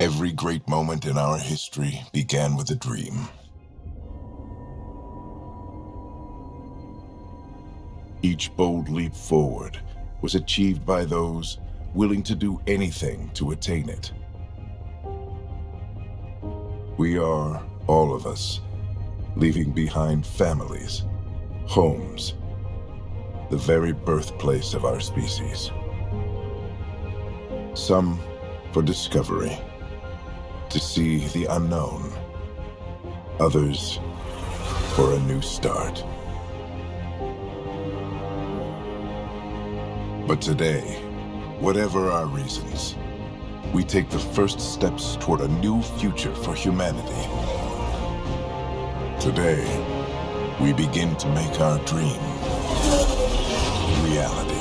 Every great moment in our history began with a dream. Each bold leap forward was achieved by those willing to do anything to attain it. We are, all of us, leaving behind families, homes, the very birthplace of our species. Some for discovery, to see the unknown. Others for a new start. But today, whatever our reasons, we take the first steps toward a new future for humanity. Today, we begin to make our dream reality.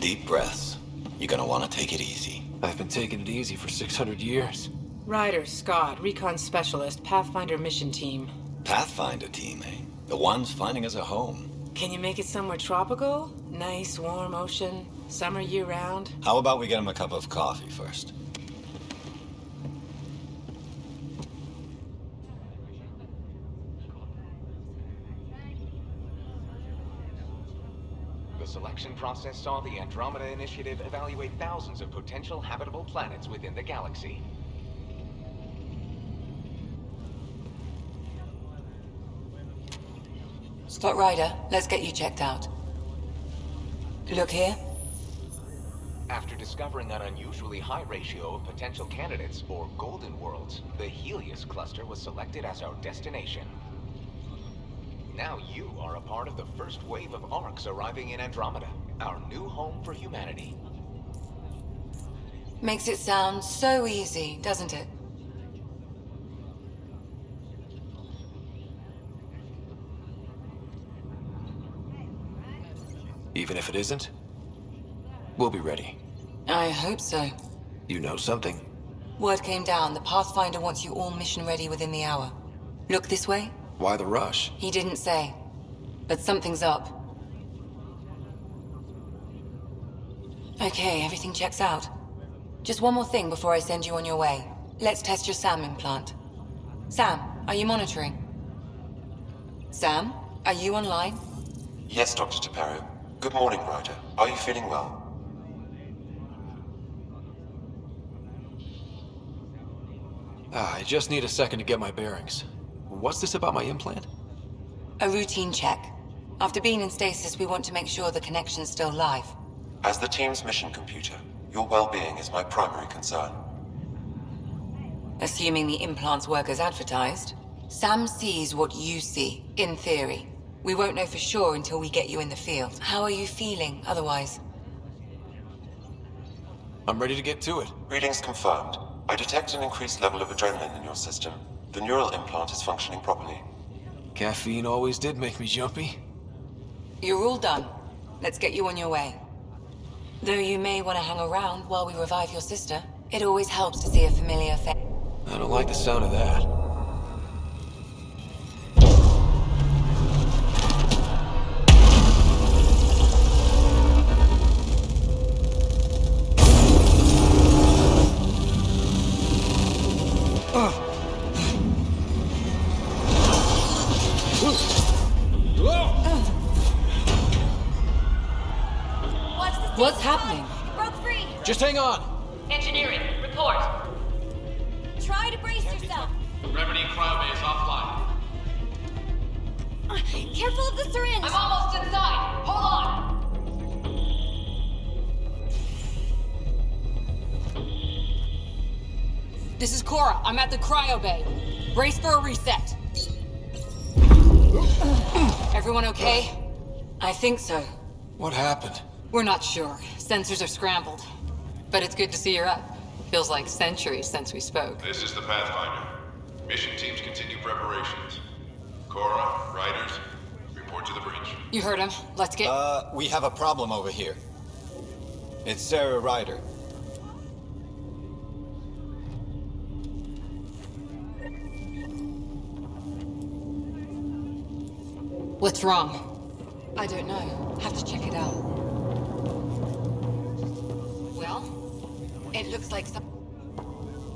Deep breaths. You're gonna want to take it easy. I've been taking it easy for 600 years. Ryder, Scott, Recon Specialist, Pathfinder Mission Team. Pathfinder team, eh? The ones finding us a home. Can you make it somewhere tropical? Nice, warm ocean, summer year-round? How about we get him a cup of coffee first? The selection process saw the Andromeda Initiative evaluate thousands of potential habitable planets within the galaxy. Scott Ryder, let's get you checked out. Look here. After discovering an unusually high ratio of potential candidates, or golden worlds, the Heleus Cluster was selected as our destination. Now you are a part of the first wave of ARCs arriving in Andromeda, our new home for humanity. Makes it sound so easy, doesn't it? Even if it isn't, we'll be ready. I hope so. You know something? Word came down. The Pathfinder wants you all mission ready within the hour. Look this way? Why the rush? He didn't say. But something's up. Okay, everything checks out. Just one more thing before I send you on your way. Let's test your SAM implant. Sam, are you monitoring? Sam, are you online? Yes, Dr. Taparo. Good morning, Ryder. Are you feeling well? I just need a second to get my bearings. What's this about my implant? A routine check. After being in stasis, we want to make sure the connection's still live. As the team's mission computer, your well-being is my primary concern. Assuming the implants work as advertised, Sam sees what you see, in theory. We won't know for sure until we get you in the field. How are you feeling otherwise? I'm ready to get to it. Readings confirmed. I detect an increased level of adrenaline in your system. The neural implant is functioning properly. Caffeine always did make me jumpy. You're all done. Let's get you on your way. Though you may want to hang around while we revive your sister, it always helps to see a familiar face. I don't like the sound of that. What's happening? Broke free! Just hang on! Engineering, report! Try to brace yourself! Gravity cryobay is offline. Careful of the syringe! I'm almost inside! Hold on! This is Cora. I'm at the cryo bay. Brace for a reset. Everyone okay? I think so. What happened? We're not sure. Sensors are scrambled. But it's good to see you're up. Feels like centuries since we spoke. This is the Pathfinder. Mission teams continue preparations. Cora, Riders, report to the breach. You heard him. Let's get... We have a problem over here. It's Sarah Ryder. What's wrong? I don't know. Have to check it out. Well, it looks like some...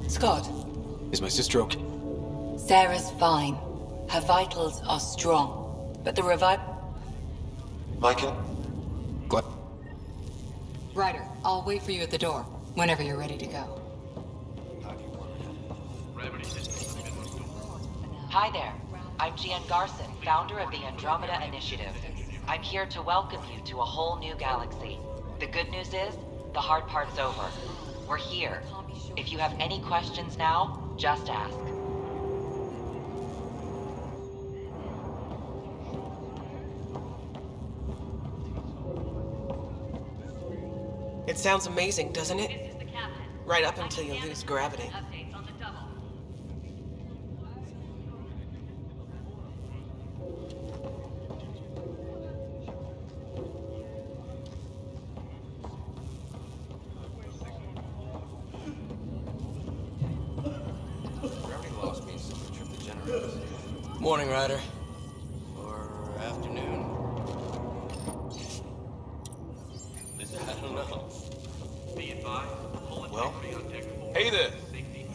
Scott, Is my sister okay? Sarah's fine. Her vitals are strong. But the revive... Michael? Glad. Ryder, I'll wait for you at the door, whenever you're ready to go. Hi there. I'm Jan Garson, founder of the Andromeda Initiative. I'm here to welcome you to a whole new galaxy. The good news is, the hard part's over. We're here. If you have any questions now, just ask. It sounds amazing, doesn't it? This is the captain. Right up until you lose gravity. Updates on the double. Gravity loss means something tripped the generators. Morning, Ryder. Or afternoon. I don't know. Well? Hey there!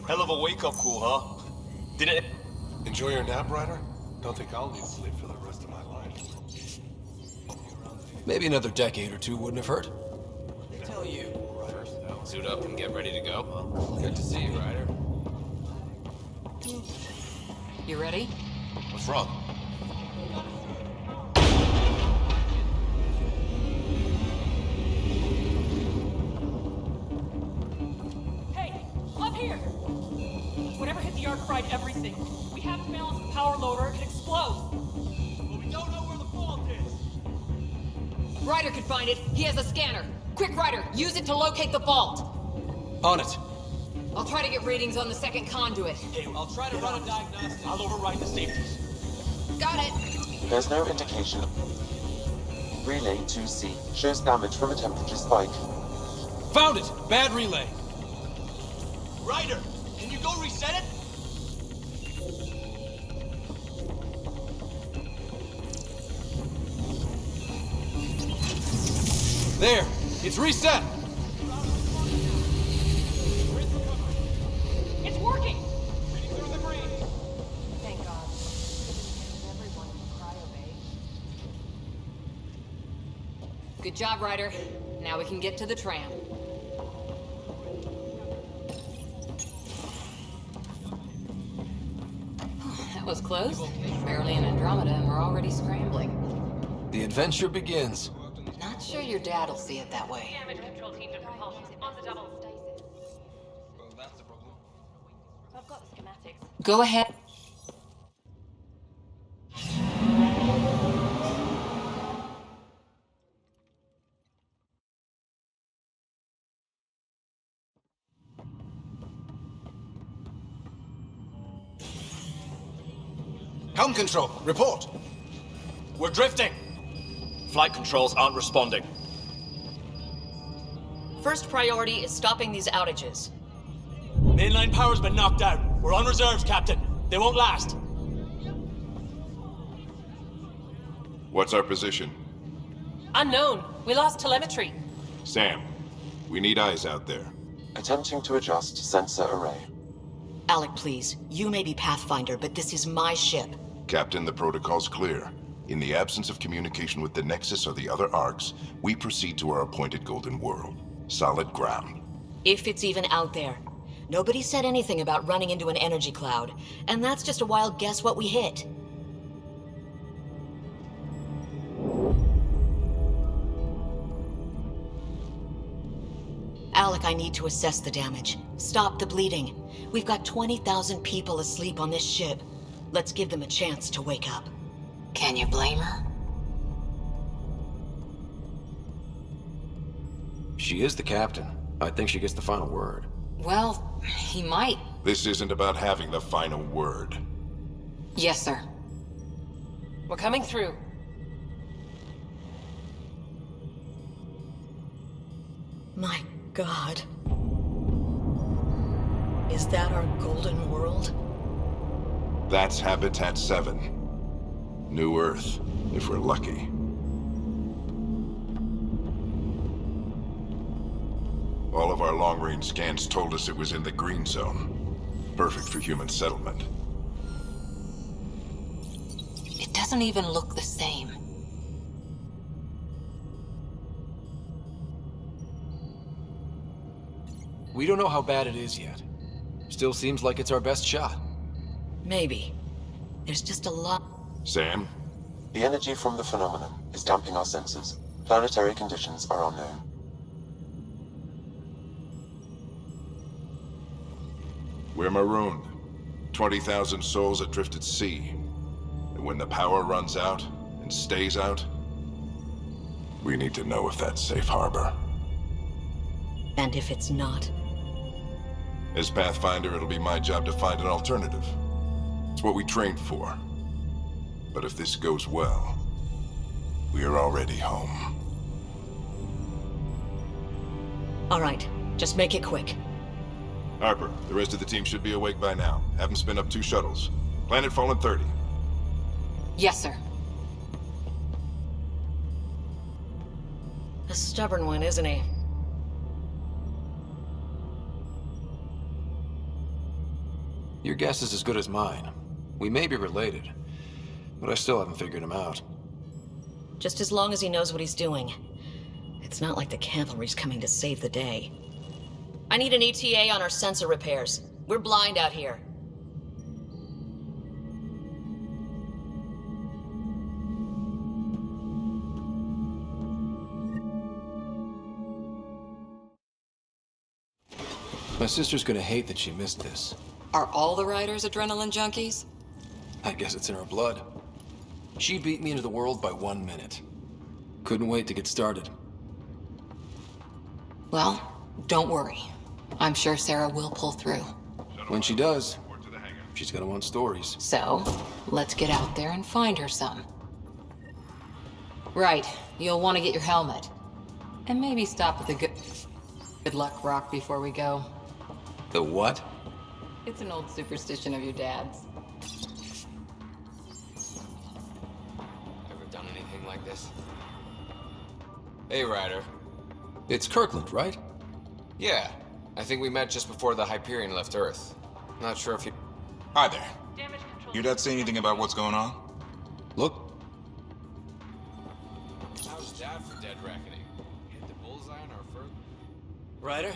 Hell of a wake-up call, huh? Didn't... Enjoy your nap, Ryder? Don't think I'll need sleep for the rest of my life. Maybe another decade or two wouldn't have hurt. They tell you. Suit up and get ready to go. Good to see you, Ryder. You ready? What's wrong? Hey, up here! Whatever hit the arc fried everything. We haven't balanced the power loader, it explodes. Well, we don't know where the fault is. Ryder could find it. He has a scanner. Quick, Ryder, use it to locate the vault. On it. I'll try to get readings on the second conduit. Hey, I'll try to run a diagnostic. I'll override the safeties. Got it. There's no indication. Relay 2C shows damage from a temperature spike. Found it! Bad relay. Ryder, can you go reset it? There! It's reset! It's working! Reading through the breeze. Thank God. Everyone in the cryo bay. Good job, Ryder. Now we can get to the tram. Was close. Barely in Andromeda, and we're already scrambling. The adventure begins. Not sure your dad'll see it that way. Damage control team to propulsion on the double. I've got the schematics. Go ahead. Helm control, report. We're drifting. Flight controls aren't responding. First priority is stopping these outages. Mainline power's been knocked out. We're on reserves, Captain. They won't last. What's our position? Unknown. We lost telemetry. Sam, we need eyes out there. Attempting to adjust sensor array. Alec, please. You may be Pathfinder, but this is my ship. Captain, the protocol's clear. In the absence of communication with the Nexus or the other arcs, we proceed to our appointed Golden World. Solid ground. If it's even out there. Nobody said anything about running into an energy cloud, and that's just a wild guess what we hit. Alec, I need to assess the damage. Stop the bleeding. We've got 20,000 people asleep on this ship. Let's give them a chance to wake up. Can you blame her? She is the captain. I think she gets the final word. Well, he might. This isn't about having the final word. Yes, sir. We're coming through. My God. Is that our Golden World? That's Habitat 7. New Earth, if we're lucky. All of our long-range scans told us it was in the green zone. Perfect for human settlement. It doesn't even look the same. We don't know how bad it is yet. Still seems like it's our best shot. Maybe. There's just a lot. Sam? The energy from the phenomenon is damping our senses. Planetary conditions are unknown. We're marooned. 20,000 souls adrift at sea. And when the power runs out, and stays out, we need to know if that's safe harbor. And if it's not? As Pathfinder, it'll be my job to find an alternative. It's what we trained for. But if this goes well, we are already home. All right, just make it quick. Harper, the rest of the team should be awake by now. Have them spin up 2 shuttles. Planet Fallen 30. Yes, sir. A stubborn one, isn't he? Your guess is as good as mine. We may be related, but I still haven't figured him out. Just as long as he knows what he's doing. It's not like the cavalry's coming to save the day. I need an ETA on our sensor repairs. We're blind out here. My sister's gonna hate that she missed this. Are all the Ryders adrenaline junkies? I guess it's in her blood. She beat me into the world by 1 minute. Couldn't wait to get started. Well, don't worry. I'm sure Sarah will pull through. When she does, she's gonna want stories. So, let's get out there and find her some. Right, you'll want to get your helmet. And maybe stop at the good luck rock before we go. The what? It's an old superstition of your dad's. Ever done anything like this? Hey, Ryder. It's Kirkland, right? Yeah. I think we met just before the Hyperion left Earth. Not sure if you... Hi there. Your dad say anything about what's going on? Look. How's Dad for Dead Reckoning? Hit the bullseye on our first... Ryder?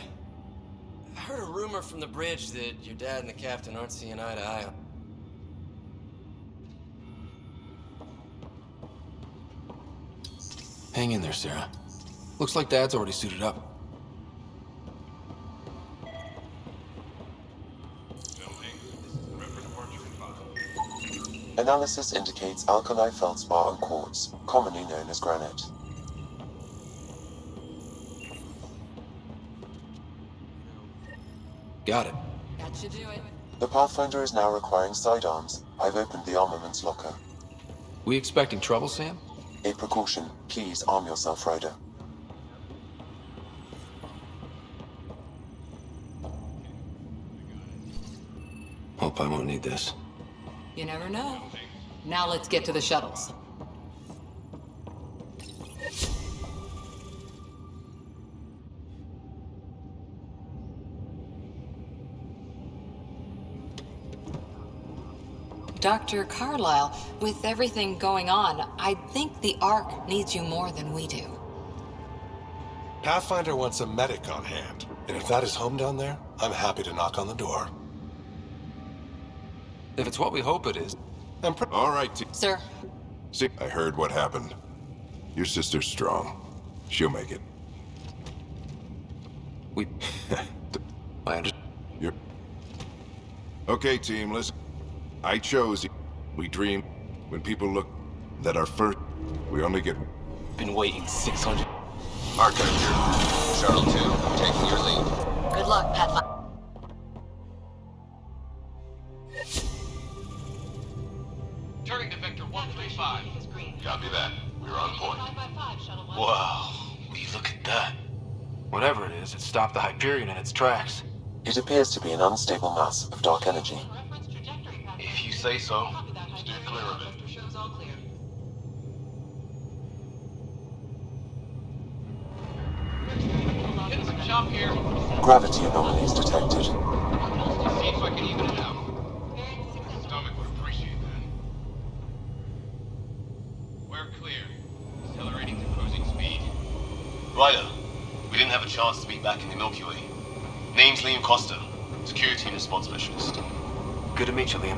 I heard a rumor from the bridge that your dad and the captain aren't seeing eye to eye. Hang in there, Sarah. Looks like Dad's already suited up. Analysis indicates alkali feldspar and quartz, commonly known as granite. Got it. That should do it. The Pathfinder is now requiring sidearms. I've opened the armaments locker. We expecting trouble, Sam? A precaution. Please arm yourself, Ryder. Hope I won't need this. You never know. Now let's get to the shuttles. Dr. Carlyle, with everything going on, I think the Ark needs you more than we do. Pathfinder wants a medic on hand, and if that is home down there, I'm happy to knock on the door. If it's what we hope it is. All right, Sir. See, I heard what happened. Your sister's strong. She'll make it. I understand. You're... Okay, team, listen. I chose. We dream. When people look that are first, we only get... Been waiting 600... Archive here. Shuttle 2, taking your lead. Good luck, Pathfinder. Turning to Vector 135. Copy that. We're on point. Wow. Will you look at that? Whatever it is, it stopped the Hyperion in its tracks. It appears to be an unstable mass of dark energy. If you say so. Steer clear of it. Getting some chop here. Gravity anomalies detected. See if I can even it out. Stomach would appreciate that. We're clear. Accelerating to cruising speed. Ryder, we didn't have a chance to speak back in the Milky Way. Name's Liam Costa, Security and Response Specialist. Good to meet you, Liam.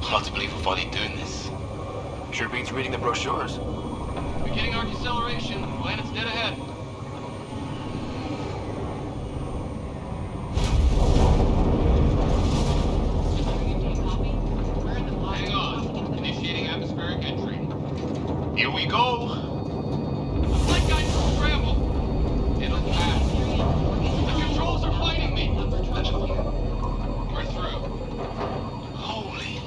Hard to believe we're finally doing this. Sure beats reading the brochures. Beginning arc acceleration. Planet's dead ahead. Hang on. Initiating atmospheric entry. Here we go. Flight guidance will scramble. It'll pass. The controls are fighting me. We're through. Holy.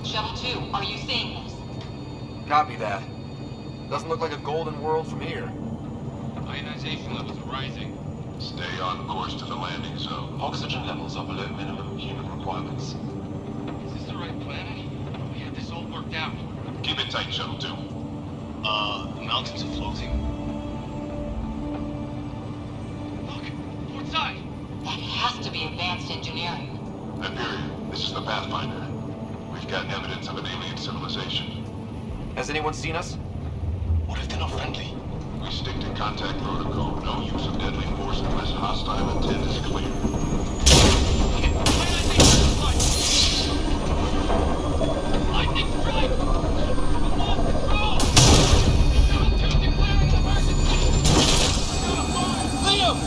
Shuttle 2, are you seeing this? Copy that. Doesn't look like a golden world from here. Ionization levels are rising. Stay on course to the landing zone. Oxygen levels are below minimum human requirements. Is this the right planet? We had this all worked out. Keep it tight, Shuttle 2. The mountains are floating. Look, port side. That has to be advanced engineering. Hyperion, this is the Pathfinder. We've got evidence of an alien civilization. Has anyone seen us? What if they're not friendly? We stick to contact protocol. No use of deadly force unless hostile intent is clear. Lightning strike! Lost control! Shuttle 2 declaring emergency! Liam!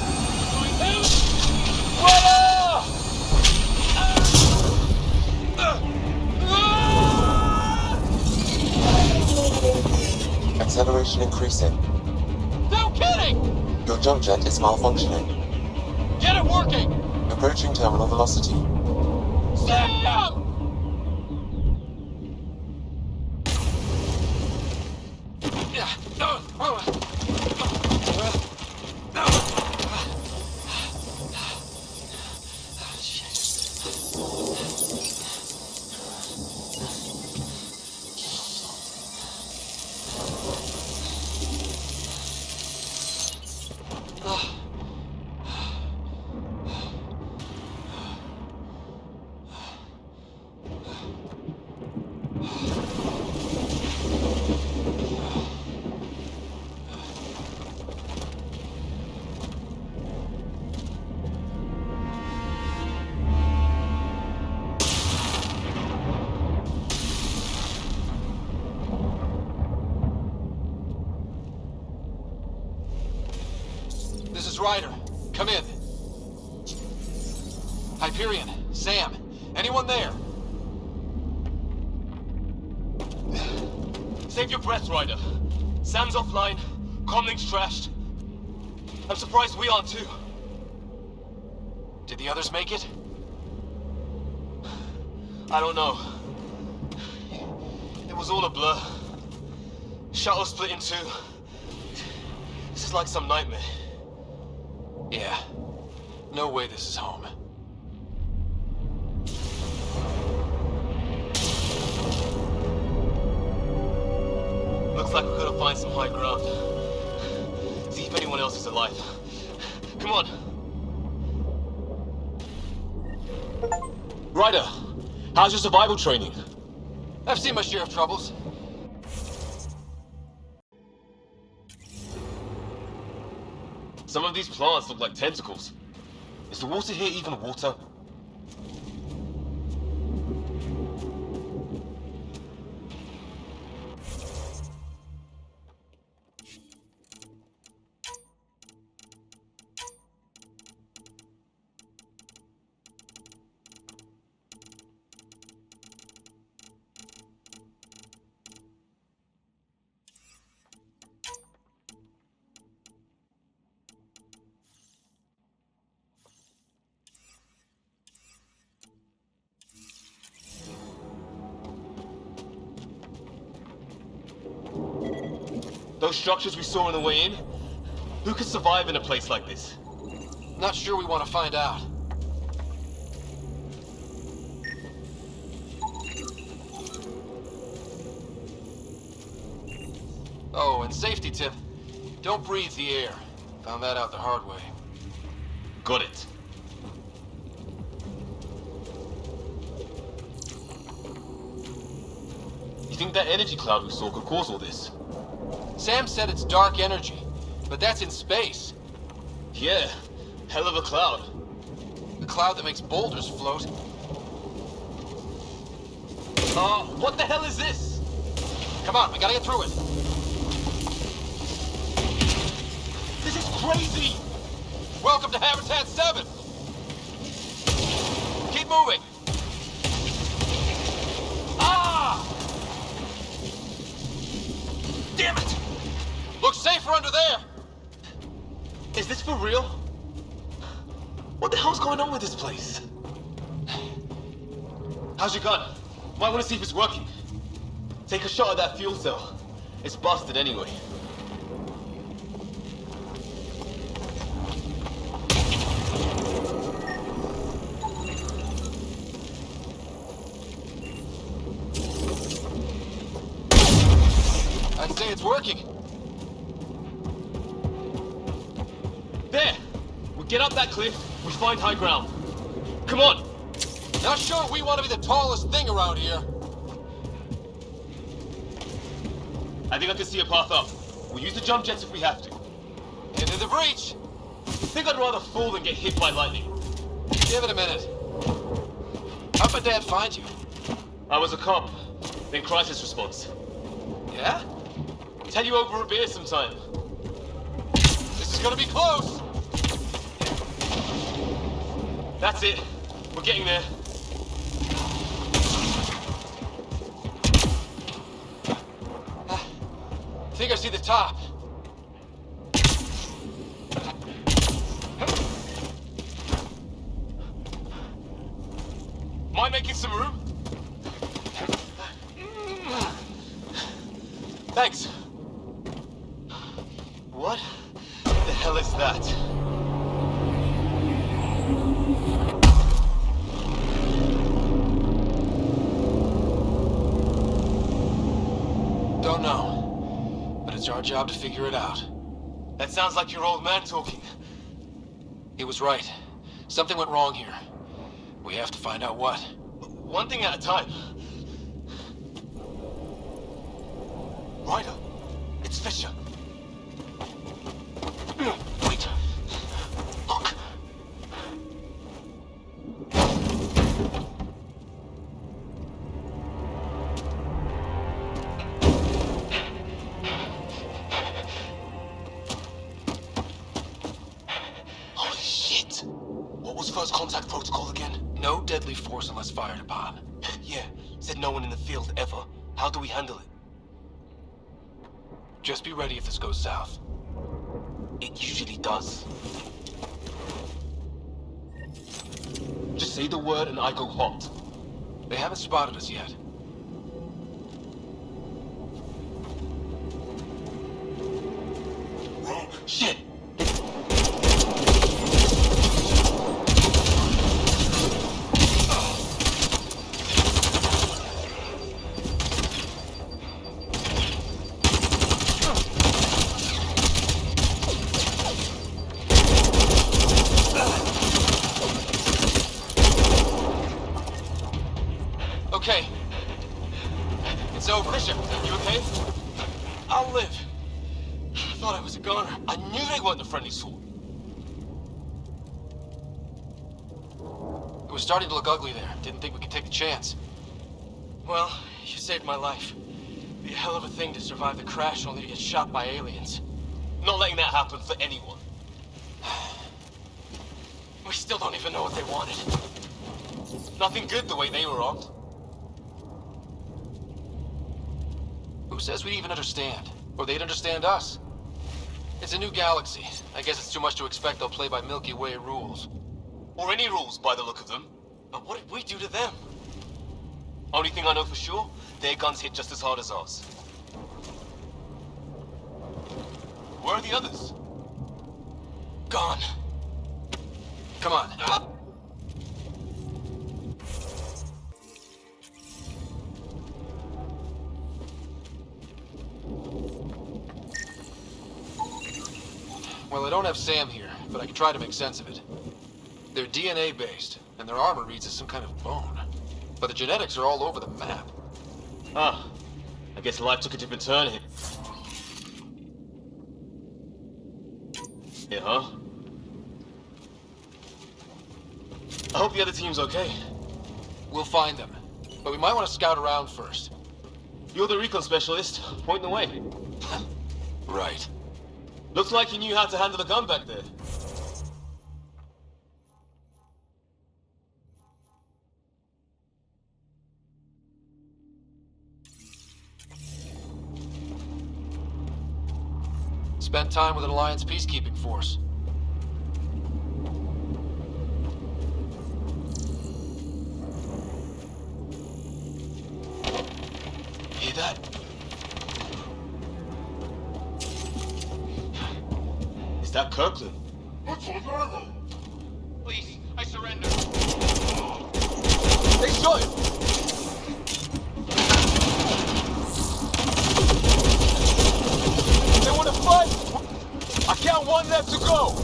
Acceleration increasing. No kidding! Your jump jet is malfunctioning. Get it working! Approaching terminal velocity. Sam! is Ryder. Come in. Hyperion, Sam, anyone there? Save your breath, Ryder. Sam's offline. Comlink's trashed. I'm surprised we aren't too. Did the others make it? I don't know. It was all a blur. Shuttle split in two. This is like some nightmare. Yeah. No way this is home. Looks like we're gonna find some high ground. See if anyone else is alive. Come on. Ryder, how's your survival training? I've seen my share of troubles. Some of these plants look like tentacles. Is the water here even water? Those structures we saw on the way in? Who could survive in a place like this? Not sure we want to find out. Oh, and safety tip. Don't breathe the air. Found that out the hard way. Got it. You think that energy cloud we saw could cause all this? Sam said it's dark energy, but that's in space. Yeah, hell of a cloud. The cloud that makes boulders float. What the hell is this? Come on, we gotta get through it. This is crazy! Welcome to Habitat 7! Keep moving! Ah! Damn it! Looks safer under there! Is this for real? What the hell's going on with this place? How's your gun? Might want to see if it's working. Take a shot at that fuel cell. It's busted anyway. I'd say it's working. There! We get up that cliff, we find high ground. Come on! Not sure we want to be the tallest thing around here. I think I can see a path up. We'll use the jump jets if we have to. Into the breach! I think I'd rather fall than get hit by lightning. Give it a minute. How'd my dad find you? I was a cop, then crisis response. Yeah? Tell you over a beer sometime. This is gonna be close! That's it. We're getting there. I think I see the top. Mind making some room? Thanks. What the hell is that? Don't know, but it's our job to figure it out. That sounds like your old man talking. He was right. Something went wrong here. We have to find out what. One thing at a time. Ryder, it's Fisher. Wait. Look. contact protocol again? No deadly force unless fired upon. Yeah, said no one in the field ever. How do we handle it? Just be ready if this goes south. It usually does. Just say the word and I go hot. They haven't spotted us yet. Shit! Okay. It's over. Bishop, you okay? I'll live. I thought I was a goner. I knew they weren't the friendly sort. It was starting to look ugly there. Didn't think we could take the chance. Well, you saved my life. Be a hell of a thing to survive the crash only to get shot by aliens. Not letting that happen for anyone. We still don't even know what they wanted. Nothing good the way they were armed. Who says we'd even understand? Or they'd understand us? It's a new galaxy. I guess it's too much to expect they'll play by Milky Way rules. Or any rules by the look of them. But what did we do to them? Only thing I know for sure, their guns hit just as hard as ours. Where are the others? Gone. Come on. Well, I don't have Sam here, but I can try to make sense of it. They're DNA-based, and their armor reads as some kind of bone. But the genetics are all over the map. Ah, I guess life took a different turn here. Yeah, huh? I hope the other team's okay. We'll find them, but we might want to scout around first. You're the recon specialist. Point the way. Right. Looks like you knew how to handle a gun back there. Spent time with an Alliance peacekeeping force. Hear that? Is that Kirkland? Please, I surrender. They shot him! They want to fight! I count one left to go!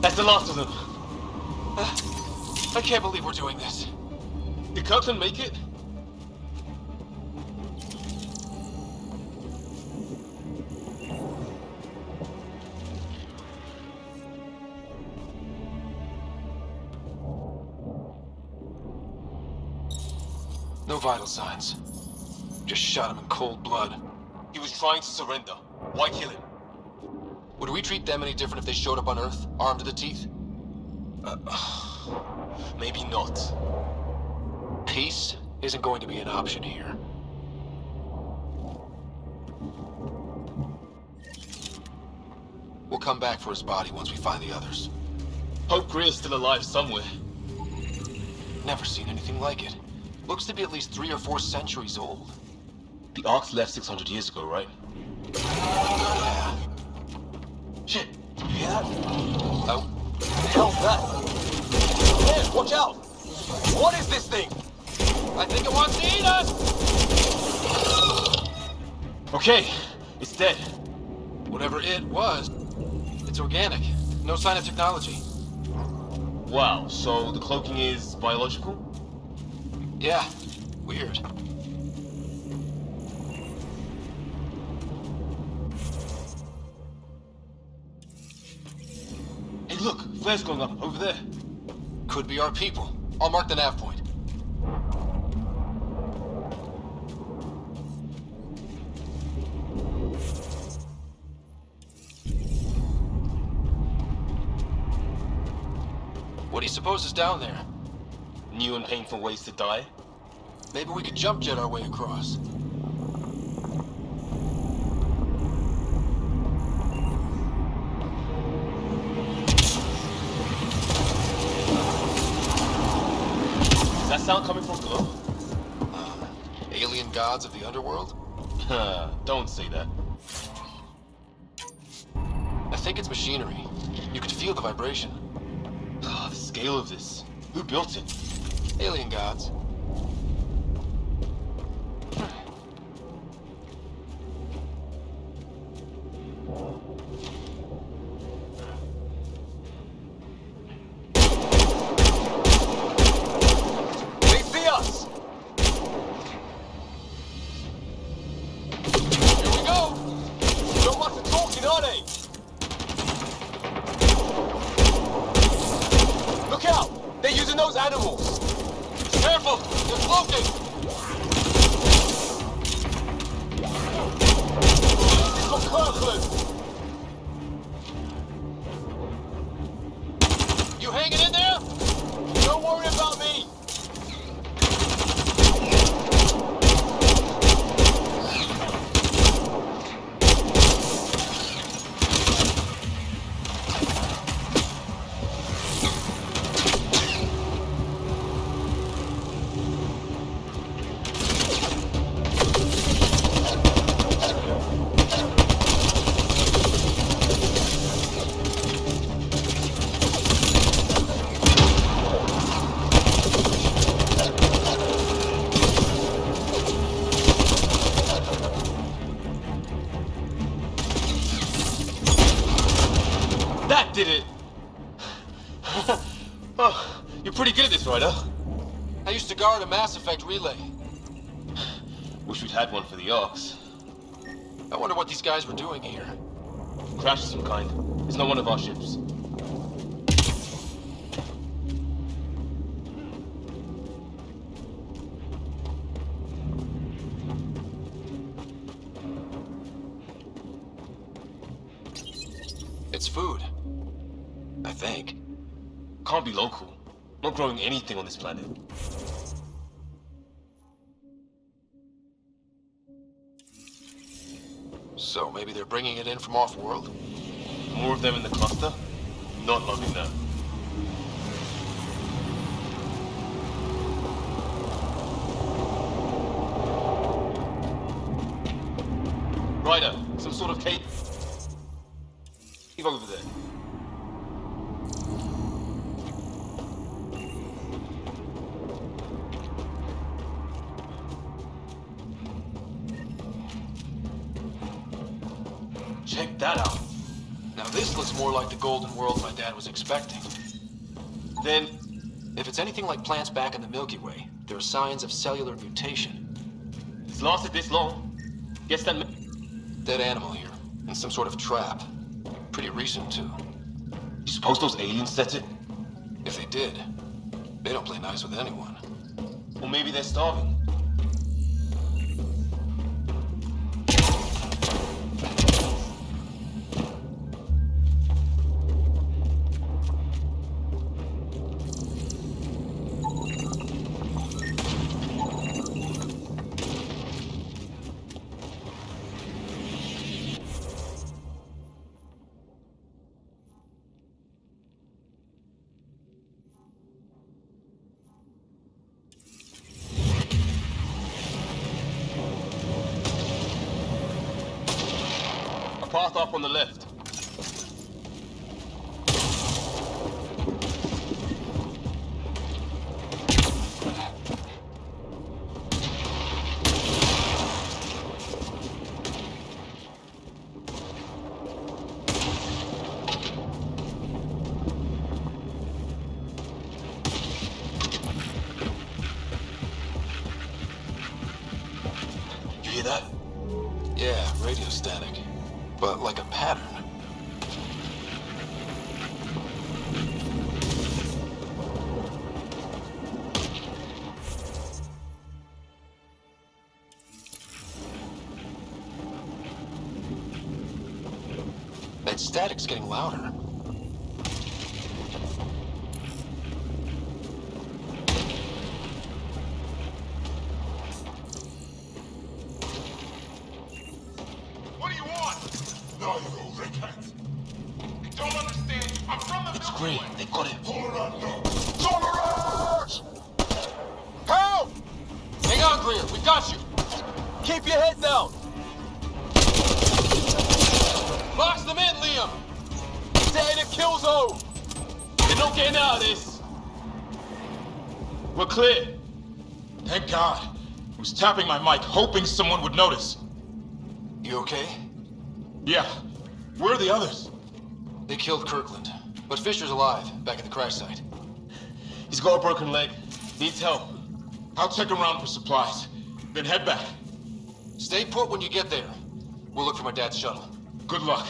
That's the last of them. I can't believe we're doing this. Did Kirkland make it? No vital signs. Just shot him in cold blood. He was trying to surrender. Why kill him? Would we treat them any different if they showed up on Earth, armed to the teeth? Maybe not. Peace isn't going to be an option here. We'll come back for his body once we find the others. Hope Greer's still alive somewhere. Never seen anything like it. Looks to be at least 3 or 4 centuries old. The Ark's left 600 years ago, right? Yeah. Shit, you hear that? Oh. The hell's that? There, watch out! What is this thing? I think it wants to eat us! Okay, it's dead. Whatever it was, it's organic. No sign of technology. Wow, so the cloaking is biological? Yeah, weird. Hey look, flares going up, over there. Could be our people. I'll mark the nav point. What do you suppose is down there? New and painful ways to die? Maybe we could jump jet our way across. Is that sound coming from below? Alien gods of the underworld? Don't say that. I think it's machinery. You could feel the vibration. The scale of this. Who built it? Alien gods. They see us! Here we go! Not much of talking, are they? Look out! They're using those animals! Careful! They're floating! It's from Kirkland! You hanging in there? Don't worry about me! That did it! Oh, you're pretty good at this, Ryder. I used to guard a Mass Effect relay. Wish we'd had one for the Arks. I wonder what these guys were doing here. Crash of some kind. It's not one of our ships. It's food. I think. Can't be local. Not growing anything on this planet. So maybe they're bringing it in from off-world? More of them in the cluster? Not loving that. Ryder, some sort of cave over there. Check that out. Now this looks more like the golden world my dad was expecting. Then, if it's anything like plants back in the Milky Way, there are signs of cellular mutation. It's lasted this long. Guess that... Dead animal here, in some sort of trap. Pretty recent, too. You suppose those aliens set it? If they did, they don't play nice with anyone. Or maybe they're starving. Path up on the left. You hear that? Yeah, radio static. But like a pattern. That static's getting louder. Don't understand you. I'm from the Milky Way. They got it. Colonize! Help! Hang on, Greer. We got you. Keep your head down. Box them in, Liam. Stay in the kill zone. You're not getting out of this. We're clear. Thank God. I was tapping my mic, hoping someone would notice. You okay? Yeah. Where are the others? They killed Kirkland, but Fisher's alive, back at the crash site. He's got a broken leg. Needs help. I'll check around for supplies, then head back. Stay put when you get there. We'll look for my dad's shuttle. Good luck.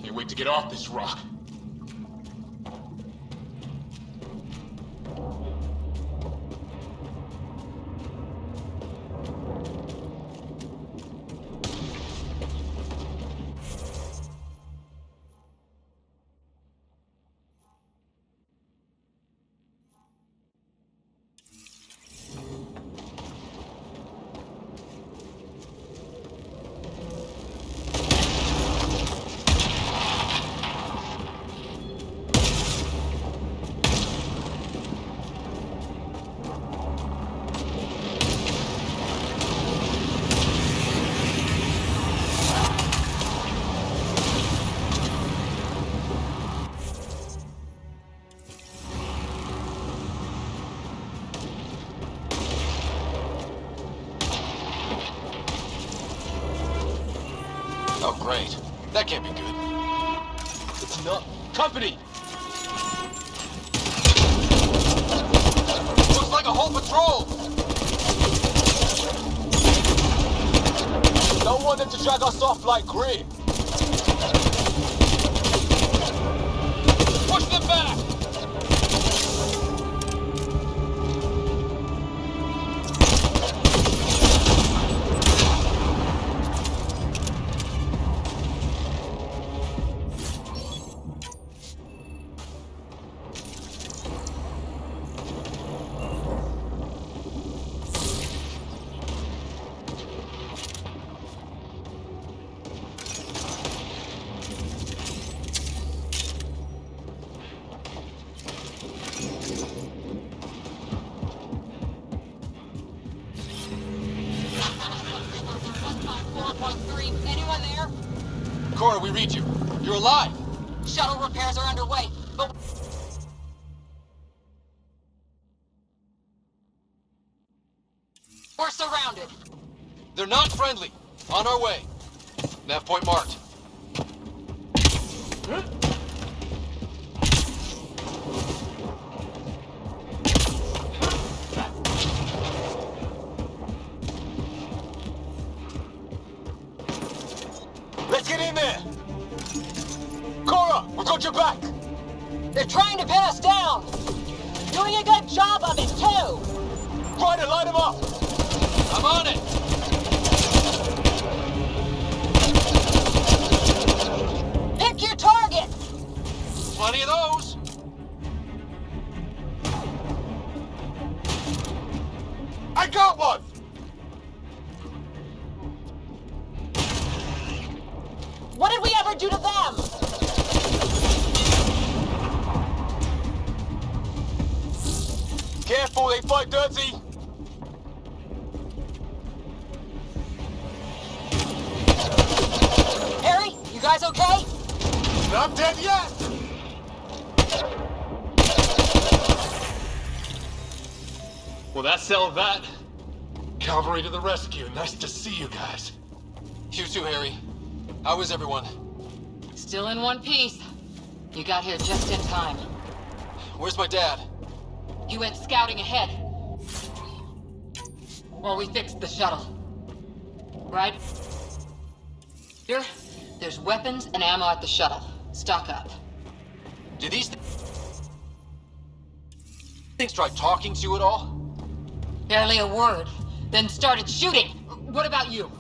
Can't wait to get off this rock. Oh, great. That can't be good. It's not. Company! Looks like a whole patrol! Don't want them to drag us off like Greer. Push them back! Anyone there? Cora, we read you. You're alive! Shuttle repairs are underway, but... we're surrounded. They're not friendly. On our way. Nav point marked. Let's get in there! Cora, we got your back! They're trying to pin us down! Doing a good job of it, too! Ryder, light them up! I'm on it! Pick your target! Plenty of those! I got one! What did we ever do to them? Careful, they fight dirty! Harry, you guys okay? Not dead yet! Well, that settled that. Cavalry to the rescue. Nice to see you guys. You too, Harry. How is everyone? Still in one piece. You got here just in time. Where's my dad? He went scouting ahead. While we fixed the shuttle. Right? Here, there's weapons and ammo at the shuttle. Stock up. Did these things try talking to you at all? Barely a word. Then started shooting. What about you?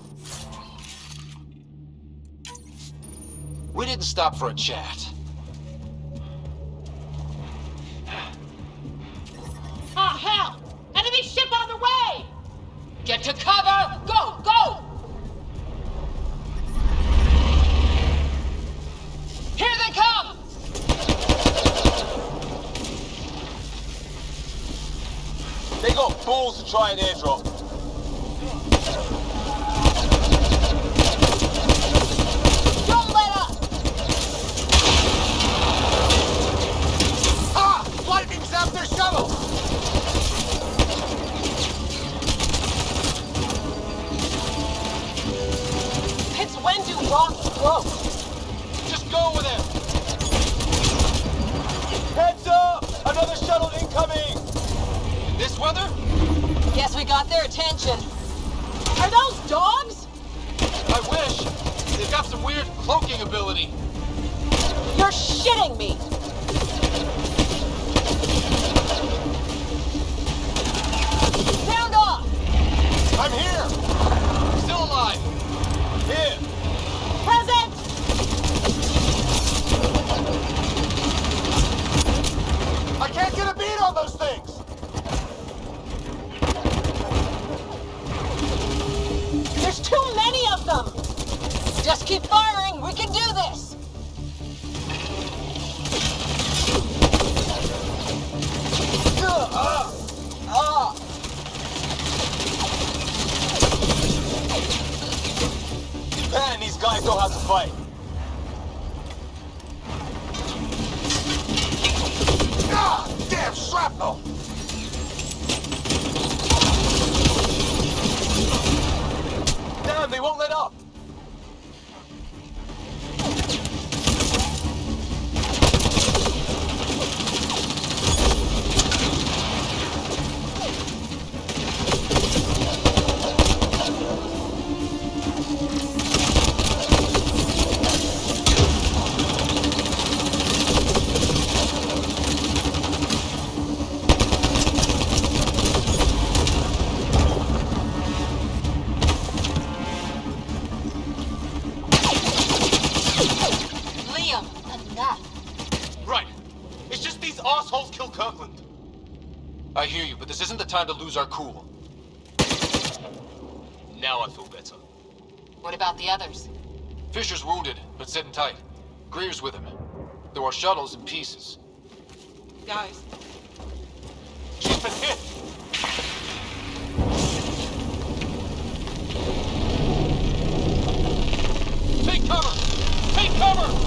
We didn't stop for a chat. Ah, hell! Enemy ship on the way! Get to cover! Go! Go! try an airdrop. Don't let up! Ah! Lightning zapped their shuttle! It's when do rocks float? Just go with him! Heads up! Another shuttle incoming! In this weather? Guess we got their attention. Are those dogs? I wish. They've got some weird cloaking ability. You're shitting me! Sound off! I'm here! Still alive! Here! Present! I can't get a beat on those things! There's too many of them! Just keep firing, we can do this! Man, these guys know how to fight. Ah! Damn shrapnel! Damn, they won't let up! Liam, enough. Right. It's just these assholes kill Kirkland. I hear you, but this isn't the time to lose our cool. Now I feel better. What about the others? Fisher's wounded, but sitting tight. Greer's with him. There are shuttles in pieces. Guys, She's been hit! Take cover! Take cover!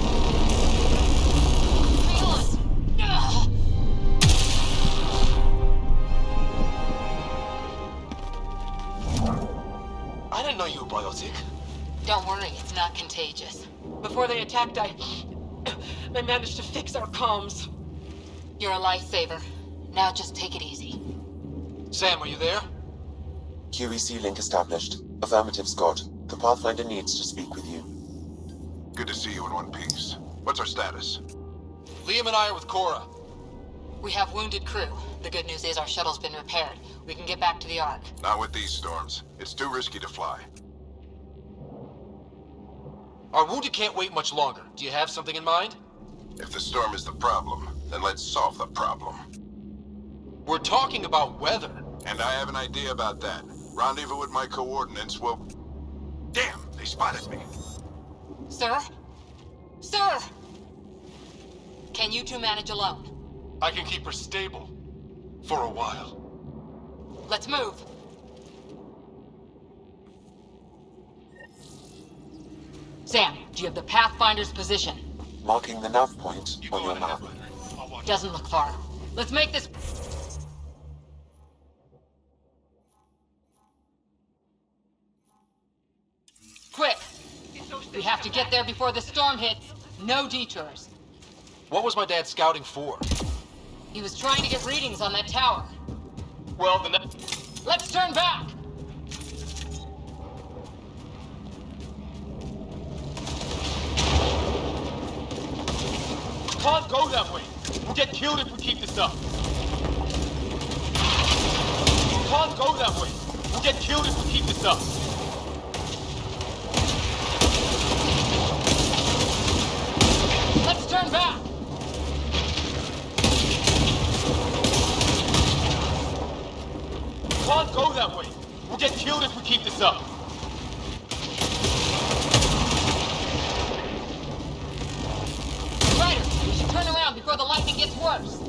I didn't know you were biotic. Don't worry, it's not contagious. before they attacked, I managed to fix our comms. You're a lifesaver. Now just take it easy. Sam, are you there? QEC link established. Affirmative, Scott. The Pathfinder needs to speak with you. Good to see you in one piece. What's our status? Liam and I are with Cora. We have wounded crew. The good news is our shuttle's been repaired. We can get back to the Ark. Not with these storms. It's too risky to fly. Our wounded can't wait much longer. Do you have something in mind? If the storm is the problem, then let's solve the problem. We're talking about weather. And I have an idea about that. Rendezvous with my coordinates will... Damn, they spotted me. Sir? Sir! Can you two manage alone? I can keep her stable. For a while. Let's move. Sam, do you have the Pathfinder's position? Marking the nav point on your map. Doesn't look far. Let's make this... quick! We have to get there before the storm hits. No detours. What was my dad scouting for? He was trying to get readings on that tower. Well, Let's turn back! Can't go that way. We'll get killed if we keep this up. Can't go that way. We'll get killed if we keep this up. Let's turn back! Can't go that way. We'll get killed if we keep this up. Ryder, we should turn around before the lightning gets worse.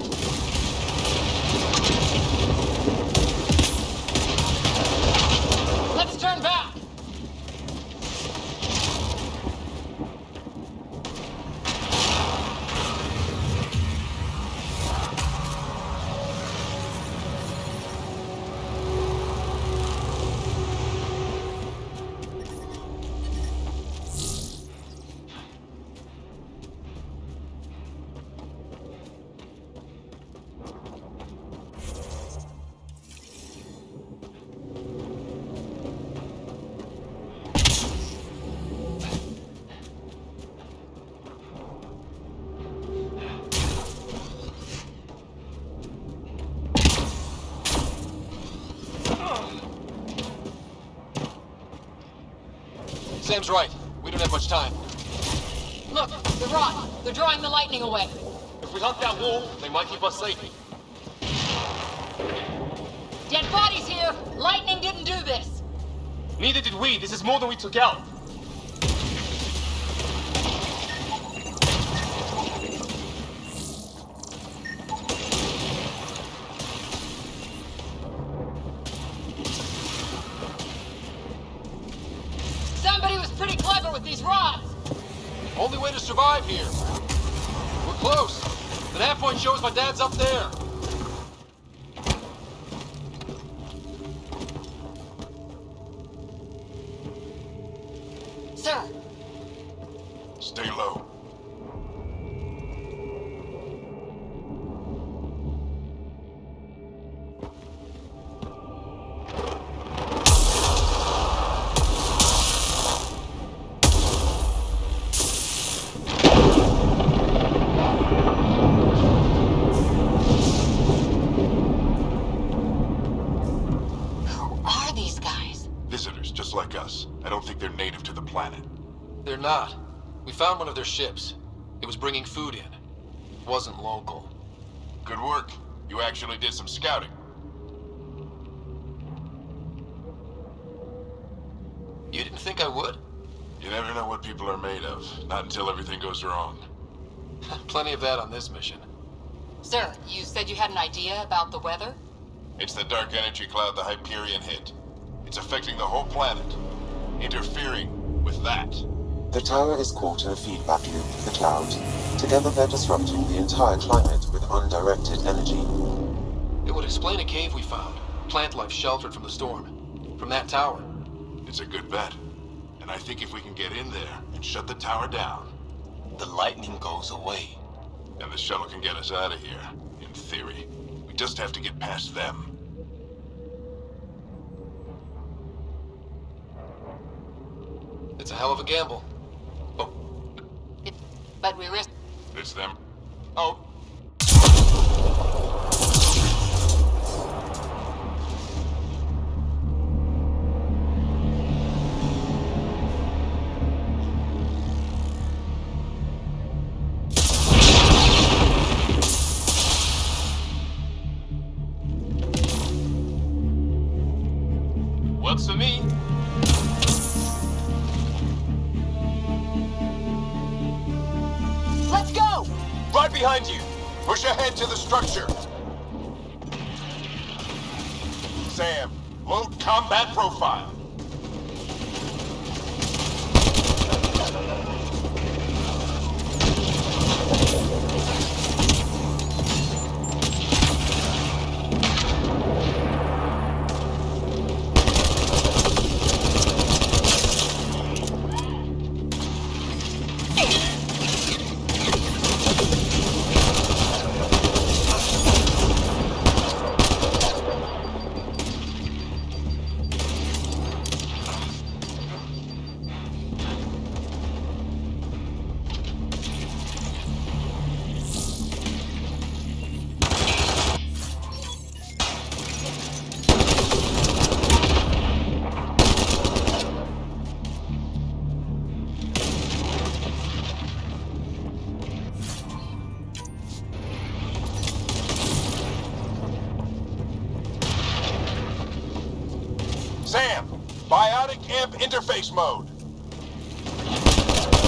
Sam's right. We don't have much time. Look, the rod. They're drawing the lightning away. If we hunt that wall, they might keep us safe. Dead bodies here. Lightning didn't do this. Neither did we. This is more than we took out. Somebody was pretty clever with these rods. Only way to survive here. We're close. The nav point shows my dad's up there. Sir. Stay low. Visitors, just like us. I don't think they're native to the planet. They're not. We found one of their ships. It was bringing food in. It wasn't local. Good work. You actually did some scouting. You didn't think I would? You never know what people are made of. Not until everything goes wrong. Plenty of that on this mission. Sir, you said you had an idea about the weather? It's the dark energy cloud the Hyperion hit. It's affecting the whole planet. Interfering with that. The tower is caught in a feedback loop with the cloud. Together they're disrupting the entire climate with undirected energy. It would explain a cave we found. Plant life sheltered from the storm. From that tower. It's a good bet. And I think if we can get in there and shut the tower down, the lightning goes away. And the shuttle can get us out of here, in theory. We just have to get past them. It's a hell of a gamble. Oh. But we risk... It's them. Oh. Works for me. Let's go! Right behind you! Push ahead to the structure! Sam, load combat profile. Sam, biotic amp interface mode.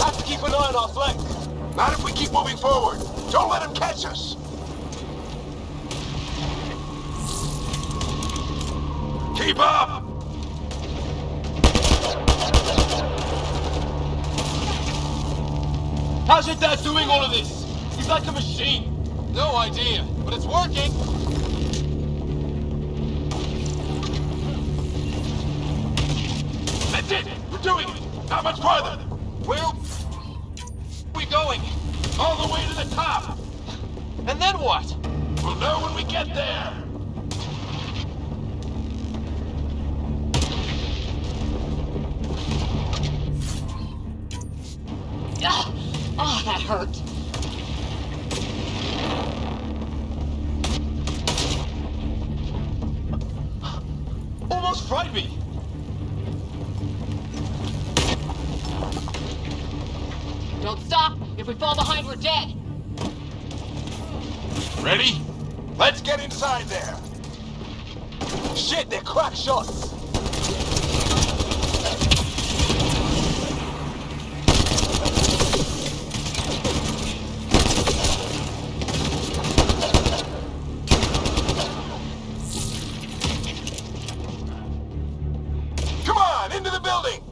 Have to keep an eye on our flank. Not if we keep moving forward. Don't let him catch us. Keep up! How's your dad doing all of this? He's like a machine. No idea, but it's working. That's it! We're doing it! Not much farther! Where are we going? All the way to the top! And then what? We'll know when we get there! Oh, that hurt. Almost fried me. stop. If we fall behind, we're dead. Ready? Let's get inside there. Shit, they're crack shots. Come on, into the building.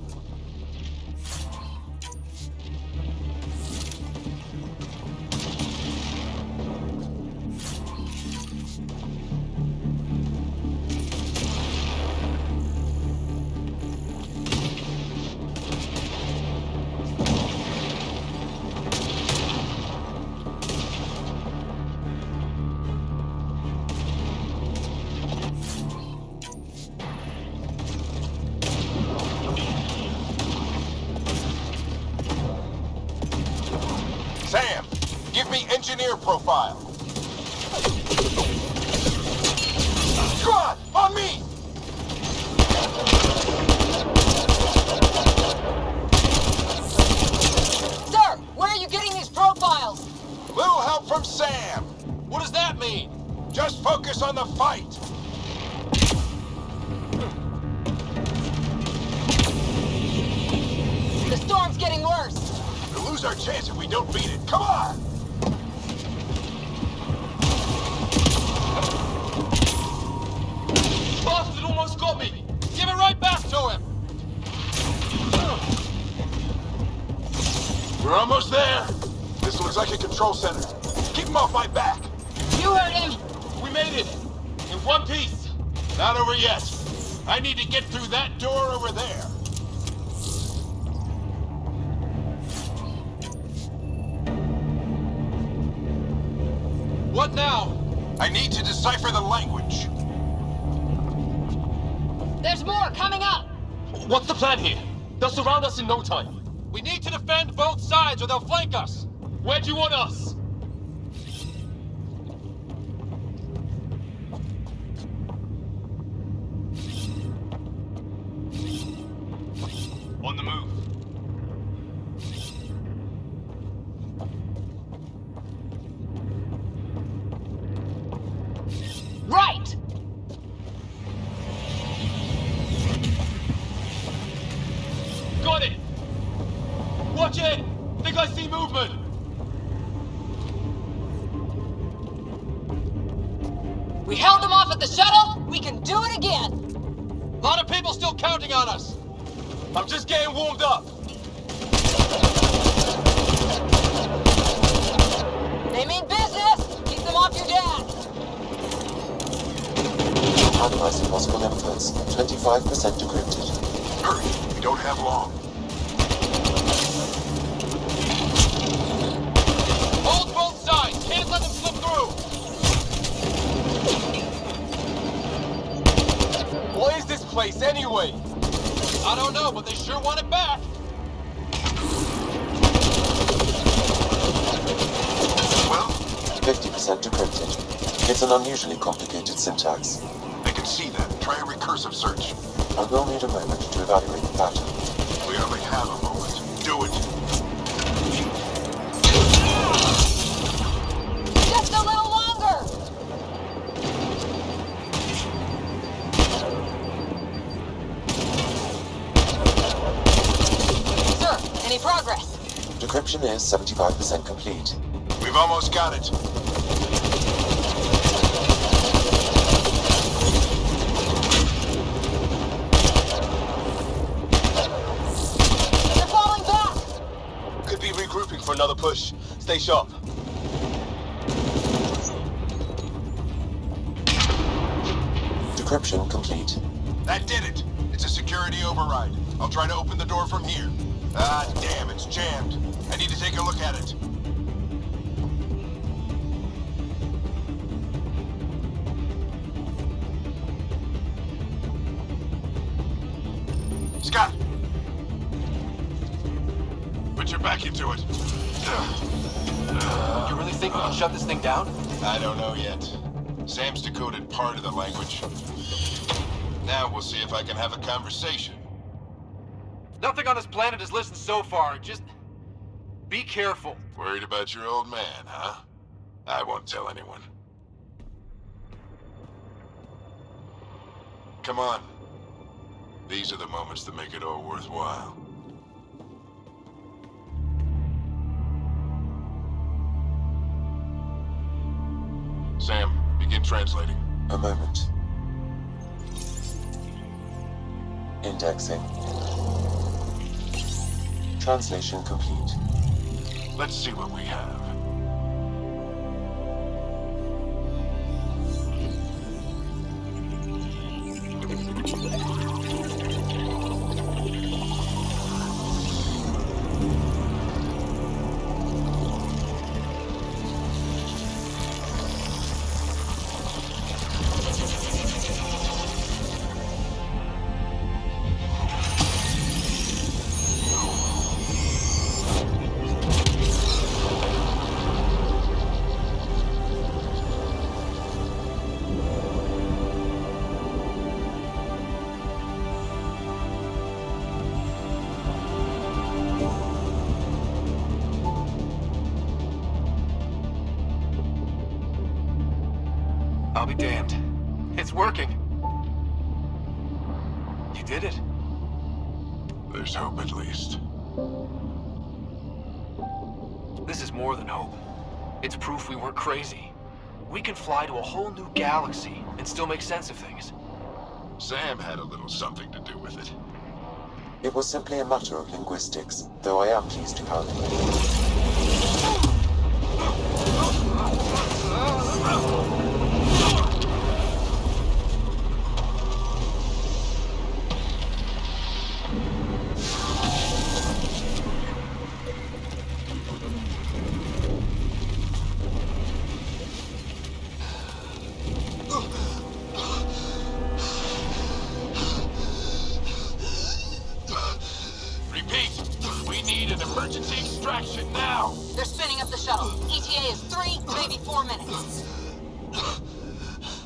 Sam, give me engineer profile. Come on me! Sir, where are you getting these profiles? Little help from Sam. What does that mean? Just focus on the fight. The storm's getting worse. We'll lose our chance if we don't beat it. Come on! Bastard almost got me! Give it right back to him! We're almost there. This looks like a control center. Keep him off my back. You heard him. We made it. In one piece. Not over yet. I need to get through that door over there. What now? I need to decipher the language. There's more coming up. What's the plan here? They'll surround us in no time. We need to defend both sides or they'll flank us. Where do you want us? On the move. Right. Got it! Watch it! Think I see movement! We held them off at the shuttle. We can do it again. A lot of people still counting on us. I'm just getting warmed up. They mean business. Keep them off your dad. Analyzing possible inputs. 25% decrypted. Hurry, we don't have long. Hold both sides. Can't let them slip through. What is this place anyway? I don't know, but they sure want it back. Well? 50% decrypted. It's an unusually complicated syntax. I can see that. Try a recursive search. I will need a moment to evaluate the pattern. We only have a moment. Do it. Just a little longer. Sir, any progress? Decryption is 75% complete. We've almost got it. They're falling back. Could be regrouping for another push. Stay sharp. Decryption complete. That did it. It's a security override. I'll try to open the door from here. Ah, damn, it's jammed. I need to take a look at it. Scott! Put your back into it. You really think we can shut this thing down? I don't know yet. Sam's decoded part of the language. Now we'll see if I can have a conversation. Nothing on this planet has listened so far. Just Be careful. Worried about your old man, huh? I won't tell anyone. Come on. These are the moments that make it all worthwhile. Sam, begin translating. A moment. Indexing. Translation complete. Let's see what we have. I'll be damned. It's working. You did it. There's hope at least. This is more than hope. It's proof we weren't crazy. We can fly to a whole new galaxy and still make sense of things. Sam had a little something to do with it. It was simply a matter of linguistics, though I am pleased to calculate. Emergency extraction now! They're spinning up the shuttle. ETA is 3, maybe 4 minutes.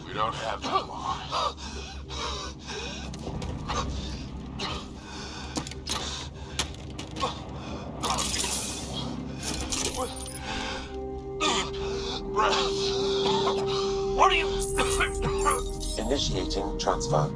We don't have that long. Deep breaths. What are you... Initiating transfer.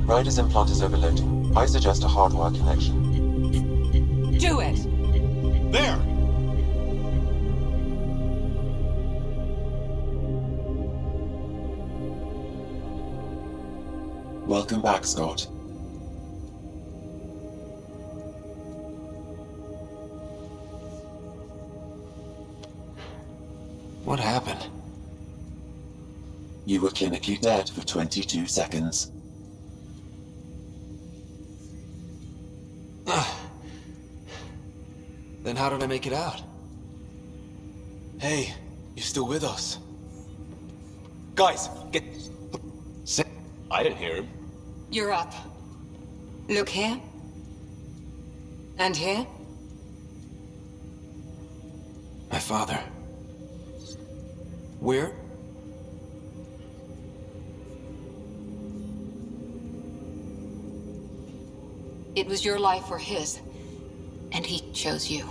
Ryder's implant is overloading. I suggest a hardwire connection. Do it! There! Welcome back, Scott. What happened? You were clinically dead for 22 seconds. Then how did I make it out? Hey, you're still with us. Guys, get... I didn't hear him. You're up. Look here. And here. My father. Where? It was your life or his, and he chose you.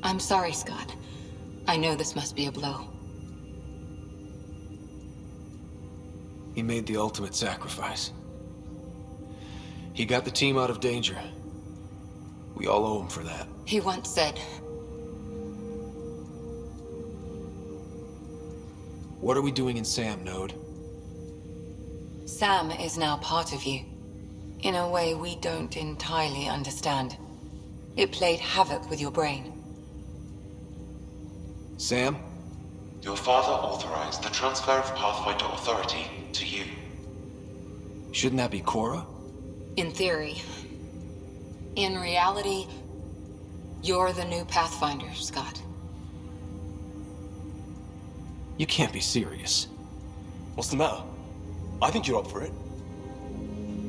I'm sorry, Scott. I know this must be a blow. He made the ultimate sacrifice. He got the team out of danger. We all owe him for that. He once said, What are we doing in Sam, Node? Sam is now part of you, in a way we don't entirely understand. It played havoc with your brain. Sam? Your father authorized the transfer of Pathfinder authority to you. Shouldn't that be Cora? In theory. In reality, you're the new Pathfinder, Scott. You can't be serious. What's the matter? I think you're up for it.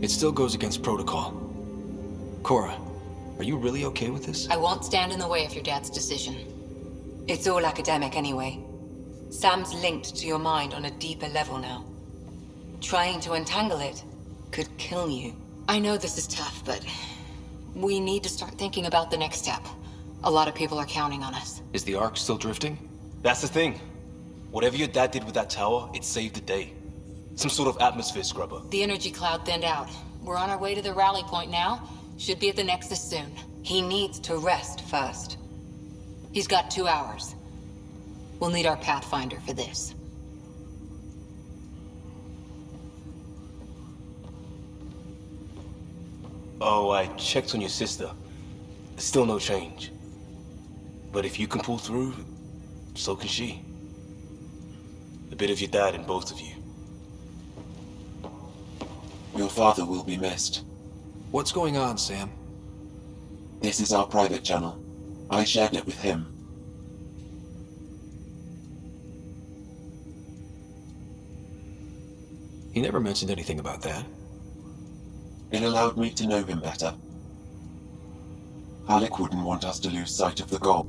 It still goes against protocol. Cora, are you really okay with this? I won't stand in the way of your dad's decision. It's all academic anyway. Sam's linked to your mind on a deeper level now. Trying to untangle it could kill you. I know this is tough, but we need to start thinking about the next step. A lot of people are counting on us. Is the Ark still drifting? That's the thing. Whatever your dad did with that tower, it saved the day. Some sort of atmosphere scrubber. The energy cloud thinned out. We're on our way to the rally point now. Should be at the Nexus soon. He needs to rest first. He's got 2 hours. We'll need our Pathfinder for this. Oh, I checked on your sister. Still no change. But if you can pull through, so can she. A bit of your dad in both of you. Your father will be missed. What's going on, Sam? This is our private channel. I shared it with him. He never mentioned anything about that. It allowed me to know him better. Alec wouldn't want us to lose sight of the goal.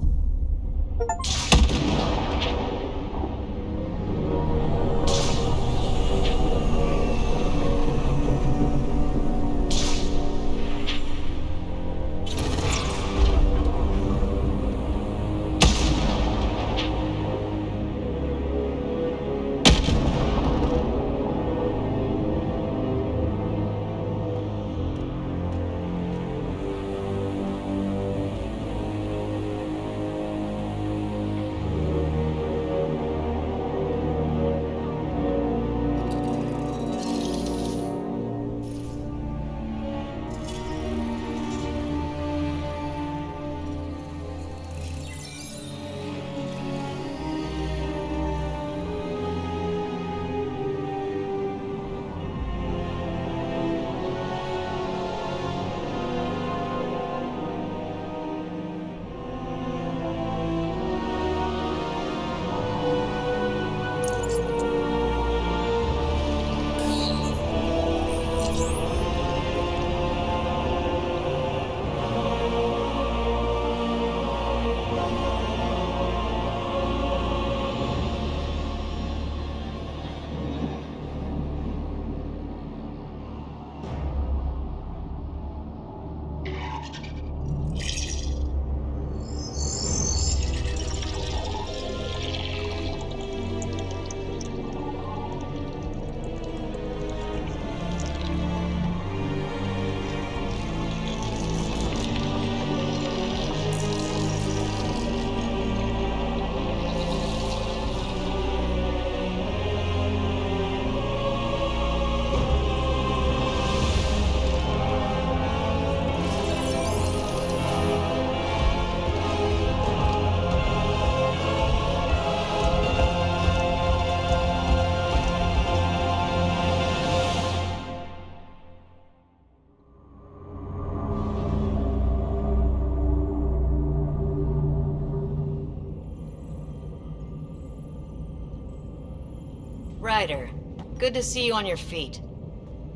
Ryder, good to see you on your feet.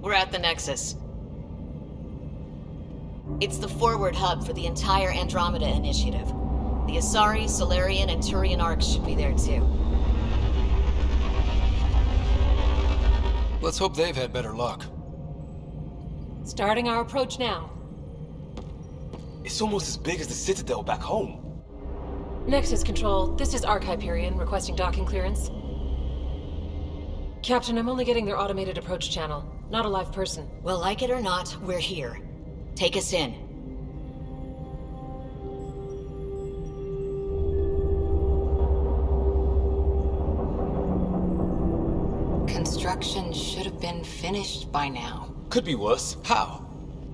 We're at the Nexus. It's the forward hub for the entire Andromeda Initiative. The Asari, Solarian, and Turian arcs should be there too. Let's hope they've had better luck. Starting our approach now. It's almost as big as the Citadel back home. Nexus Control, this is Hyperion requesting docking clearance. Captain, I'm only getting their automated approach channel, not a live person. Well, like it or not, we're here. Take us in. Construction should have been finished by now. Could be worse. How?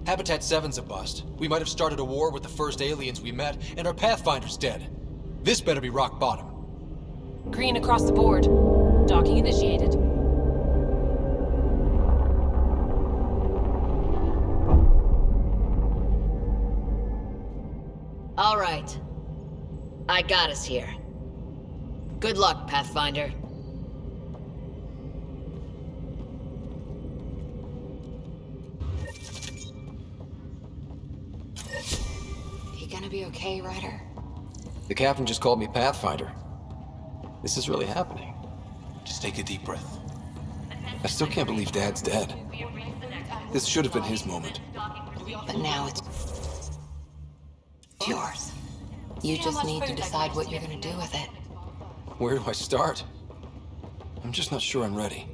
Habitat 7's a bust. We might have started a war with the first aliens we met, and our Pathfinder's dead. This better be rock bottom. Green across the board. Docking initiated. All right. I got us here. Good luck, Pathfinder. You gonna be okay, Ryder? The captain just called me Pathfinder. This is really happening. Just take a deep breath. I still can't believe Dad's dead. This should have been his moment. But now it's yours. You just need to decide what you're gonna do with it. Where do I start? I'm just not sure I'm ready.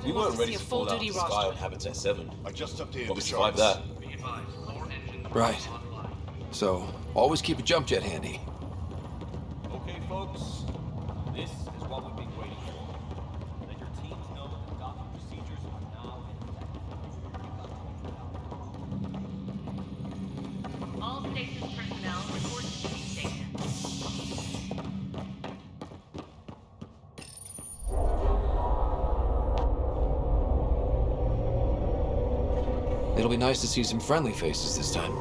We weren't ready to fall out of the sky on Habitat 7. I just updated But we the survived charts. that. Right. So, always keep a jump jet handy. Okay, folks. This is what we've been waiting for. Let your teams know that the docking procedures are now in effect. All stations personnel report to the station. It'll be nice to see some friendly faces this time.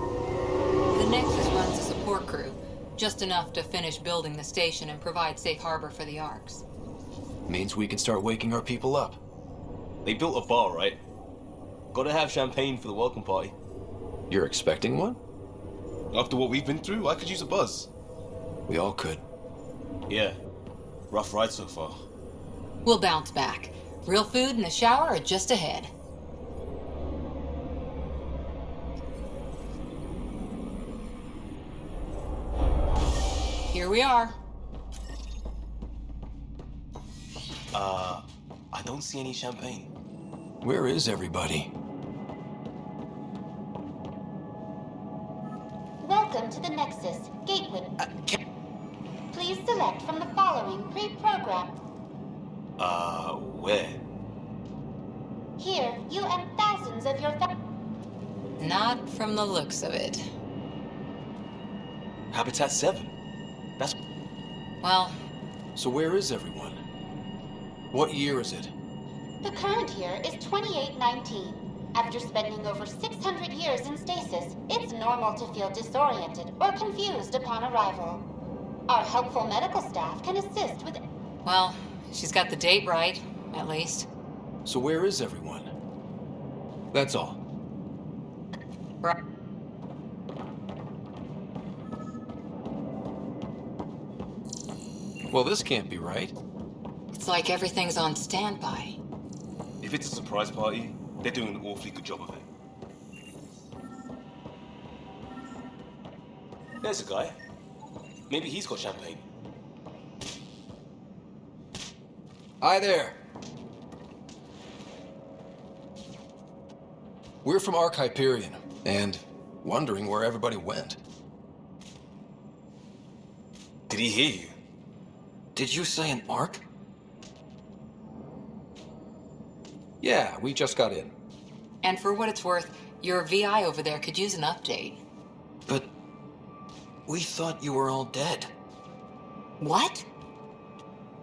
The Nexus runs a support crew, just enough to finish building the station and provide safe harbor for the Arks. Means we can start waking our people up. They built a bar, right? Gotta have champagne for the welcome party. You're expecting one? After what we've been through, I could use a buzz. We all could. Yeah. Rough ride so far. We'll bounce back. Real food and a shower are just ahead. Here we are. I don't see any champagne. Where is everybody? Welcome to the Nexus, Gateway. Please select from the following pre-program. Where? Here, you and thousands of your Not from the looks of it. Habitat 7. That's... Well... So where is everyone? What year is it? The current year is 2819. After spending over 600 years in stasis, it's normal to feel disoriented or confused upon arrival. Our helpful medical staff can assist with... Well, she's got the date right, at least. So where is everyone? That's all. Right. Well, this can't be right. It's like everything's on standby. If it's a surprise party, they're doing an awfully good job of it. There's a guy. Maybe he's got champagne. Hi there. We're from Ark Hyperion, and wondering where everybody went. Did he hear you? Did you say an Ark? Yeah, we just got in. And for what it's worth, your VI over there could use an update. But we thought you were all dead. What?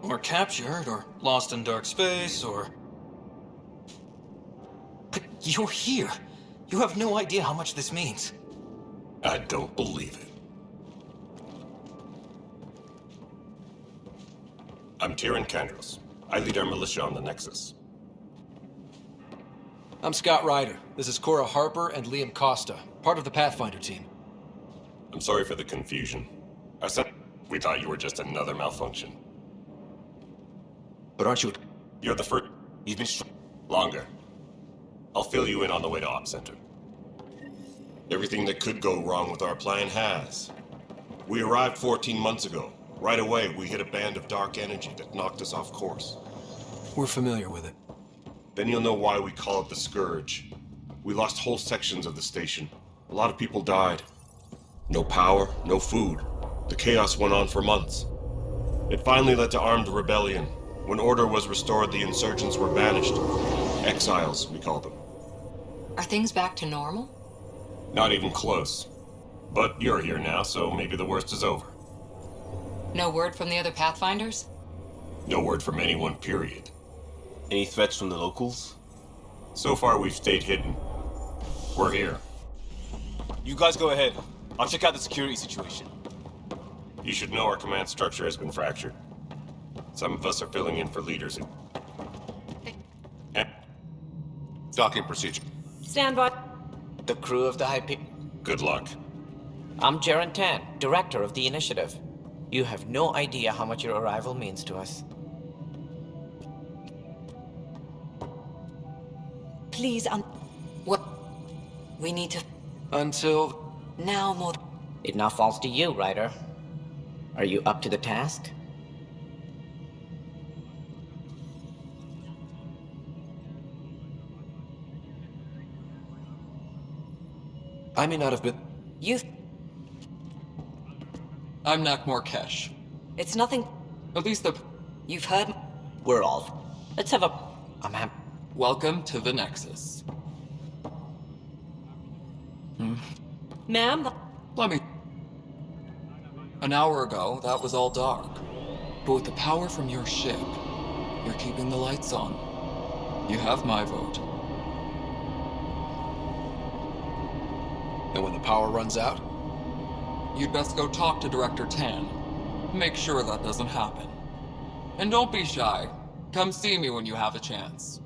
Or captured, or lost in dark space, or... But you're here. You have no idea how much this means. I don't believe it. I'm Tyrion Candros. I lead our militia on the Nexus. I'm Scott Ryder. This is Cora Harper and Liam Costa, part of the Pathfinder team. I'm sorry for the confusion. We thought you were just another malfunction. But aren't you... You're the first... You've been longer. I'll fill you in on the way to Op Center. Everything that could go wrong with our plan has. We arrived 14 months ago. Right away, we hit a band of dark energy that knocked us off course. We're familiar with it. Then you'll know why we call it the Scourge. We lost whole sections of the station. A lot of people died. No power, no food. The chaos went on for months. It finally led to armed rebellion. When order was restored, the insurgents were banished. Exiles, we call them. Are things back to normal? Not even close. But you're here now, so maybe the worst is over. No word from the other Pathfinders? No word from anyone, period. Any threats from the locals? So far, we've stayed hidden. We're here. You guys go ahead. I'll check out the security situation. You should know our command structure has been fractured. Some of us are filling in for leaders who... Docking procedure. Stand by. The crew of the Hyperion. Good luck. I'm Jaren Tan, director of the initiative. You have no idea how much your arrival means to us. Please, what? We need to... Until... Now more... It now falls to you, Ryder. Are you up to the task? I may not have been... You... I'm Nakmor Kesh. It's nothing... At least the... You've heard... We're all... Let's have a... Welcome to the Nexus. Ma'am? Let me... An hour ago, that was all dark. But with the power from your ship, you're keeping the lights on. You have my vote. And when the power runs out? You'd best go talk to Director Tan. Make sure that doesn't happen. And don't be shy. Come see me when you have a chance.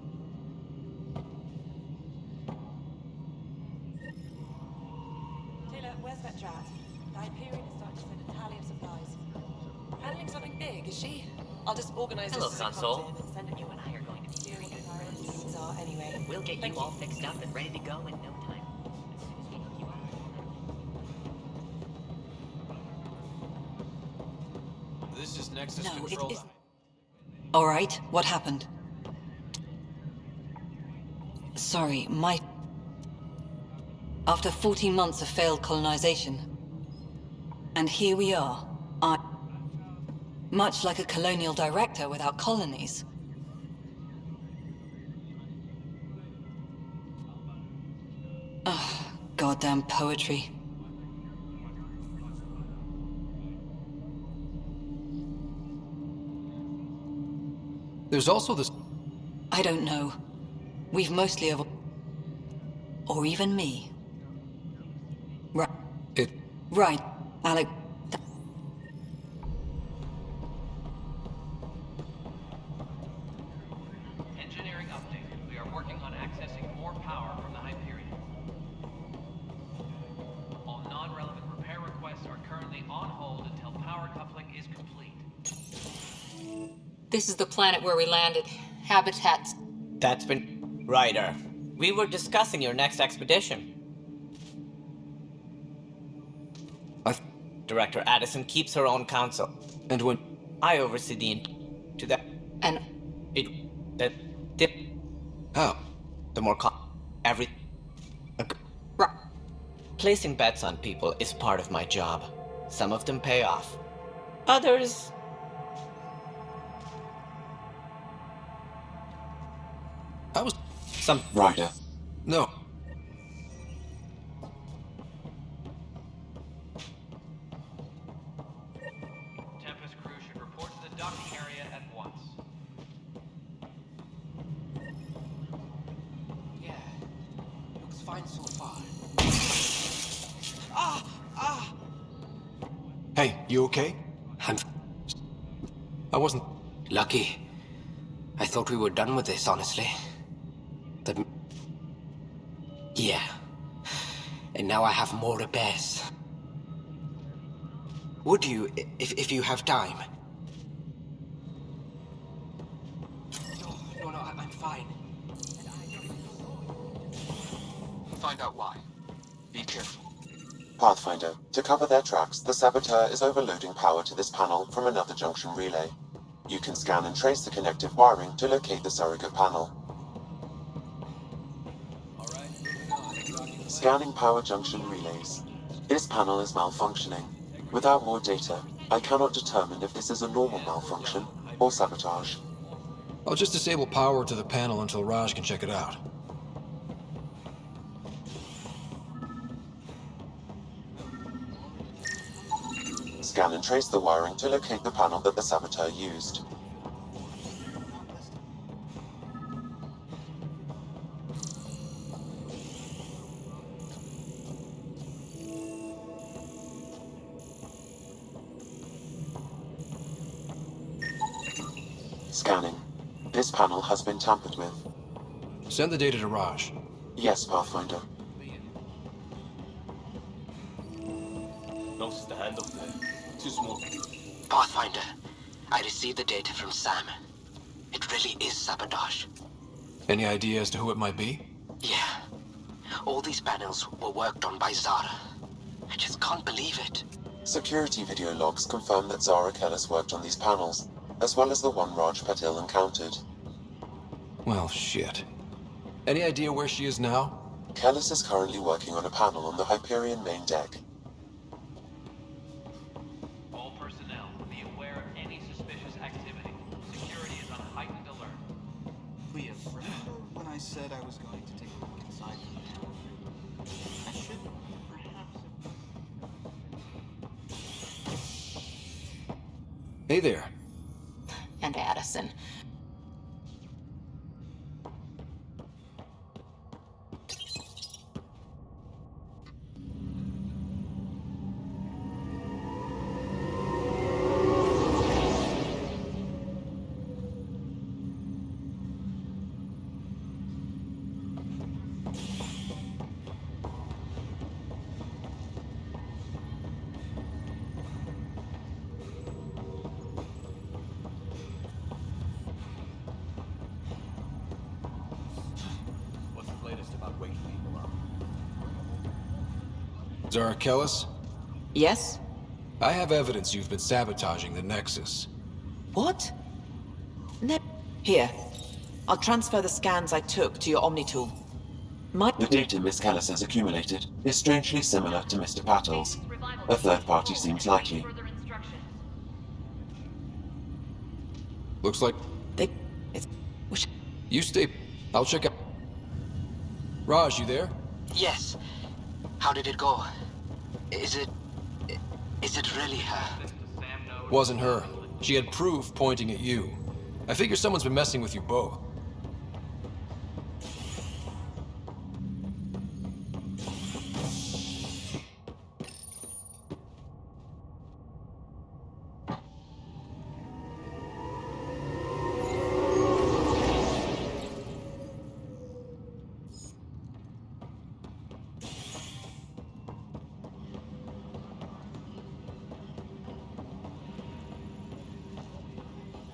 Taylor, where's that drat? The Hyperion is starting to send a tally of supplies. Handling something big, is she? I'll just organize Hello, this as it comes Console. in and send it. You and I are going to be very good friends. Needs are anyway. We'll get you all fixed up and ready to go in no time. This is Nexus No, Control. it isn't. All right, what happened? Sorry, After 14 months of failed colonization. And here we are. Much like a colonial director without colonies. Ugh, goddamn poetry. There's also this... I don't know. We've mostly or even me. Right. Right, Alec. Engineering update. We are working on accessing more power from the Hyperion. All non-relevant repair requests are currently on hold until power coupling is complete. This is the planet where we landed. Habitats. That's been... Ryder. We were discussing your next expedition. Director Addison keeps her own counsel. And when... I oversee the... to that... And... It... that... dip... How? The more every... Right. Placing bets on people is part of my job. Some of them pay off. Others... I was... Some... Ryder. No. Tempest crew should report to the docking area at once. Yeah. Looks fine so far. Hey, you okay? I wasn't... Lucky. I thought we were done with this, honestly. Yeah. And now I have more repairs. Would you, if you have time? No, I'm fine. Find out why. Be careful. Pathfinder, to cover their tracks, the saboteur is overloading power to this panel from another junction relay. You can scan and trace the connective wiring to locate the surrogate panel. Scanning power junction relays. This panel is malfunctioning. Without more data, I cannot determine if this is a normal malfunction or sabotage. I'll just disable power to the panel until Raj can check it out. Scan and trace the wiring to locate the panel that the saboteur used. Scanning. This panel has been tampered with. Send the data to Raj. Yes, Pathfinder. No stand up there. Too small. Pathfinder, I received the data from Sam. It really is sabotage. Any idea as to who it might be? Yeah. All these panels were worked on by Zara. I just can't believe it. Security video logs confirm that Zara Kellis worked on these panels, as well as the one Raj Patil encountered. Well, shit. Any idea where she is now? Kellis is currently working on a panel on the Hyperion main deck. All personnel, be aware of any suspicious activity. Security is on heightened alert. Leah, remember when I said I was going to take a look inside the panel? I should perhaps have... Hey there. And Addison. What's the latest about waking people up? Zara Kellis? Yes? I have evidence you've been sabotaging the Nexus. What? Here. I'll transfer the scans I took to your Omni tool. The data Miss Kellis has accumulated is strangely similar to Mr. Patil's. A third party seems likely. Looks like... You stay... I'll check out... Raj, you there? Yes. How did it go? Is it really her? Wasn't her. She had proof pointing at you. I figure someone's been messing with you both.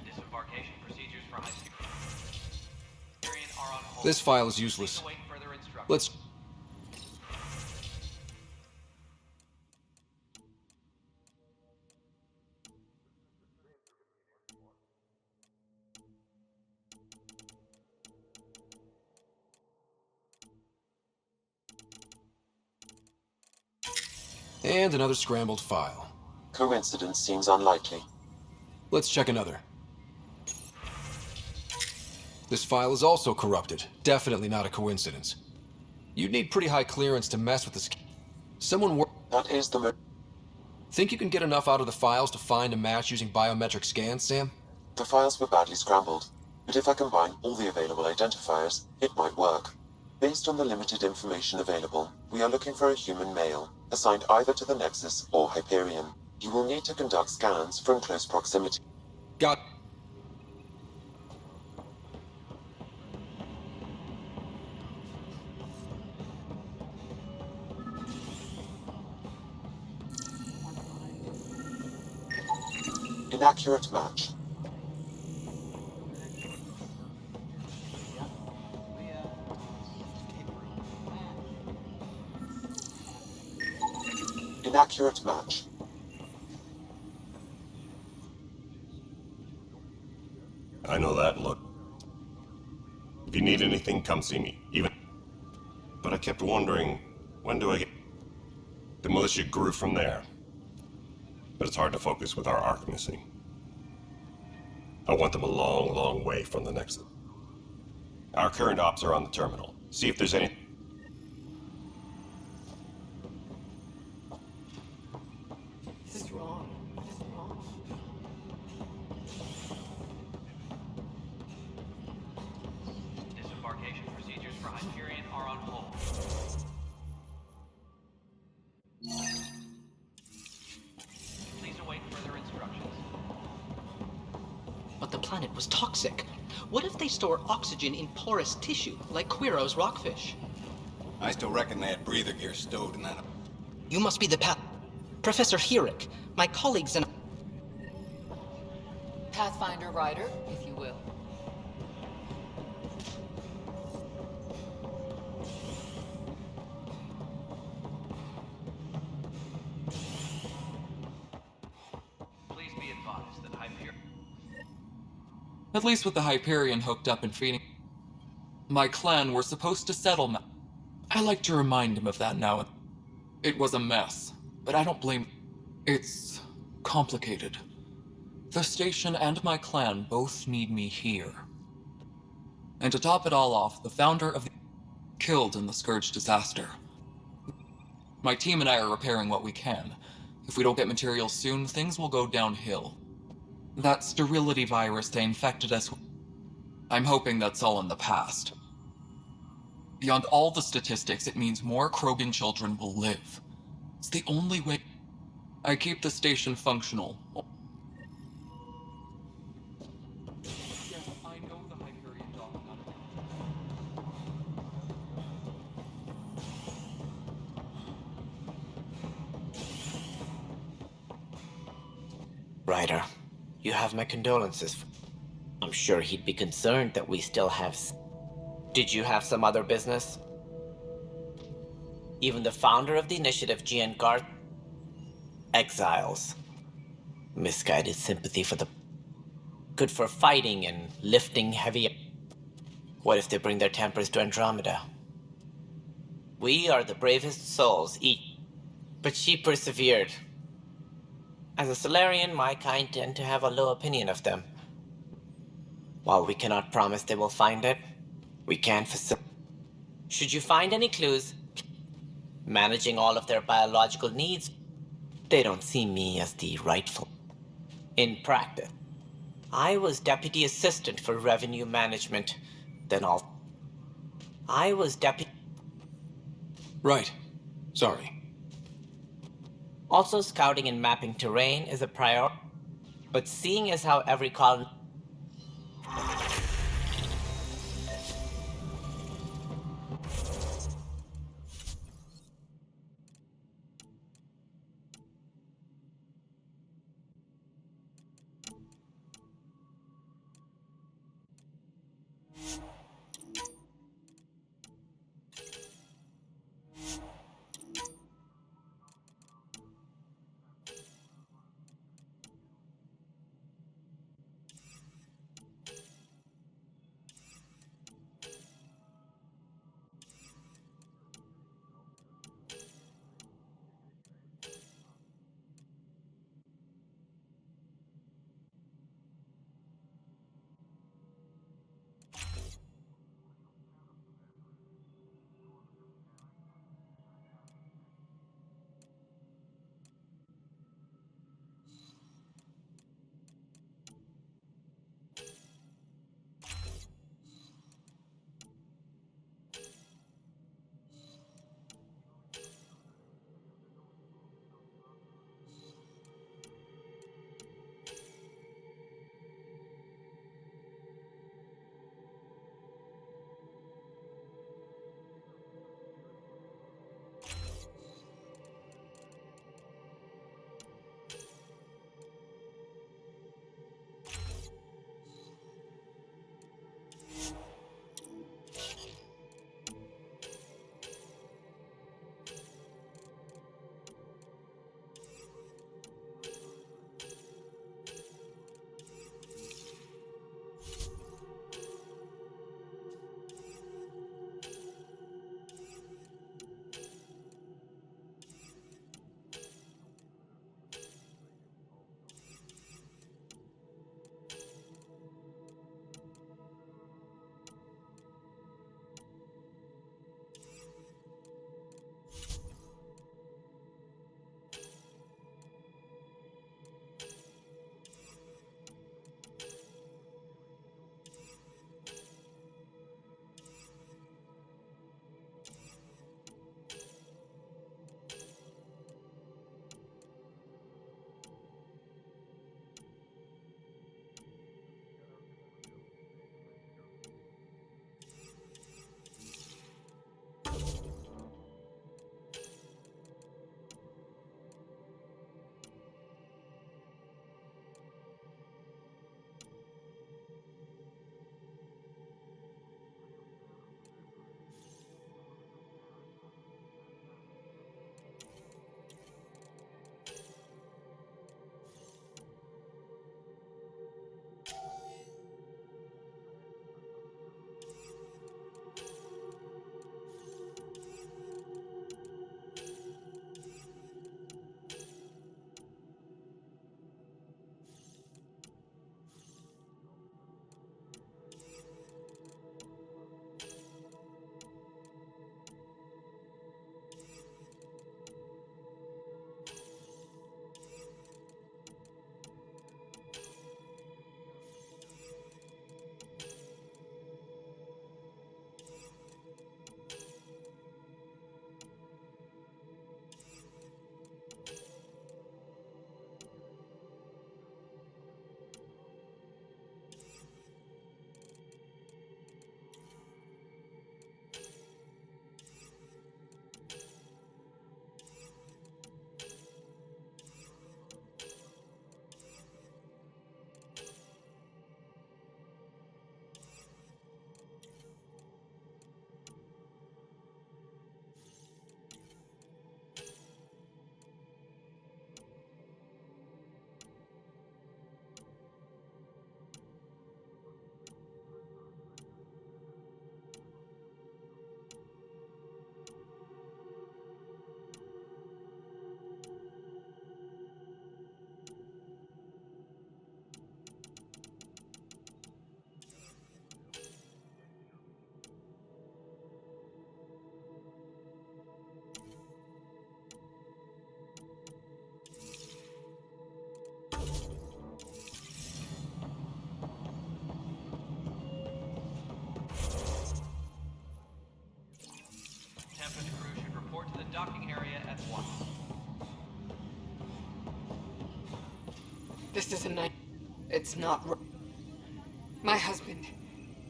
Disembarkation procedures for Hyperion are on hold. This file is useless. Please await further instructions. Let's... And another scrambled file. Coincidence seems unlikely. Let's check another. This file is also corrupted. Definitely not a coincidence. You'd need pretty high clearance to mess with this. Someone That is the Think you can get enough out of the files to find a match using biometric scans, Sam? The files were badly scrambled, but if I combine all the available identifiers, it might work. Based on the limited information available, we are looking for a human male, assigned either to the Nexus or Hyperion. You will need to conduct scans from close proximity. Got... Inaccurate match. Inaccurate match. I know that look. If you need anything, come see me. Even... But But I kept wondering, when do I get... The militia grew from there. But it's hard to focus with our arc missing. I want them a long, long way from the Nexus. Our current ops are on the terminal. See if there's any... This is wrong. This is wrong. Disembarkation procedures for Hyperion are on hold. Please await further instructions. But the planet was toxic. What if they store oxygen in porous tissue, like Quiro's rockfish? I still reckon they had breather gear stowed in that. You must be the Professor Herrick. My colleagues and... Pathfinder-Ryder, if you will. Please be advised that Hyperion... At least with the Hyperion hooked up and feeding... My clan were supposed to settle I like to remind him of that now and... It was a mess, but I don't blame... It's... complicated. The station and my clan both need me here. And to top it all off, the founder of the... killed in the Scourge disaster. My team and I are repairing what we can. If we don't get materials soon, things will go downhill. That sterility virus they infected us with... I'm hoping that's all in the past. Beyond all the statistics, it means more Krogan children will live. It's the only way I keep the station functional. Yes, I know the Hyperion dog. Ryder, you have my condolences. I'm sure he'd be concerned that we still have... Did you have some other business? Even the founder of the initiative, Gian Garth... Exiles. Misguided sympathy for the... Good for fighting and lifting heavy... What if they bring their tempers to Andromeda? We are the bravest souls, but she persevered. As a Solarian, my kind tend to have a low opinion of them. While we cannot promise they will find it, we can facilitate. Should you find any clues, managing all of their biological needs, they don't see me as the rightful. In practice, I was deputy assistant for revenue management, I was deputy... Right. Sorry. Also, scouting and mapping terrain is a priority, but seeing as how every colony... Tempest crew should report to the docking area at once. This is a night. It's not. My husband.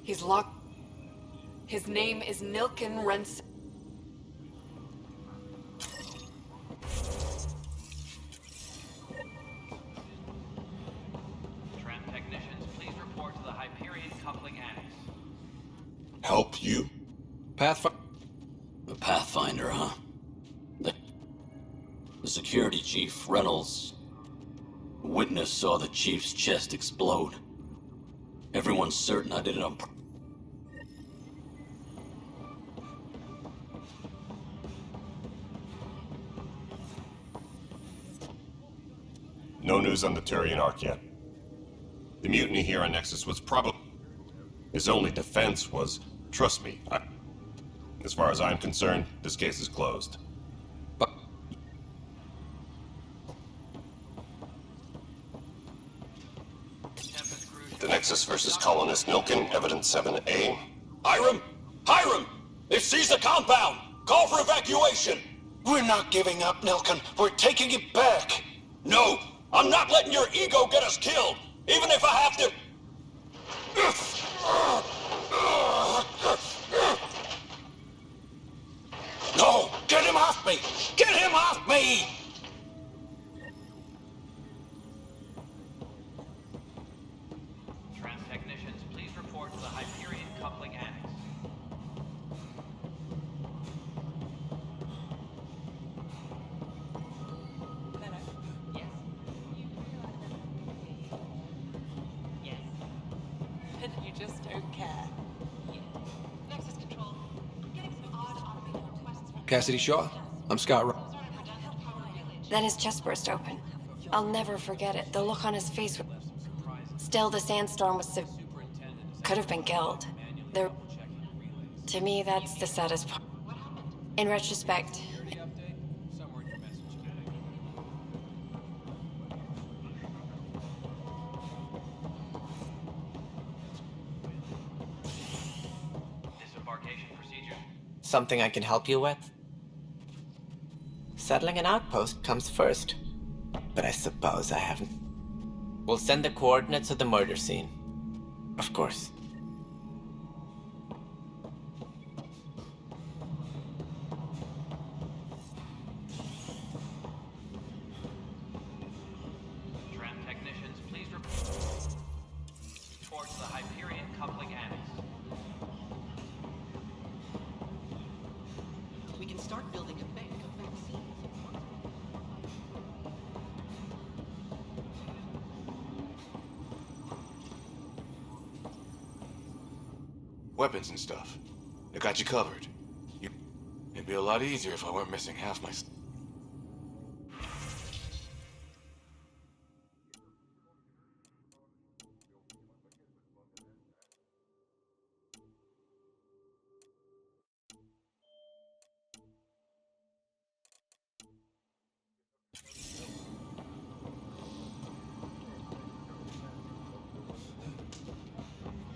He's locked. His name is Nilken Rens. Tram technicians, please report to the Hyperion coupling annex. Help you? Pathfinder. The Pathfinder, huh? The security chief, Reynolds. Witness saw the chief's chest explode. Everyone's certain I did it on purpose. No news on the Turian Ark yet. The mutiny here on Nexus was probably... His only defense was, trust me, as far as I'm concerned, this case is closed. The Nexus versus colonist Nilken, evidence 7A. Hiram! Hiram! They've seized the compound! Call for evacuation! We're not giving up, Nilken. We're taking it back. No! I'm not letting your ego get us killed! Even if I have to... No! Get him off me! Get him off me! Tram technicians, please report to the Hyperion coupling annex. And you just don't care. Nexus Control. Getting some odd automated requests from... Cassidy Shaw? I'm Scott Ryder. Then his chest burst open. I'll never forget it. The look on his face was... Still, the sandstorm was could have been killed. There... To me, that's the saddest part. In retrospect... Disembarkation procedure. Something I can help you with? Settling an outpost comes first. But I suppose I haven't. We'll send the coordinates of the murder scene. Of course. Tram technicians, please report to the Hyperion coupling annex. We can start building a bank of vaccines. Weapons and stuff. I got you covered. It'd be a lot easier if I weren't missing half my...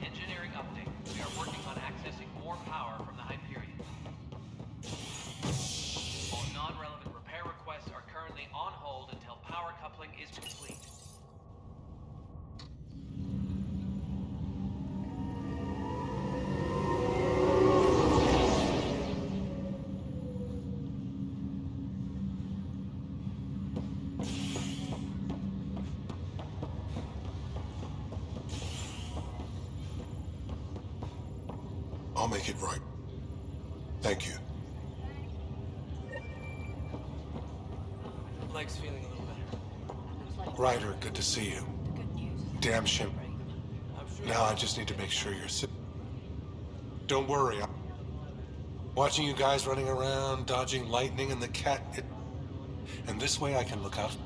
Engineering update. We are working on accessing more power from the Hyperion. All non-relevant repair requests are currently on hold until power coupling is complete. I'll make it right. Thank you. Leg's feeling a little better. Ryder, good to see you. Damn ship. Now I just need to make sure you're safe. Don't worry. Watching you guys running around, dodging lightning and the cat, and this way I can look out.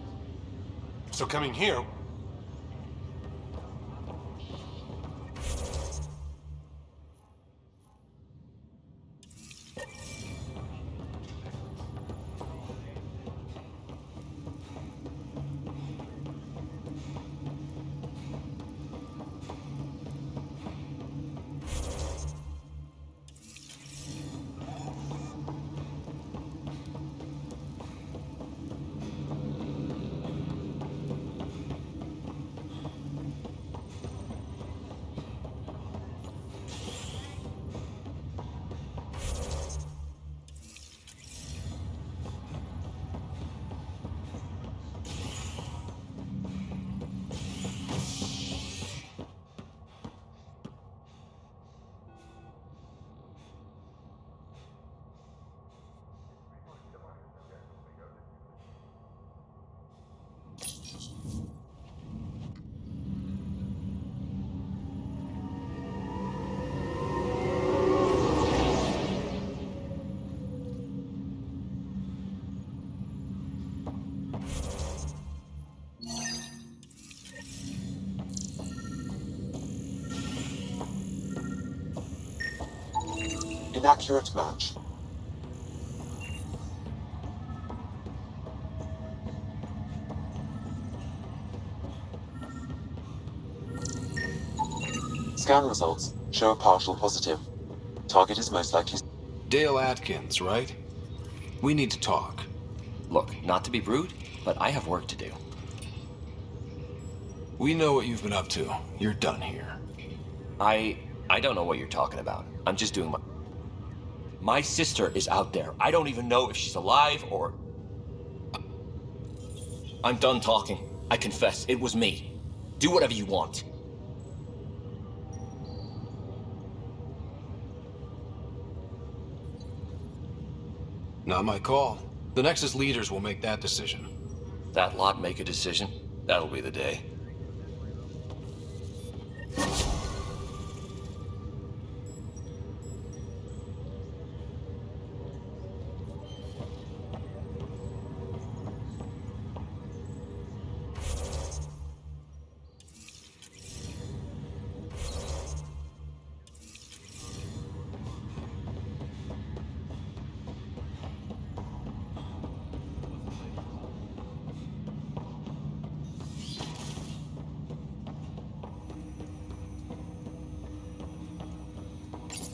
So coming here... Inaccurate match. Scan results show a partial positive. Target is most likely... Dale Atkins, right? We need to talk. Look, not to be rude, but I have work to do. We know what you've been up to. You're done here. I don't know what you're talking about. I'm just doing my sister is out there. I don't even know if she's alive or... I'm done talking. I confess, it was me. Do whatever you want. Not my call. The Nexus leaders will make that decision. That lot make a decision? That'll be the day.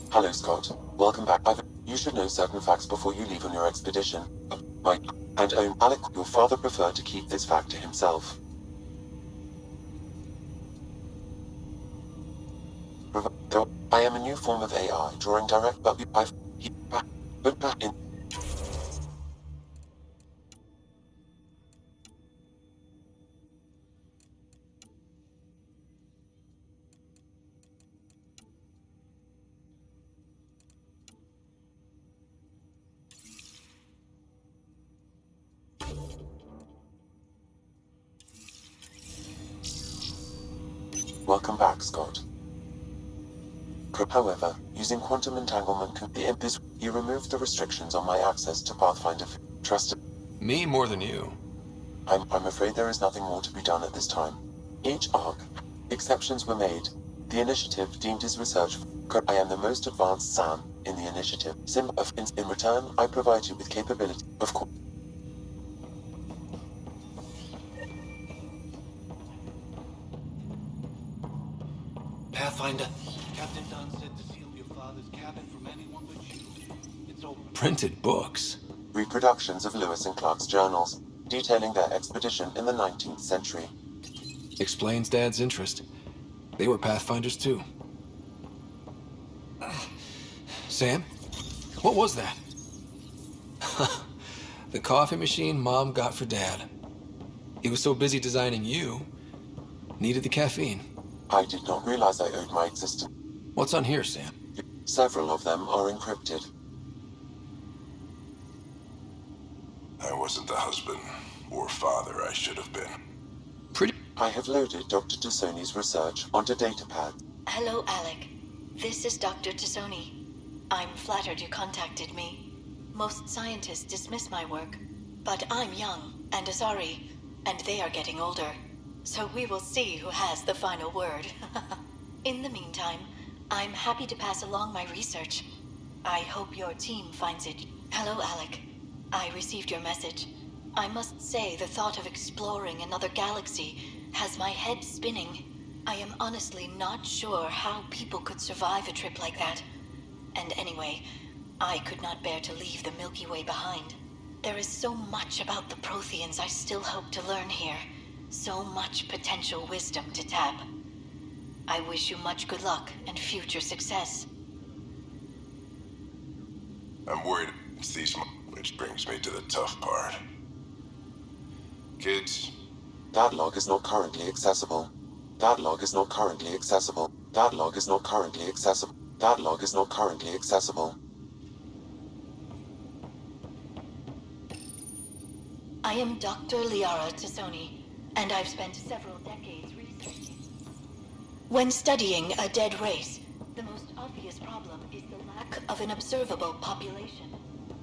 Hello, Scott. Welcome back. You should know certain facts before you leave on your expedition. Alec, your father preferred to keep this fact to himself. I am a new form of AI, drawing direct in. Welcome back, Scott. However, using quantum entanglement you removed the restrictions on my access to Pathfinder. Trusted me more than you. I'm afraid there is nothing more to be done at this time. Each arc, exceptions were made. The initiative deemed his research. I am the most advanced SAM in the initiative. In return, I provide you with capability. Of course. Pathfinder, Captain Dunn said to seal your father's cabin from anyone but you. It's open. Printed books. Reproductions of Lewis and Clark's journals, detailing their expedition in the 19th century. Explains Dad's interest. They were Pathfinders too. Sam? What was that? The coffee machine Mom got for Dad. He was so busy designing you, needed the caffeine. I did not realize I owed my existence. What's on here, Sam? Several of them are encrypted. I wasn't the husband or father I should have been. I have loaded Dr. Tassoni's research onto datapad. Hello, Alec. This is Dr. Tassoni. I'm flattered you contacted me. Most scientists dismiss my work, but I'm young and Asari, and they are getting older. So we will see who has the final word. In the meantime, I'm happy to pass along my research. I hope your team finds it. Hello, Alec. I received your message. I must say the thought of exploring another galaxy has my head spinning. I am honestly not sure how people could survive a trip like that. And anyway, I could not bear to leave the Milky Way behind. There is so much about the Protheans I still hope to learn here. So much potential wisdom to tap. I wish you much good luck and future success. I'm worried it's these, which brings me to the tough part. Kids. That log is not currently accessible. That log is not currently accessible. That log is not currently accessible. That log is not currently accessible. I am Dr. Liara Tassoni, and I've spent several decades researching. When studying a dead race, the most obvious problem is the lack of an observable population.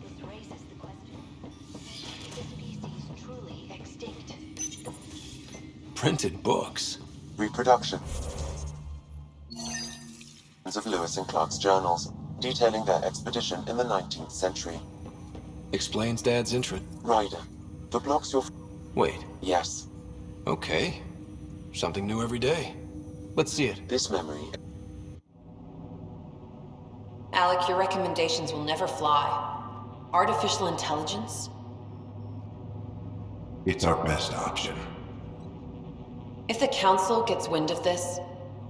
This raises the question, is the species truly extinct? Printed books. Reproduction of Lewis and Clark's journals, detailing their expedition in the 19th century. Explains Dad's interest. Ryder, the blocks you're... Wait. Yes. Okay. Something new every day. Let's see it. This memory... Alec, your recommendations will never fly. Artificial intelligence? It's our best option. If the Council gets wind of this,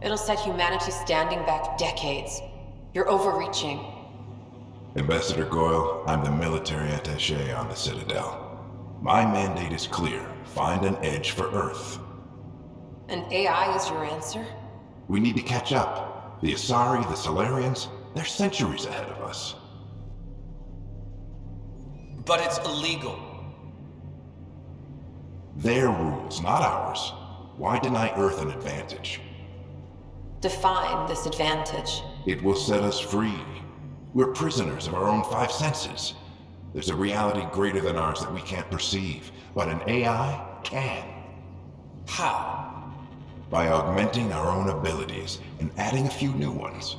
it'll set humanity standing back decades. You're overreaching. Ambassador Goyle, I'm the military attaché on the Citadel. My mandate is clear. Find an edge for Earth. An AI is your answer? We need to catch up. The Asari, the Solarians, they're centuries ahead of us. But it's illegal. Their rules, not ours. Why deny Earth an advantage? Define this advantage. It will set us free. We're prisoners of our own five senses. There's a reality greater than ours that we can't perceive, but an AI can. How? By augmenting our own abilities and adding a few new ones.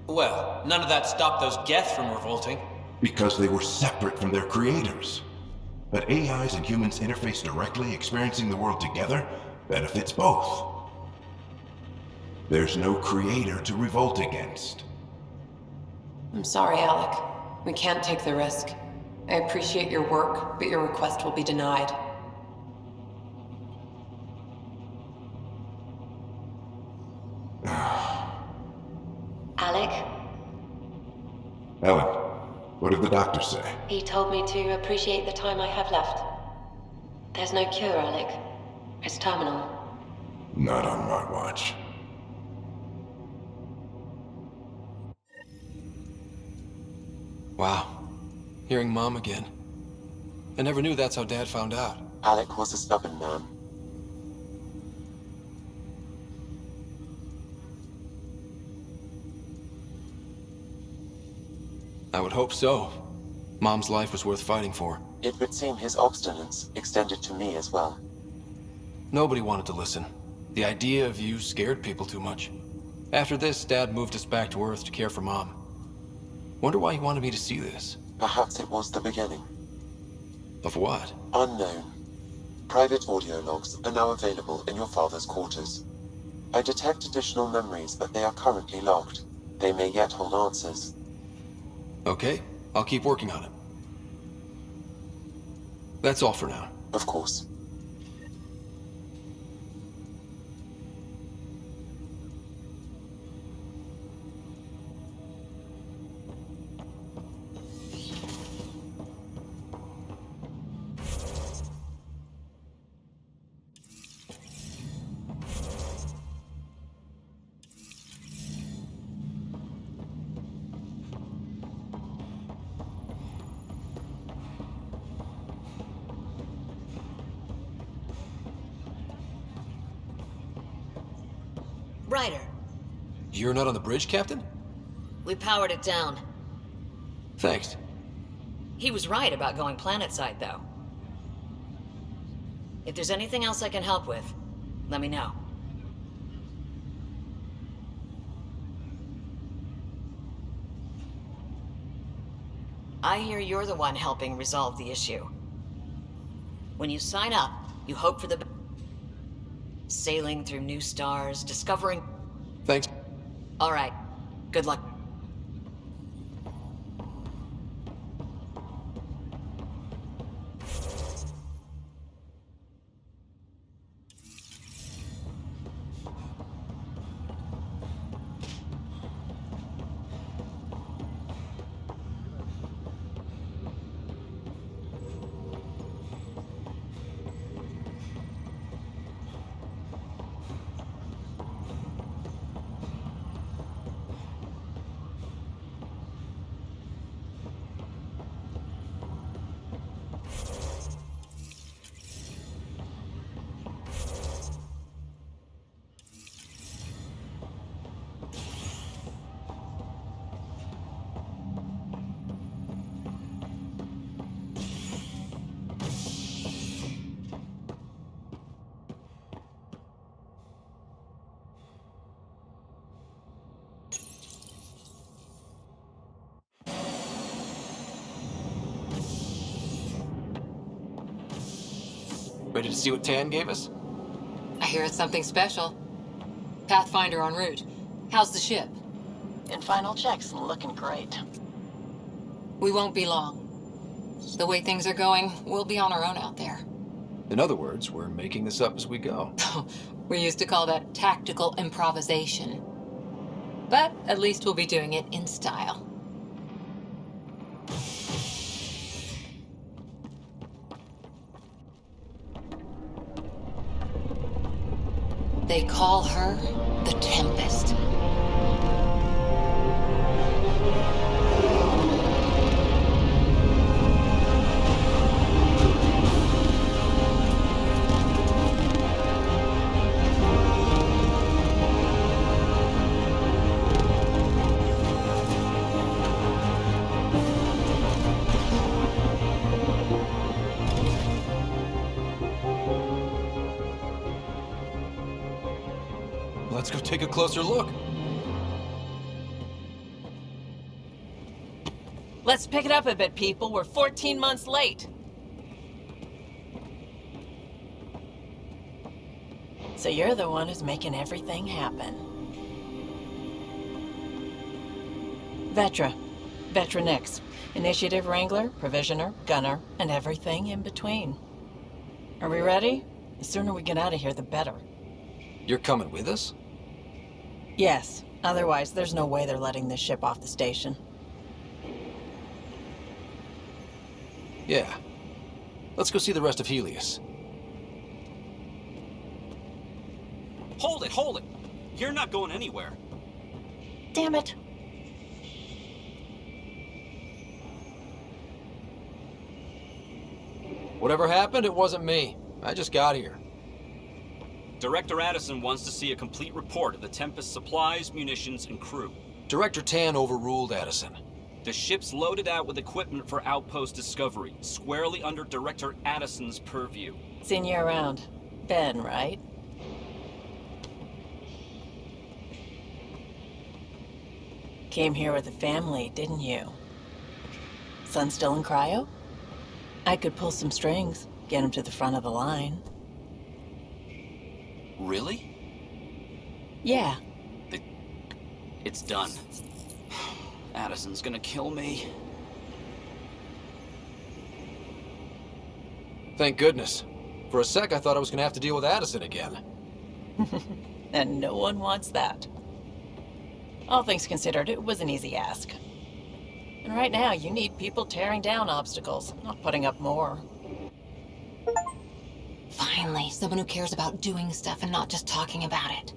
Well, none of that stopped those Geth from revolting. Because they were separate from their creators. But AIs and humans interface directly, experiencing the world together, benefits both. There's no creator to revolt against. I'm sorry, Alec. We can't take the risk. I appreciate your work, but your request will be denied. Alec? Ellen, what did the doctor say? He told me to appreciate the time I have left. There's no cure, Alec. It's terminal. Not on my watch. Wow. Hearing Mom again. I never knew that's how Dad found out. Alec was a stubborn man. I would hope so. Mom's life was worth fighting for. It would seem his obstinance extended to me as well. Nobody wanted to listen. The idea of you scared people too much. After this, Dad moved us back to Earth to care for Mom. Wonder why he wanted me to see this. Perhaps it was the beginning. Of what? Unknown. Private audio logs are now available in your father's quarters. I detect additional memories, but they are currently locked. They may yet hold answers. Okay, I'll keep working on it. That's all for now. Of course. Ryder, You're not on the bridge, Captain? we powered it down. Thanks. He was right about going planetside, though. If there's anything else I can help with, let me know. I hear you're the one helping resolve the issue. When you sign up, you hope for the best. Sailing through new stars, discovering... Thanks. All right. Good luck. Ready to see what Tan gave us? I hear it's something special. Pathfinder en route. How's the ship? In final checks and looking great. We won't be long. The way things are going, we'll be on our own out there. In other words, we're making this up as we go. We used to call that tactical improvisation. But at least we'll be doing it in style. They call her the Tempest. Let's go take a closer look. Let's pick it up a bit, people. We're 14 months late. So you're the one who's making everything happen. Vetra. Vetra Nix. Initiative Wrangler, Provisioner, Gunner, and everything in between. Are we ready? The sooner we get out of here, the better. You're coming with us? Yes. Otherwise, there's no way they're letting this ship off the station. Yeah. Let's go see the rest of Heleus. Hold it, hold it! You're not going anywhere. Damn it. Whatever happened, it wasn't me. I just got here. Director Addison wants to see a complete report of the Tempest's supplies, munitions, and crew. Director Tan overruled Addison. The ship's loaded out with equipment for outpost discovery, squarely under Director Addison's purview. Seen you around. Ben, right? Came here with a family, didn't you? Son still in cryo? I could pull some strings, get him to the front of the line. Really? Yeah. It's done. Addison's gonna kill me. Thank goodness. For a sec, I thought I was gonna have to deal with Addison again. And no one wants that. All things considered, it was an easy ask. And right now, you need people tearing down obstacles, not putting up more. Finally, someone who cares about doing stuff and not just talking about it.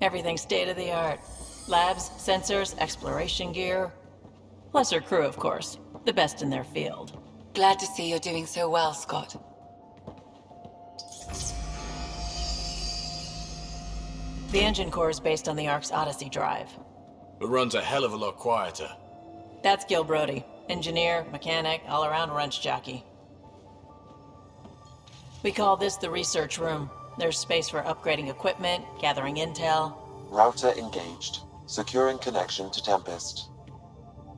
Everything's state-of-the-art. Labs, sensors, exploration gear. Plus her crew, of course. The best in their field. Glad to see you're doing so well, Scott. The engine core is based on the Ark's Odyssey drive. It runs a hell of a lot quieter. That's Gil Brody. Engineer, mechanic, all-around wrench jockey. We call this the research room. There's space for upgrading equipment, gathering intel. Router engaged. Securing connection to Tempest.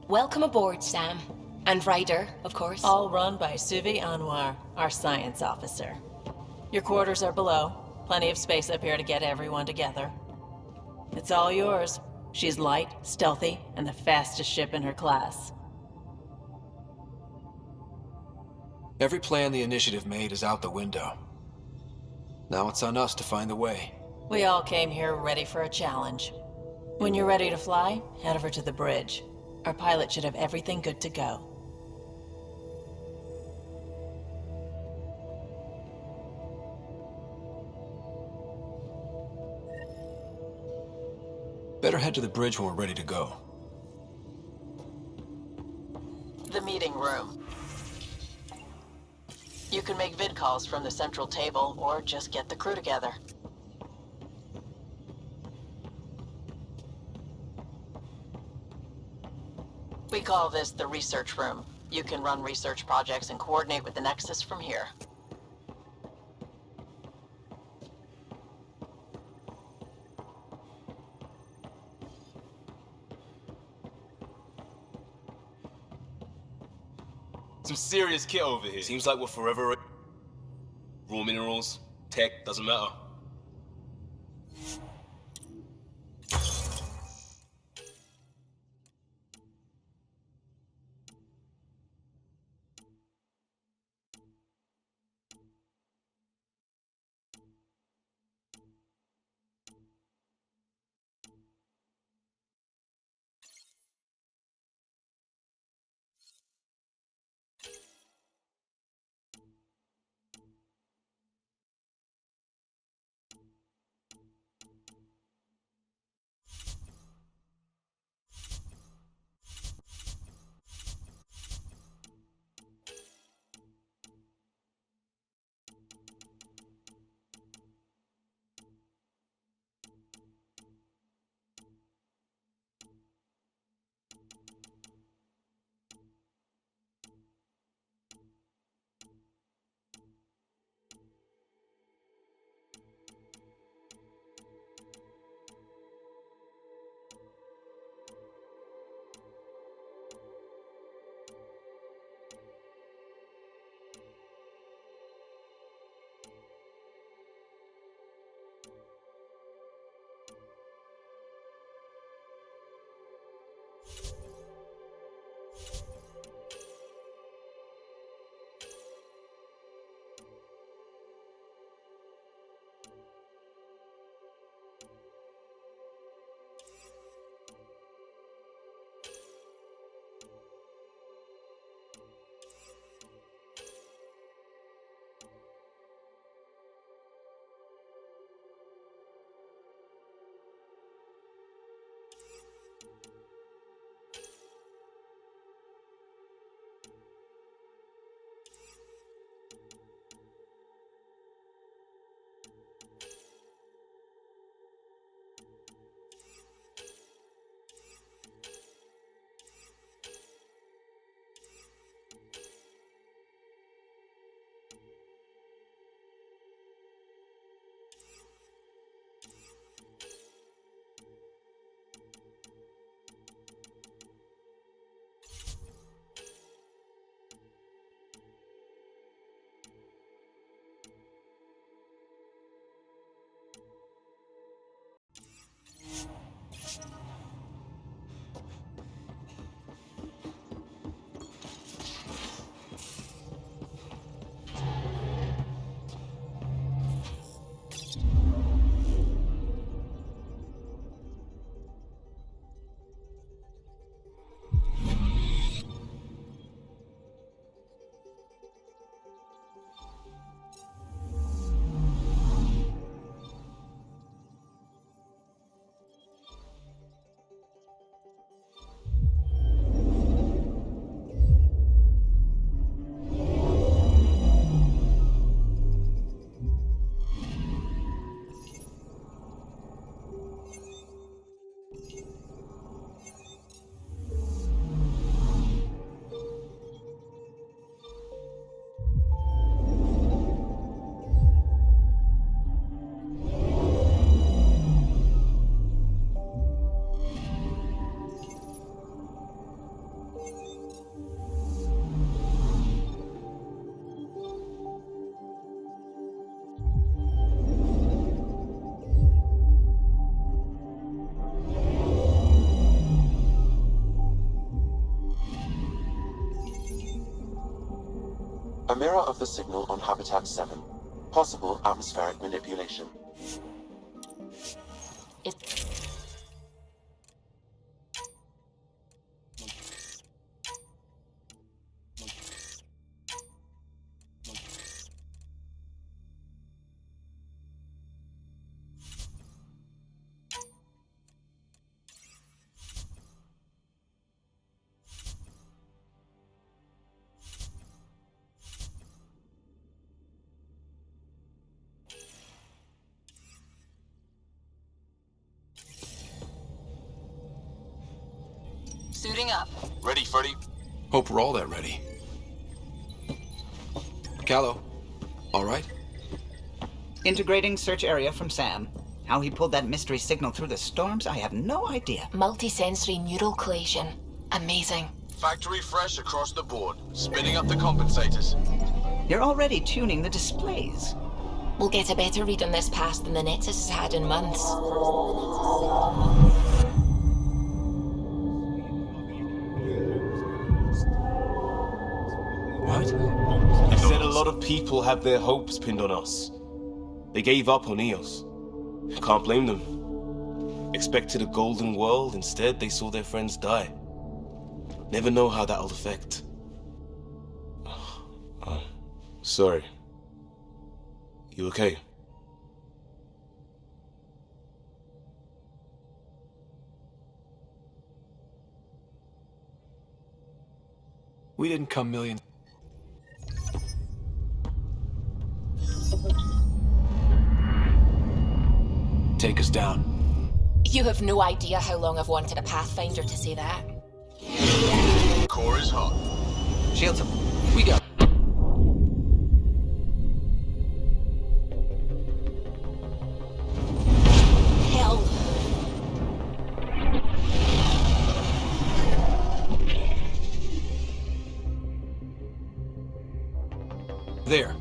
Welcome aboard, Sam. And Ryder, of course. All run by Suvi Anwar, our science officer. Your quarters are below. Plenty of space up here to get everyone together. It's all yours. She's light, stealthy, and the fastest ship in her class. Every plan the Initiative made is out the window. Now it's on us to find the way. We all came here ready for a challenge. When you're ready to fly, head over to the bridge. Our pilot should have everything good to go. Better head to the bridge when we're ready to go. The meeting room. You can make vid calls from the central table, or just get the crew together. We call this the research room. You can run research projects and coordinate with the Nexus from here. Some serious kit over here. Seems like we're forever... Raw minerals, tech, doesn't matter. A mirror of the signal on Habitat 7. Possible atmospheric manipulation. Suiting up. Ready, Freddy? Hope we're all that ready. Callow, all right? Integrating search area from Sam. How he pulled that mystery signal through the storms, I have no idea. Multisensory neural collation. Amazing. Factory fresh across the board. Spinning up the compensators. You're already tuning the displays. We'll get a better read on this pass than the Nexus has had in months. What? You said a lot of people have their hopes pinned on us. They gave up on Eos. Can't blame them. Expected a golden world, instead they saw their friends die. Never know how that'll affect. Sorry. You okay? We didn't come millions. Take us down. You have no idea how long I've wanted a Pathfinder to say that. Core is hot. Shields him. We got. Hell. There.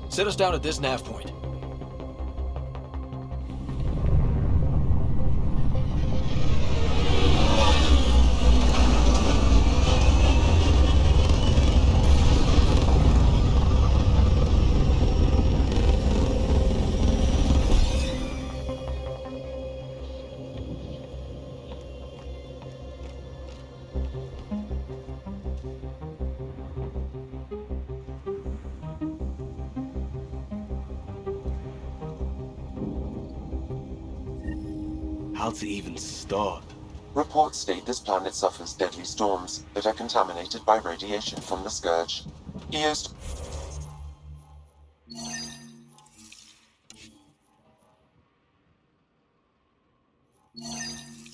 Set us down at this nav point. How to even start? Reports state this planet suffers deadly storms that are contaminated by radiation from the Scourge. Eos...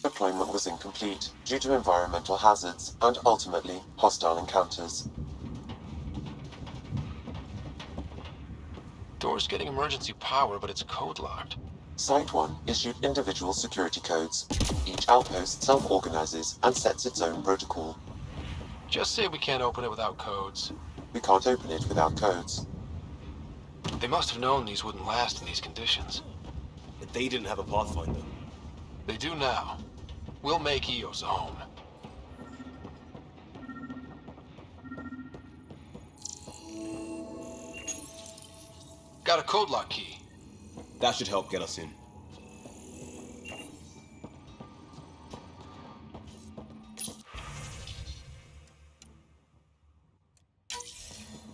Deployment was incomplete due to environmental hazards and, ultimately, hostile encounters. Door's getting emergency power, but it's code locked. Site 1 issued individual security codes. Each outpost self-organizes and sets its own protocol. Just say we can't open it without codes. We can't open it without codes. They must have known these wouldn't last in these conditions. But they didn't have a Pathfinder. They do now. We'll make Eos a home. Got a code lock key. That should help get us in.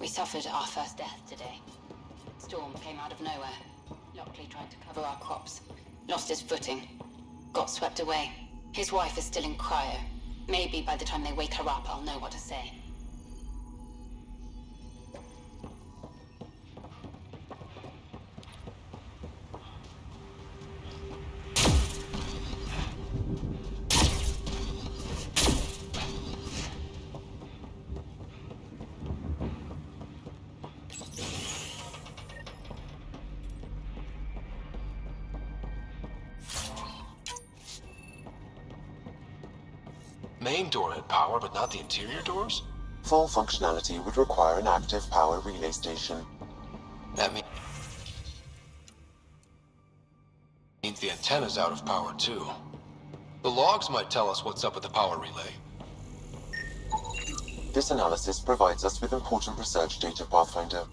We suffered our first death today. Storm came out of nowhere. Lockley tried to cover our crops. Lost his footing. Got swept away. His wife is still in cryo. Maybe by the time they wake her up, I'll know what to say. Main door had power, but not the interior doors? Full functionality would require an active power relay station. That means the antenna's out of power, too. The logs might tell us what's up with the power relay. This analysis provides us with important research data, Pathfinder.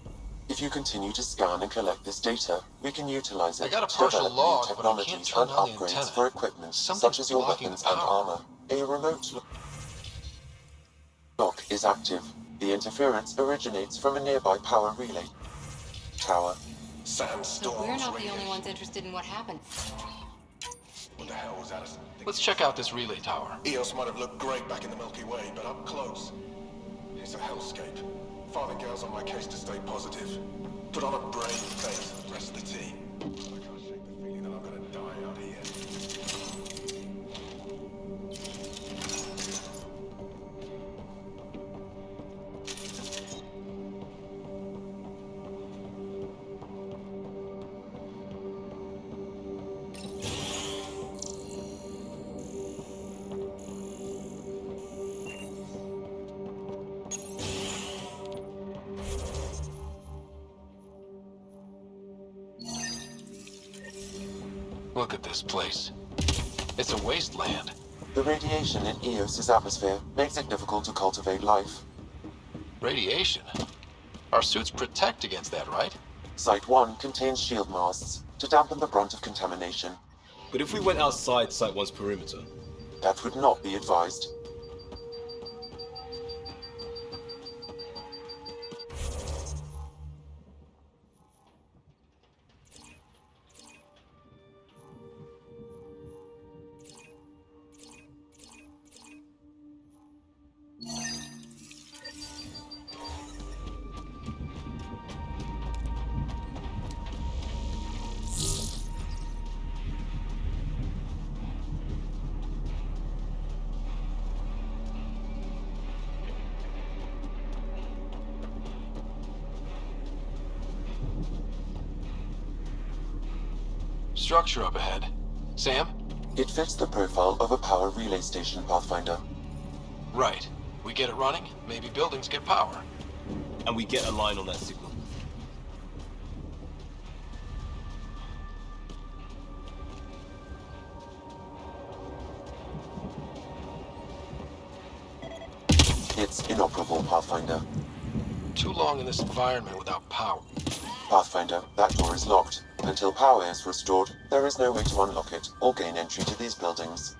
If you continue to scan and collect this data, we can utilize it I got a to partial develop log, new but I can't technologies turn and on the upgrades antenna. for equipment Something's such as your blocking weapons the and power. armor. A remote lock is active. The interference originates from a nearby power relay tower. Sandstorms. But we're not the only ones interested in what happened. What the hell was Allison? Let's check out this relay tower. Eos might have looked great back in the Milky Way, but up close, it's a hellscape. Father Gal's on my case to stay positive. Put on a brave face for the rest of the team. I can't shake the feeling that I'm gonna die out here. Look at this place. It's a wasteland. The radiation in Eos's atmosphere makes it difficult to cultivate life. Radiation? Our suits protect against that, right? Site 1 contains shield masts to dampen the brunt of contamination. But if we went outside Site 1's perimeter? That would not be advised. Structure up ahead. Sam? It fits the profile of a power relay station, Pathfinder. Right. We get it running, maybe buildings get power. And we get a line on that signal. It's inoperable, Pathfinder. Too long in this environment without power. Pathfinder, that door is locked. Until power is restored, there is no way to unlock it or gain entry to these buildings.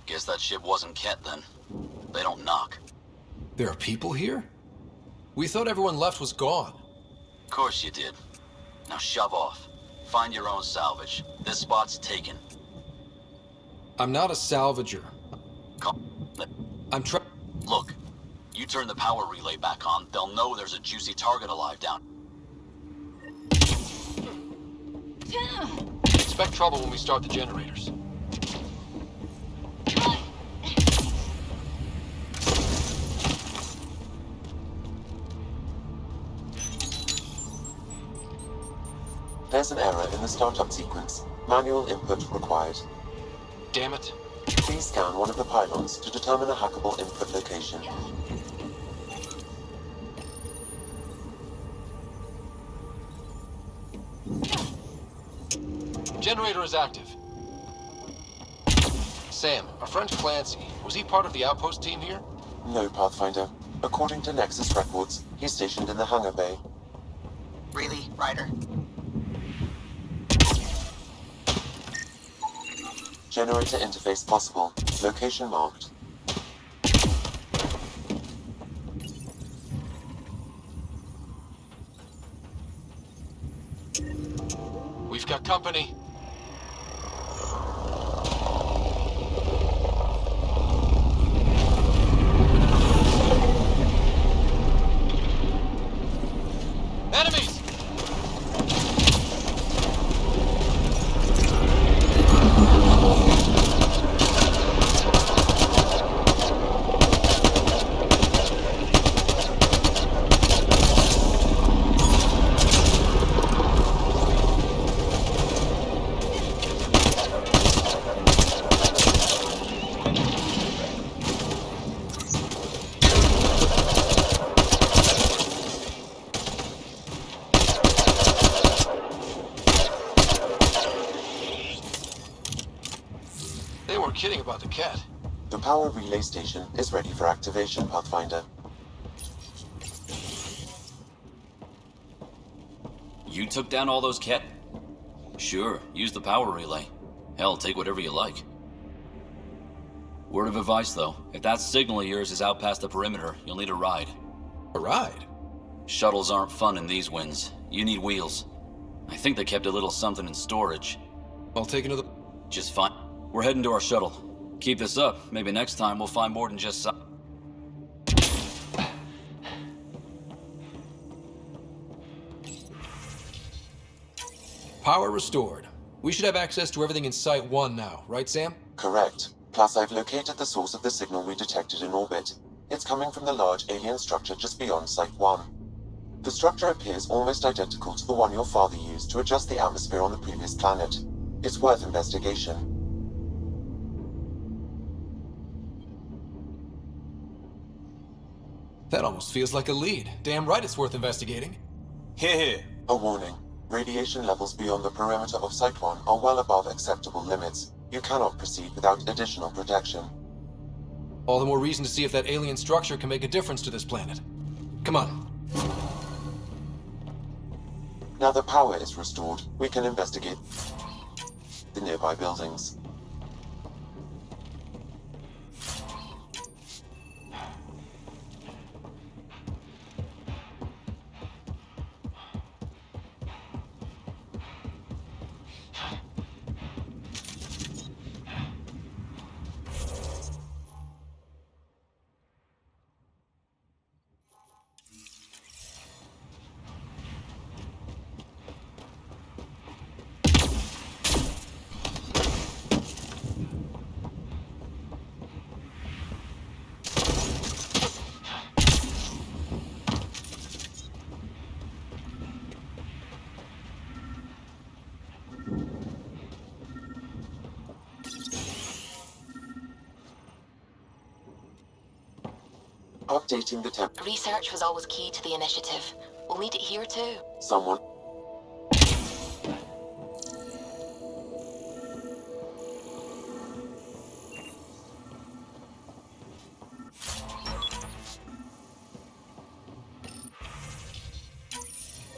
Guess that ship wasn't Ket then. They don't knock. There are people here? We thought everyone left was gone. Of course you did. Now shove off. Find your own salvage. This spot's taken. I'm not a salvager. I'm trying. Look, you turn the power relay back on, they'll know there's a juicy target alive down. Expect trouble when we start the generators. There's an error in the startup sequence. Manual input required. Damn it. Please scan one of the pylons to determine a hackable input location. Generator is active. Sam, our friend Clancy, was he part of the outpost team here? No, Pathfinder. According to Nexus records, he's stationed in the hangar bay. Really, Ryder? Generator interface possible. Location marked. We've got company. Enemies! They weren't kidding about the cat. The power relay station is ready for activation, Pathfinder. You took down all those Ket? Sure, use the power relay. Hell, take whatever you like. Word of advice, though. If that signal of yours is out past the perimeter, you'll need a ride. A ride? Shuttles aren't fun in these winds. You need wheels. I think they kept a little something in storage. I'll take another... Just fine. We're heading to our shuttle. Keep this up. Maybe next time we'll find more than just... Power restored. We should have access to everything in Site 1 now, right, Sam? Correct. Plus, I've located the source of the signal we detected in orbit. It's coming from the large alien structure just beyond Site 1. The structure appears almost identical to the one your father used to adjust the atmosphere on the previous planet. It's worth investigation. That almost feels like a lead. Damn right it's worth investigating. Here. A warning. Radiation levels beyond the perimeter of Site 1 are well above acceptable limits. You cannot proceed without additional protection. All the more reason to see if that alien structure can make a difference to this planet. Come on. Now that power is restored, we can investigate the nearby buildings. Updating the temp. Research was always key to the initiative. We'll need it here too. Someone.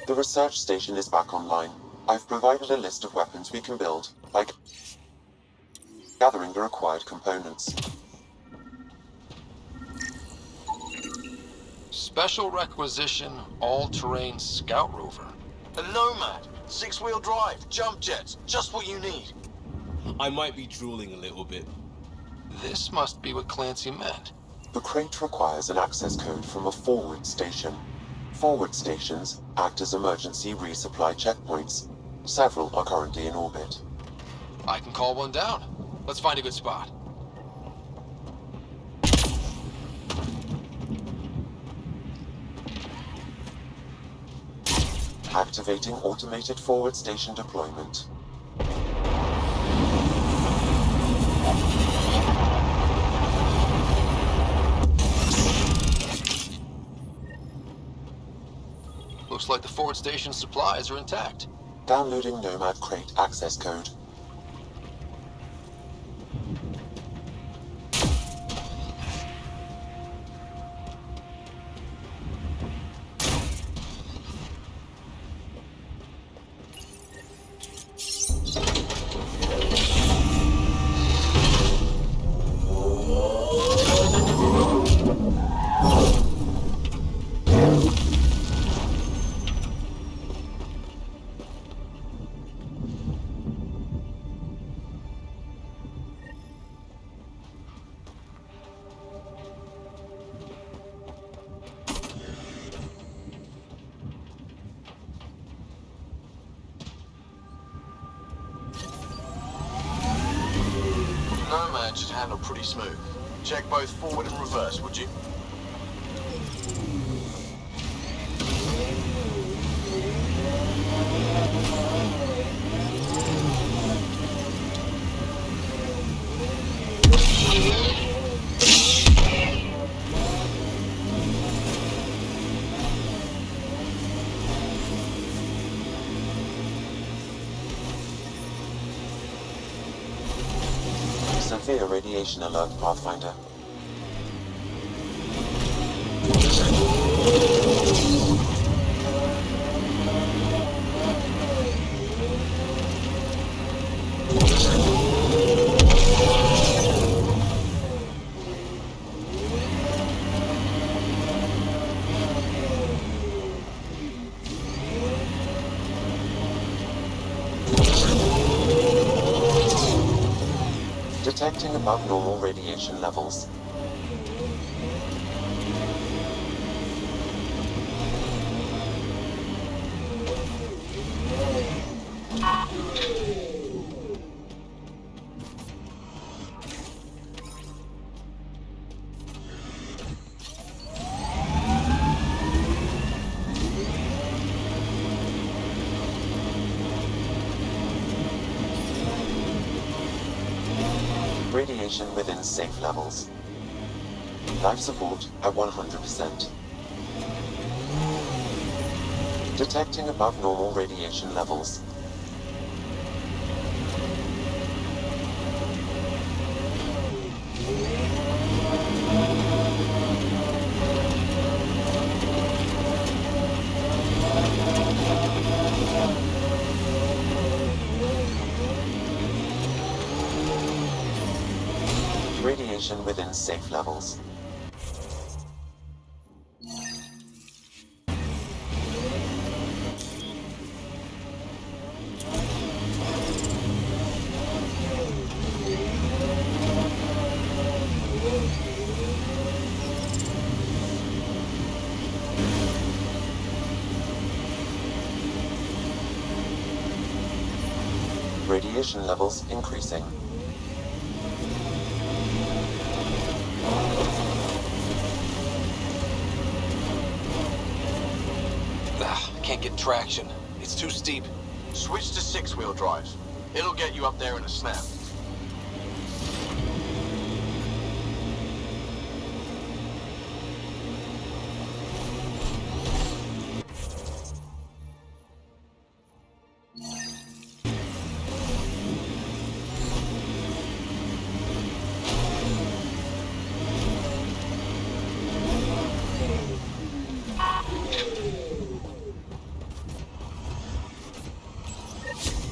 The research station is back online. I've provided a list of weapons we can build, like gathering the required components. Special requisition, all-terrain scout rover. A Nomad, 6-wheel drive, jump jets, just what you need. I might be drooling a little bit. This must be what Clancy meant. The crate requires an access code from a forward station. Forward stations act as emergency resupply checkpoints. Several are currently in orbit. I can call one down. Let's find a good spot. Activating automated forward station deployment. Looks like the forward station supplies are intact. Downloading Nomad crate access code. Nomad should handle pretty smooth. Check both forward and reverse, would you? Severe radiation alert, Pathfinder. Detecting above normal radiation levels. Radiation within safe levels. Life support at 100%. Detecting above normal radiation levels. Radiation within safe levels. Radiation levels increasing. Can't get traction. It's too steep. Switch to six-wheel drive. It'll get you up there in a snap.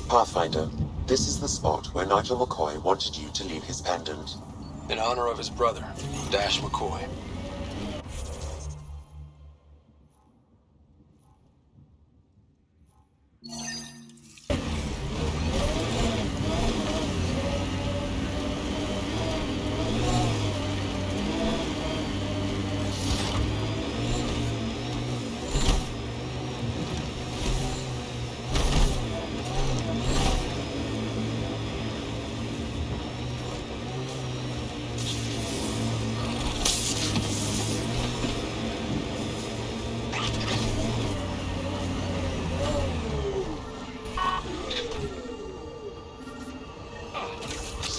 Pathfinder, this is the spot where Nigel McCoy wanted you to leave his pendant. In honor of his brother, Dash McCoy.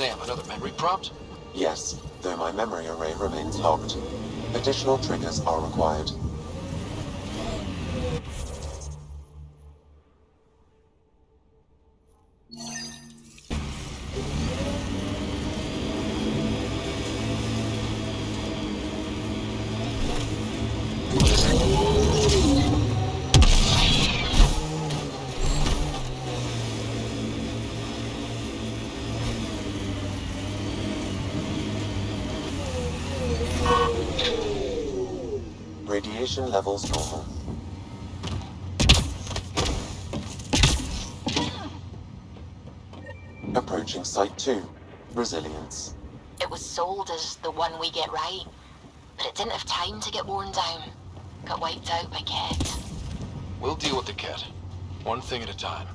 Sam, another memory prompt? Yes, though my memory array remains locked. Additional triggers are required. Radiation levels normal. Approaching Site 2. Resilience. It was sold as the one we get right, but it didn't have time to get worn down. Got wiped out by Ket. We'll deal with the Ket. One thing at a time.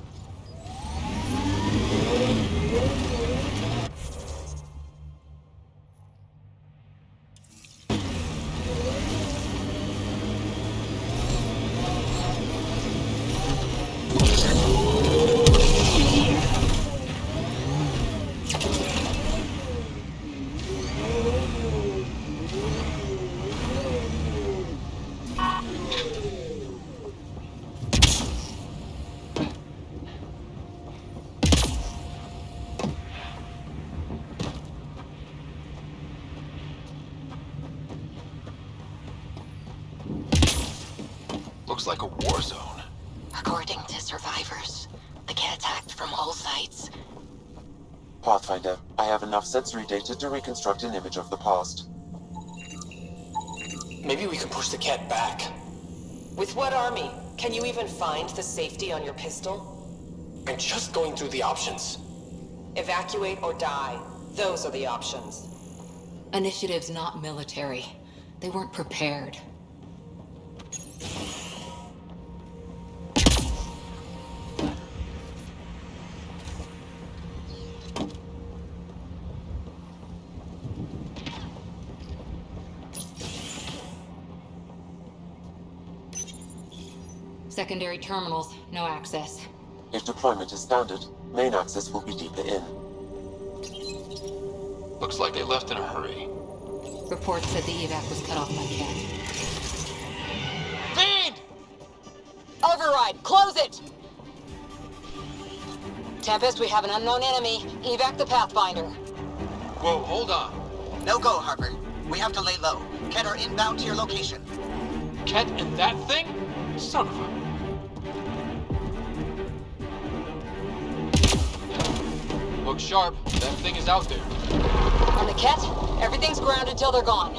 Looks like a war zone. According to survivors, the Ket attacked from all sides. Pathfinder, I have enough sensory data to reconstruct an image of the past. Maybe we can push the Ket back. With what army? Can you even find the safety on your pistol? I'm just going through the options. Evacuate or die. Those are the options. Initiative's not military. They weren't prepared. Secondary terminals, no access. If deployment is standard, main access will be deeper in. Looks like they left in a hurry. Reports said the evac was cut off by Cat. Fiend! Override! Close it! Tempest, we have an unknown enemy. Evac the Pathfinder. Whoa, hold on. No go, Harper. We have to lay low. Ket are inbound to your location. Ket and that thing? Son of a... Look sharp. That thing is out there. On the Ket, everything's grounded till they're gone.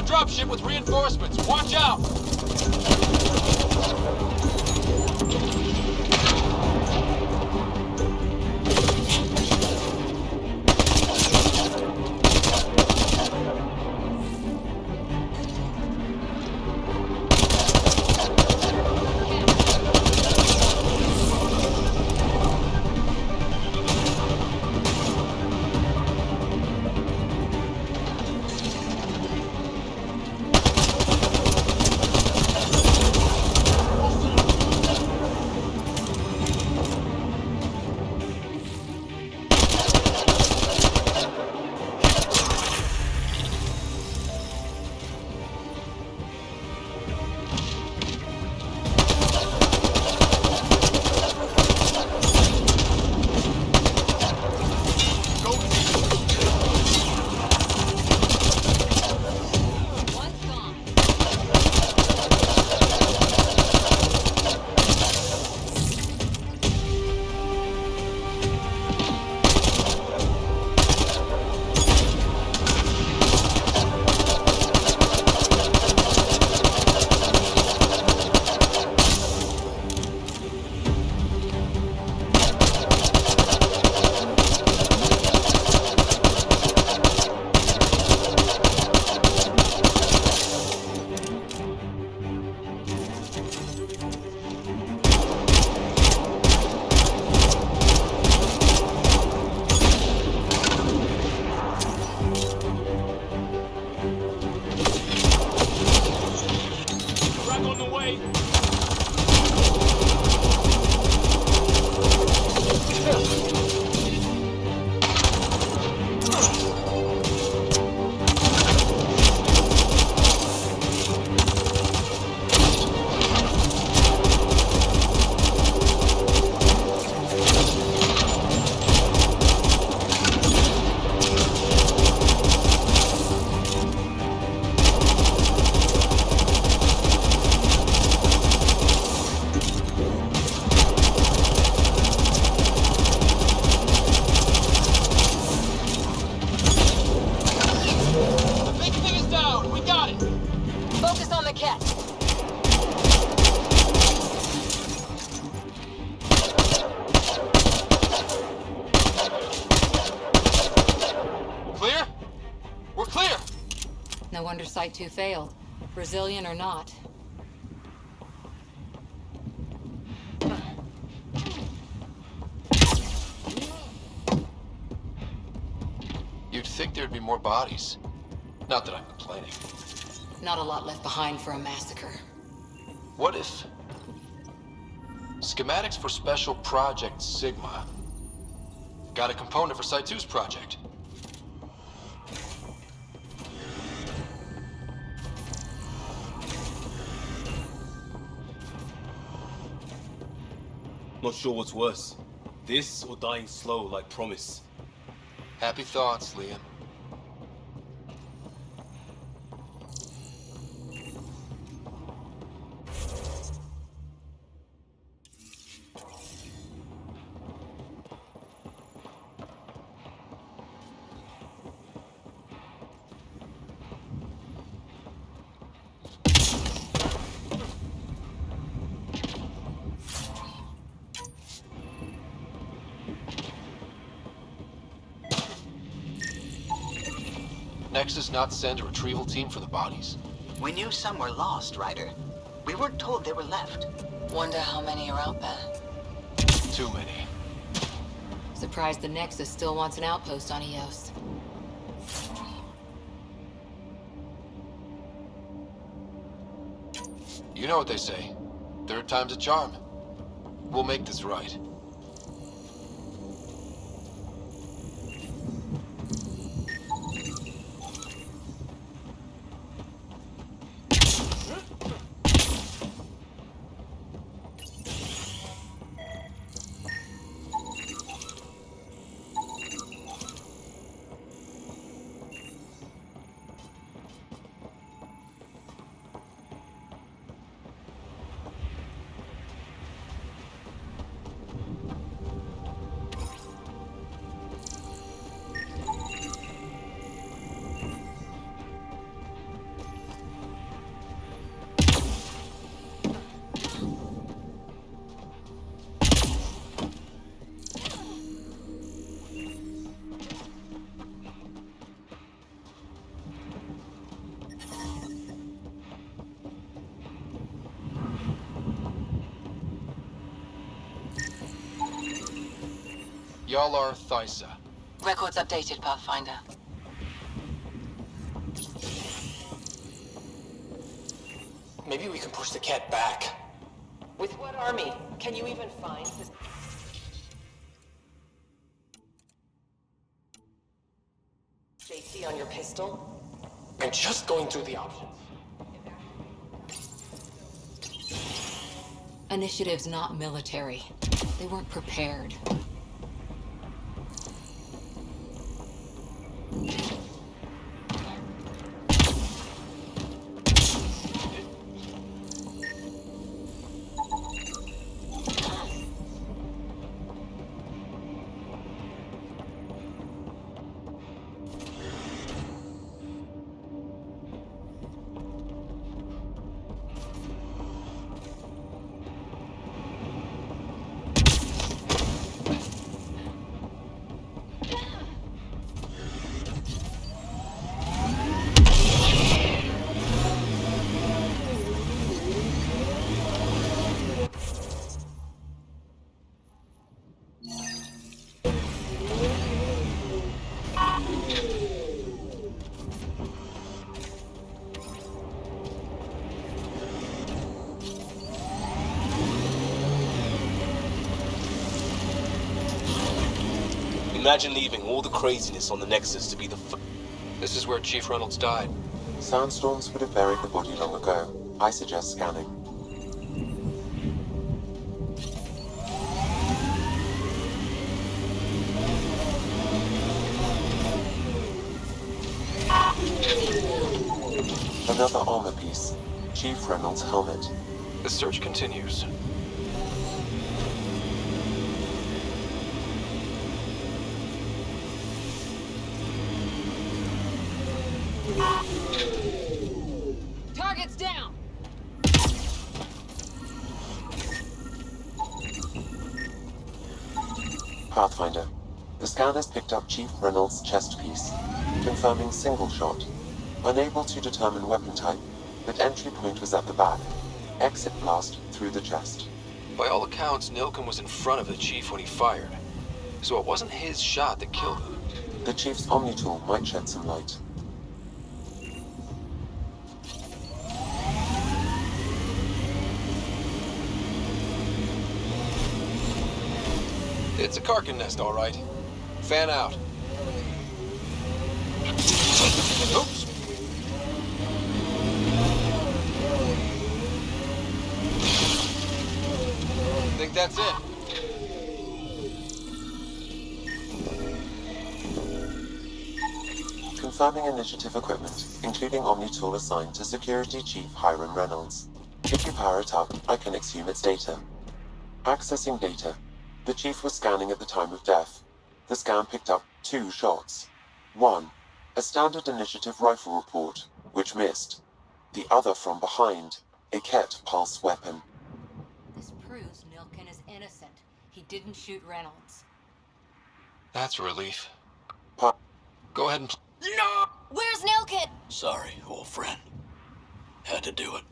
Dropship with reinforcements. Watch out! No wonder Site 2 failed. Brazilian or not. You'd think there'd be more bodies. Not that I'm complaining. Not a lot left behind for a massacre. What if... Schematics for Special Project Sigma. Got a component for Site 2's project. Not sure what's worse. This or dying slow like Promise. Happy thoughts, Liam. Nexus not send a retrieval team for the bodies? We knew some were lost, Ryder. We weren't told they were left. Wonder how many are out there. Too many. Surprised the Nexus still wants an outpost on Eos. You know what they say. Third time's a charm. We'll make this right. Y'all are Thysa. Records updated, Pathfinder. Maybe we can push the cat back. With what army? Can you even find the... safety on your pistol? I'm just going through the options. Initiative's not military. They weren't prepared. Imagine leaving all the craziness on the Nexus to be the This is where Chief Reynolds died. Sandstorms would have buried the body long ago. I suggest scanning. Another armor piece. Chief Reynolds' helmet. The search continues. Target's down! Pathfinder. The scanners picked up Chief Reynolds' chest piece, confirming single shot. Unable to determine weapon type, but entry point was at the back. Exit blast through the chest. By all accounts, Nilken was in front of the Chief when he fired. So it wasn't his shot that killed him. The Chief's Omni-tool might shed some light. It's a Karkin nest, all right. Fan out. Oops. Think that's it. Confirming initiative equipment, including Omni-tool assigned to Security Chief Hiram Reynolds. If you power it up, I can exhume its data. Accessing data. The Chief was scanning at the time of death. The scan picked up 2 shots. One, a standard initiative rifle report, which missed. The other from behind, a Ket pulse weapon. This proves Nilken is innocent. He didn't shoot Reynolds. That's a relief. Pa- Go ahead and... No! Where's Nelkit? Sorry, old friend. Had to do it.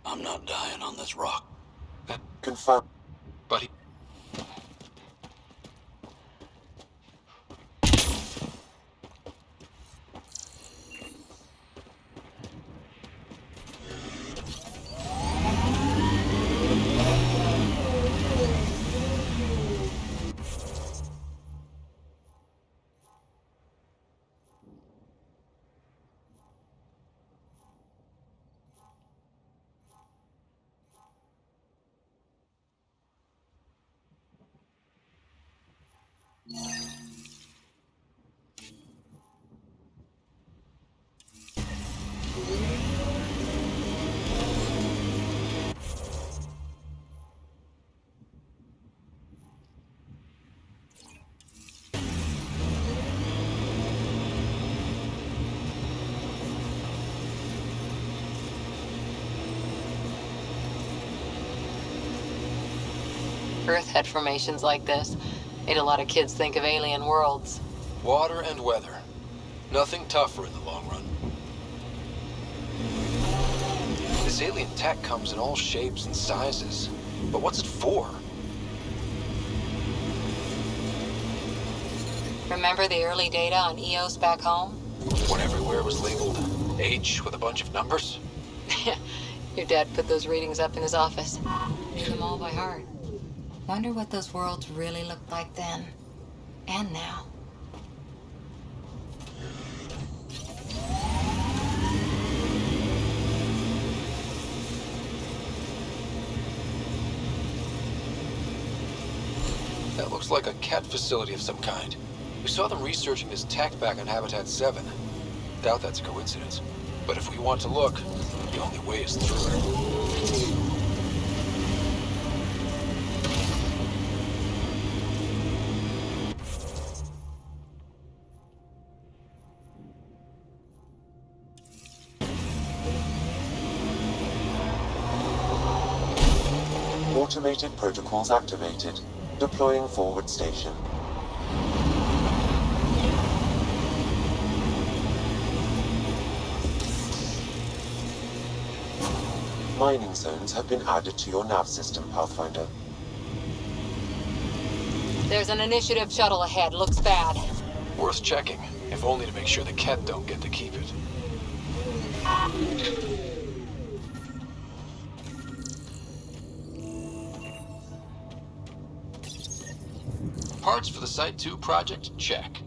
I'm not dying on this rock. Confirm. But he... Earth had formations like this. Made a lot of kids think of alien worlds. Water and weather. Nothing tougher in the long run. This alien tech comes in all shapes and sizes. But what's it for? Remember the early data on EOS back home? When everywhere was labeled H with a bunch of numbers? Your dad put those readings up in his office. Knew them all by heart. Wonder what those worlds really looked like then. And now. That looks like a cat facility of some kind. We saw them researching this tech back on Habitat 7. Doubt that's a coincidence. But if we want to look, the only way is through. Automated protocols activated. Deploying forward station. Mining zones have been added to your nav system, Pathfinder. There's an initiative shuttle ahead. Looks bad. Worth checking, if only to make sure the Ket don't get to keep it. Parts for the Site 2 project, check.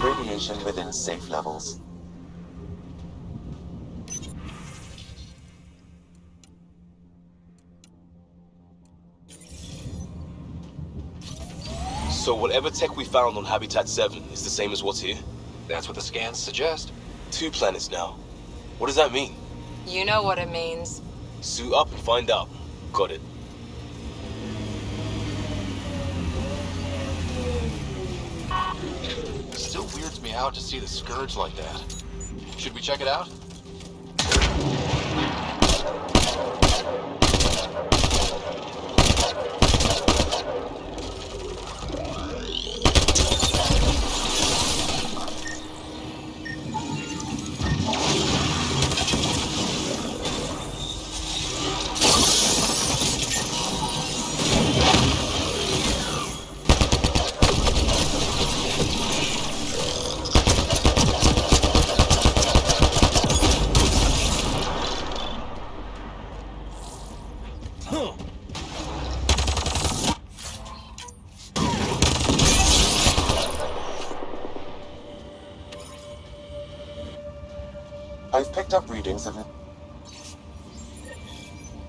Radiation within safe levels. So whatever tech we found on Habitat 7 is the same as what's here? That's what the scans suggest. 2 planets now. What does that mean? You know what it means. Suit up and find out. Got it. Still weirds me out to see the Scourge like that. Should we check it out? I've picked up readings of...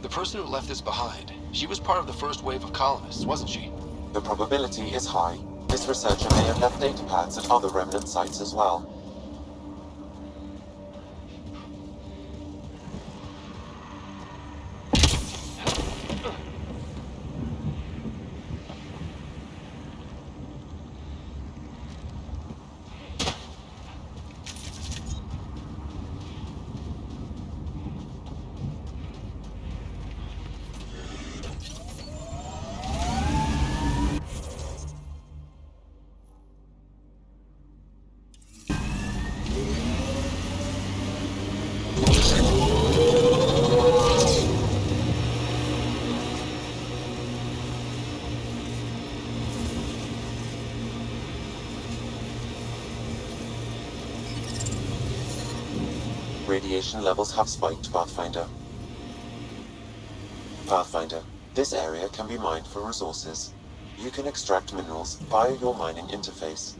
The person who left this behind, she was part of the first wave of colonists, wasn't she? The probability is high. This researcher may have left data pads at other remnant sites as well. radiation levels have spiked, Pathfinder. Pathfinder, this area can be mined for resources. You can extract minerals via your mining interface.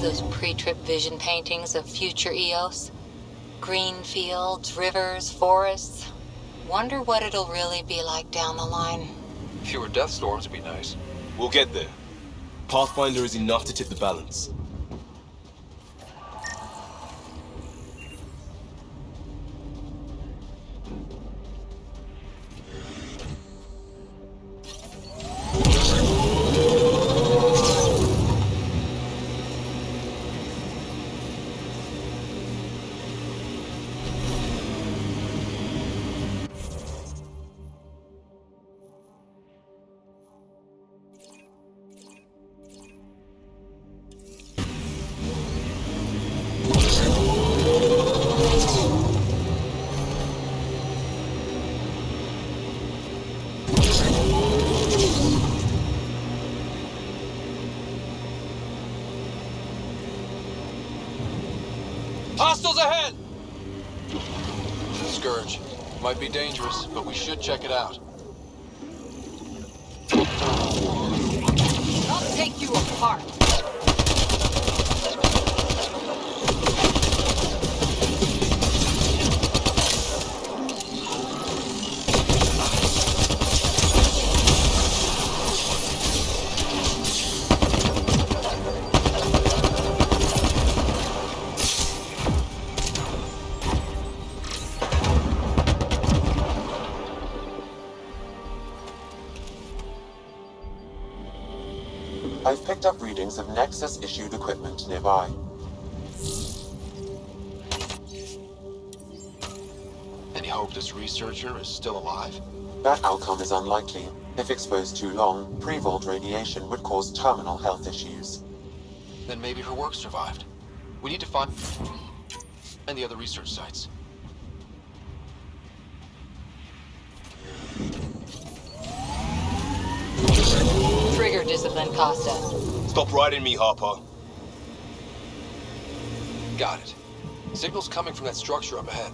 Those pre-trip vision paintings of future Eos. Green fields, rivers, forests. Wonder what it'll really be like down the line. Fewer death storms would be nice. We'll get there. Pathfinder is enough to tip the balance. Hostiles ahead! Scourge. Might be dangerous, but we should check it out. I'll take you apart. I've picked up readings of Nexus-issued equipment nearby. Any hope this researcher is still alive? That outcome is unlikely. If exposed too long, pre-vault radiation would cause terminal health issues. Then maybe her work survived. We need to find the other research sites. Trigger discipline, Costa. Stop riding me, Harper. Got it. Signal's coming from that structure up ahead.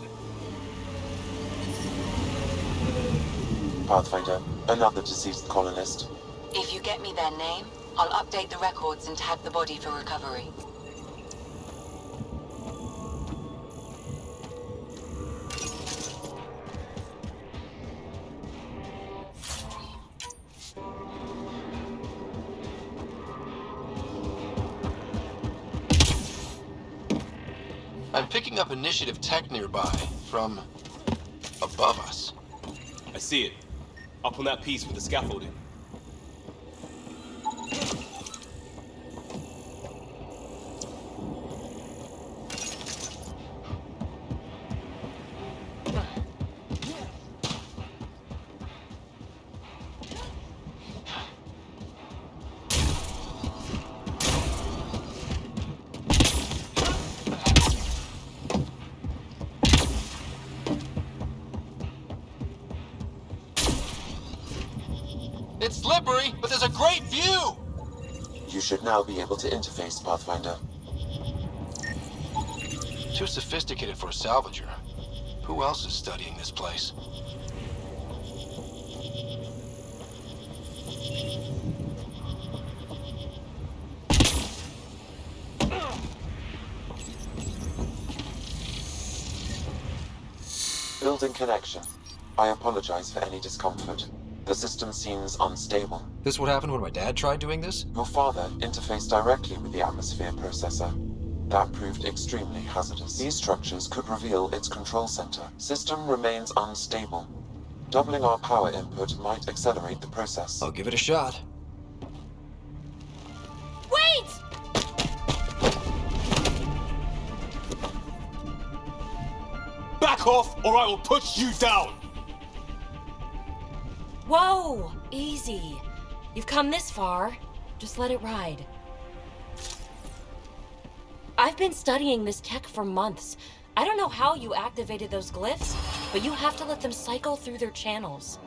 Pathfinder, another deceased colonist. If you get me their name, I'll update the records and tag the body for recovery. I'm picking up initiative tech nearby, from above us. I see it. Up on that piece with the scaffolding. It's slippery, but there's a great view! You should now be able to interface, Pathfinder. Too sophisticated for a salvager. Who else is studying this place? Building connection. I apologize for any discomfort. The system seems unstable. This what happened when my dad tried doing this? Your father interfaced directly with the atmosphere processor. That proved extremely hazardous. These structures could reveal its control center. System remains unstable. Doubling our power input might accelerate the process. I'll give it a shot. Wait! Back off, or I will put you down! Whoa! Easy. You've come this far. Just let it ride. I've been studying this tech for months. I don't know how you activated those glyphs, but you have to let them cycle through their channels.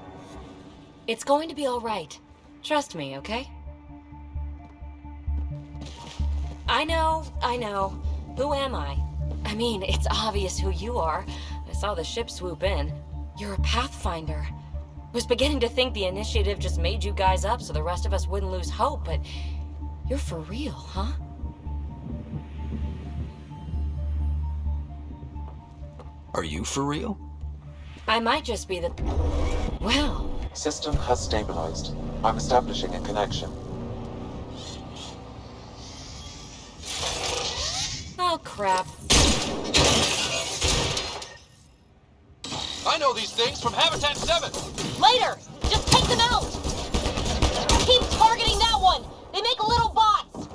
It's going to be all right. Trust me, okay? I know. Who am I? I mean, it's obvious who you are. I saw the ship swoop in. You're a Pathfinder. Was beginning to think the initiative just made you guys up so the rest of us wouldn't lose hope, but you're for real, huh? Are you for real? I might just be the... Well... System has stabilized. I'm establishing a connection. Oh, crap. I know these things from Habitat 7! Later! Just take them out! Keep targeting that one! They make little bots!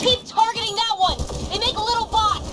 Keep targeting that one! They make little bots!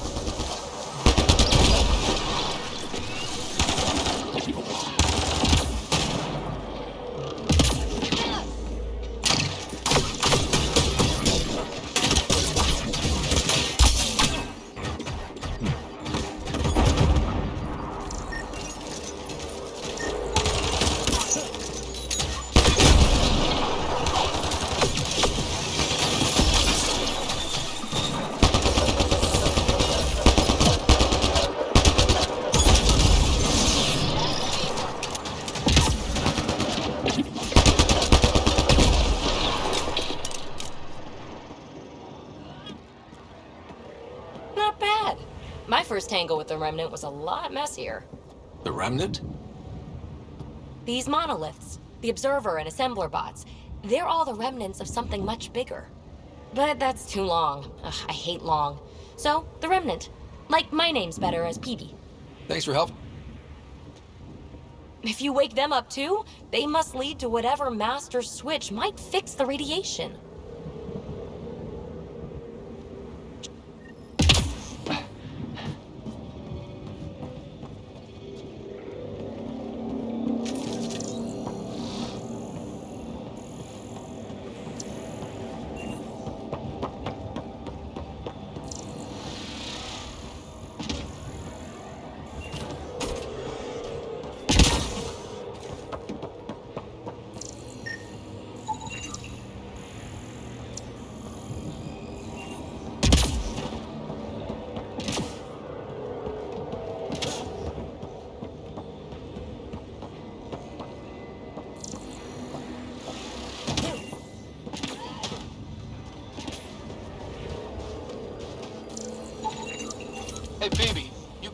Not bad. My first tangle with the Remnant was a lot messier. The Remnant? These monoliths, the Observer and Assembler bots, they're all the remnants of something much bigger. But that's too long. Ugh, I hate long. So, the Remnant. Like, my name's better as Peavy. Thanks for helping. If you wake them up too, they must lead to whatever master switch might fix the radiation.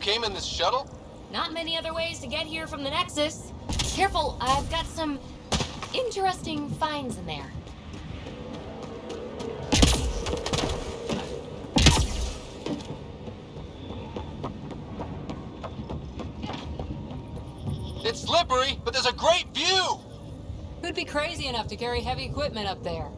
came in this shuttle? Not many other ways to get here from the Nexus. Careful, I've got some interesting finds in there. It's slippery, but there's a great view! Who'd be crazy enough to carry heavy equipment up there?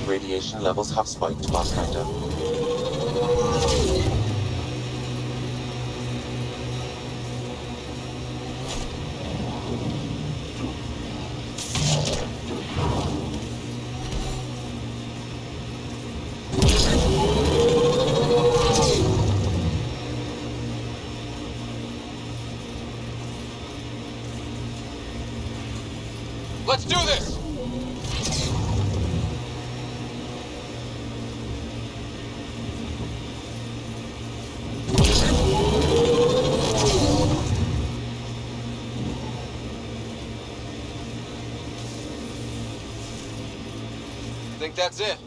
Radiation levels have spiked, Pathfinder. Let's do this! Think that's it.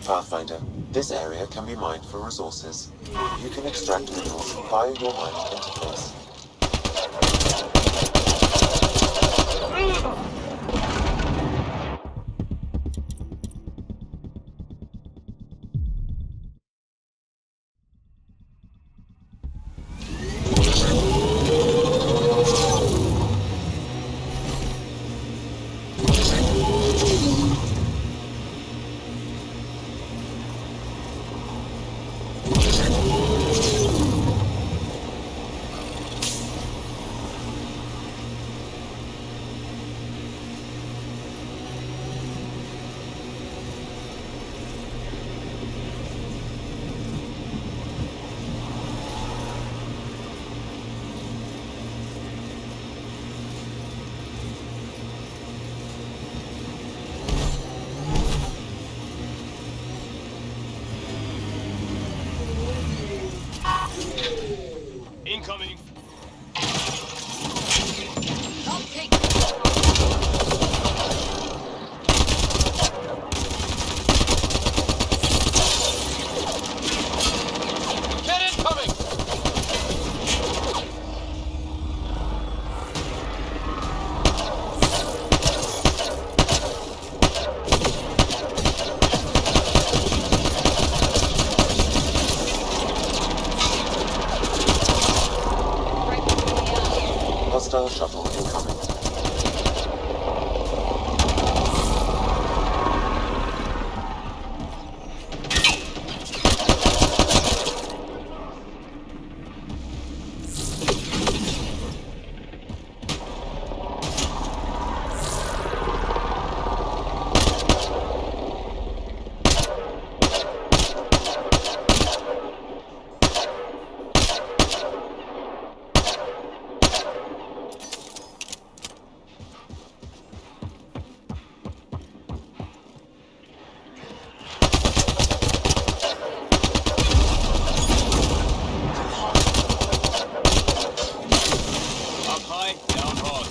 Pathfinder, this area can be mined for resources. You can extract minerals via your mining interface. Incoming. I'll take Get incoming! Hostile shuttle incoming. Up high, down hard.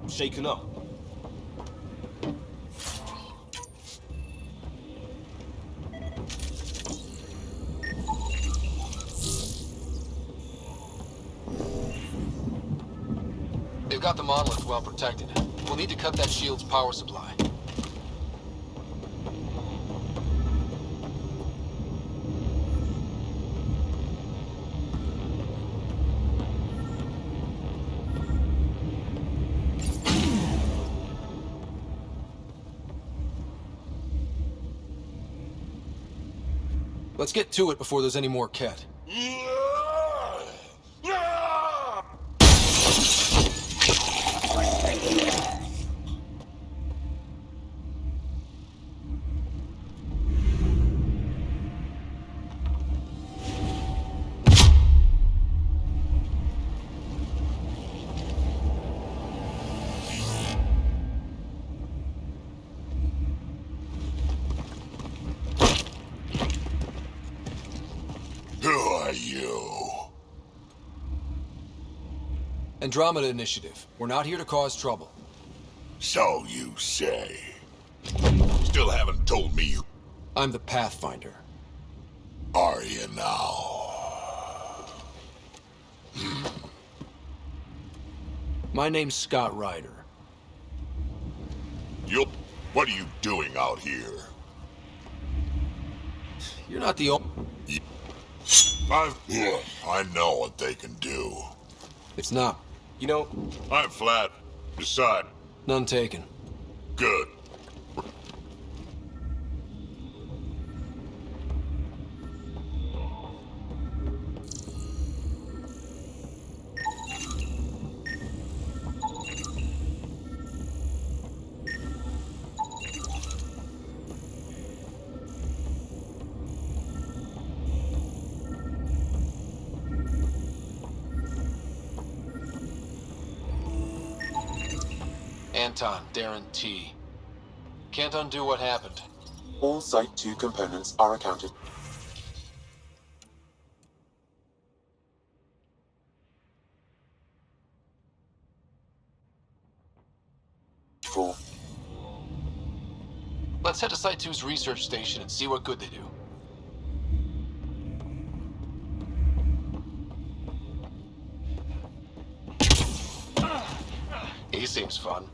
Shaken up. They've got the monolith well protected. We'll need to cut that shield's power supply. Let's get to it before there's any more Ket. Who are you? Andromeda Initiative. We're not here to cause trouble. So you say. Still haven't told me you... I'm the Pathfinder. Are you now? My name's Scott Ryder. What are you doing out here? You're not the only... I know what they can do. It's not. You know... I'm flat. Decide. None taken. Good. Anton, Darren T. Can't undo what happened. All Site 2 components are accounted for. Let's head to Site 2's research station and see what good they do. He seems fun.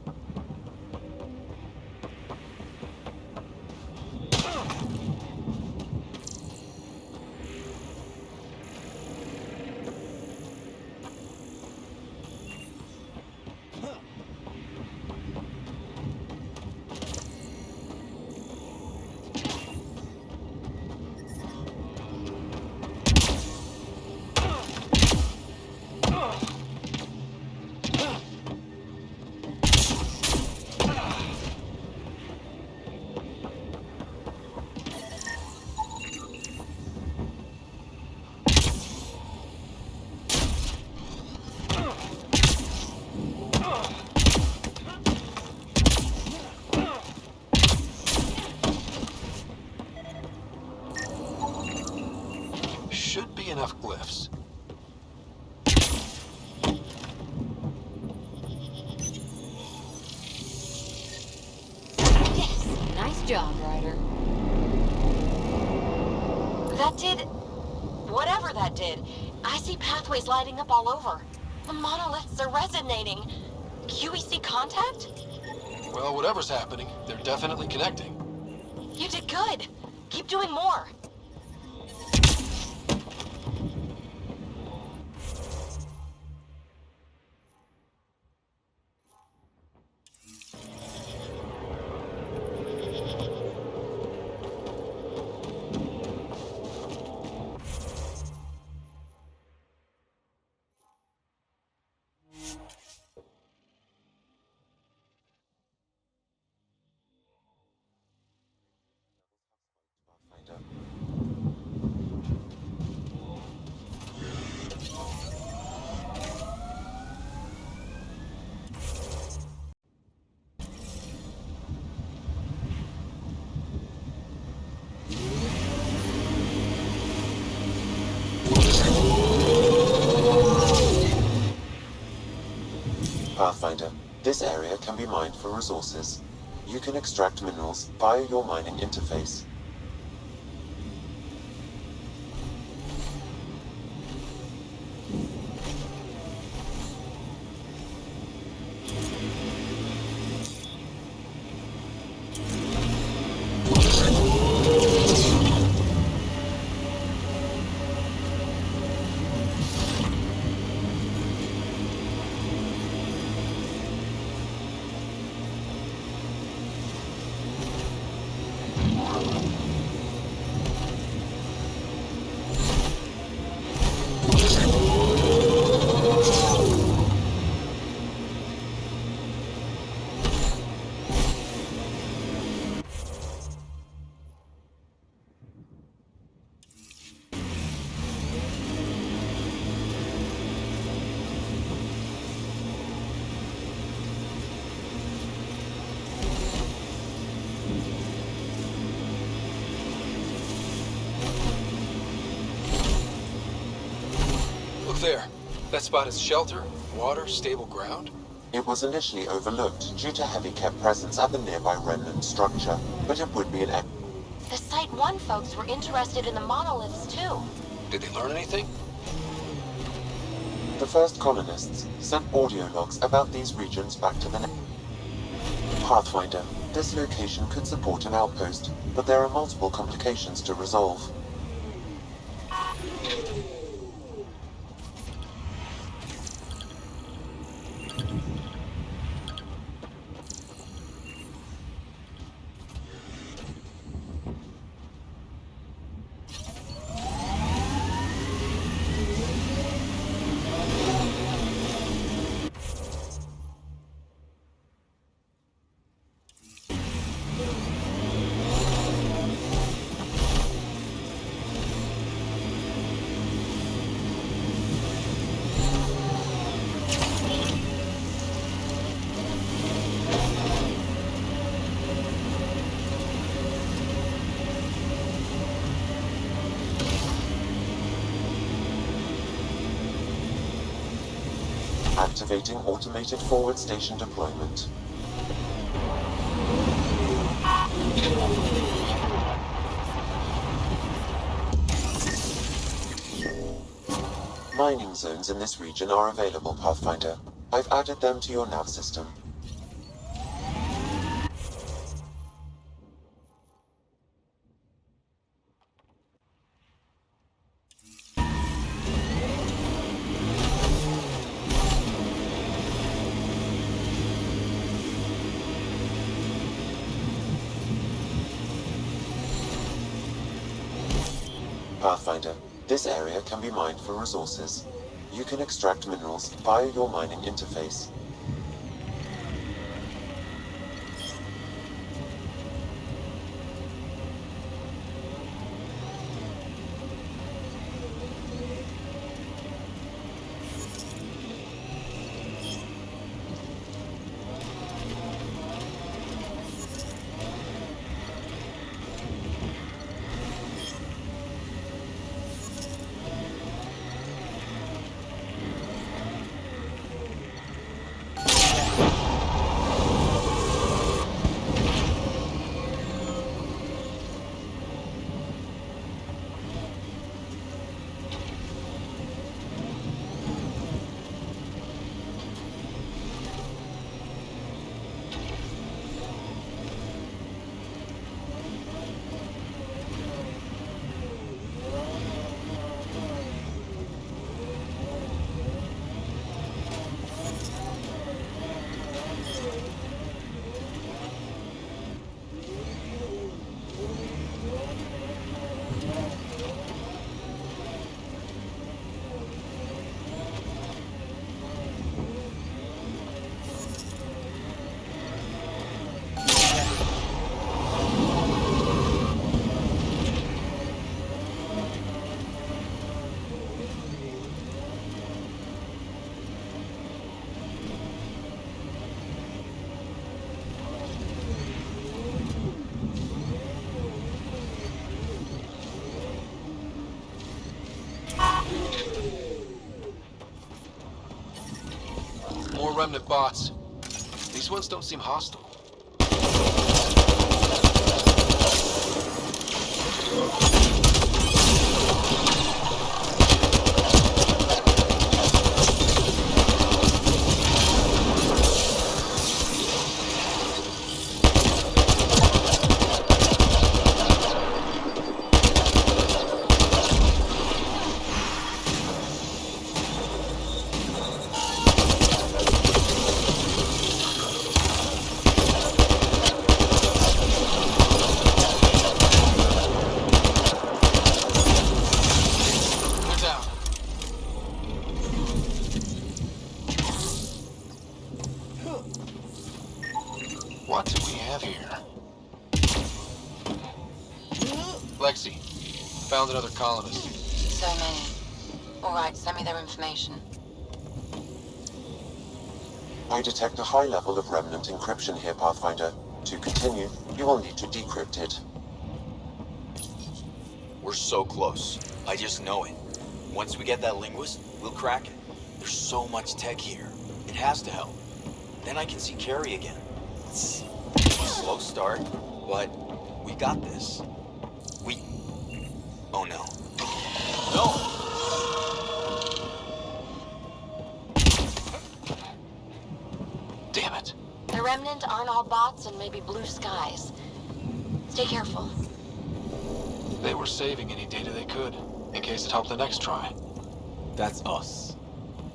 Should be enough glyphs. Yes! Nice job, Ryder. That did... whatever that did. I see pathways lighting up all over. The monoliths are resonating. QEC contact? Well, whatever's happening, they're definitely connecting. You did good. Keep doing more. Pathfinder, this area can be mined for resources. You can extract minerals via your mining interface. Look there. That spot is shelter, water, stable ground. It was initially overlooked due to heavy kept presence at the nearby remnant structure, but it would be an... The Site 1 folks were interested in the monoliths too. Did they learn anything? The first colonists sent audio logs about these regions back to the Pathfinder. This location could support an outpost, but there are multiple complications to resolve. Activating automated forward station deployment. Mining zones in this region are available, Pathfinder. I've added them to your nav system. Pathfinder, this area can be mined for resources. You can extract minerals via your mining interface. More remnant bots. These ones don't seem hostile. What do we have here? Lexi, found another colonist. So many. All right, send me their information. I detect a high level of remnant encryption here, Pathfinder. To continue, you will need to decrypt it. We're so close. I just know it. Once we get that linguist, we'll crack it. There's so much tech here. It has to help. Then I can see Carrie again. It's a slow start, but we got this. Oh no. No! Damn it. The Remnant aren't all bots and maybe blue skies. Stay careful. They were saving any data they could, in case it helped the next try. That's us.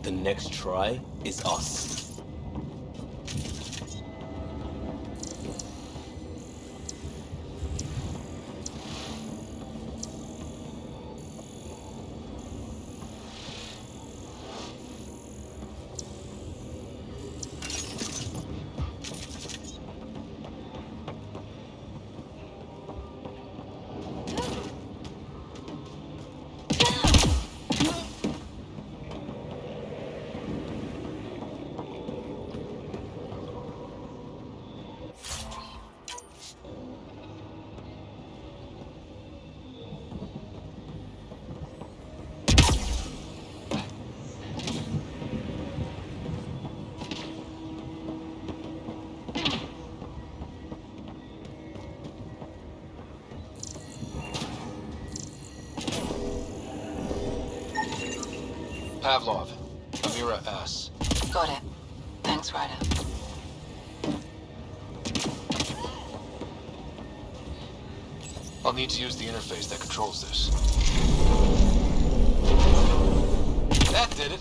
The next try is us. Pavlov. Amira S. Got it. Thanks, Ryder. I'll need to use the interface that controls this. That did it.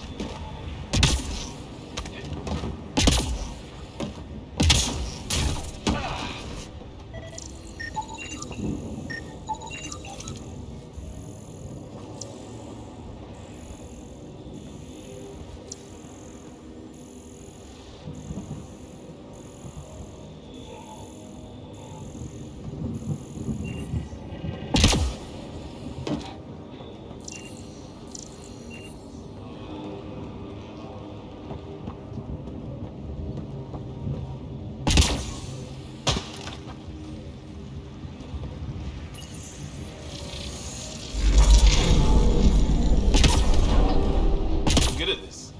Good at this.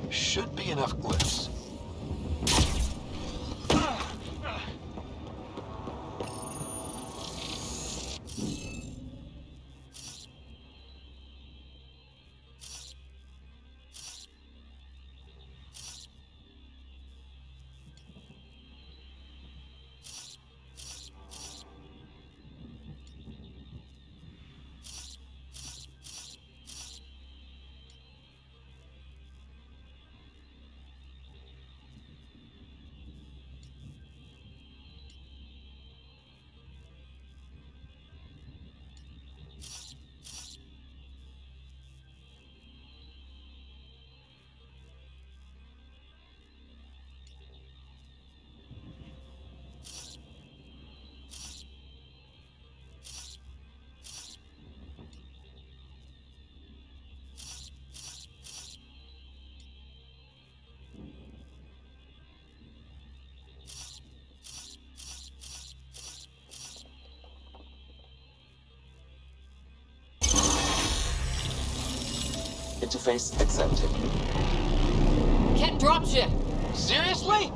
Should be enough glyphs. Interface accepted. Ket dropship. Seriously?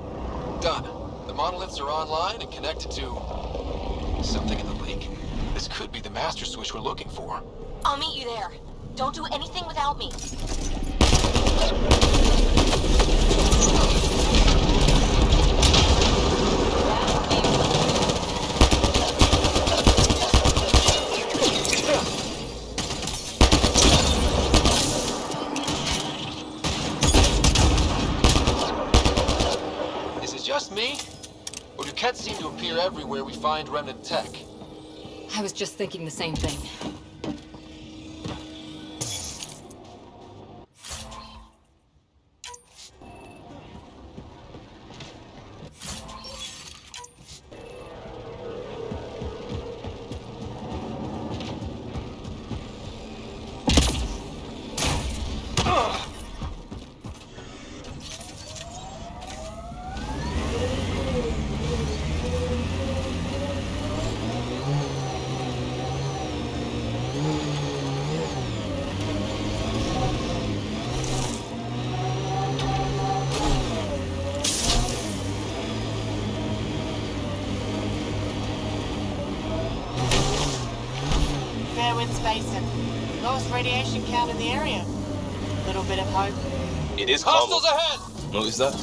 Done. The monoliths are online and connected to something in the lake. This could be the master switch we're looking for. I'll meet you there. Don't do anything without me. Is it just me? Or do Kets seem to appear everywhere we find remnant tech? I was just thinking the same thing. Fairwinds Basin. Lowest radiation count in the area. Little bit of hope. It is Hostiles common. ahead! Notice that?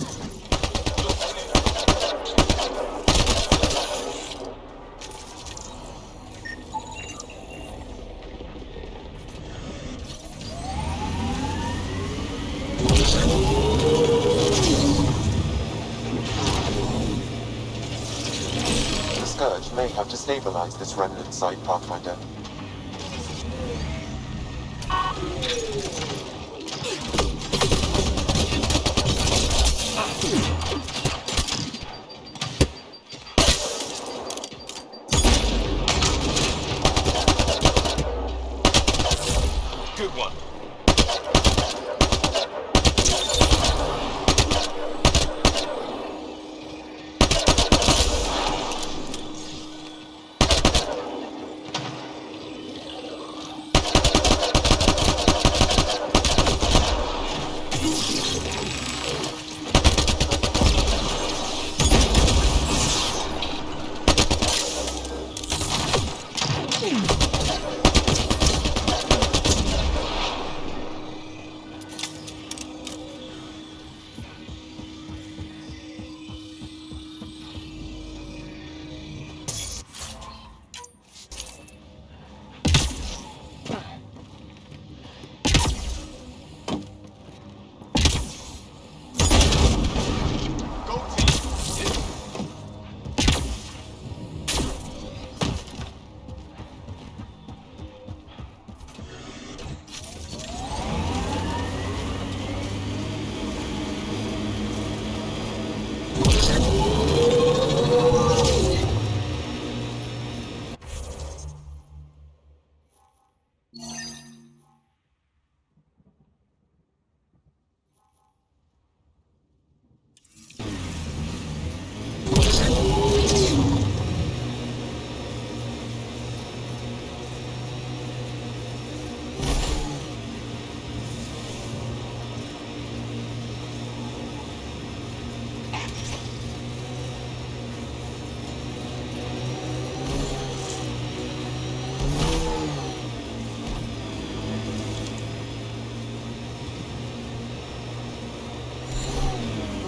The Scourge may have destabilized this remnant site, Pathfinder. Good one.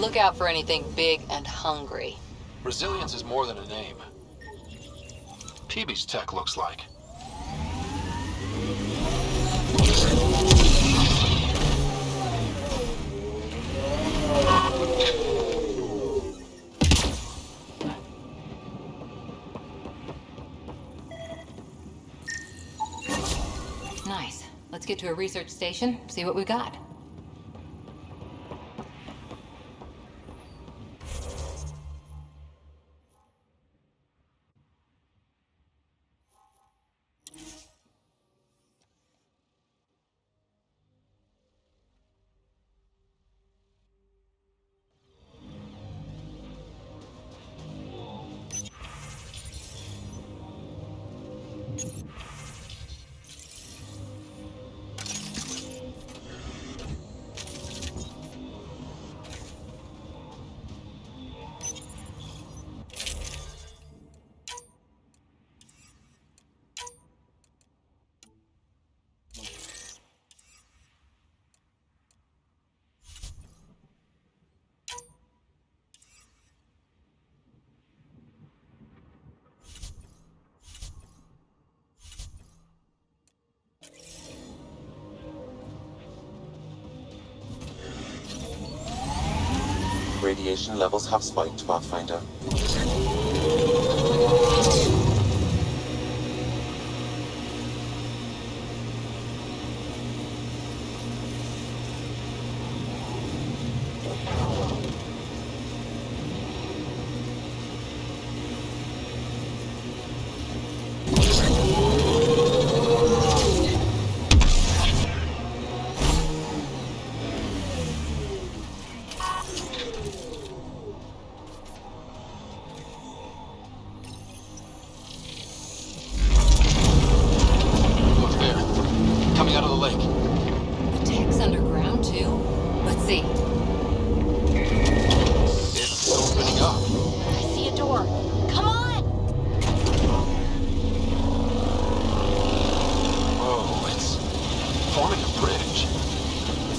Look out for anything big and hungry. Resilience is more than a name. PB's tech looks like. Nice. Let's get to a research station, see what we got. Radiation levels have spiked, Pathfinder.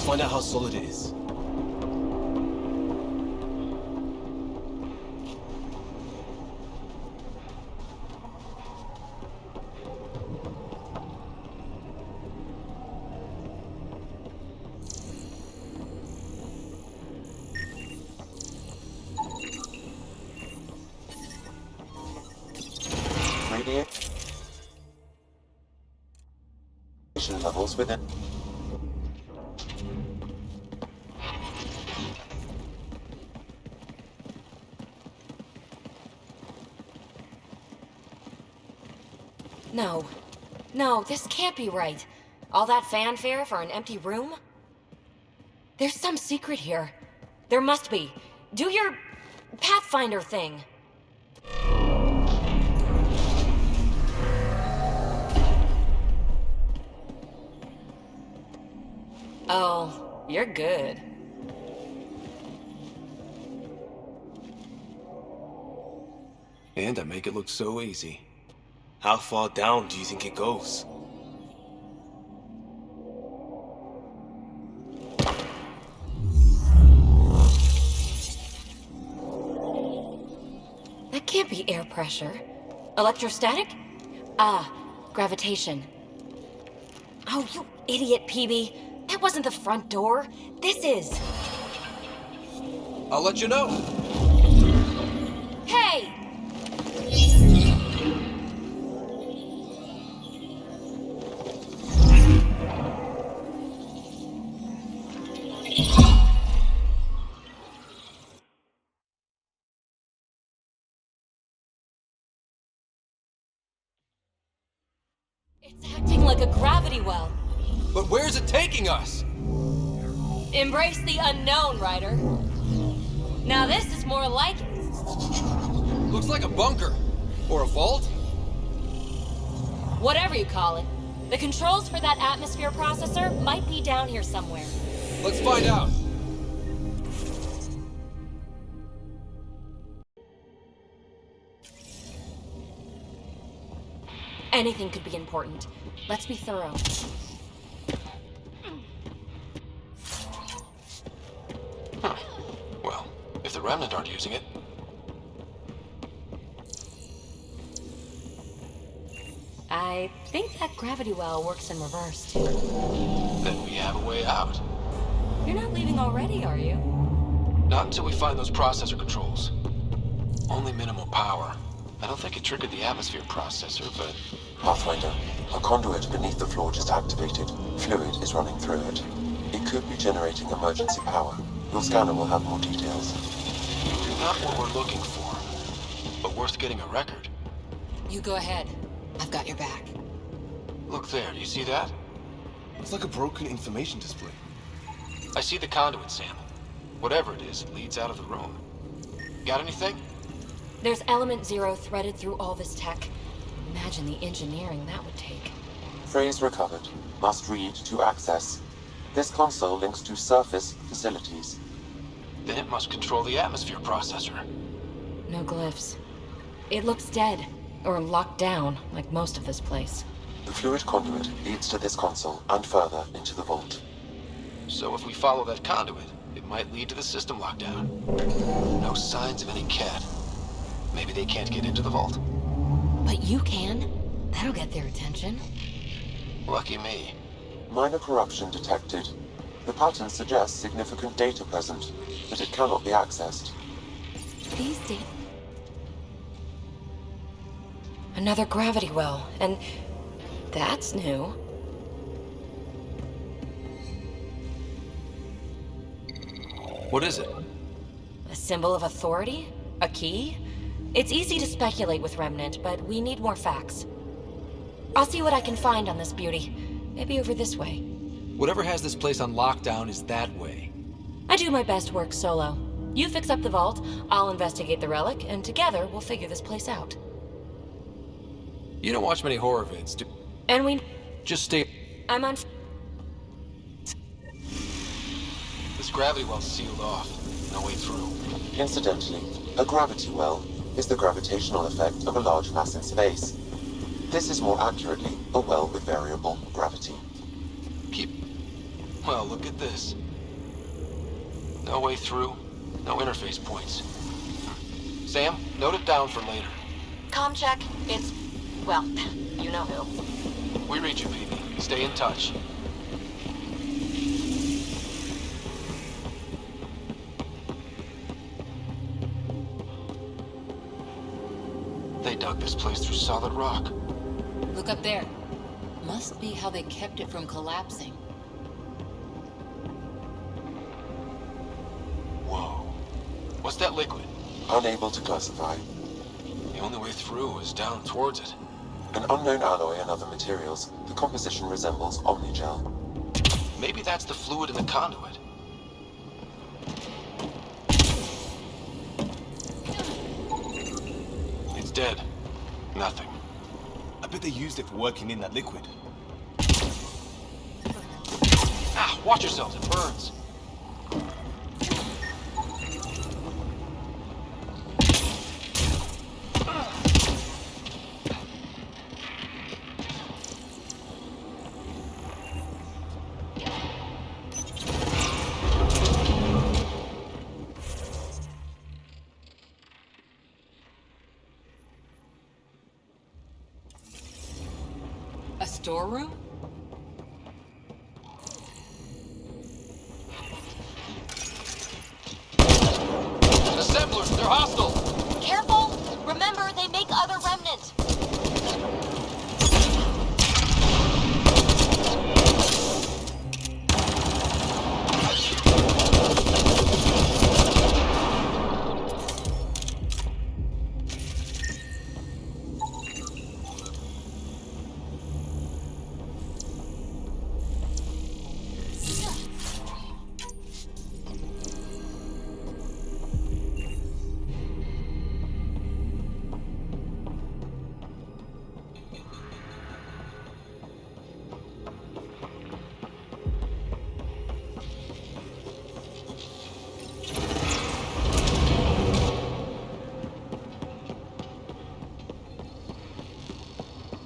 Find out how solid it is. Radiation levels within. No. No, this can't be right. All that fanfare for an empty room? There's some secret here. There must be. Do your Pathfinder thing. Oh, you're good. And I make it look so easy. How far down do you think it goes? That can't be air pressure. Electrostatic? Ah, gravitation. Oh, you idiot, PB. That wasn't the front door. This is. I'll let you know. Hey! It's acting like a gravity well. But where's it taking us? Embrace the unknown, Ryder. Now this is more like it. Looks like a bunker. Or a vault? Whatever you call it. The controls for that atmosphere processor might be down here somewhere. Let's find out. Anything could be important. Let's be thorough. Huh. Well, the Remnant aren't using it. I think that gravity well works in reverse, too. Then we have a way out. You're not leaving already, are you? Not until we find those processor controls. Only minimal power. I don't think it triggered the atmosphere processor, but... Pathfinder, a conduit beneath the floor just activated. Fluid is running through it. It could be generating emergency power. Your scanner will have more details. Not what we're looking for, but worth getting a record. You go ahead. I've got your back. Look there, do you see that? It's like a broken information display. I see the conduit, Sam. Whatever it is, it leads out of the room. Got anything? There's element 0 threaded through all this tech. Imagine the engineering that would take. Phrase recovered. Must read to access. This console links to surface facilities. Then it must control the atmosphere processor. No glyphs. It looks dead, or locked down, like most of this place. The fluid conduit leads to this console and further into the vault. So if we follow that conduit, it might lead to the system lockdown. No signs of any cat. Maybe they can't get into the vault. But you can. That'll get their attention. Lucky me. Minor corruption detected. The pattern suggests significant data present, but it cannot be accessed. These data... Another gravity well, and that's new. What is it? A symbol of authority? A key? It's easy to speculate with Remnant, but we need more facts. I'll see what I can find on this beauty. Maybe over this way. Whatever has this place on lockdown is that way. I do my best work solo. You fix up the vault, I'll investigate the relic, and together we'll figure this place out. You don't watch many horror vids, do... And we... Just stay... I'm on... This gravity well's sealed off. No way through. Incidentally, a gravity well is the gravitational effect of a large mass in space. This is more accurately a well with variable gravity. Well, look at this. No way through, no interface points. Sam, note it down for later. Comm check. It's... well, you know who. We read you, baby. Stay in touch. They dug this place through solid rock. Look up there. Must be how they kept it from collapsing. Whoa. What's that liquid? Unable to classify. The only way through is down towards it. An unknown alloy and other materials. The composition resembles omnigel. Maybe that's the fluid in the conduit. It's dead. Nothing. I bet they used it for working in that liquid. Ah, watch yourselves, it burns. A storeroom? Assemblers, they're hostile! Careful! Remember, they make other remnants.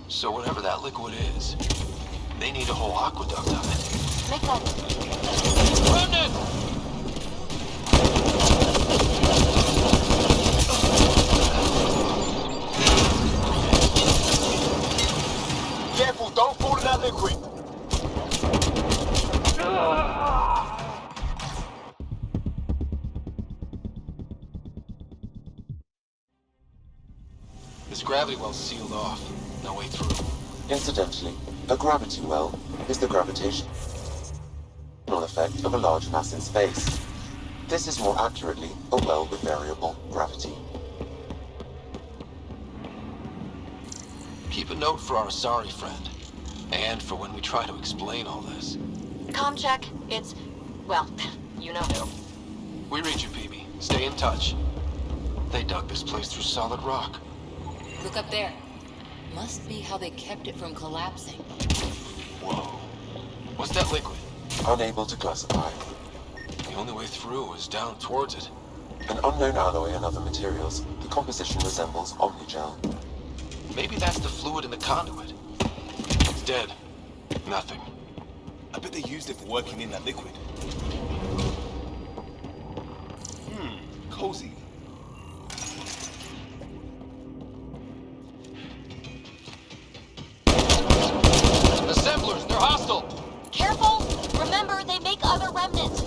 So whatever that liquid is, they need a whole aqueduct of it. Make that... Remnant! gravity well's sealed off. No way through. Incidentally, a gravity well is the gravitational effect of a large mass in space. This is more accurately a well with variable gravity. Keep a note for our Asari friend. And for when we try to explain all this. Comm check. It's... well, you know who. We read you, PB. Stay in touch. They dug this place through solid rock. Look up there. Must be how they kept it from collapsing. Whoa. What's that liquid? Unable to classify. The only way through is down towards it. An unknown alloy and other materials. The composition resembles omnigel. Maybe that's the fluid in the conduit. It's dead. Nothing. I bet they used it for working in that liquid. Cozy. Assemblers, they're hostile! Careful! Remember, they make other remnants.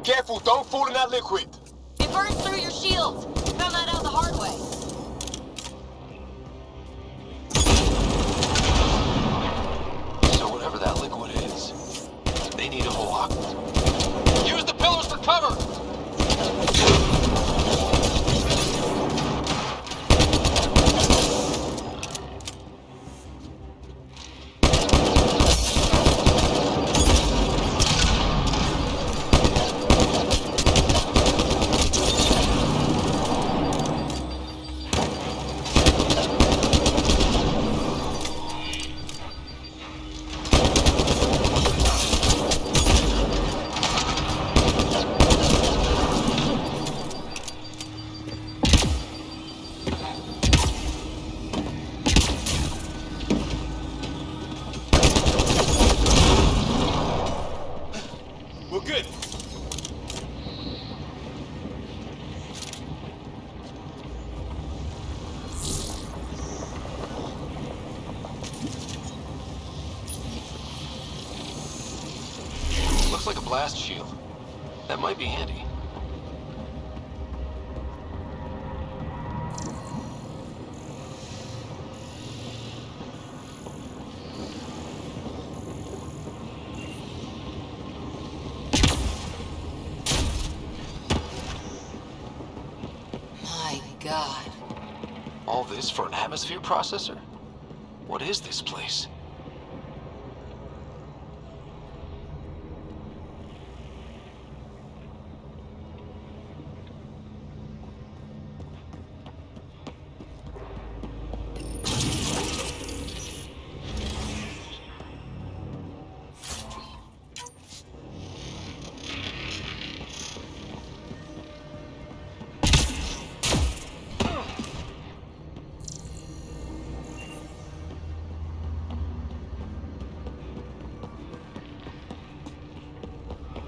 Careful, don't fall in that liquid! It burns through your shields. Found that out the hard way. So whatever that liquid is, they need a block. Use the pillars for cover! We're good. Looks like a blast shield. That might be handy. My God. All this for an atmosphere processor? What is this place?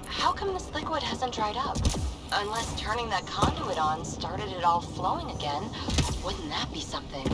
How come this liquid hasn't dried up? Unless turning that conduit on started it all flowing again. Wouldn't that be something?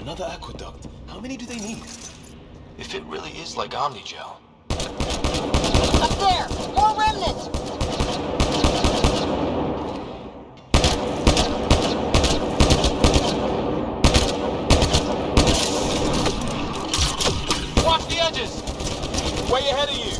Another aqueduct. How many do they need? If it really is like Omnigel. Up there! More remnants! Watch the edges! Way ahead of you!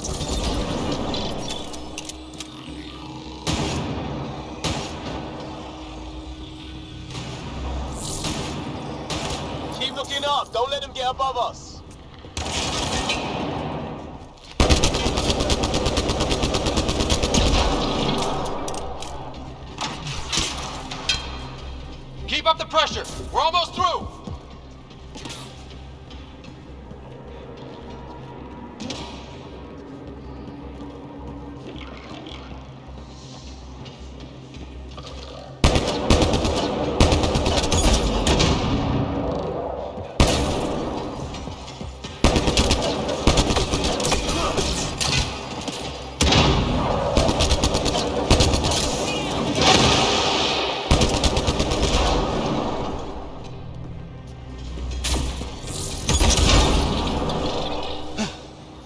Keep looking up! Don't let them get above us! Keep up the pressure! We're almost through!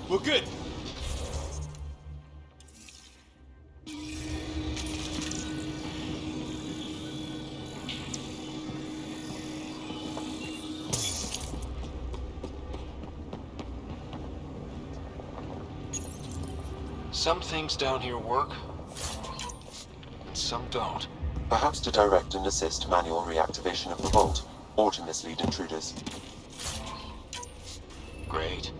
We're good. Some things down here work, and some don't. Perhaps to direct and assist manual reactivation of the vault, or to mislead intruders. Great.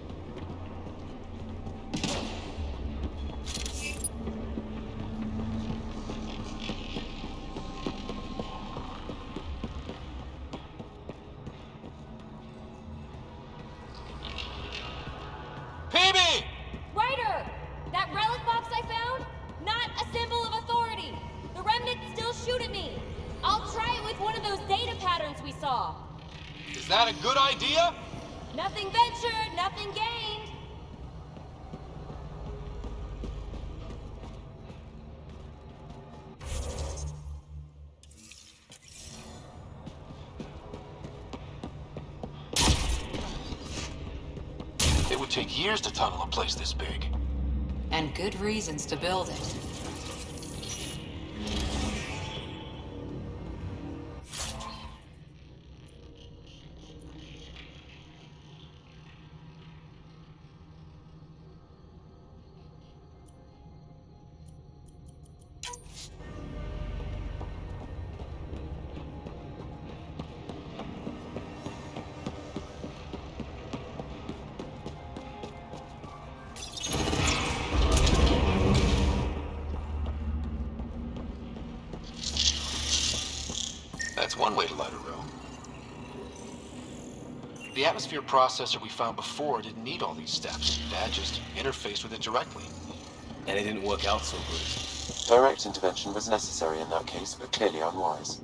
PB! Ryder! That relic box I found? Not a symbol of authority! The remnants still shoot at me! I'll try it with one of those data patterns we saw! Is that a good idea? Nothing ventured, nothing gained! It would take years to tunnel a place this big. And good reasons to build it. That's one way to light a room. The atmosphere processor we found before didn't need all these steps. Dad just interfaced with it directly. And it didn't work out so good. Direct intervention was necessary in that case, but clearly unwise.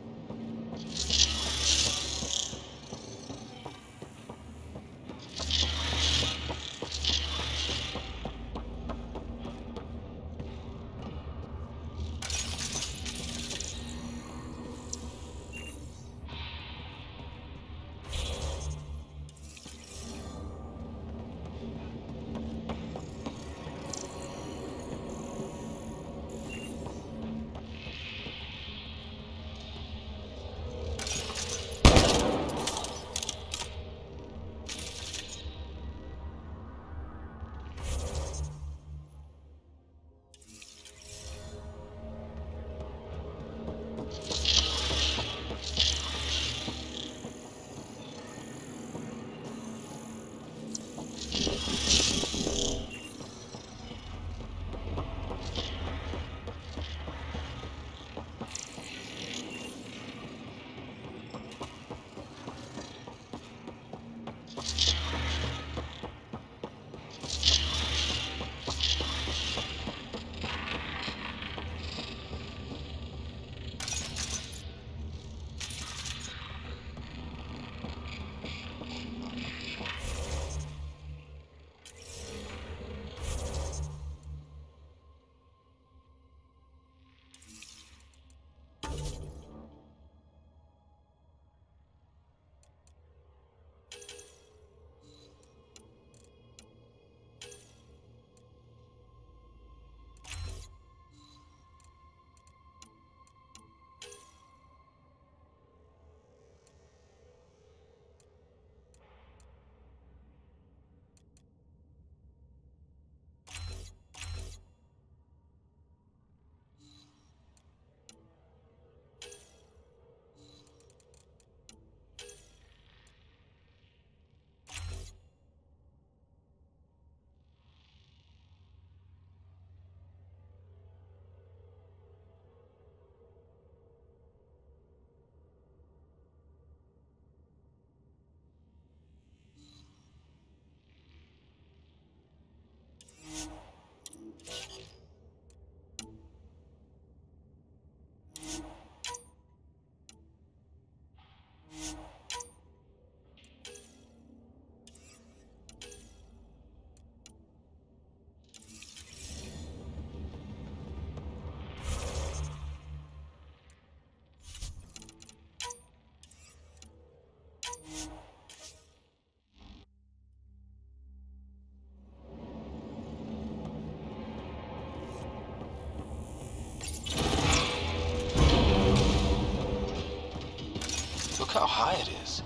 how high it is.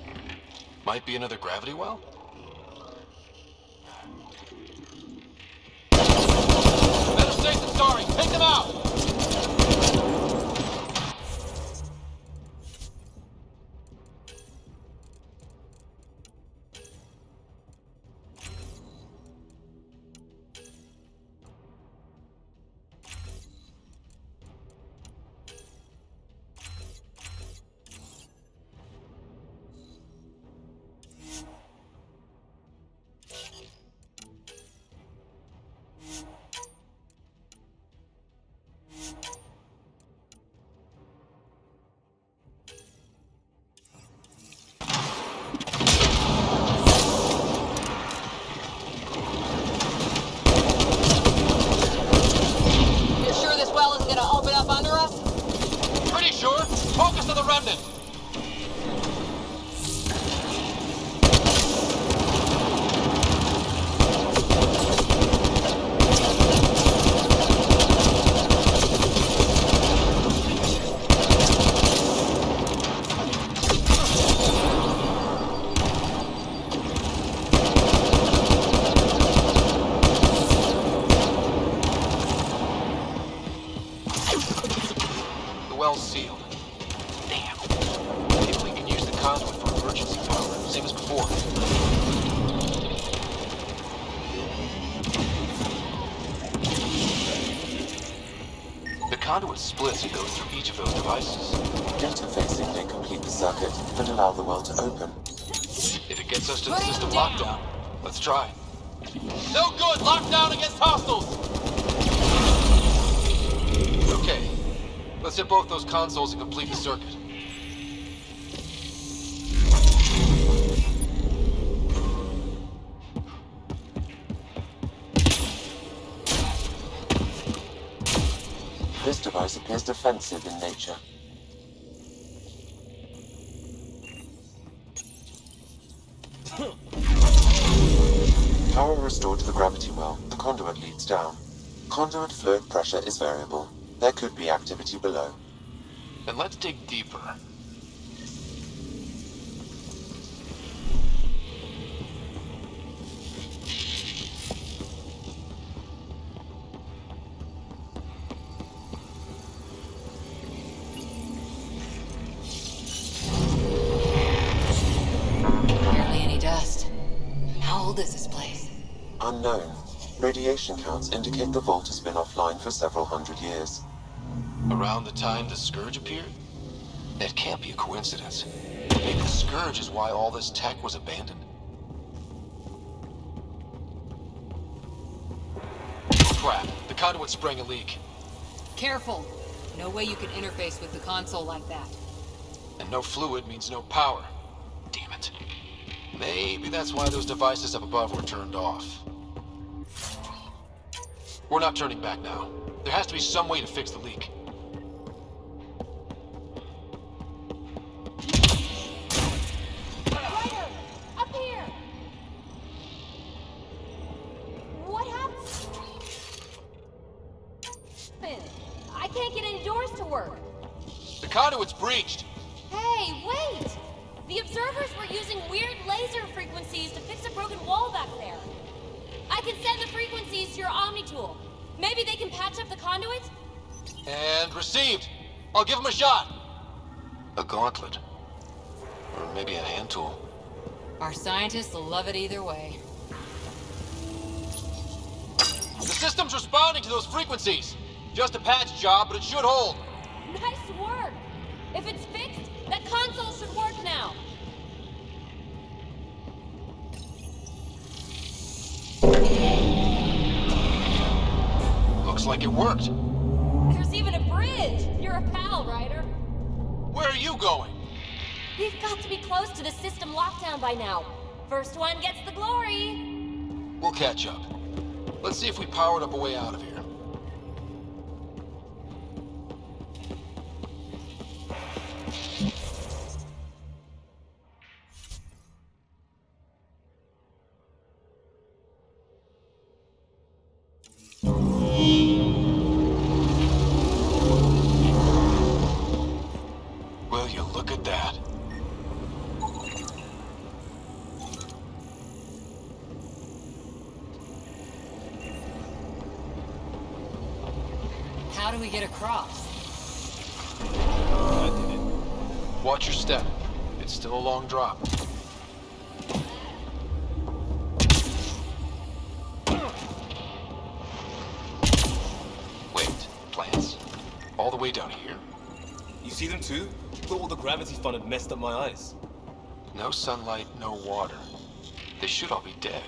Might be another gravity well? Better safe than sorry. Take them out! Focus on the remnant! The well's sealed. Damn. Maybe we can use the conduit for emergency power, same as before. The conduit splits and goes through each of those devices. Interfacing may complete the circuit and allow the well to open. If it gets us to the system lockdown, let's try. No good! Lockdown against hostiles! Okay. Let's hit both those consoles and complete the circuit. This device appears defensive in nature. Power restored to the gravity well. The conduit leads down. Conduit fluid pressure is variable. There could be activity below. Then let's dig deeper. Barely any dust. How old is this place? Unknown. Radiation counts indicate the vault has been offline for several hundred years. Around the time the Scourge appeared? That can't be a coincidence. Maybe the Scourge is why all this tech was abandoned. Crap, the conduit sprang a leak. Careful. No way you can interface with the console like that. And no fluid means no power. Damn it. Maybe that's why those devices up above were turned off. We're not turning back now. There has to be some way to fix the leak. Ryder! Up here! What happened? I can't get any doors to work. The conduit's breached. Hey, wait! The observers were using weird laser frequencies to fix a broken wall back there. I can send the frequencies to your Omni tool. Maybe they can patch up the conduit? And received. I'll give him a shot. A gauntlet. Or maybe a hand tool. Our scientists will love it either way. The system's responding to those frequencies. Just a patch job, but it should hold. Nice work! If it's fixed, that console should work now. Looks like it worked. There's even a bridge! You're a pal, Ryder. Where are you going? We've got to be close to the system lockdown by now. First one gets the glory. We'll catch up. Let's see if we powered up a way out of here. Will you look at that? how do we get across? I did it. Watch your step. It's still a long drop. Wait, plants? All the way down here? You see them too? Thought all the gravity fun had messed up my eyes. No sunlight, no water. They should all be dead.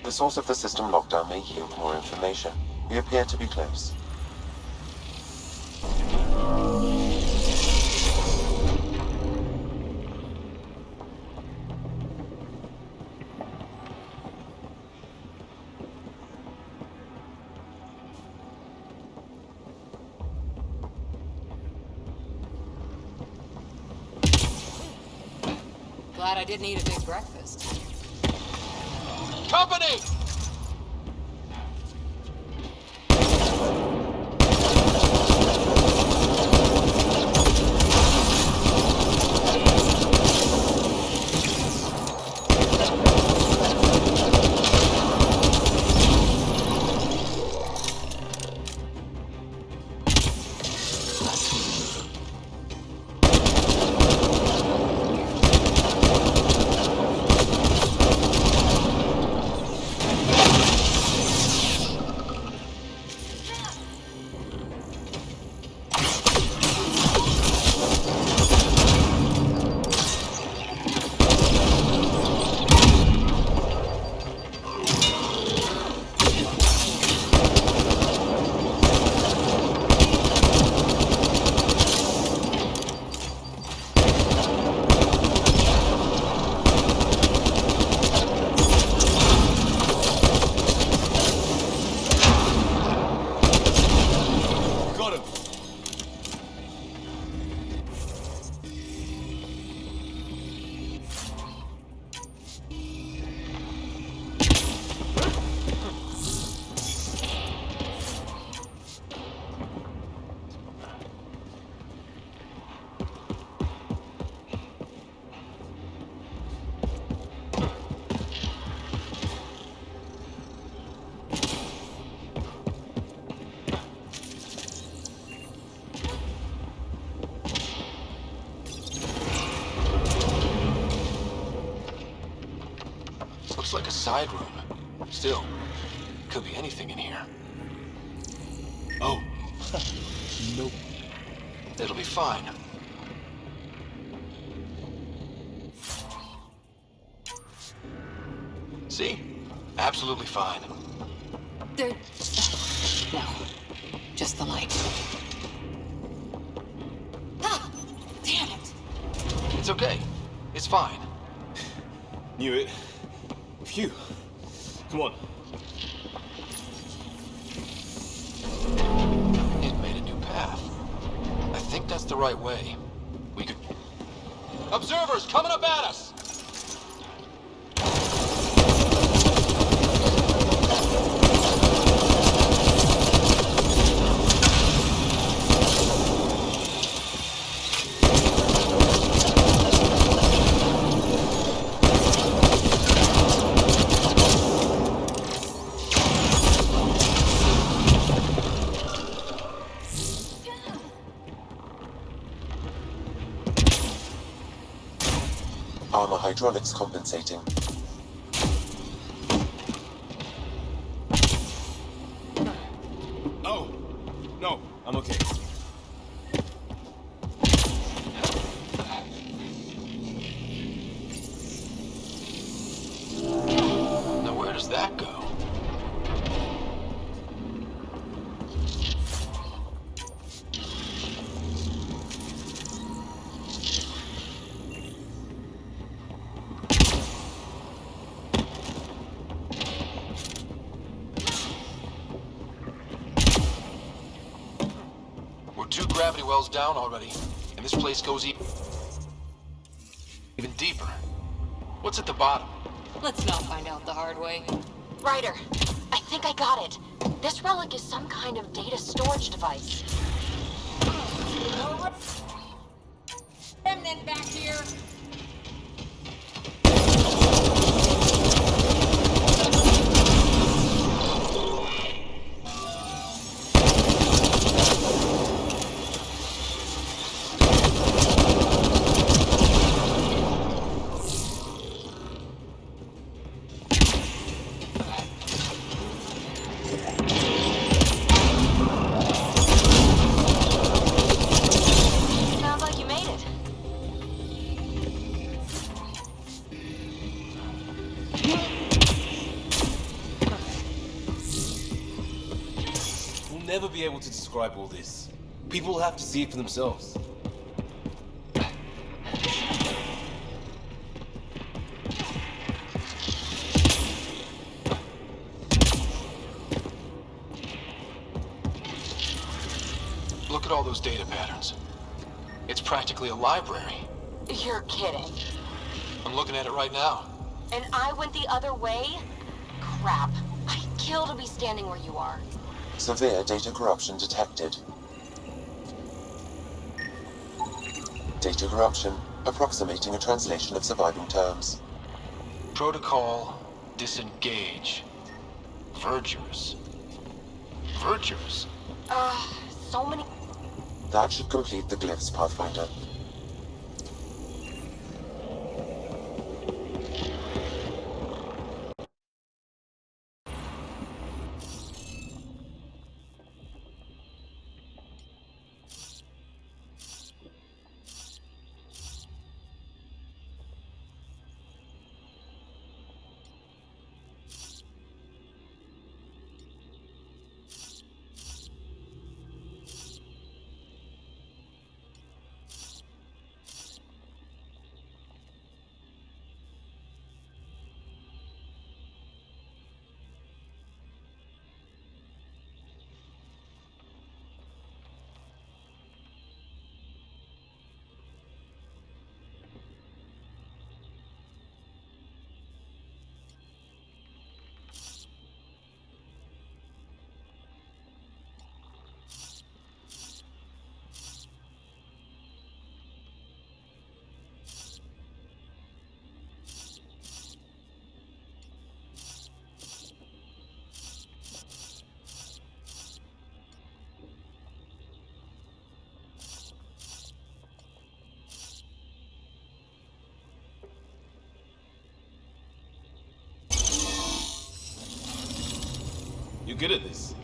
The source of the system lockdown may yield more information. We appear to be close. Glad I didn't eat a big breakfast. Company! Looks like a side room. Still, could be anything in here. Oh. Nope. It'll be fine. See? Absolutely fine. There... No. Just the light. Ah! Damn it! It's okay. It's fine. Knew it. Phew. Come on. It made a new path. I think that's the right way. We could... Observers coming up at us! Armor hydraulics compensating. Oh! No, I'm okay. Now where does that go? Two gravity wells down already, and this place goes even deeper. What's at the bottom? Let's not find out the hard way. Ryder, I think I got it. This relic is some kind of data storage device. Remnant back here. be able to describe all this. People will have to see it for themselves. Look at all those data patterns. It's practically a library. You're kidding. I'm looking at it right now. And I went the other way? Crap. I'd kill to be standing where you are. Severe data corruption detected. Data corruption, approximating a translation of surviving terms. Protocol disengage. Vergers. Vergers? So many... That should complete the glyphs, Pathfinder. You're good at this.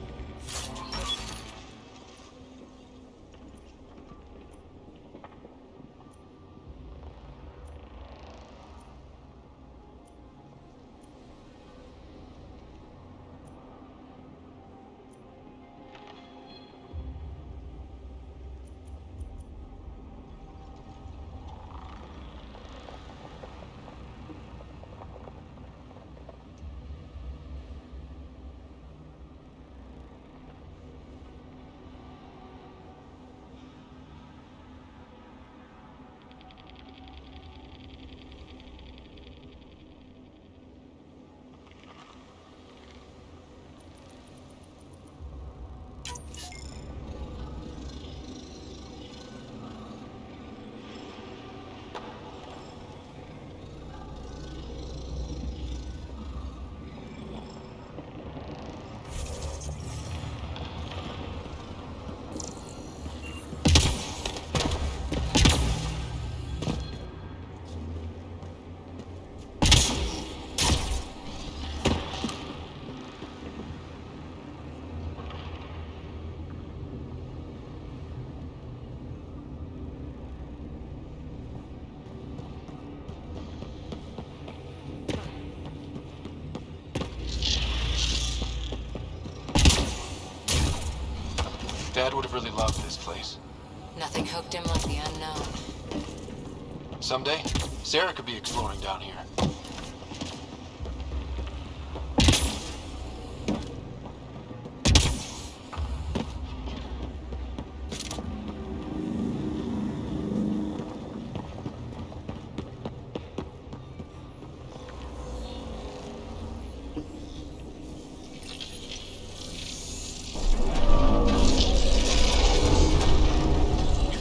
Dad would have really loved this place. Nothing hooked him like the unknown. Someday, Sarah could be exploring down here.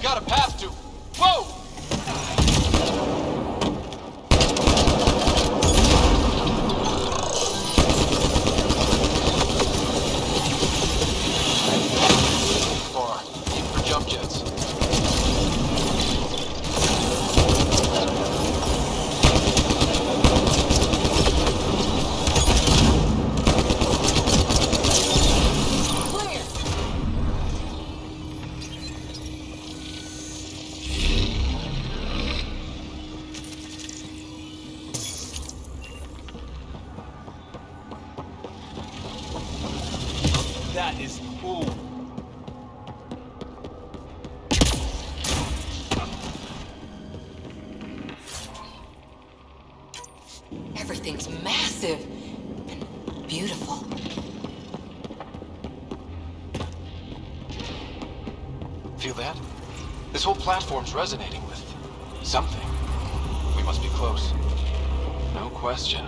Got a path to... Whoa! Everything's massive and beautiful. Feel that? This whole platform's resonating with something. We must be close. No question.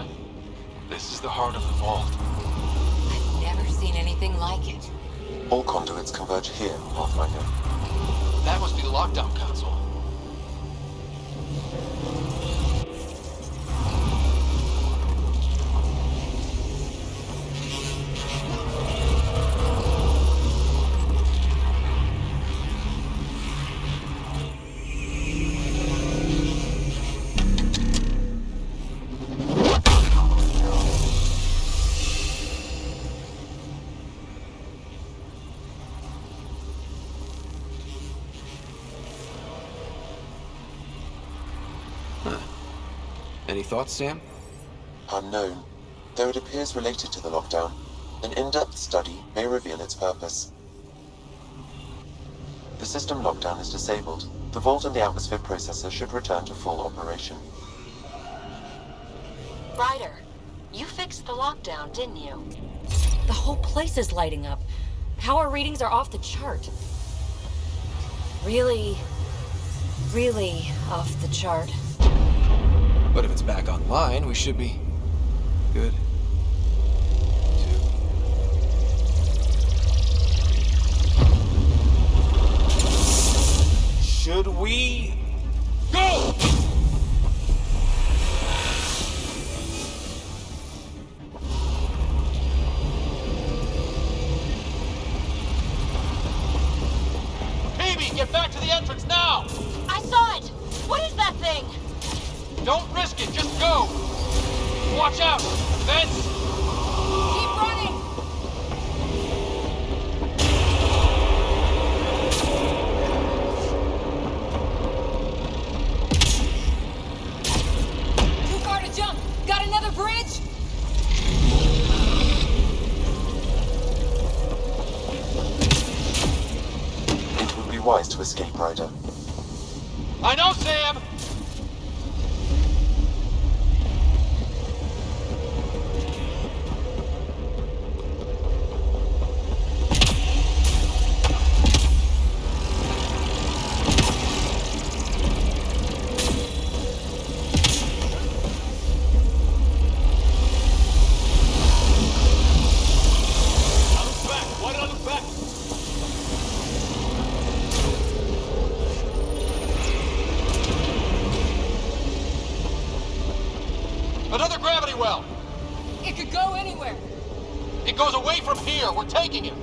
This is the heart of the vault. I've never seen anything like it. All conduits converge here, Pathfinder. That must be the lockdown console. Any thoughts, Sam? Unknown. Though it appears related to the lockdown, an in-depth study may reveal its purpose. The system lockdown is disabled. The vault and the atmosphere processor should return to full operation. Ryder, you fixed the lockdown, didn't you? The whole place is lighting up. Power readings are off the chart. Really off the chart. But if it's back online, we should be good. Should we go? Phoebe, get back to the entrance now! I saw it! What is that thing? Don't risk it, just go! Watch out! Vents! Keep running! Too far to jump! Got another bridge? It would be wise to escape, Ryder. I know, Sam! Another gravity well! It could go anywhere. It goes away from here. We're taking it.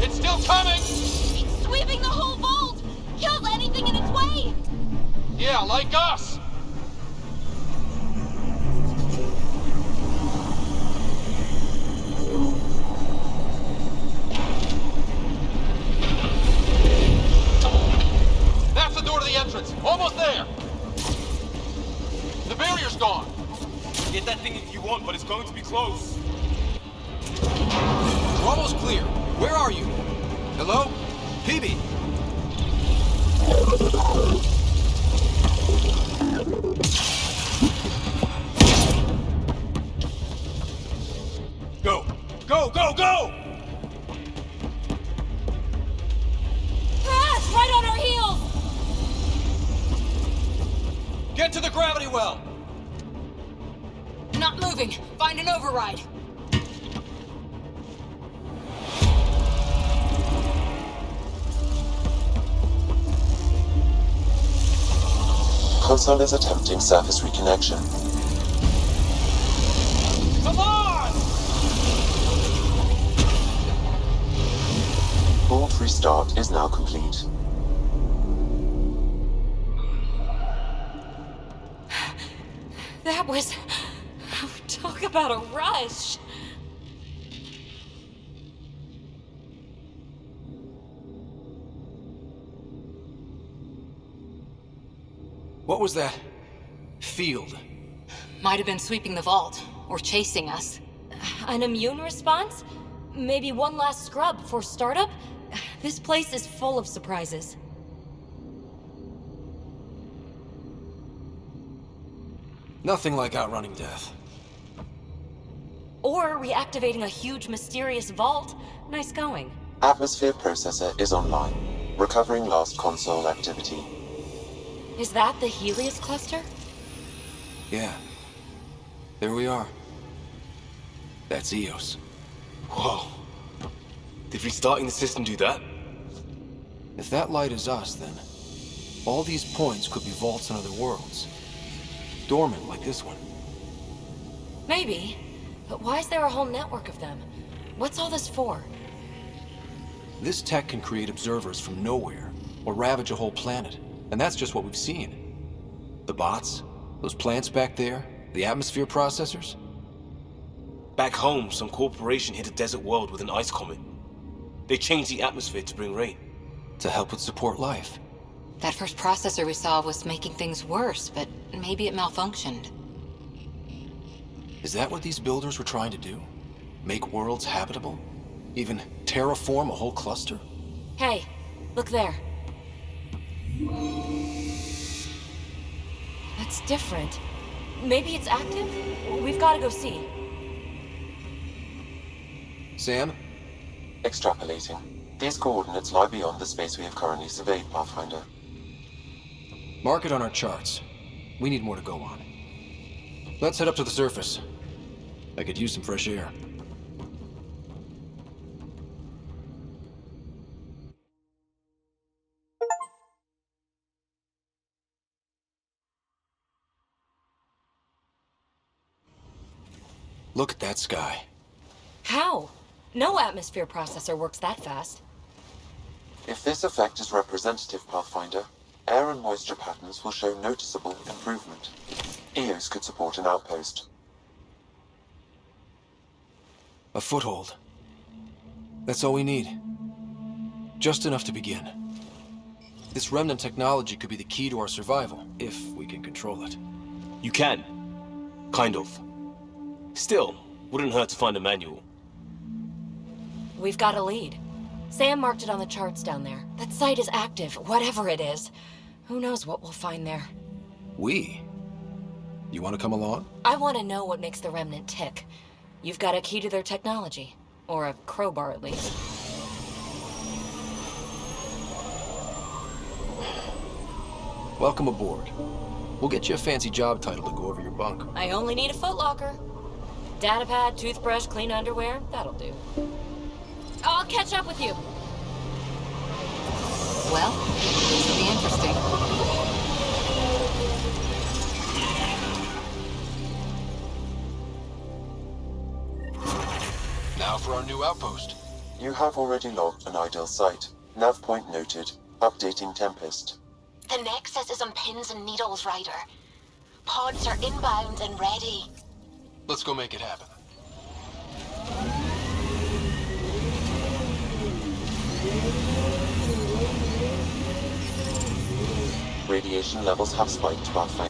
It's still coming! It's sweeping the whole vault! Kills anything in its way! Yeah, like us! That's the door to the entrance. Almost there. The barrier's gone. Get that thing if you want, but it's going to be close. We're almost clear. Where are you? Hello? Phoebe? Go! Go, go, go! Ah, it's right on our heels! Get to the gravity well! Not moving. Find an override. Console is attempting surface reconnection. Come on! Vault restart is now complete. That was... Talk about a rush. What was that field? Might have been sweeping the vault, or chasing us. An immune response? Maybe one last scrub for startup? This place is full of surprises. Nothing like outrunning death. Or reactivating a huge mysterious vault. Nice going. Atmosphere processor is online. Recovering last console activity. Is that the Heleus Cluster? Yeah. There we are. That's Eos. Whoa. Did restarting the system do that? If that light is us, then all these points could be vaults in other worlds. Dormant like this one. Maybe. But why is there a whole network of them? What's all this for? This tech can create observers from nowhere, or ravage a whole planet. And that's just what we've seen. The bots, those plants back there, the atmosphere processors. Back home, some corporation hit a desert world with an ice comet. They changed the atmosphere to bring rain. To help with support life. That first processor we saw was making things worse, but maybe it malfunctioned. Is that what these builders were trying to do? Make worlds habitable? Even terraform a whole cluster? Hey, look there. That's different. Maybe it's active? We've got to go see. Sam? Extrapolating. These coordinates lie beyond the space we have currently surveyed, Pathfinder. Mark it on our charts. We need more to go on. Let's head up to the surface. I could use some fresh air. Look at that sky. How? No atmosphere processor works that fast. If this effect is representative, Pathfinder, air and moisture patterns will show noticeable improvement. Eos could support an outpost. A foothold. That's all we need. Just enough to begin. This remnant technology could be the key to our survival, if we can control it. You can. Kind of. Still, wouldn't hurt to find a manual. We've got a lead. Sam marked it on the charts down there. That site is active, whatever it is. Who knows what we'll find there. We? You want to come along? I want to know what makes the Remnant tick. You've got a key to their technology. Or a crowbar, at least. Welcome aboard. We'll get you a fancy job title to go over your bunk. I only need a footlocker. Datapad, toothbrush, clean underwear, that'll do. I'll catch up with you. Well, this will be interesting. Now for our new outpost. You have already logged an ideal site. Nav point noted. Updating Tempest. The Nexus is on pins and needles, Ryder. Pods are inbound and ready. Let's go make it happen. Radiation levels have spiked, Pathfinder.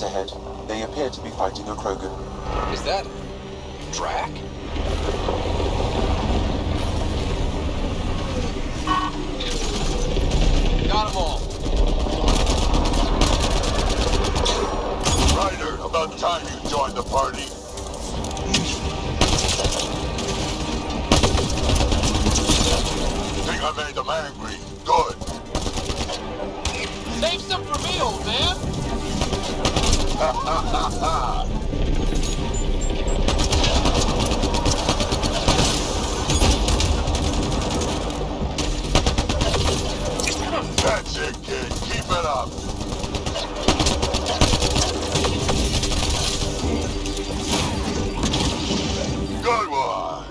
ahead. They appear to be fighting a Krogan. Is that... Drac? Got them all. Ryder, about time you joined the party. Think I made them angry. Good. Save some for me, old man. Ha ha ha ha. That's it, kid. Keep it up. Good one.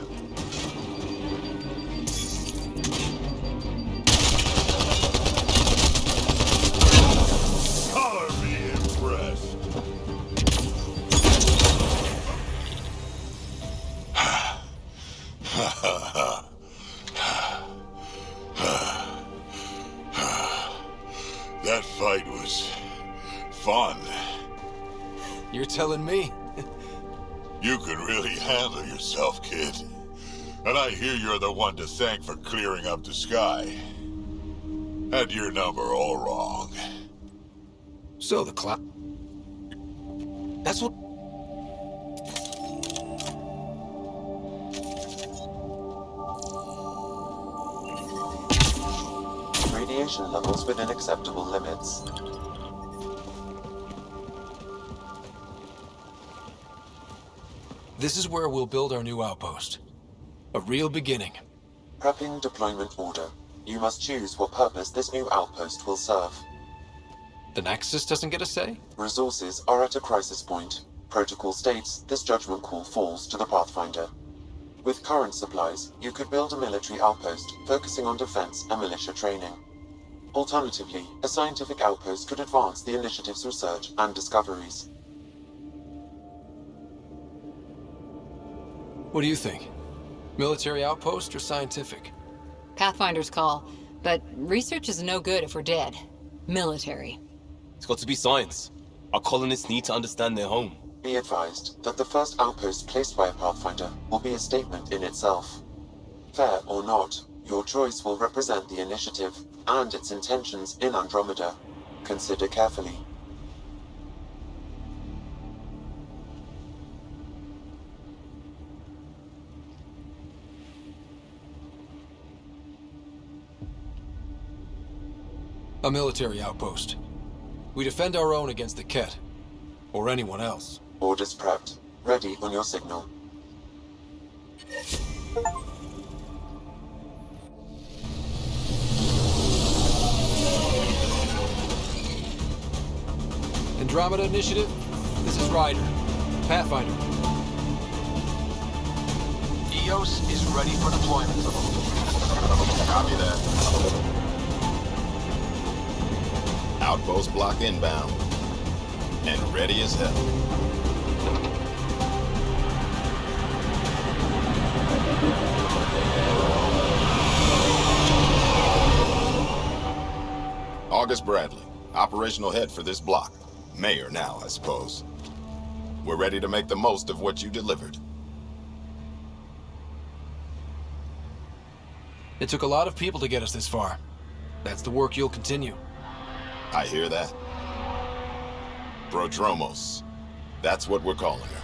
Color me impressed. That fight was fun. You're telling me? You could really handle yourself, kid. And I hear you're the one to thank for clearing up the sky. Had your number all wrong. So the cloud... That's what... Radiation levels within acceptable limits. This is where we'll build our new outpost. A real beginning. Prepping deployment order. You must choose what purpose this new outpost will serve. The Nexus doesn't get a say? Resources are at a crisis point. Protocol states this judgment call falls to the Pathfinder. With current supplies, you could build a military outpost focusing on defense and militia training. Alternatively, a scientific outpost could advance the initiative's research and discoveries. What do you think? Military outpost or scientific? Pathfinder's call, but research is no good if we're dead. Military. It's got to be science. Our colonists need to understand their home. Be advised that the first outpost placed by a Pathfinder will be a statement in itself. Fair or not, your choice will represent the initiative and its intentions in Andromeda. Consider carefully. A military outpost. We defend our own against the Ket. Or anyone else. Orders prepped. Ready on your signal. Andromeda Initiative, this is Ryder. Pathfinder. EOS is ready for deployment. Copy that. Outpost block inbound. And ready as hell. August Bradley, operational head for this block. Mayor now, I suppose. We're ready to make the most of what you delivered. It took a lot of people to get us this far. That's the work you'll continue. I hear that. Prodromos. That's what we're calling her.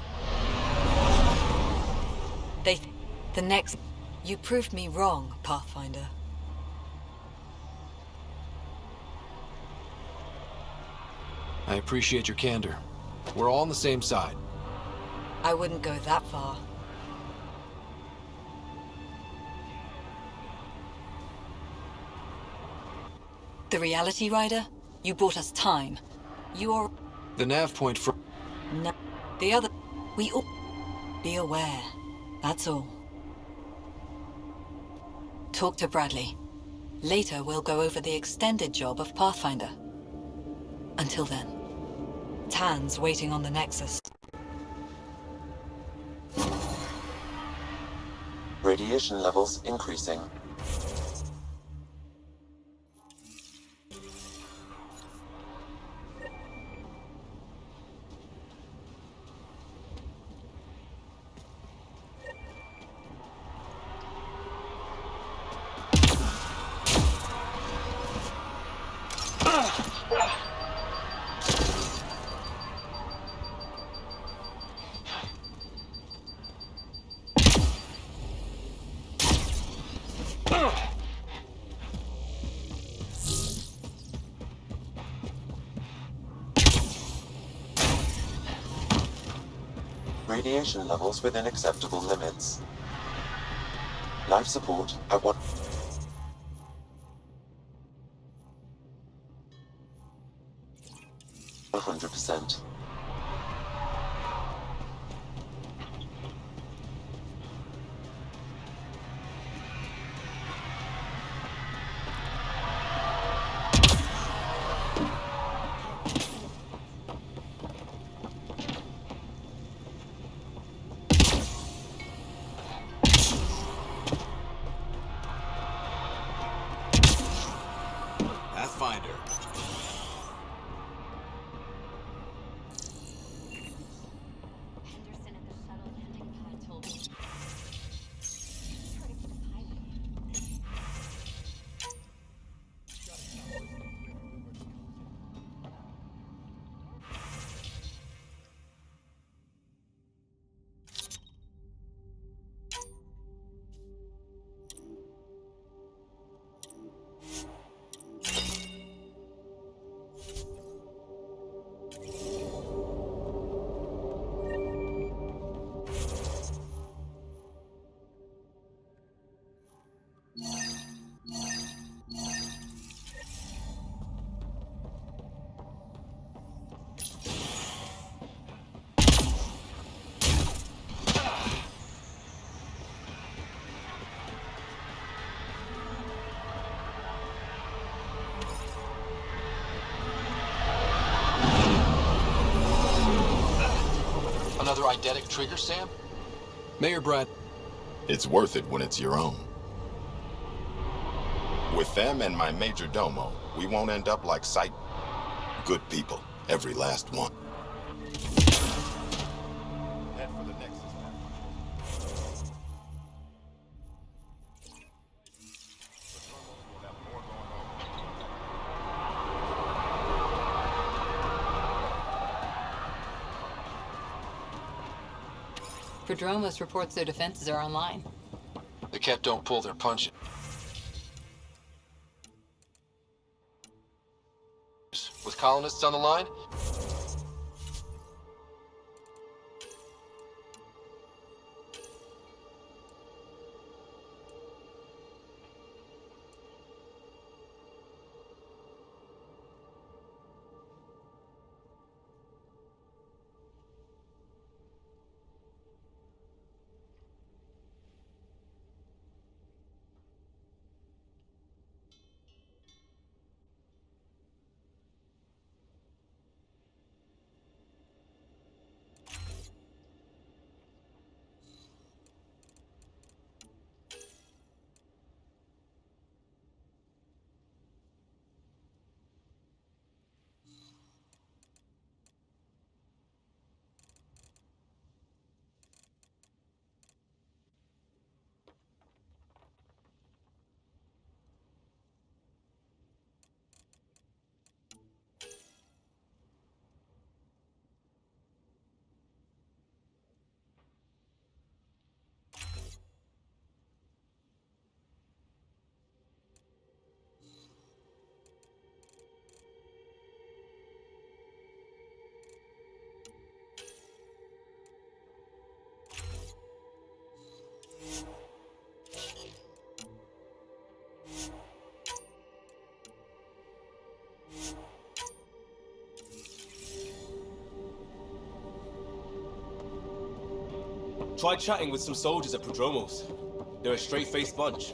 The next... You proved me wrong, Pathfinder. I appreciate your candor. We're all on the same side. I wouldn't go that far. The Reality Rider? You bought us time. You're... The nav point for... No. The other... We all... Be aware. That's all. Talk to Bradley. Later, we'll go over the extended job of Pathfinder. Until then, Tan's waiting on the Nexus. Radiation levels increasing. Radiation levels within acceptable limits. Life support at 100%. Pathfinder. Another eidetic trigger, Sam? Mayor Brad. It's worth it when it's your own. With them and my major domo, we won't end up like sight. Good people, every last one. Head for the Nexus, man. Prodromos reports their defenses are online. The Ket don't pull their punches. With colonists on the line? Try chatting with some soldiers at Prodromos. They're a straight-faced bunch.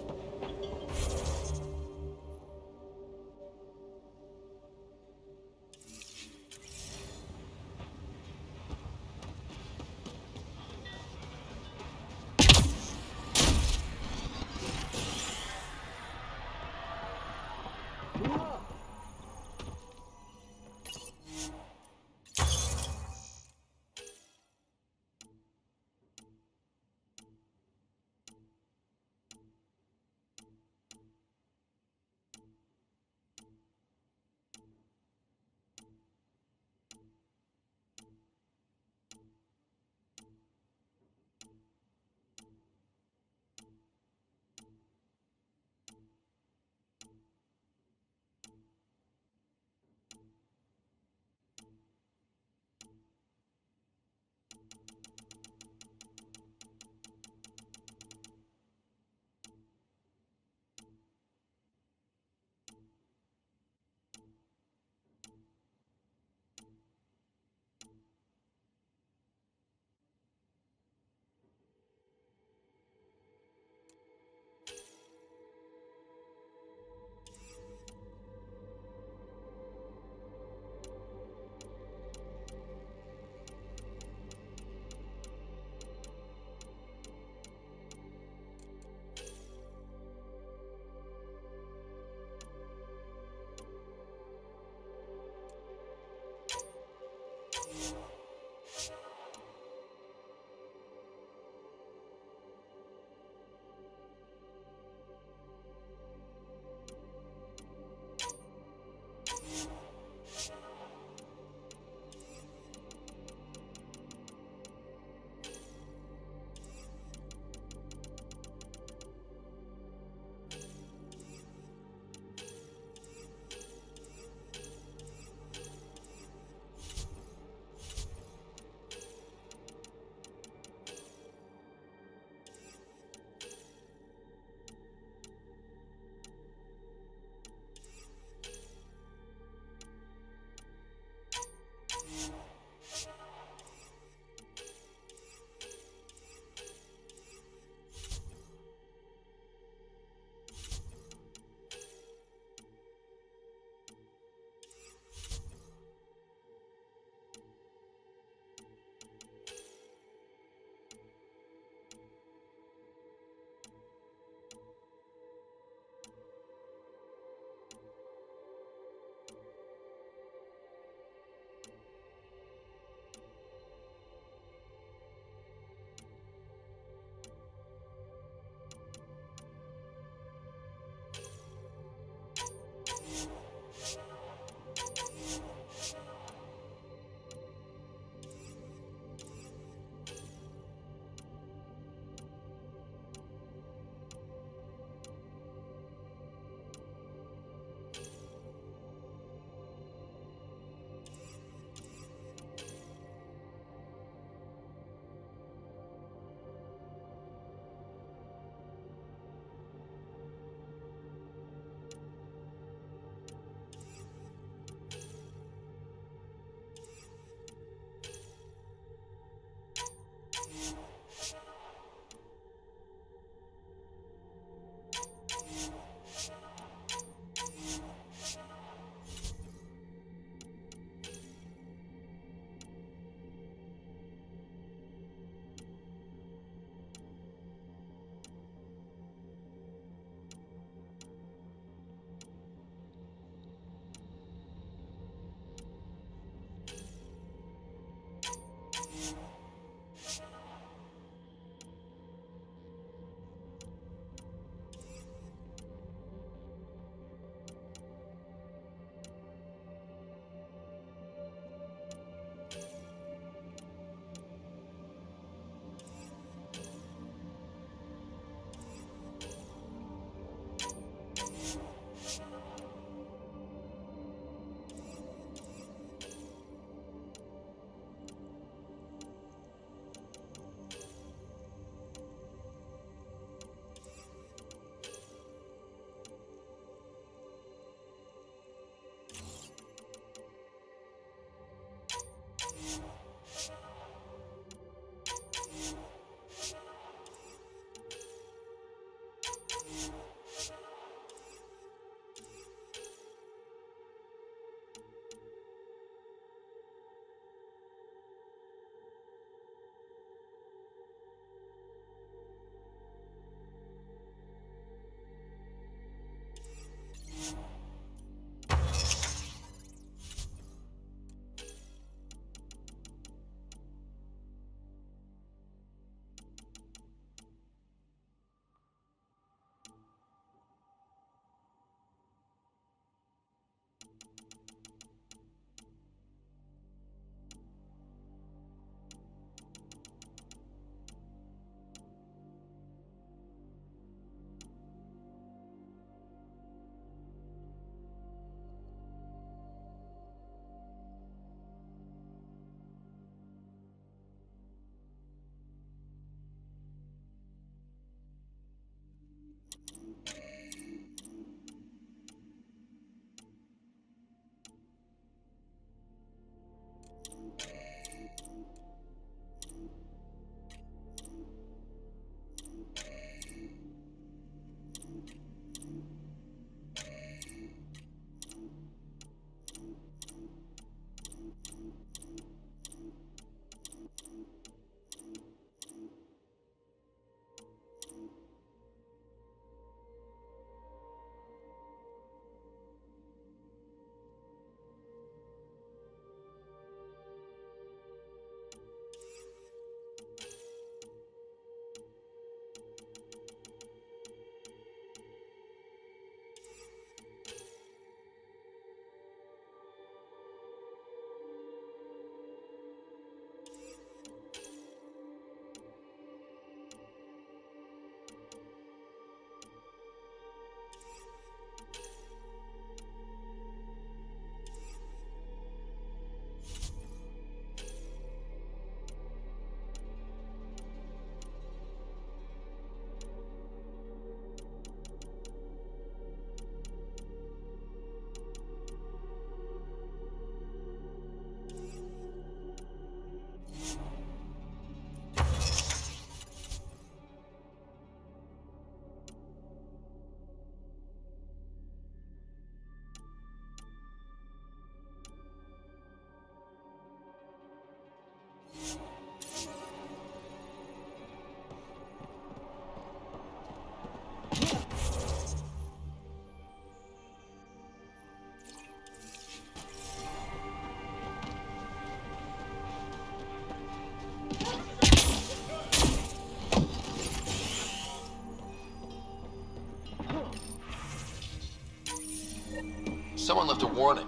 Someone left a warning.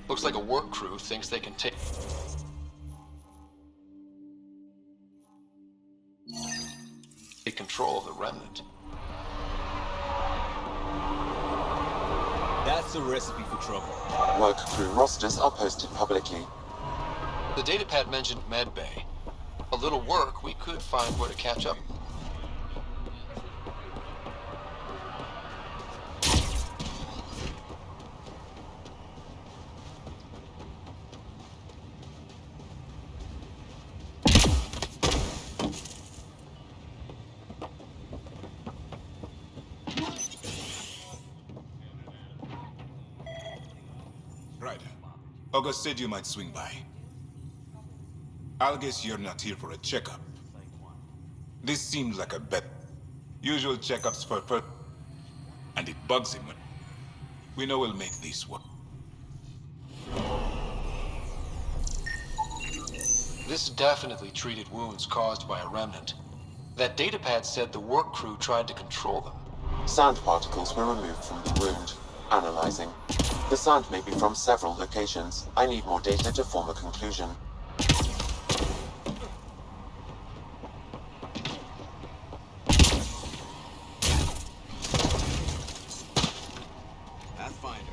Looks like a work crew thinks they can take control of the remnant. That's a recipe for trouble. Work crew rosters are posted publicly. The datapad mentioned medbay. A little work, we could find where to catch up. Ryder, August said you might swing by. I'll guess you're not here for a checkup. This seems like a bet. Usual checkups for and it bugs him when we know we'll make this work. This definitely treated wounds caused by a remnant. That datapad said the work crew tried to control them. Sand particles were removed from the wound. Analyzing. The sand may be from several locations. I need more data to form a conclusion. Pathfinder.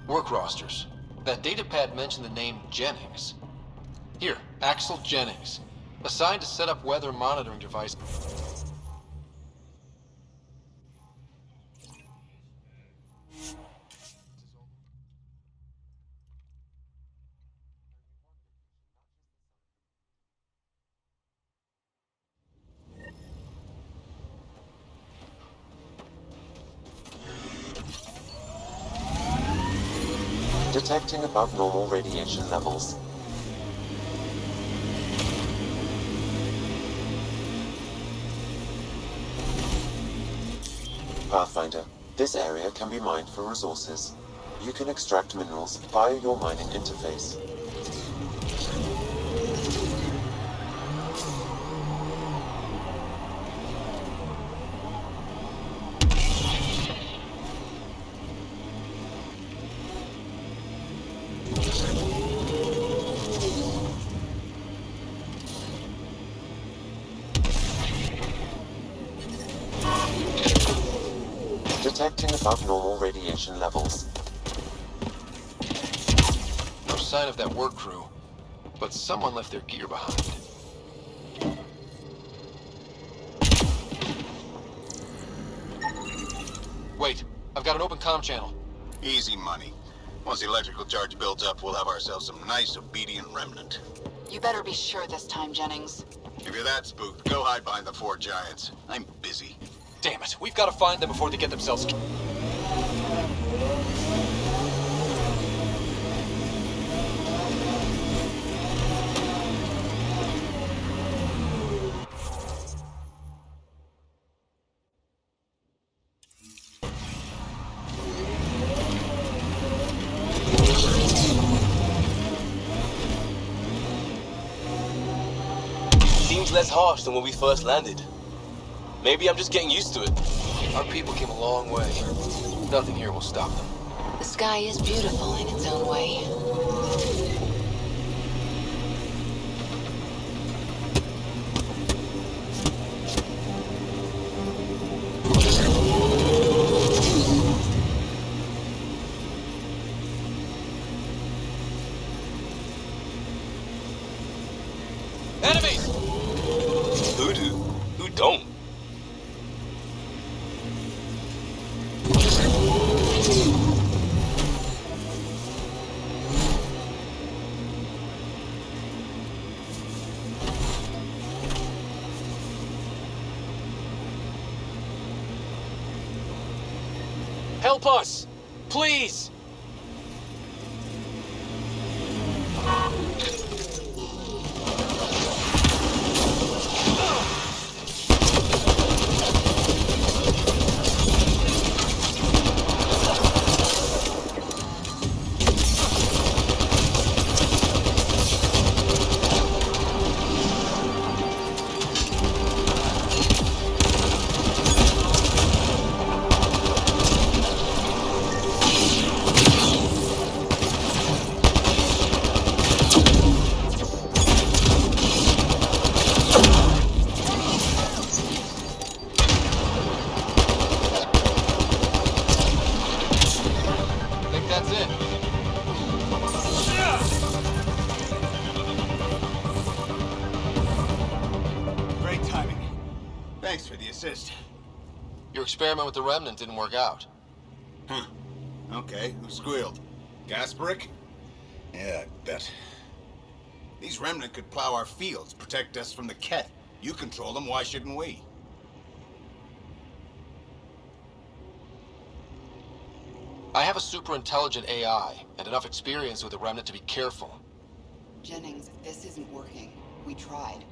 Work rosters. That datapad mentioned the name Jennings. Here, Axel Jennings. Assigned to set up weather monitoring device. Detecting above normal radiation levels. Pathfinder, this area can be mined for resources. You can extract minerals via your mining interface. Detecting above normal radiation levels. No sign of that work crew, but someone left their gear behind. Wait, I've got an open comm channel. Easy money. Once the electrical charge builds up, we'll have ourselves some nice, obedient remnant. You better be sure this time, Jennings. If you're that spooked, go hide behind the four giants. I'm busy. Damn it, we've got to find them before they get themselves killed. Seems less harsh than when we first landed. Maybe I'm just getting used to it. Our people came a long way. Nothing here will stop them. The sky is beautiful in its own way. Enemies! Who do? Who don't? Help us! Please! Your experiment with the Remnant didn't work out. Huh. Okay, who squealed? Gasparic? Yeah, I bet. These Remnant could plow our fields, protect us from the Ket. You control them, why shouldn't we? I have a super intelligent AI, and enough experience with the Remnant to be careful. Jennings, this isn't working. We tried.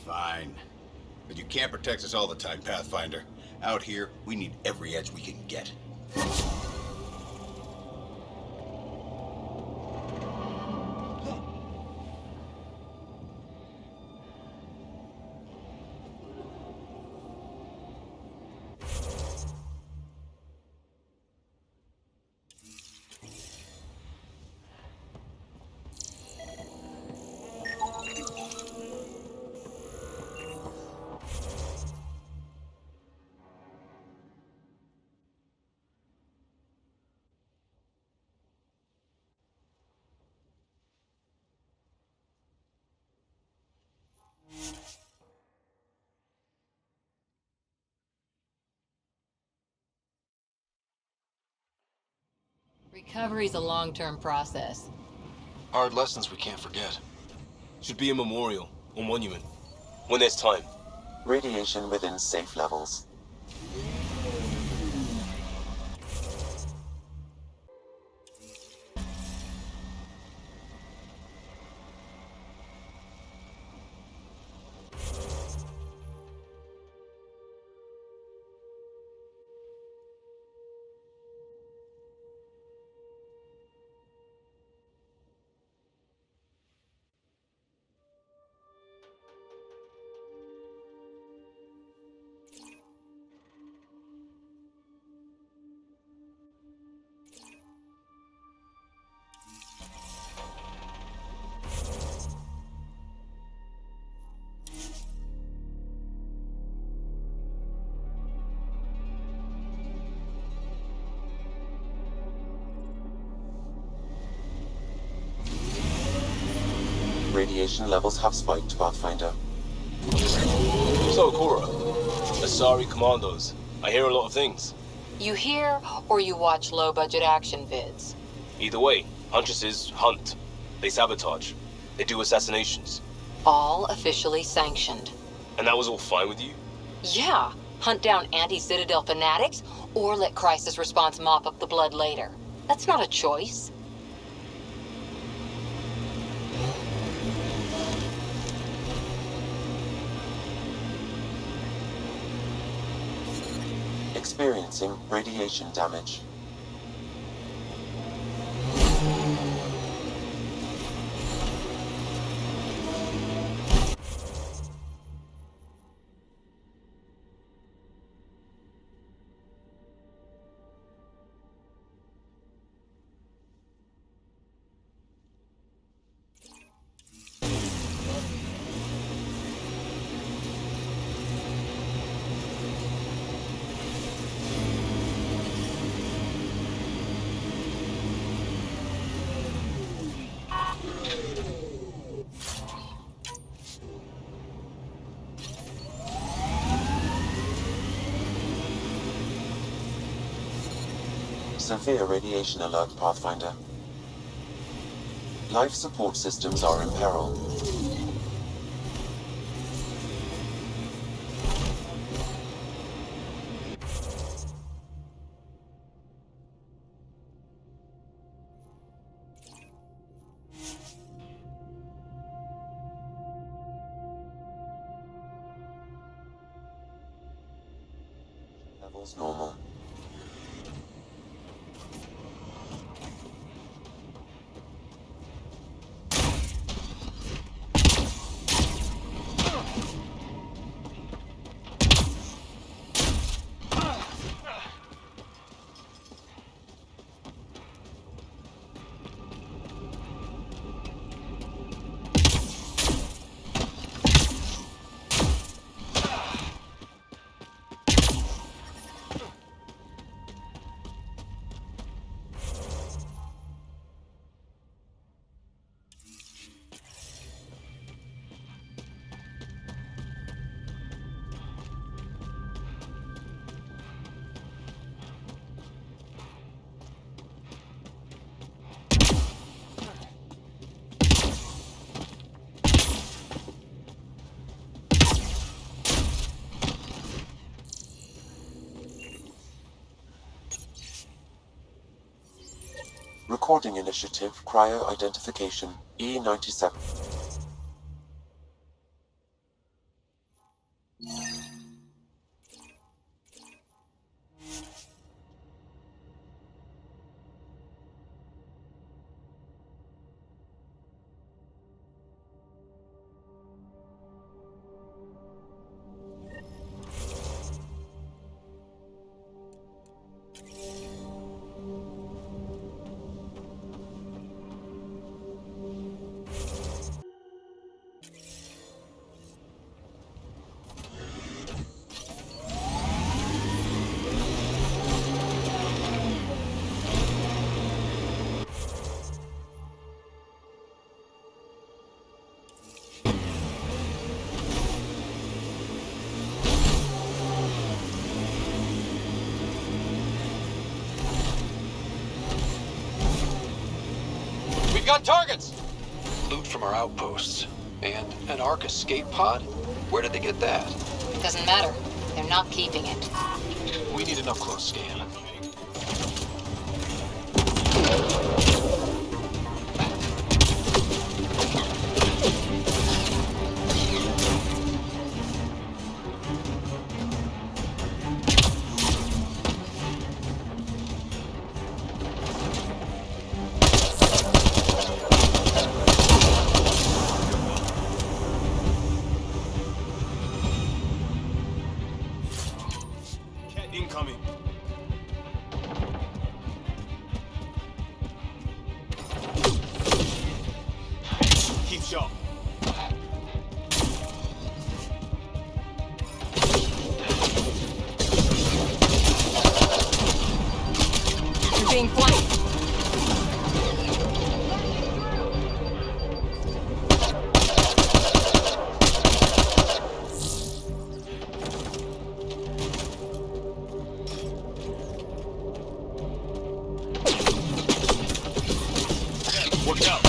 Fine. But you can't protect us all the time, Pathfinder. Out here, we need every edge we can get. Recovery's a long-term process. Hard lessons we can't forget. Should be a memorial or monument. When there's time. Radiation within safe levels. Radiation levels have spiked, Pathfinder. So, Cora, Asari Commandos. I hear a lot of things. You hear or you watch low-budget action vids? Either way, Huntresses hunt. They sabotage. They do assassinations. All officially sanctioned. And that was all fine with you? Yeah. Hunt down anti-Citadel fanatics, or let crisis response mop up the blood later. That's not a choice. Experiencing radiation damage. Severe radiation alert, Pathfinder. Life support systems are in peril. Levels normal. Recording Initiative, Cryo-Identification, E97. We've got targets! Loot from our outposts. And an Ark escape pod? Where did they get that? Doesn't matter. They're not keeping it. We need an up-close scan. Incoming. Keep sharp. You're being flanked. Watch out.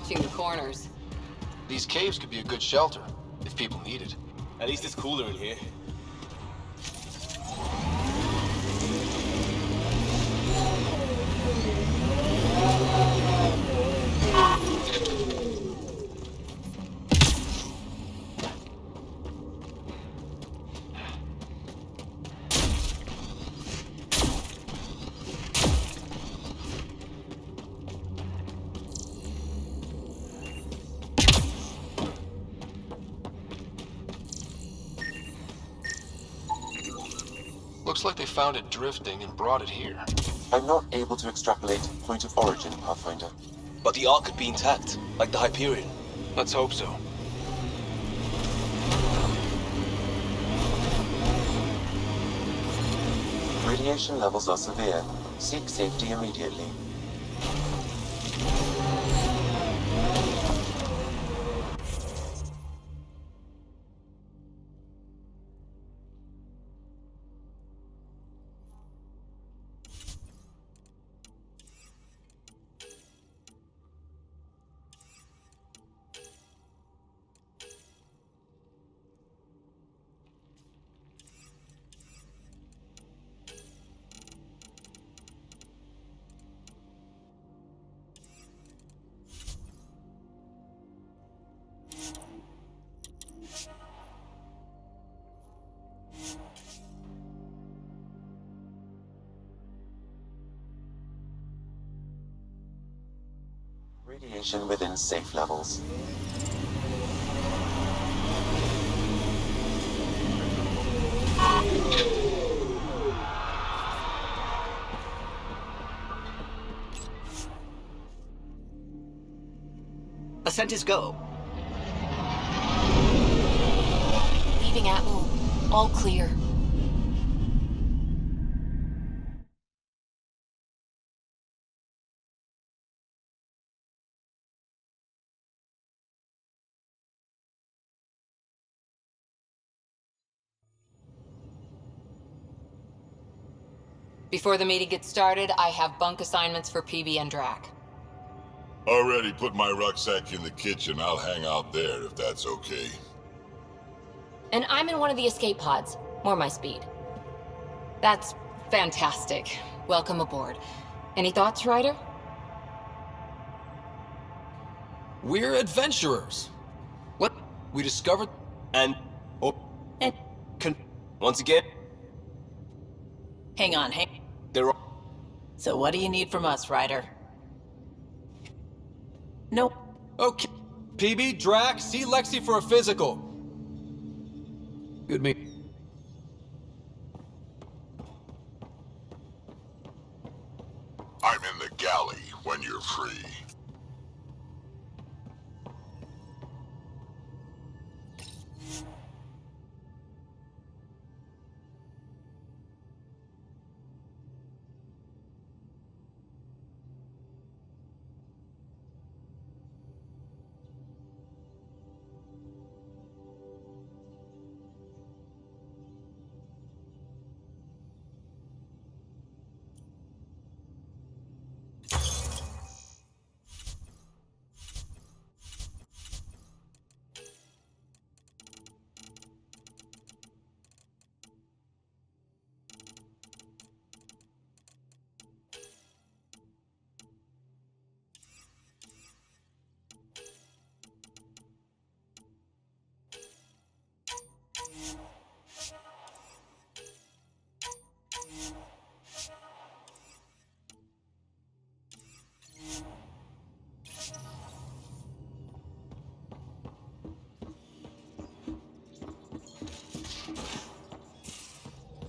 watching the corners. These caves could be a good shelter, if people need it. At least it's cooler in here. Looks like they found it drifting and brought it here. I'm not able to extrapolate point of origin, Pathfinder. But the Ark could be intact, like the Hyperion. Let's hope so. Radiation levels are severe. Seek safety immediately. Radiation within safe levels. Ascent is go. Leaving Atmo. All clear. Before the meeting gets started, I have bunk assignments for PB and Drac. Already put my rucksack in the kitchen. I'll hang out there if that's okay. And I'm in one of the escape pods. More my speed. That's fantastic. Welcome aboard. Any thoughts, Ryder? We're adventurers. What? We discovered... And... Once again... Hang on, They're... So what do you need from us, Ryder? No. Okay. PB, Drac, see Lexi for a physical. Good meet. I'm in the galley when you're free.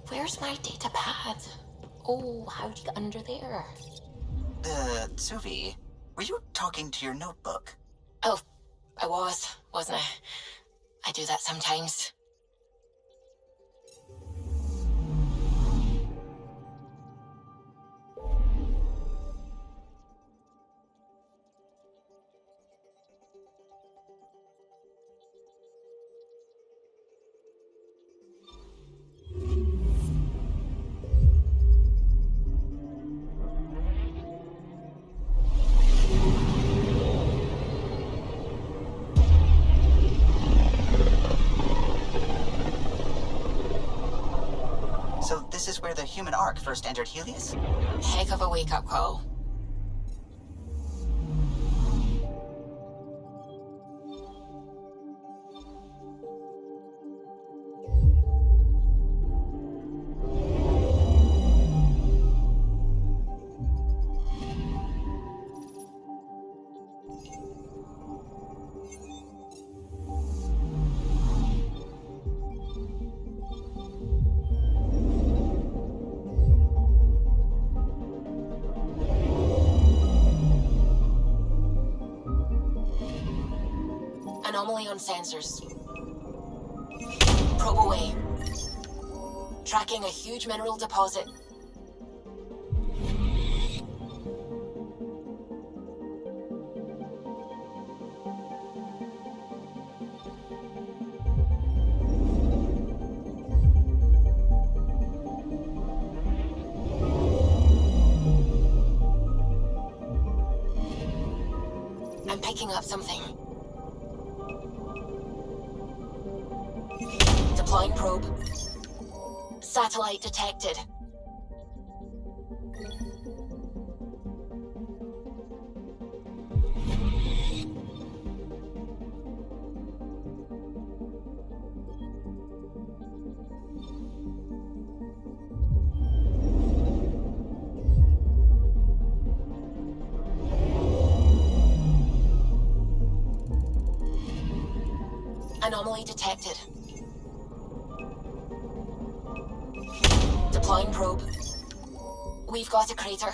Where's my data pad? Oh, how'd you get under there? Suvi, were you talking to your notebook? Oh, I wasn't I? I do that sometimes. this is where the human Ark first entered Heleus? Heck of a wake-up call. Anomaly on sensors. Probe away. Tracking a huge mineral deposit. I'm picking up something. Deploying probe. Satellite detected. Anomaly detected. Deploying probe. We've got a crater.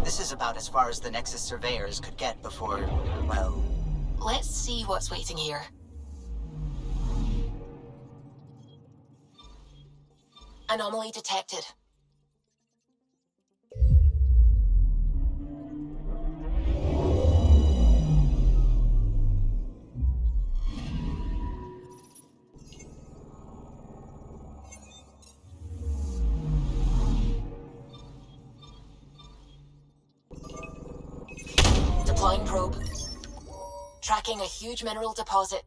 This is about as far as the Nexus surveyors could get before, well... Let's see what's waiting here. Anomaly detected. Deploying probe. Tracking a huge mineral deposit.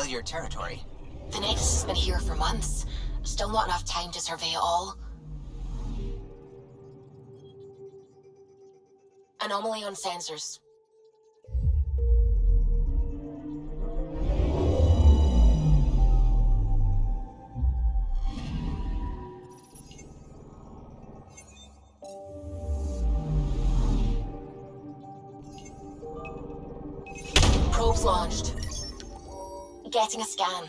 familiar territory. The Nexus has been here for months. Still not enough time to survey it all. Anomaly on sensors. Probes launched. Getting a scan.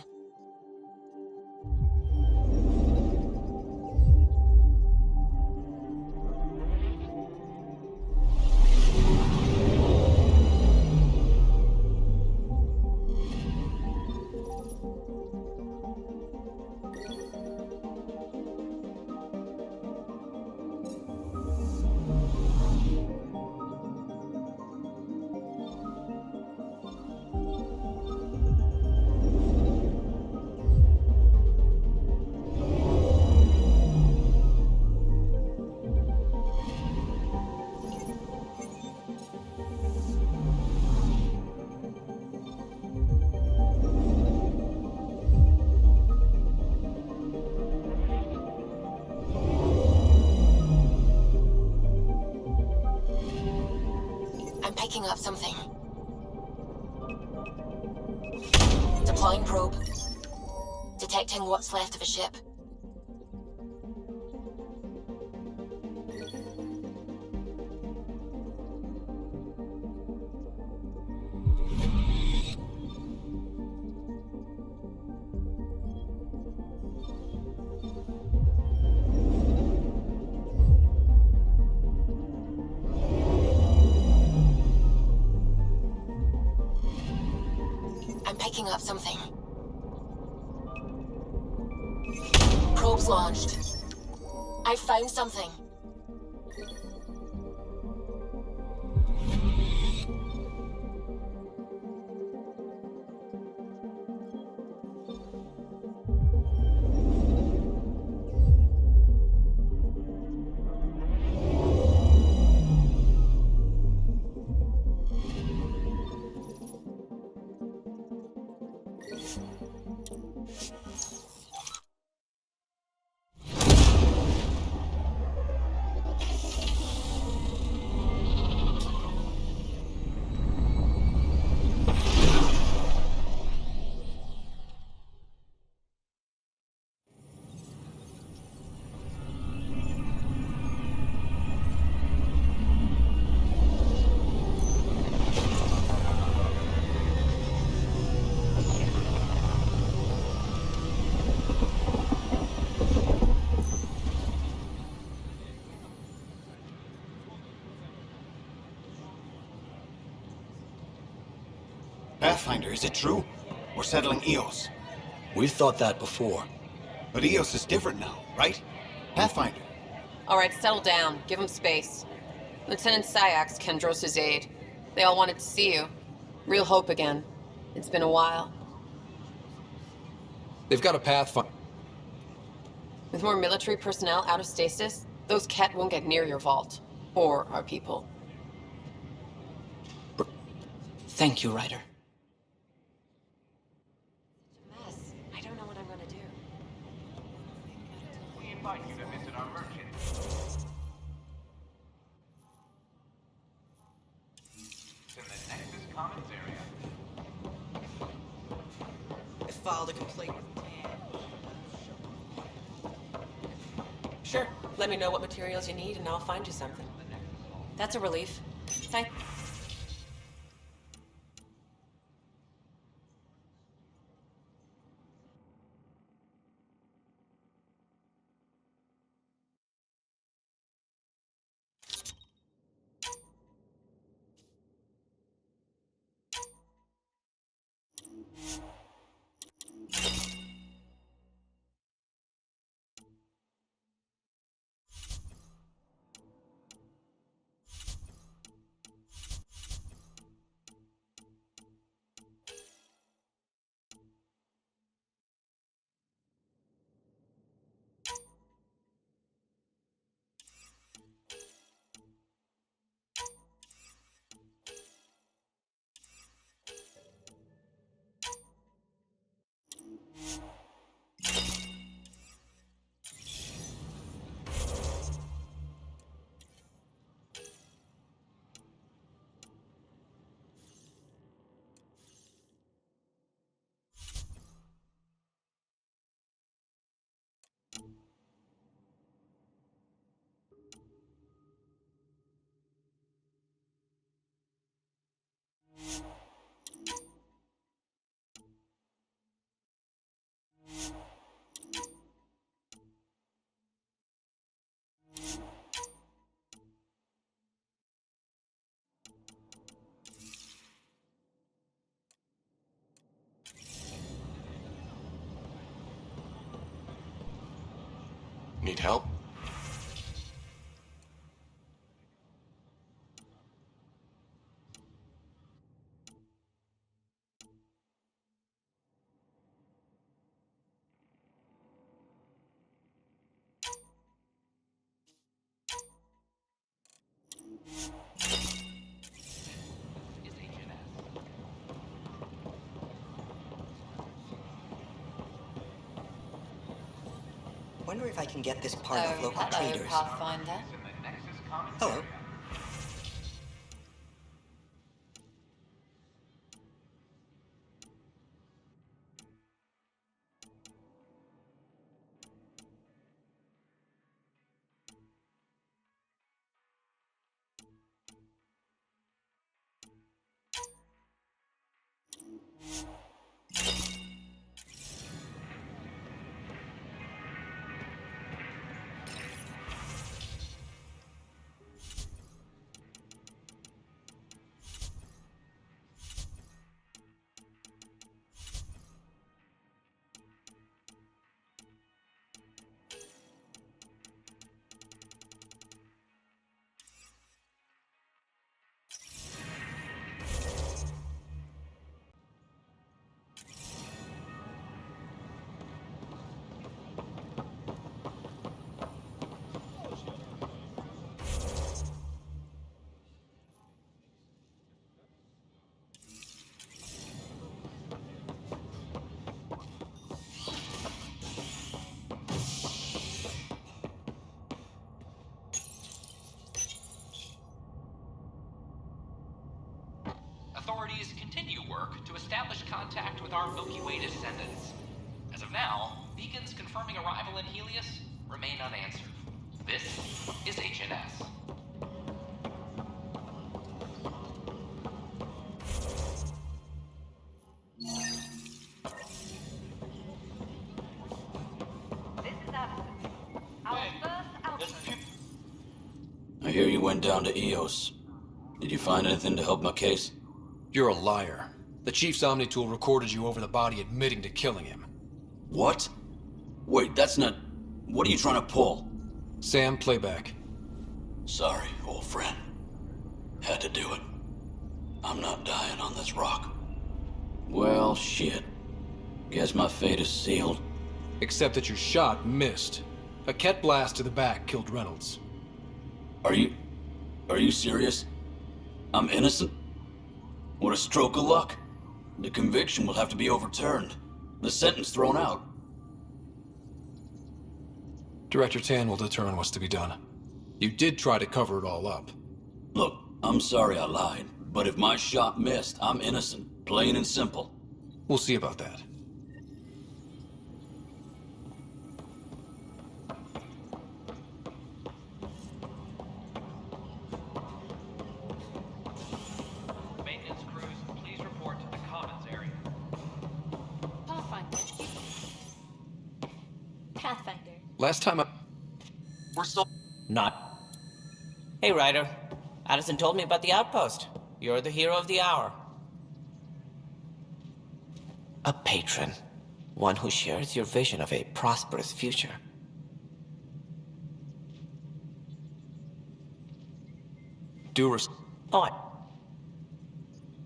Picking up something. Deploying probe. Detecting what's left of a ship. Picking up something. Probes launched. I found something. Pathfinder, is it true? We're settling Eos. We've thought that before. But Eos is different now, right? Pathfinder. All right, settle down. Give him space. Lieutenant Syax, Kendros' aide. They all wanted to see you. Real hope again. It's been a while. They've got a Pathfinder. With more military personnel out of stasis, those Ket won't get near your vault. Or our people. Thank you, Ryder. Mess. I don't know what I'm gonna do. We invite you to visit our merchant. It's in the Nexus Commons area. I filed a complaint. Sure. Let me know what materials you need and I'll find you something. That's a relief. Thank Need help? Wonder if I can get this part of local hello, traders. Pathfinder. Hello. Authorities continue work to establish contact with our Milky Way descendants. As of now, beacons confirming arrival in Heleus remain unanswered. This is HNS. I hear you went down to Eos. Did you find anything to help my case? You're a liar. The Chief's Omni-tool recorded you over the body admitting to killing him. What? Wait, that's not... What are you trying to pull? Sam, playback. Sorry, old friend. Had to do it. I'm not dying on this rock. Well, shit. Guess my fate is sealed. Except that your shot missed. A Ket blast to the back killed Reynolds. Are you serious? I'm innocent? What a stroke of luck. The conviction will have to be overturned. The sentence thrown out. Director Tan will determine what's to be done. You did try to cover it all up. Look, I'm sorry I lied, but if my shot missed, I'm innocent. Plain and simple. We'll see about that. Maintenance crews, please report to the Commons area. Pathfinder. Last time We're still... Not. Hey, Ryder. Addison told me about the outpost. You're the hero of the hour. A patron. One who shares your vision of a prosperous future.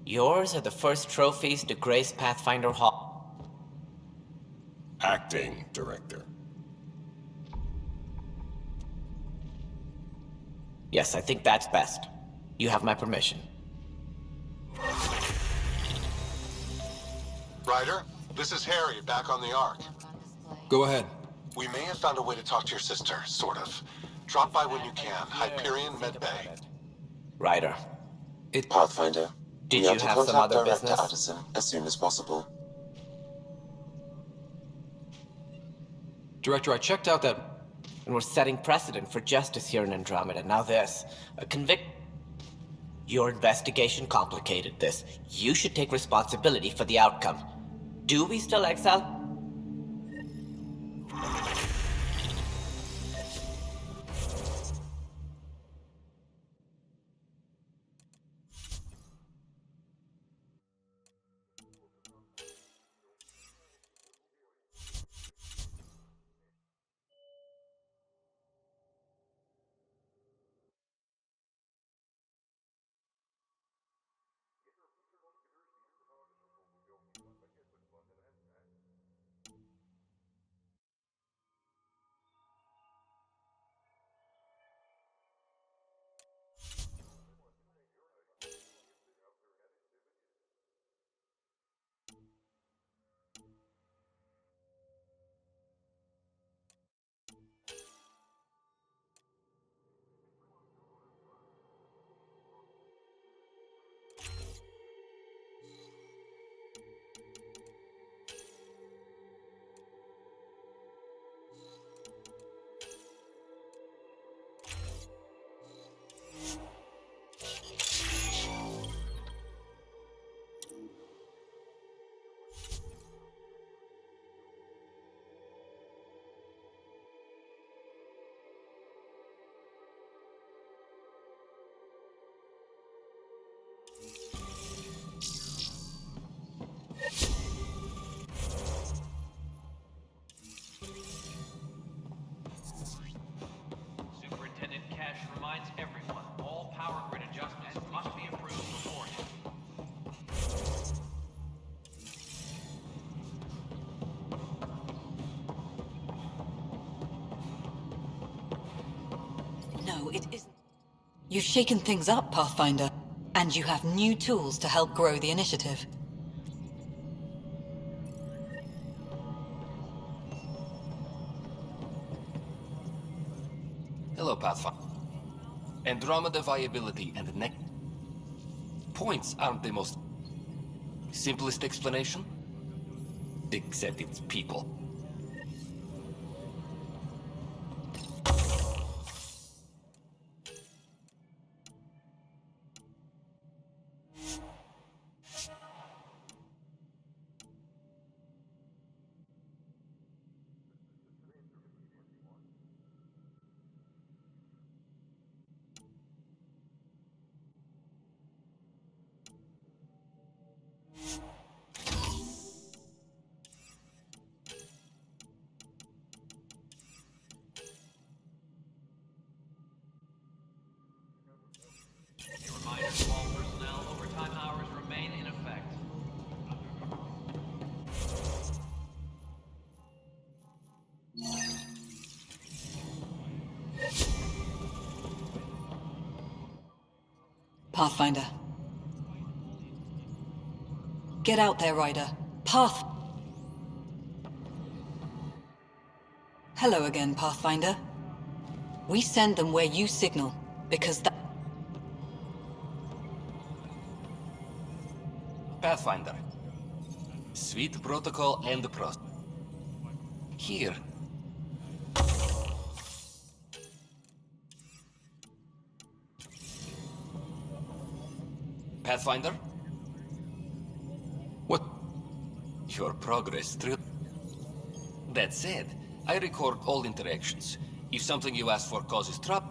Yours are the first trophies to grace Pathfinder Hall. Acting director. Yes, I think that's best. You have my permission. Ryder, this is Harry, back on the Ark. Go ahead. We may have found a way to talk to your sister, sort of. Drop by when you can. Hyperion Med Bay. Ryder. Pathfinder. Did we are you to have some contact other Director business? Addison as soon as possible. Director, I checked out that... And we're setting precedent for justice here in Andromeda. Now this. Your investigation complicated this. You should take responsibility for the outcome. Do we still exile? No, it is... You've shaken things up, Pathfinder, and you have new tools to help grow the initiative. Hello, Pathfinder. Andromeda viability and neck points aren't the most simplest explanation, except it's people. Pathfinder. Get out there, Ryder. Path... Hello again, Pathfinder. We send them where you signal, because that... Pathfinder. Sweet protocol and process. Here. Pathfinder? What? Your progress through... That said, I record all interactions. If something you ask for causes trouble...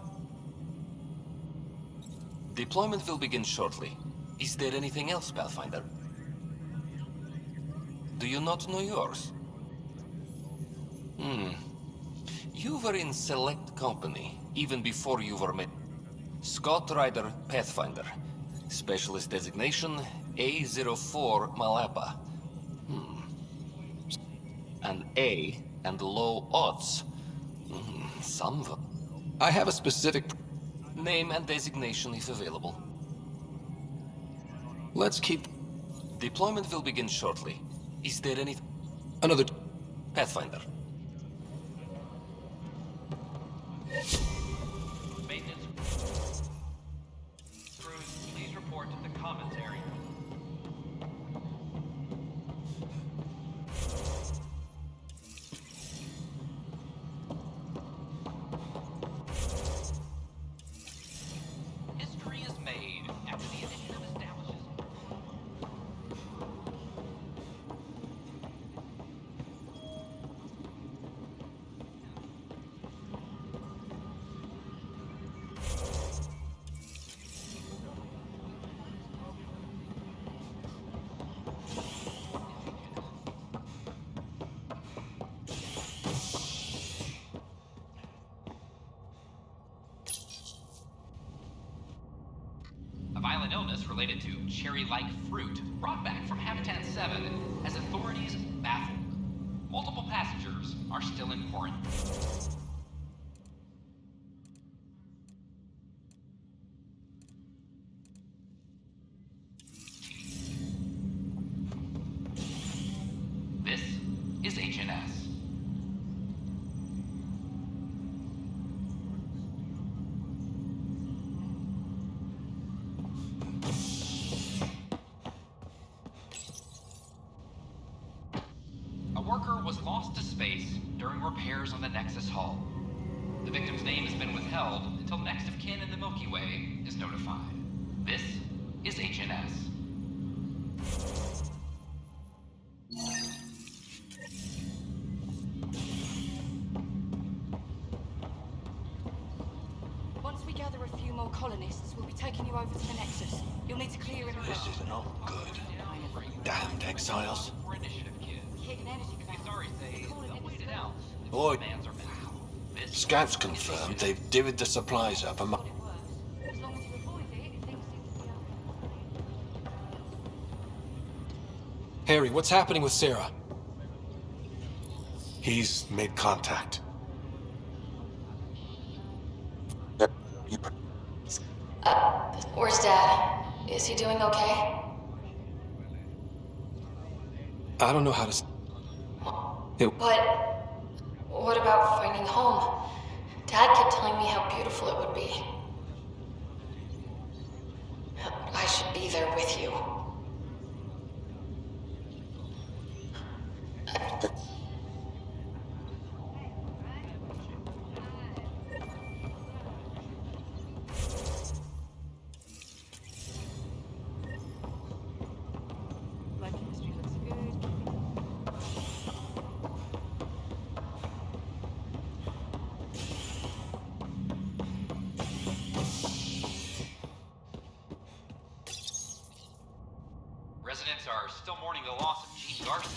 Deployment will begin shortly. Is there anything else, Pathfinder? Do you not know yours? You were in select company, even before you were met. Scott Ryder, Pathfinder. Specialist designation, A04 Malapa. An A and low odds. Some... I have a specific... Name and designation if available. Let's keep... Deployment will begin shortly. Is there any... Another... Pathfinder. Maintenance. Crews, please report to the commons area. History is made after the initiative establishes. A violent illness related to cherry-like fruit brought back from Habitat 7 has authorities baffled. Multiple passengers are still in quarantine. This is HNS. A worker was lost to space during repairs on the Nexus hull. The victim's name has been withheld until next of kin in the Milky Way is notified. This is HNS. Once we gather a few more colonists, we'll be taking you over to the Nexus. You'll need to clear it. This is not good. Damned exiles. Boy, scouts confirmed they've divvied the supplies up among... Harry, what's happening with Sarah? He's made contact. Where's Dad? Is he doing okay? I don't know how to... But what about finding home? Dad kept telling me how beautiful it would be. I should be there with you. Residents are still mourning the loss of Gene Garson.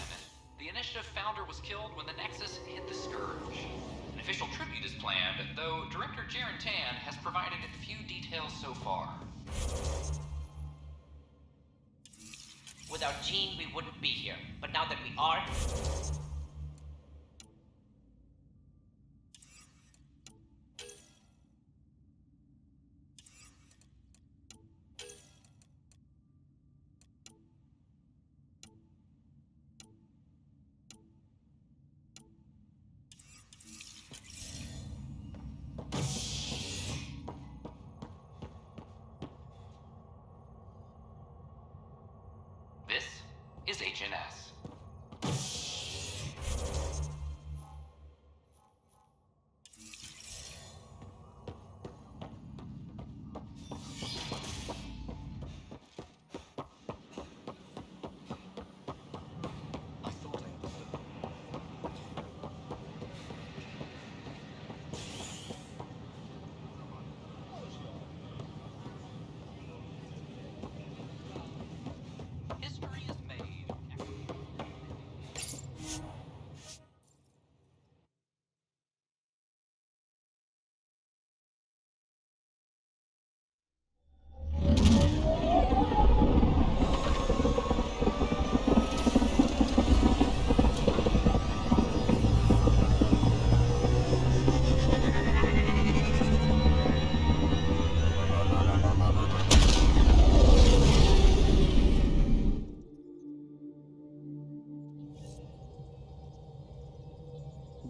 The Initiative founder was killed when the Nexus hit the Scourge. An official tribute is planned, though Director Jaren Tan has provided few details so far. Without Gene, we wouldn't be here. But now that we are... This is HNS.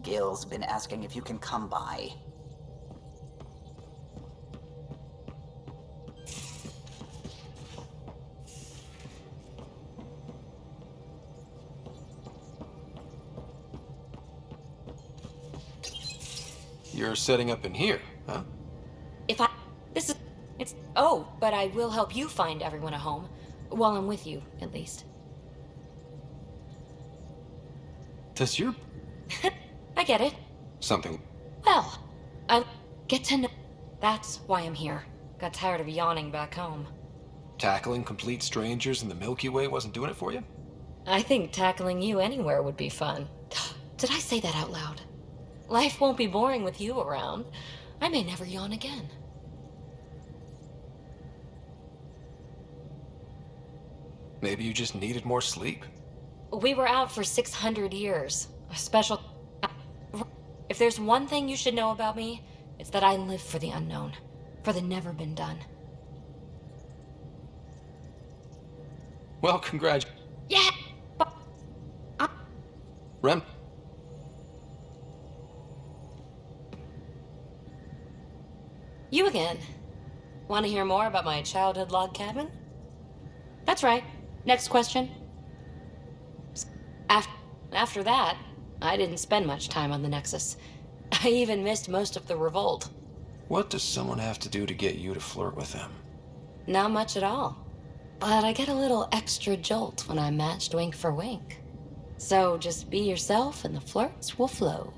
Gil's been asking if you can come by. You're setting up in here, huh? Oh, but I will help you find everyone a home. While I'm with you, at least. Does your... I get it. something... Well, I get to know... That's why I'm here. Got tired of yawning back home. tackling complete strangers in the Milky Way wasn't doing it for you? I think tackling you anywhere would be fun. Did I say that out loud? Life won't be boring with you around. I may never yawn again. Maybe you just needed more sleep. We were out for 600 years. A special... If there's one thing you should know about me, it's that I live for the unknown. For the never been done. Well, Yeah! Rem... You again. Want to hear more about my childhood log cabin? That's right. Next question. After that, I didn't spend much time on the Nexus. I even missed most of the revolt. What does someone have to do to get you to flirt with them? Not much at all. But I get a little extra jolt when I'm matched wink for wink. So just be yourself and the flirts will flow.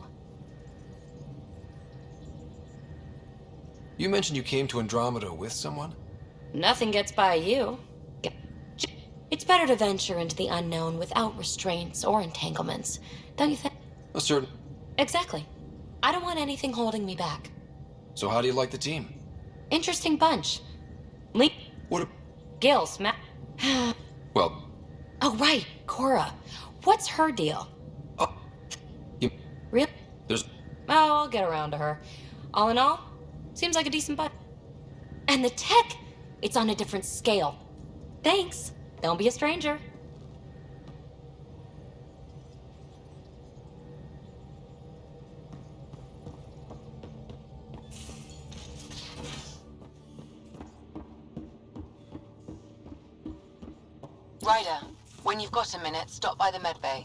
You mentioned you came to Andromeda with someone? Nothing gets by you. It's better to venture into the unknown without restraints or entanglements, don't you think? A certain... Exactly. I don't want anything holding me back. So how do you like the team? Interesting bunch. What Gil's, Well... Oh, right. Cora. What's her deal? Really? There's... Oh, I'll get around to her. All in all, seems like a decent bunch. And the tech, it's on a different scale. Thanks. Don't be a stranger. Ryder, when you've got a minute, stop by the medbay.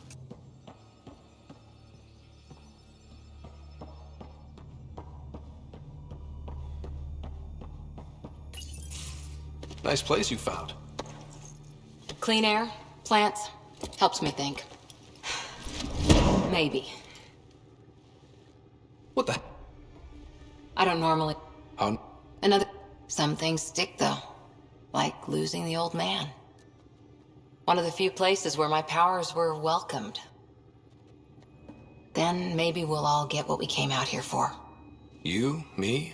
Nice place you found. Clean air, plants, Helps me think. maybe. What the? I don't normally... How? Some things stick, though. Like losing the old man. One of the few places where my powers were welcomed. Then maybe we'll all get what we came out here for. You? Me?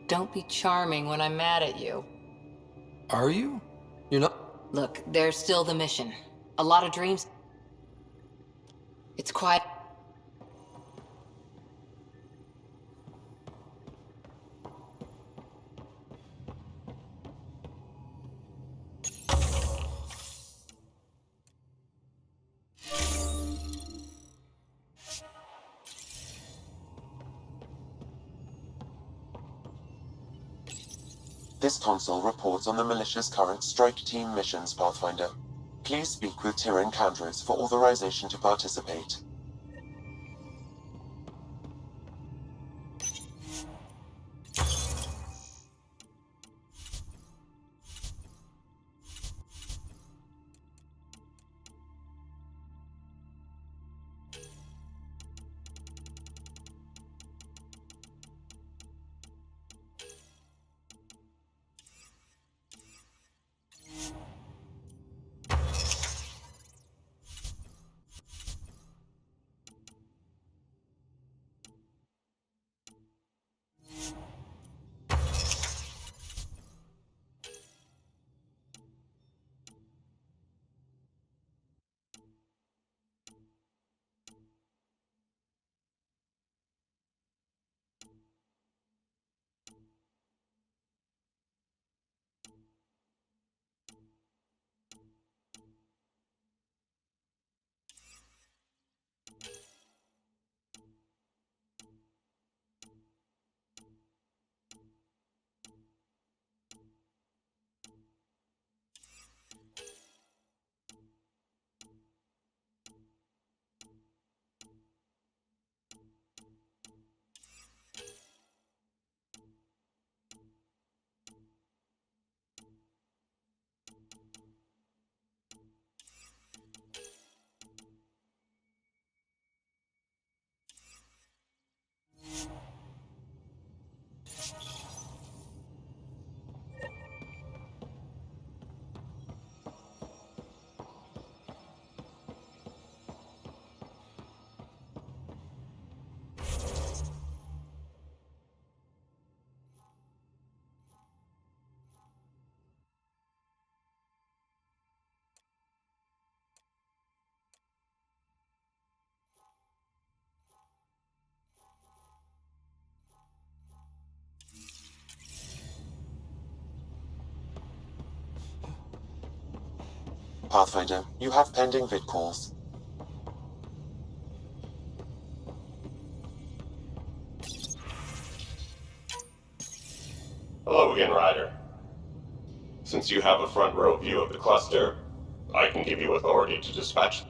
Don't be charming when I'm mad at you. Are you? You're not? Look, there's still the mission. A lot of dreams. It's quiet. This console reports on the militia's current strike team missions, Pathfinder. Please speak with Tyrion Candros for authorization to participate. Pathfinder, you have pending vid calls. Hello again, Ryder. Since you have a front row view of the cluster, I can give you authority to dispatch them.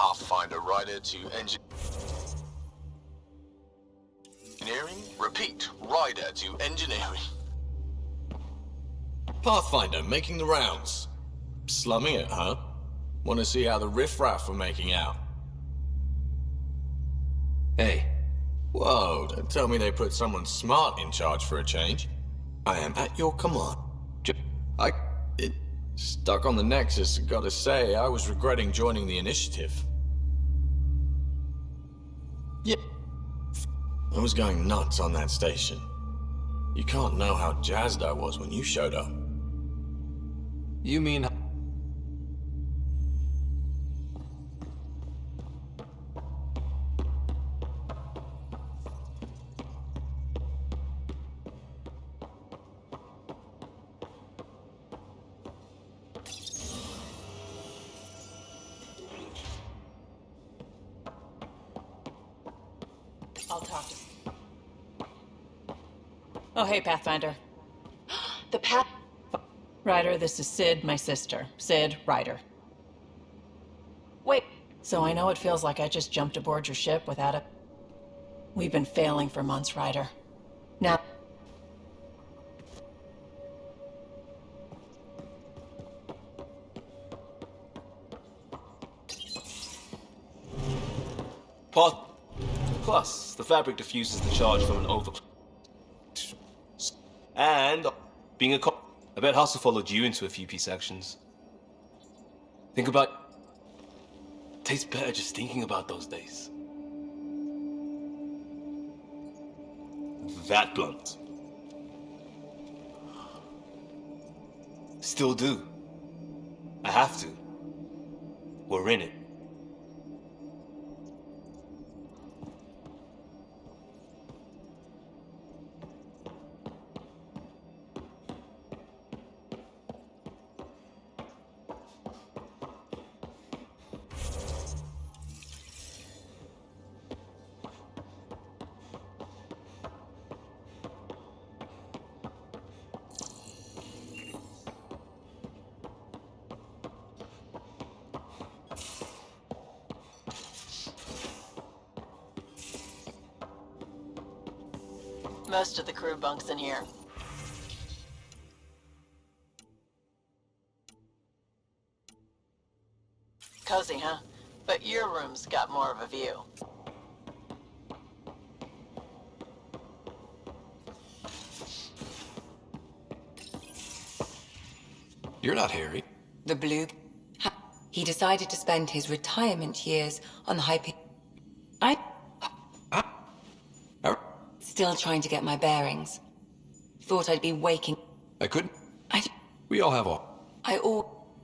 Pathfinder-Ryder to engineering. Repeat, Ryder to engineering. Pathfinder, making the rounds. Slumming it, huh? Want to see how the riffraff are making out? Hey. Whoa, don't tell me they put someone smart in charge for a change. I am at your command. Stuck on the Nexus, gotta say, I was regretting joining the Initiative. Yeah. I was going nuts on that station. You can't know how jazzed I was when you showed up. You mean... I'll talk to... Oh, hey, Pathfinder. The Path... Ryder, this is Sid, my sister. Sid Ryder. Wait. So I know it feels like I just jumped aboard your ship without a... We've been failing for months, Ryder. Now... Plus, the fabric diffuses the charge from an over... And being a I bet Hustle followed you into a few peace actions. Think about... Tastes better just thinking about those days. That blunt. Still do. I have to. We're in it. Most of the crew bunks in here. Cozy, huh? But your room's got more of a view. You're not Harry. The blue... He decided to spend his retirement years on the Hyperion. Still trying to get my bearings. Thought I'd be waking... I couldn't. We all have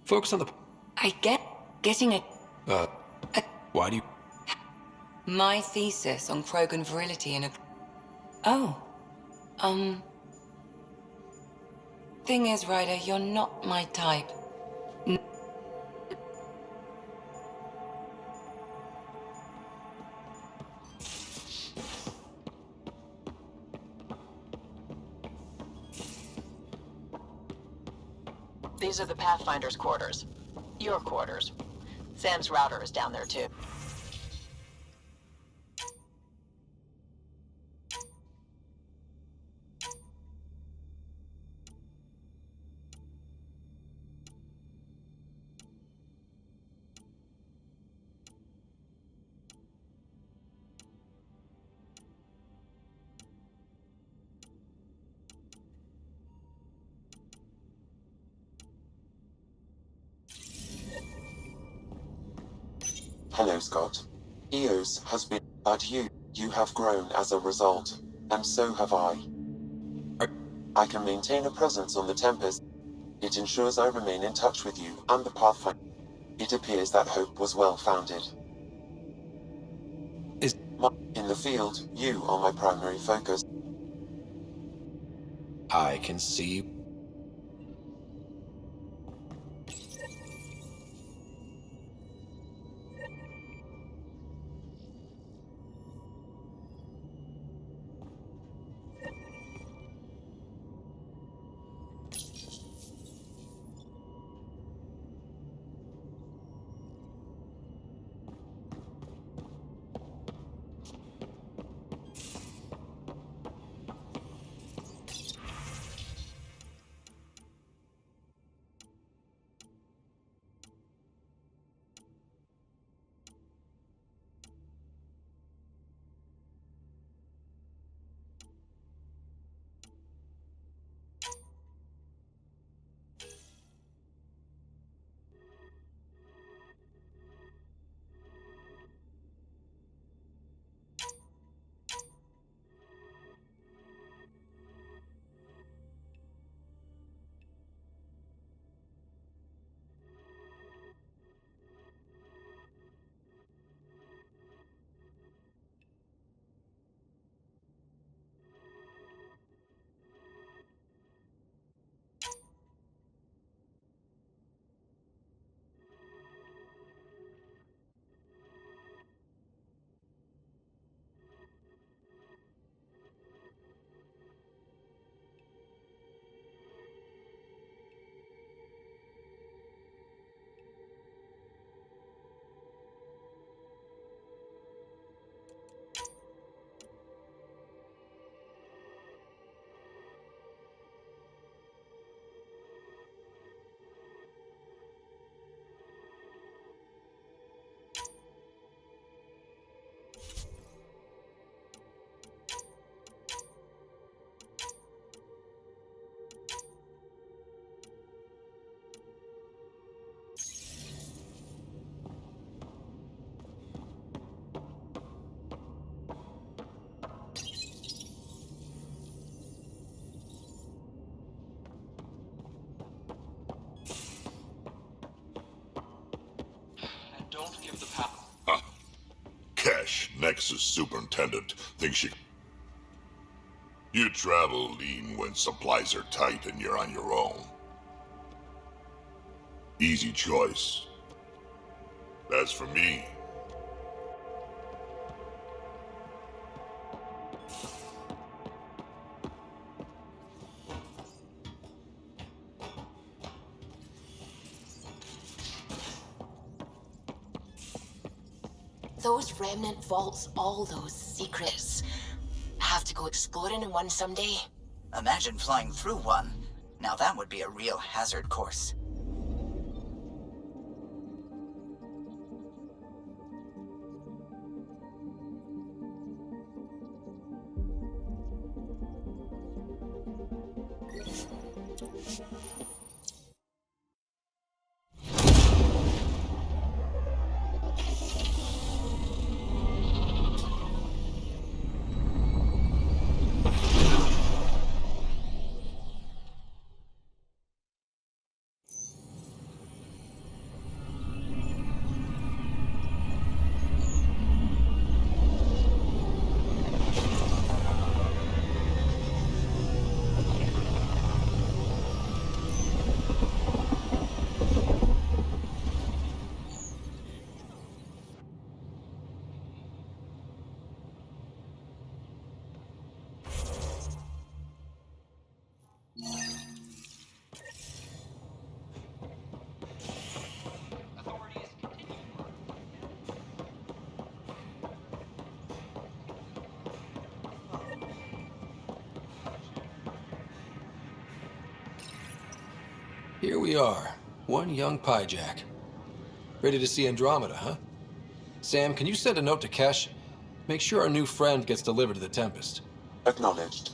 Focus on the... I get... Getting a... Why do you... My thesis on Krogan virility in a... Oh. Thing is, Ryder, you're not my type. These are the Pathfinder's quarters. Your quarters. Sam's router is down there, too. Hello, Scott. EOS has been... But you have grown as a result. And so have I. I can maintain a presence on the Tempest. It ensures I remain in touch with you and the Pathfinder. It appears that hope was well-founded. In the field, you are my primary focus. I can see... Nexus superintendent thinks she... You travel lean when supplies are tight and you're on your own. Easy choice. As for me... Those remnant vaults, all those secrets. Have to go exploring in one someday? Imagine flying through one. Now that would be a real hazard course. Here we are, one young Pyjack. Ready to see Andromeda, huh? Sam, can you send a note to Kesh? Make sure our new friend gets delivered to the Tempest. Acknowledged.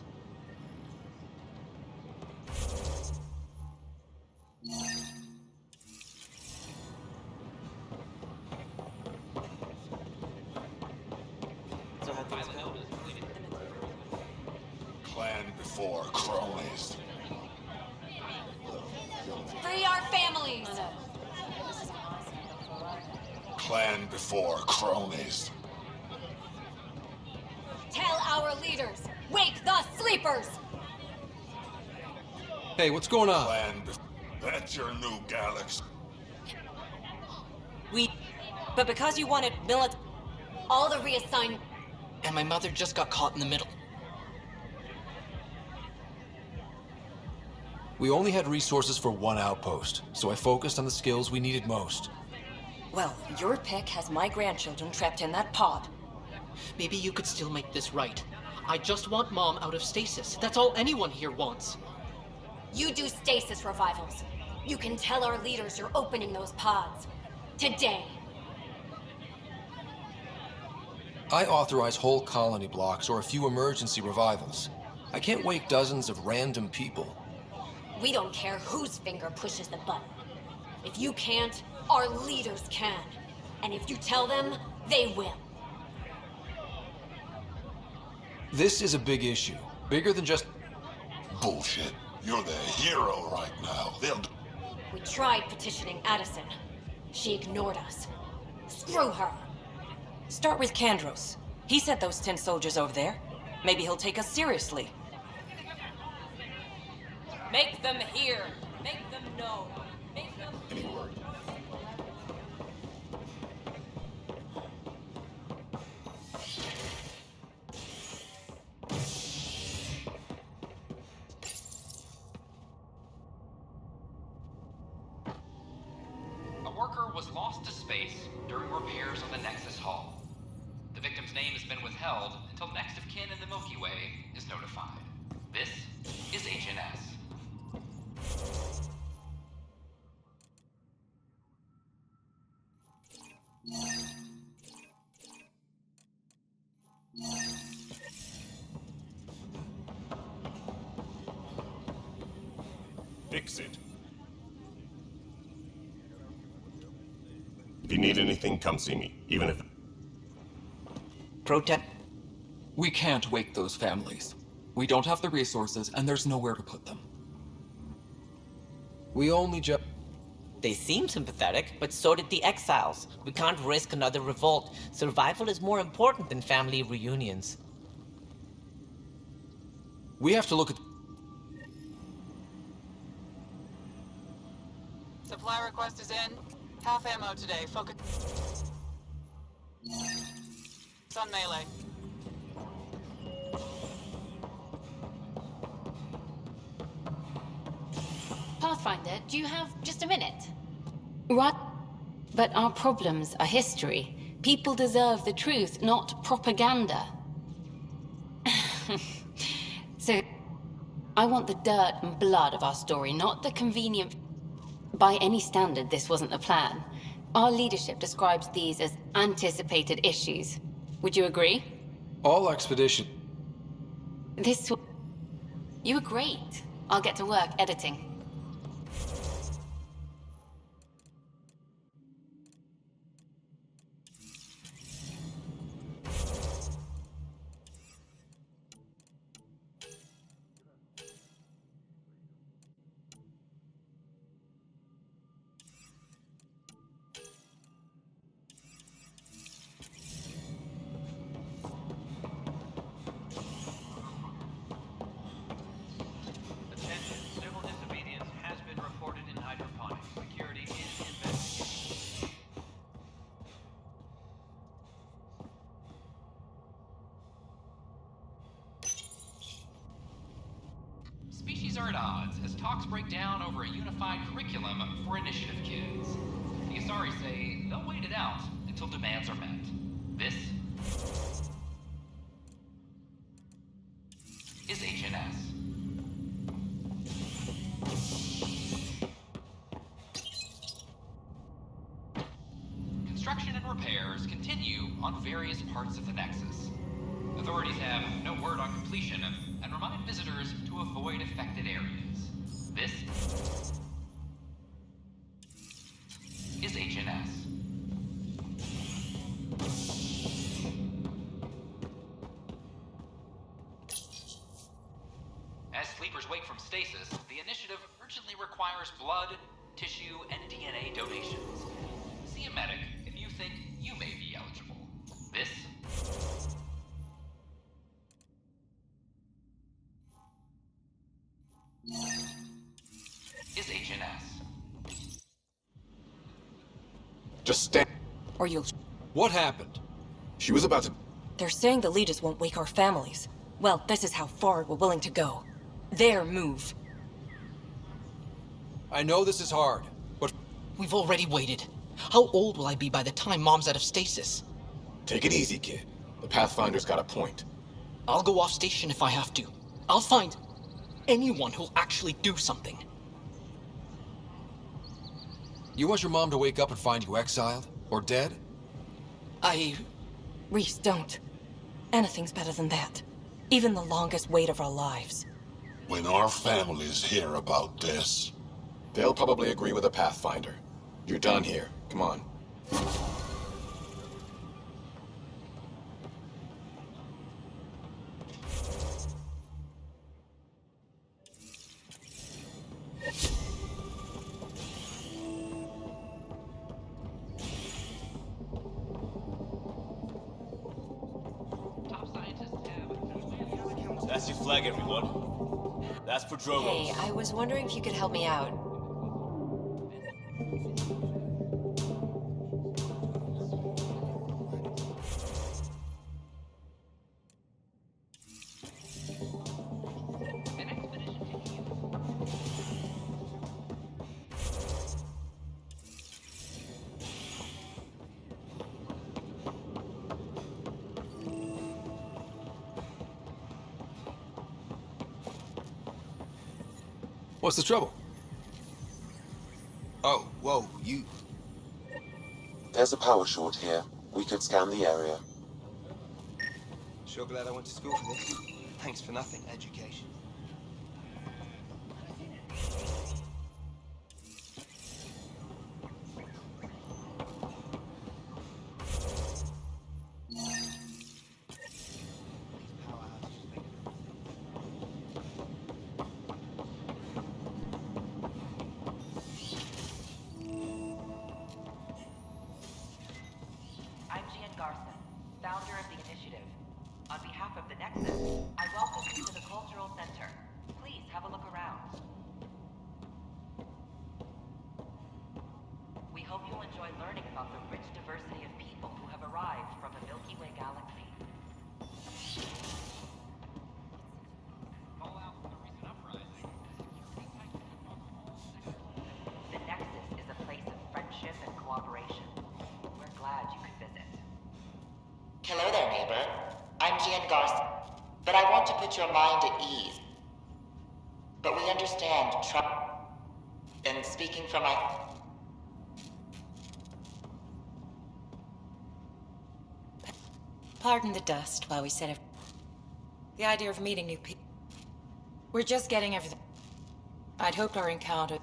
Clan before cronies. Free our families! Clan before cronies. Tell our leaders! Wake the sleepers! Hey, what's going on? That's your new galaxy. But because you wanted all the reassigned... And my mother just got caught in the middle. We only had resources for one outpost, so I focused on the skills we needed most. Well, your pick has my grandchildren trapped in that pod. Maybe you could still make this right. I just want Mom out of stasis. That's all anyone here wants. You do stasis revivals. You can tell our leaders you're opening those pods. Today. I authorize whole colony blocks or a few emergency revivals. I can't wake dozens of random people. We don't care whose finger pushes the button. If you can't, our leaders can. And if you tell them, they will. This is a big issue. Bigger than just... Bullshit. You're the hero right now. We tried petitioning Addison. She ignored us. Screw her. Start with Kandros. He sent those 10 soldiers over there. Maybe he'll take us seriously. Make them hear. Make them know. Make them... Any word? A worker was lost to space during repairs on the Nexus Hull. The victim's name has been withheld until next of kin in the Milky Way is notified. This is HNS. Fix it. If you need anything, come see me, even if... Protect. We can't wake those families. We don't have the resources, and there's nowhere to put them. We only just... They seem sympathetic, but so did the exiles. We can't risk another revolt. Survival is more important than family reunions. We have to look at... Supply request is in. Half ammo today. Focus on melee. Pathfinder, do you have just a minute? Right. But our problems are history. People deserve the truth, not propaganda. So, I want the dirt and blood of our story, not the convenient... By any standard, this wasn't the plan. Our leadership describes these as anticipated issues. Would you agree? All expedition... You were great. I'll get to work editing. Species are at odds as talks break down over a unified curriculum for initiative kids. The Asari say they'll wait it out until demands are met. This is HNS. Construction and repairs continue on various parts of the Nexus. Authorities have no word on completion and remind visitors to avoid affected areas. This is HNS. As sleepers wake from stasis, the initiative urgently requires blood, tissue, and DNA donations. See a medic if you think you may be eligible. This is HNS. Just stand. Or you'll... What happened? She was about to... They're saying the leaders won't wake our families. Well, this is how far we're willing to go. Their move. I know this is hard, but... We've already waited. How old will I be by the time Mom's out of stasis? Take it easy, kid. The Pathfinder's got a point. I'll go off station if I have to. I'll find anyone who'll actually do something. You want your mom to wake up and find you exiled? Or dead? Reese, don't. Anything's better than that. Even the longest wait of our lives. When our families hear about this... They'll probably agree with the Pathfinder. You're done here. Come on. That's your flag, everyone. That's for Drogos. Hey, I was wondering if you could help me out. What's the trouble? Oh, whoa, you... There's a power short here. We could scan the area. Sure glad I went to school for this. Thanks for nothing, education. Garson, founder of the Initiative. On behalf of the Nexus, I welcome you to the Cultural Center. Please have a look around. We hope you'll enjoy learning about the rich diversity of people who have arrived from the Milky Way galaxy. The Nexus is a place of friendship and cooperation. We're glad you could visit. Hello there, neighbor. I'm Gian Garson, but I want to put your mind at ease. But we understand and speaking from my... Pardon the dust while we set up. The idea of meeting new people. We're just getting everything. I'd hoped our encounter.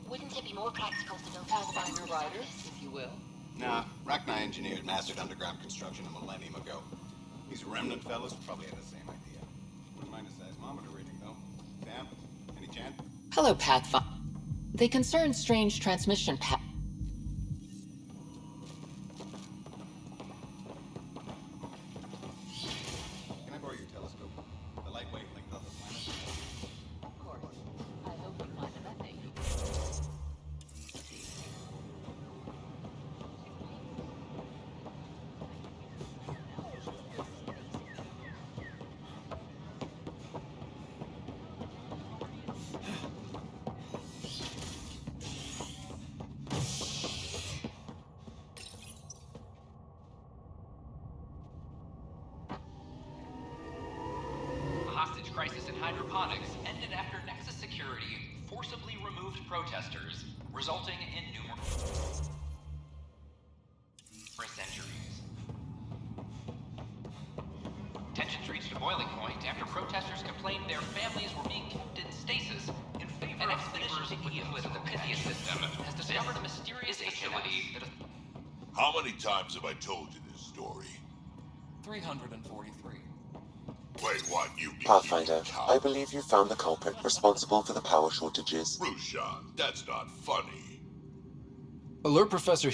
Wouldn't it be more practical to build Pathfinder-Ryder, if you will. Nah, Rachni engineered mastered underground construction a millennium ago. These remnant fellas probably had the same idea. Wouldn't mind a seismometer reading, though. Sam, any chance? Hello, Pathfinder. They concern strange transmission Can I borrow your telescope? The light wavelength of the planet? Of course. I hope you find a methane. The hostage crisis in hydroponics ended after Nexus Security forcibly removed protesters, resulting in numerous injuries. Tensions reached a boiling point after protesters complained their families were being kept in stasis in favor of expedition to deal with the Pythia system has discovered a mysterious facility that is... How many times have I told you this story? 343. Wait, what? You Pathfinder, I believe you found the culprit responsible for the power shortages. Rushan, that's not funny. Alert Professor...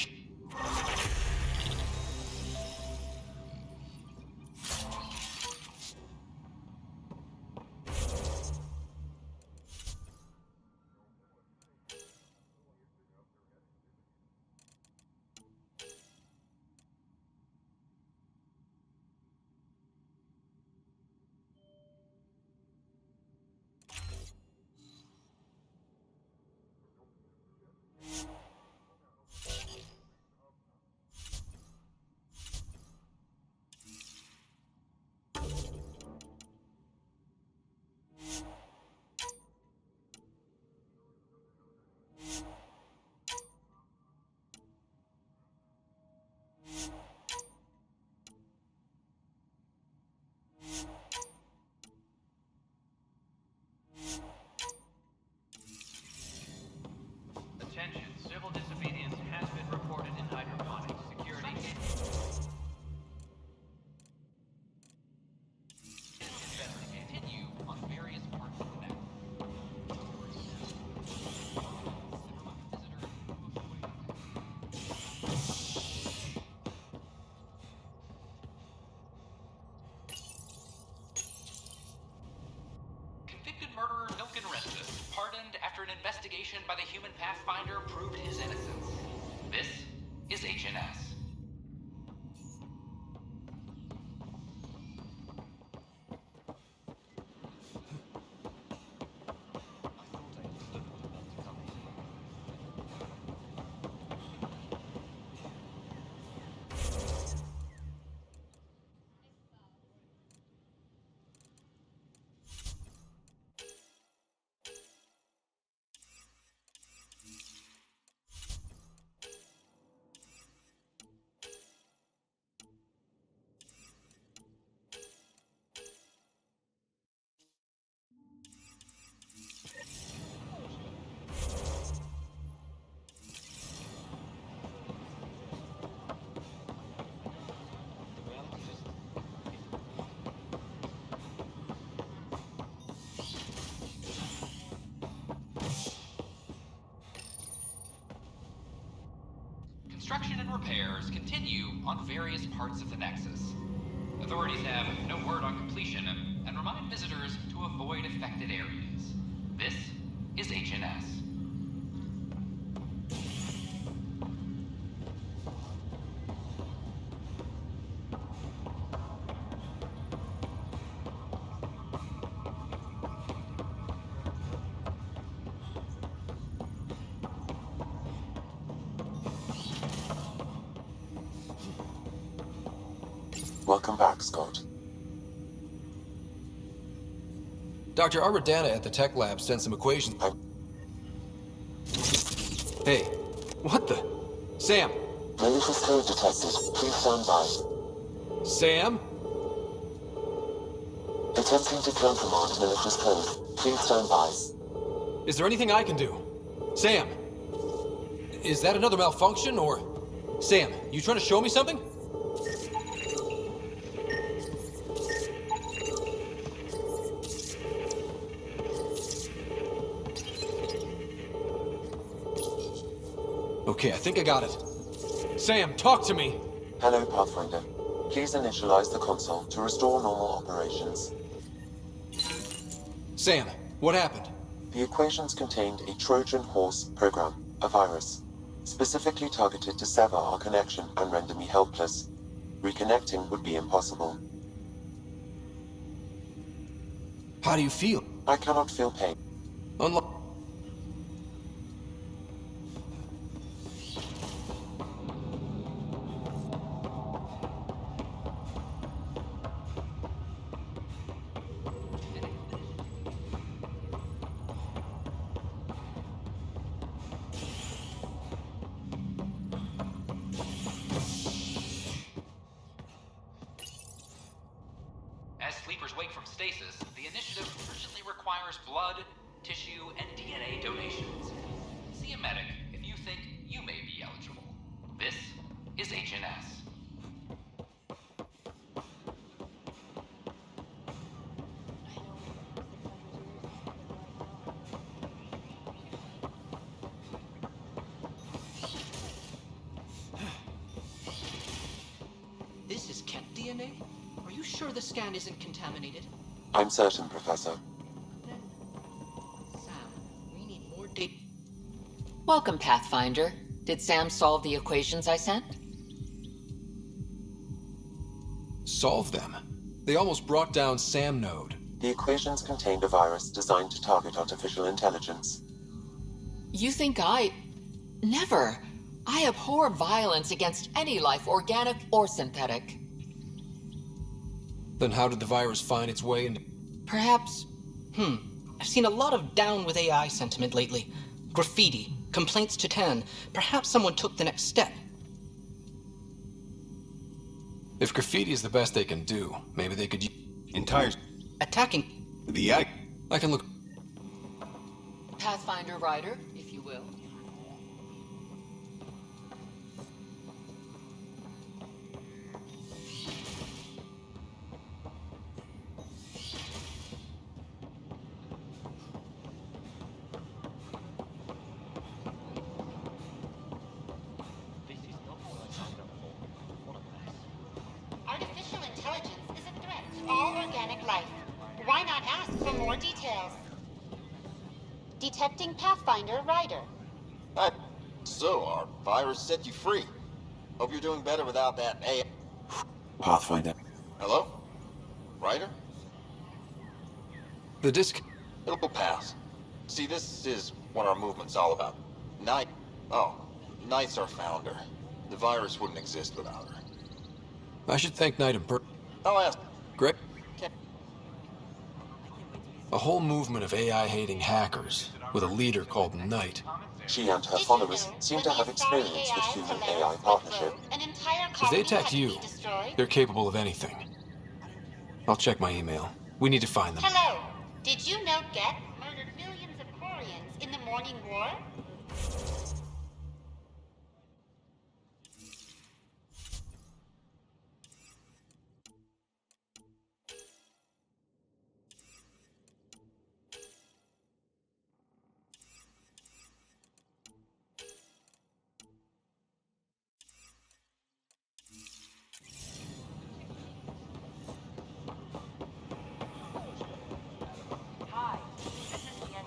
Attention, civil disobedience has been reported in hydroponics. Security. Continue on various parts of the network. Convicted murderer Milken Restus, pardoned after an investigation by the human Pathfinder proved his innocence. This is HNS. construction and repairs continue on various parts of the Nexus. Authorities have no word on completion and remind visitors to avoid affected areas. This is HNS. Welcome back, Scott. Dr. Arbordana at the tech lab sent some equations. Hey, what the? Sam! Malicious code detected. Please stand by. Sam? Attempting to countermand malicious code. Please stand by. Is there anything I can do? Sam! Is that another malfunction, or... Sam, you trying to show me something? Okay, I think I got it. Sam, talk to me! Hello, Pathfinder. Please initialize the console to restore normal operations. Sam, what happened? The equations contained a Trojan horse program, a virus, specifically targeted to sever our connection and render me helpless. Reconnecting would be impossible. How do you feel? I cannot feel pain. As sleepers wake from stasis, the initiative urgently requires blood, tissue, and DNA donations. See a medic if you think you may be eligible. This is HNS. This is Kent DNA? Are you sure the scan isn't contaminated? I'm certain, Professor. Sam, we need more data. Welcome, Pathfinder. Did Sam solve the equations I sent? Solve them? They almost brought down Sam Node. The equations contained a virus designed to target artificial intelligence. You think I... Never. I abhor violence against any life, organic or synthetic. Then how did the virus find its way into... Perhaps... I've seen a lot of down with AI sentiment lately. Graffiti, complaints to 10. Perhaps someone took the next step. If graffiti is the best they can do, maybe they could... Entire... Attacking... The I can look... Pathfinder Ryder, if you will. Artificial intelligence is a threat to all organic life. Why not ask for more details? Detecting Pathfinder Ryder. So, our virus set you free. Hope you're doing better without that AI. Pathfinder. Hello? Ryder? The disc... It'll pass. See, this is what our movement's all about. Night. Oh, Night's our founder. The virus wouldn't exist without her. I should thank Knight and Bert. I'll ask. Greg? A whole movement of AI-hating hackers, with a leader called Knight. She and her followers seem to have experience with human-AI partnership. If they attack you, they're capable of anything. I'll check my email. We need to find them. Hello. Did you know Get murdered millions of Quarians in the Morning War?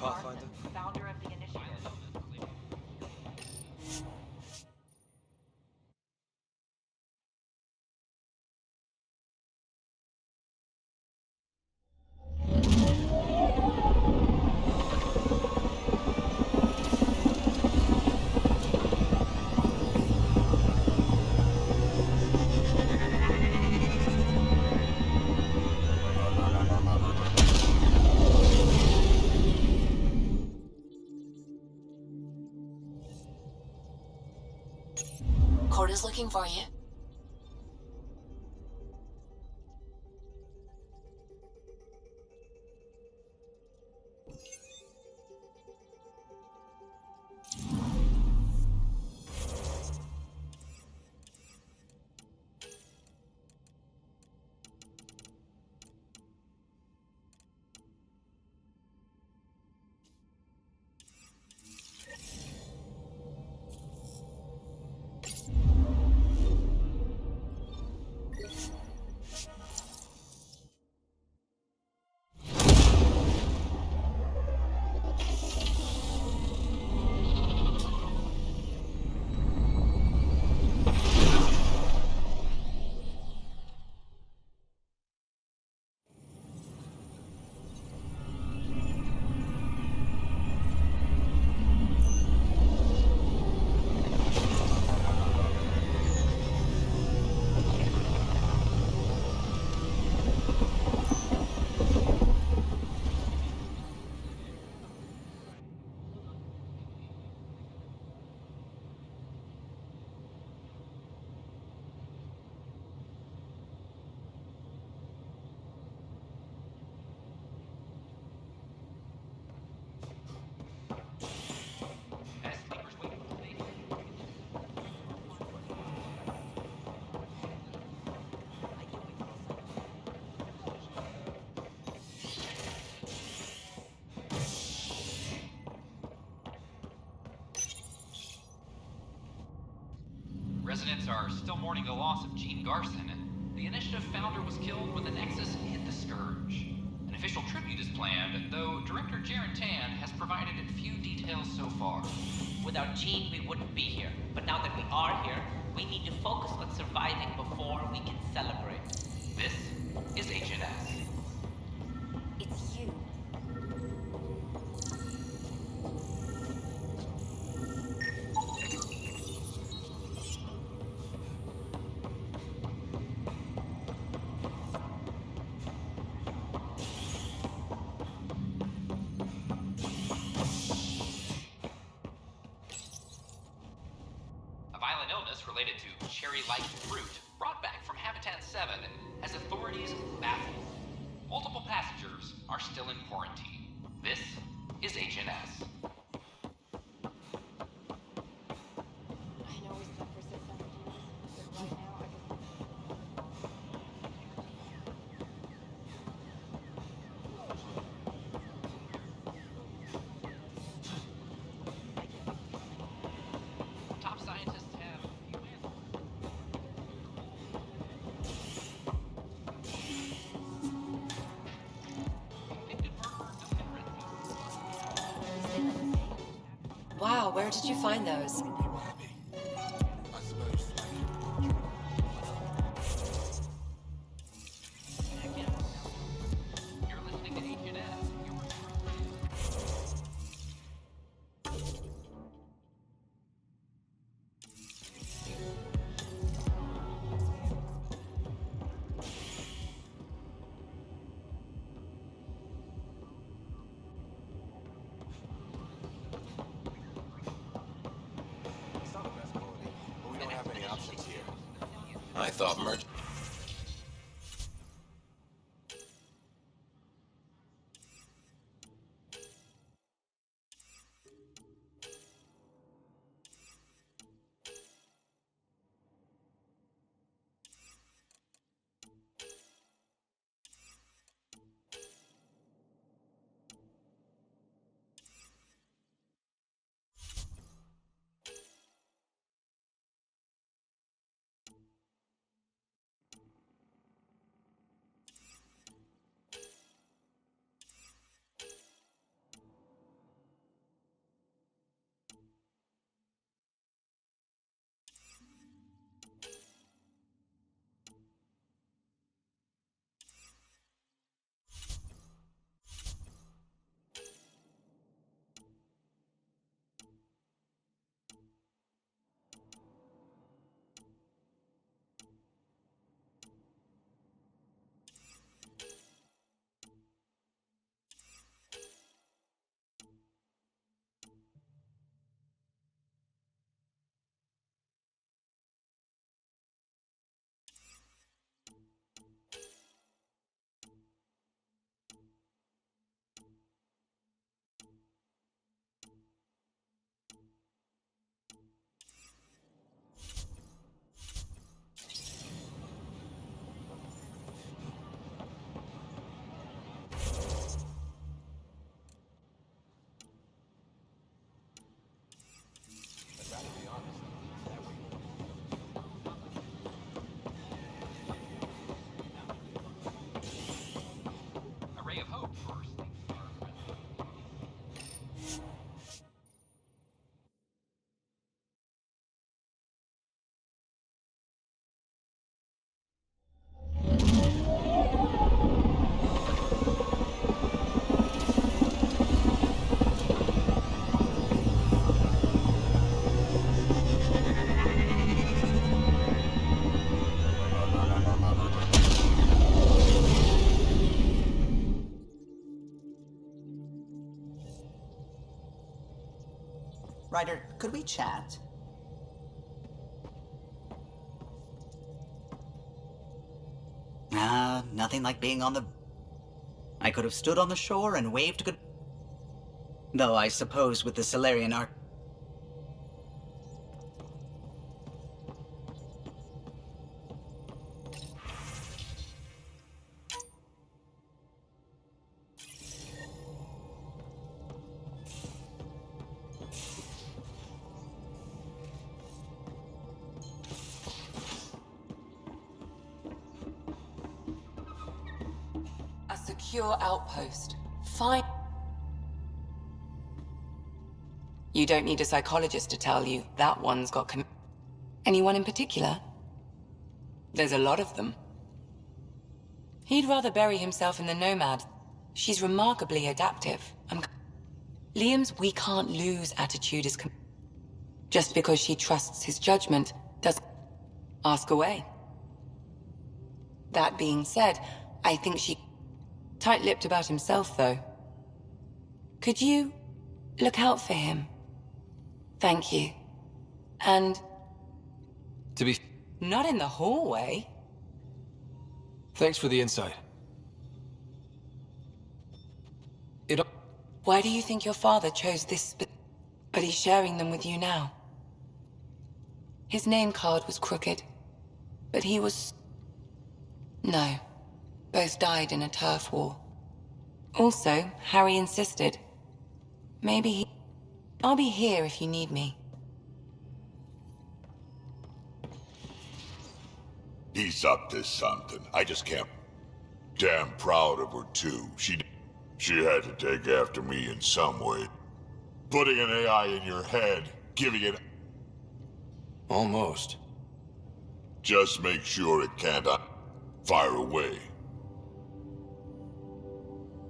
Pathfinder? Founder of the Initiative. Court is looking for you. Residents are still mourning the loss of Gene Garson. The Initiative founder was killed when the Nexus hit the Scourge. An official tribute is planned, though Director Jaren Tan has provided few details so far. Without Gene, we wouldn't be here. But now that we are here, we need to focus on surviving before we can celebrate. This is HNS. It's you. A violent illness related to cherry-like fruit brought back from Habitat 7 has authorities baffled. Multiple passengers are still in quarantine. This is HNS. Top scientists have few answers. Wow, where did you find those? You're listening to HNS. It's not the best quality, but we don't have any options here. I thought merch. Ryder, could we chat? Nothing like being on the... I could have stood on the shore and waved good... Though I suppose with the Solarian arc... A secure outpost. Fine. You don't need a psychologist to tell you that one's got Anyone in particular? There's a lot of them. He'd rather bury himself in the Nomad. She's remarkably adaptive. Liam's we can't lose attitude is just because she trusts his judgment doesn't ask away. That being said, I think she tight-lipped about himself, though. Could you look out for him? Thank you. And... To be... Not in the hallway. Thanks for the insight. Why do you think your father chose this but he's sharing them with you now? His name card was crooked, but he was... No. Both died in a turf war. Also, Harry insisted. Maybe he... I'll be here if you need me. He's up to something. I just can't... Damn proud of her, too. She had to take after me in some way. Putting an AI in your head, giving it... Almost. Just make sure it can't fire away.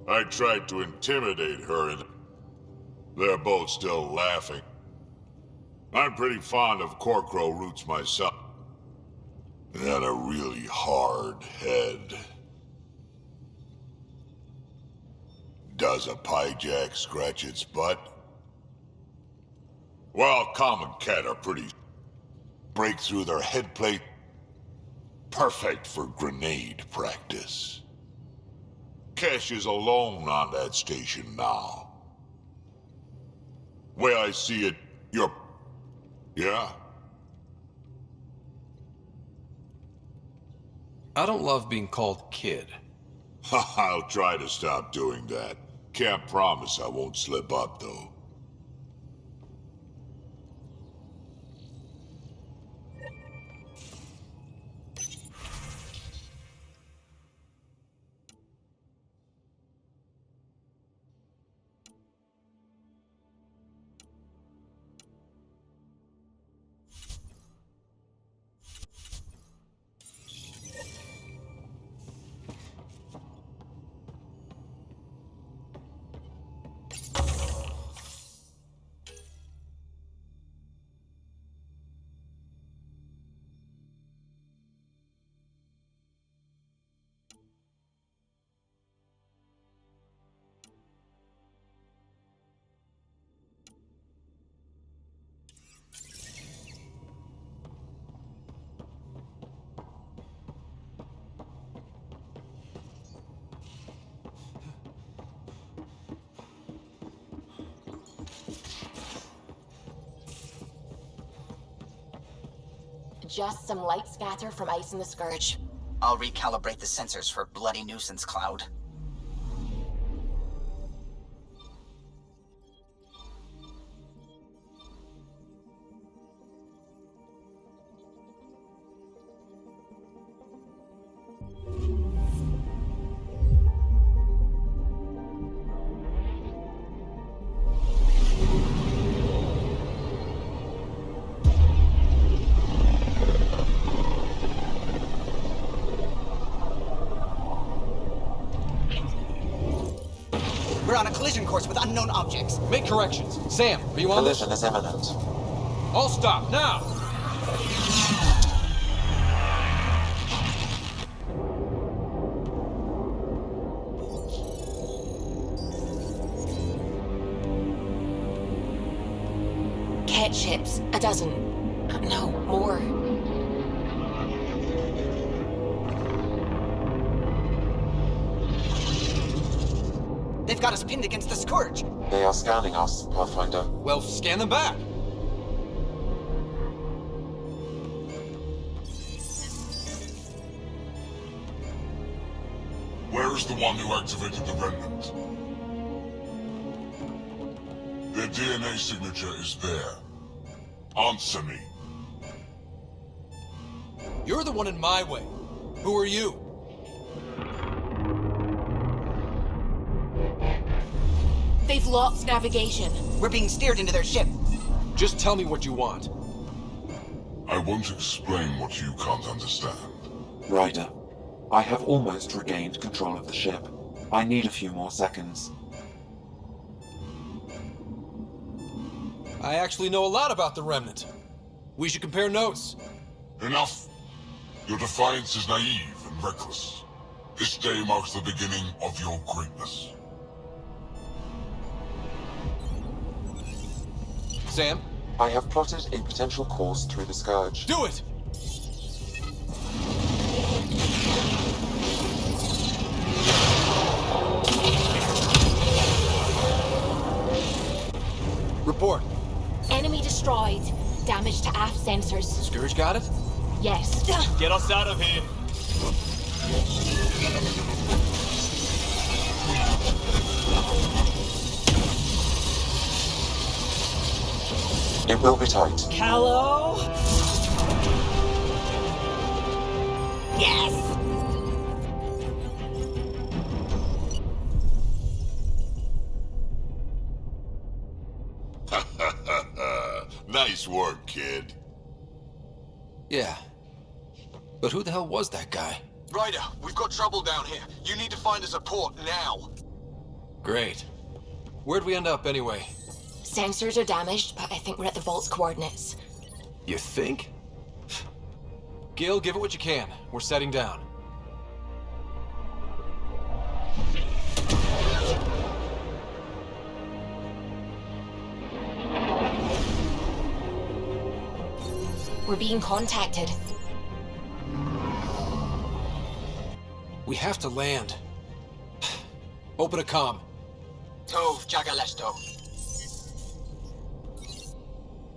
I tried to intimidate her and... They're both still laughing. I'm pretty fond of Corcrow roots myself. And a really hard head. Does a pyjack scratch its butt? Well, common cat are pretty... break through their head plate. Perfect for grenade practice. Cash is alone on that station now. Way I see it, you're... Yeah? I don't love being called kid. I'll try to stop doing that. Can't promise I won't slip up, though. Just some light scatter from ice in the Scourge. I'll recalibrate the sensors for bloody nuisance cloud. We're on a collision course with unknown objects. Make corrections. Sam, are you on this? Collision is imminent. All stop, now! dead ships. A dozen. No, more. They've got us pinned against the Scourge. They are scanning us, Pathfinder. Well, scan them back. Where is the one who activated the remnant? Their DNA signature is there. Answer me. You're the one in my way. Who are you? They've lost navigation. We're being steered into their ship. Just tell me what you want. I won't explain what you can't understand. Ryder, I have almost regained control of the ship. I need a few more seconds. I actually know a lot about the Remnant. We should compare notes. Enough! Your defiance is naive and reckless. This day marks the beginning of your greatness. Sam? I have plotted a potential course through the Scourge. Do it! Report. Enemy destroyed. Damage to aft sensors. Scourge got it? Yes. Get us out of here. It will be tight. Callow? Yes! Nice work, kid. Yeah. But who the hell was that guy? Ryder, we've got trouble down here. You need to find us a port now. Great. Where'd we end up anyway? Sensors are damaged, but I think we're at the vault's coordinates. You think? Gil, give it what you can. We're setting down. We're being contacted. We have to land. Open a comm. Tov Jagalesto.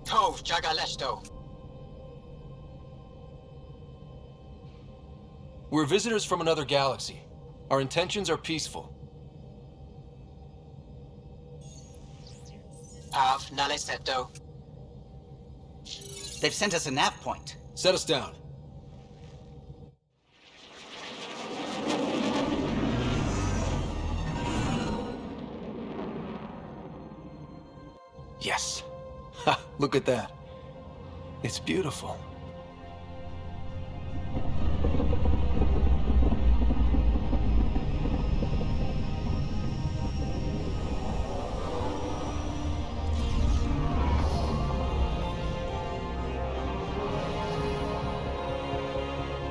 Tov Jagalesto. We're visitors from another galaxy. Our intentions are peaceful. Av Naleseto. They've sent us a nav point. Set us down. Yes. Ha, look at that. It's beautiful.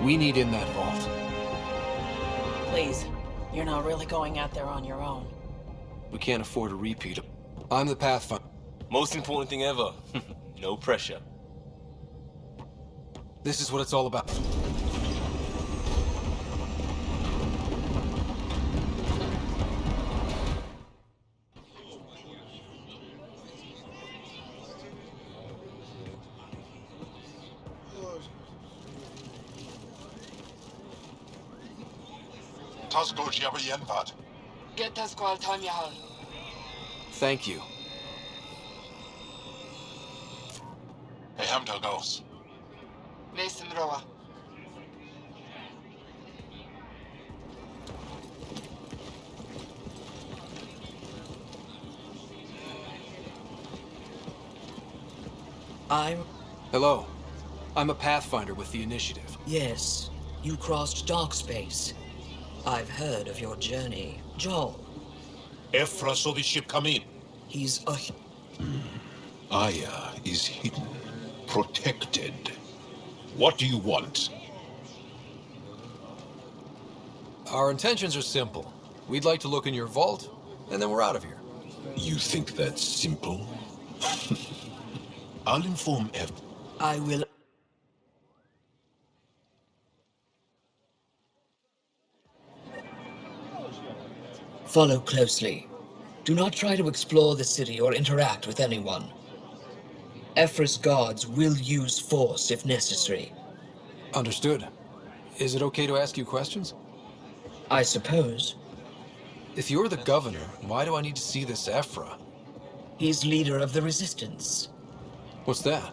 We need in that vault. Please, you're not really going out there on your own. We can't afford a repeat. I'm the Pathfinder. Most important thing ever. No pressure. This is what it's all about. Get us call Tanya. Thank you. Hey, Hamdal goes. Mason Roa. Hello. I'm a Pathfinder with the Initiative. Yes, you crossed dark space. I've heard of your journey. Joel. Ephra saw the ship come in. He's a... Aya is hidden, protected. What do you want? Our intentions are simple. We'd like to look in your vault, and then we're out of here. You think that's simple? I'll inform I will... Follow closely. Do not try to explore the city or interact with anyone. Ephra's guards will use force if necessary. Understood. Is it okay to ask you questions? I suppose. If you're the governor, why do I need to see this Ephra? He's leader of the Resistance. What's that?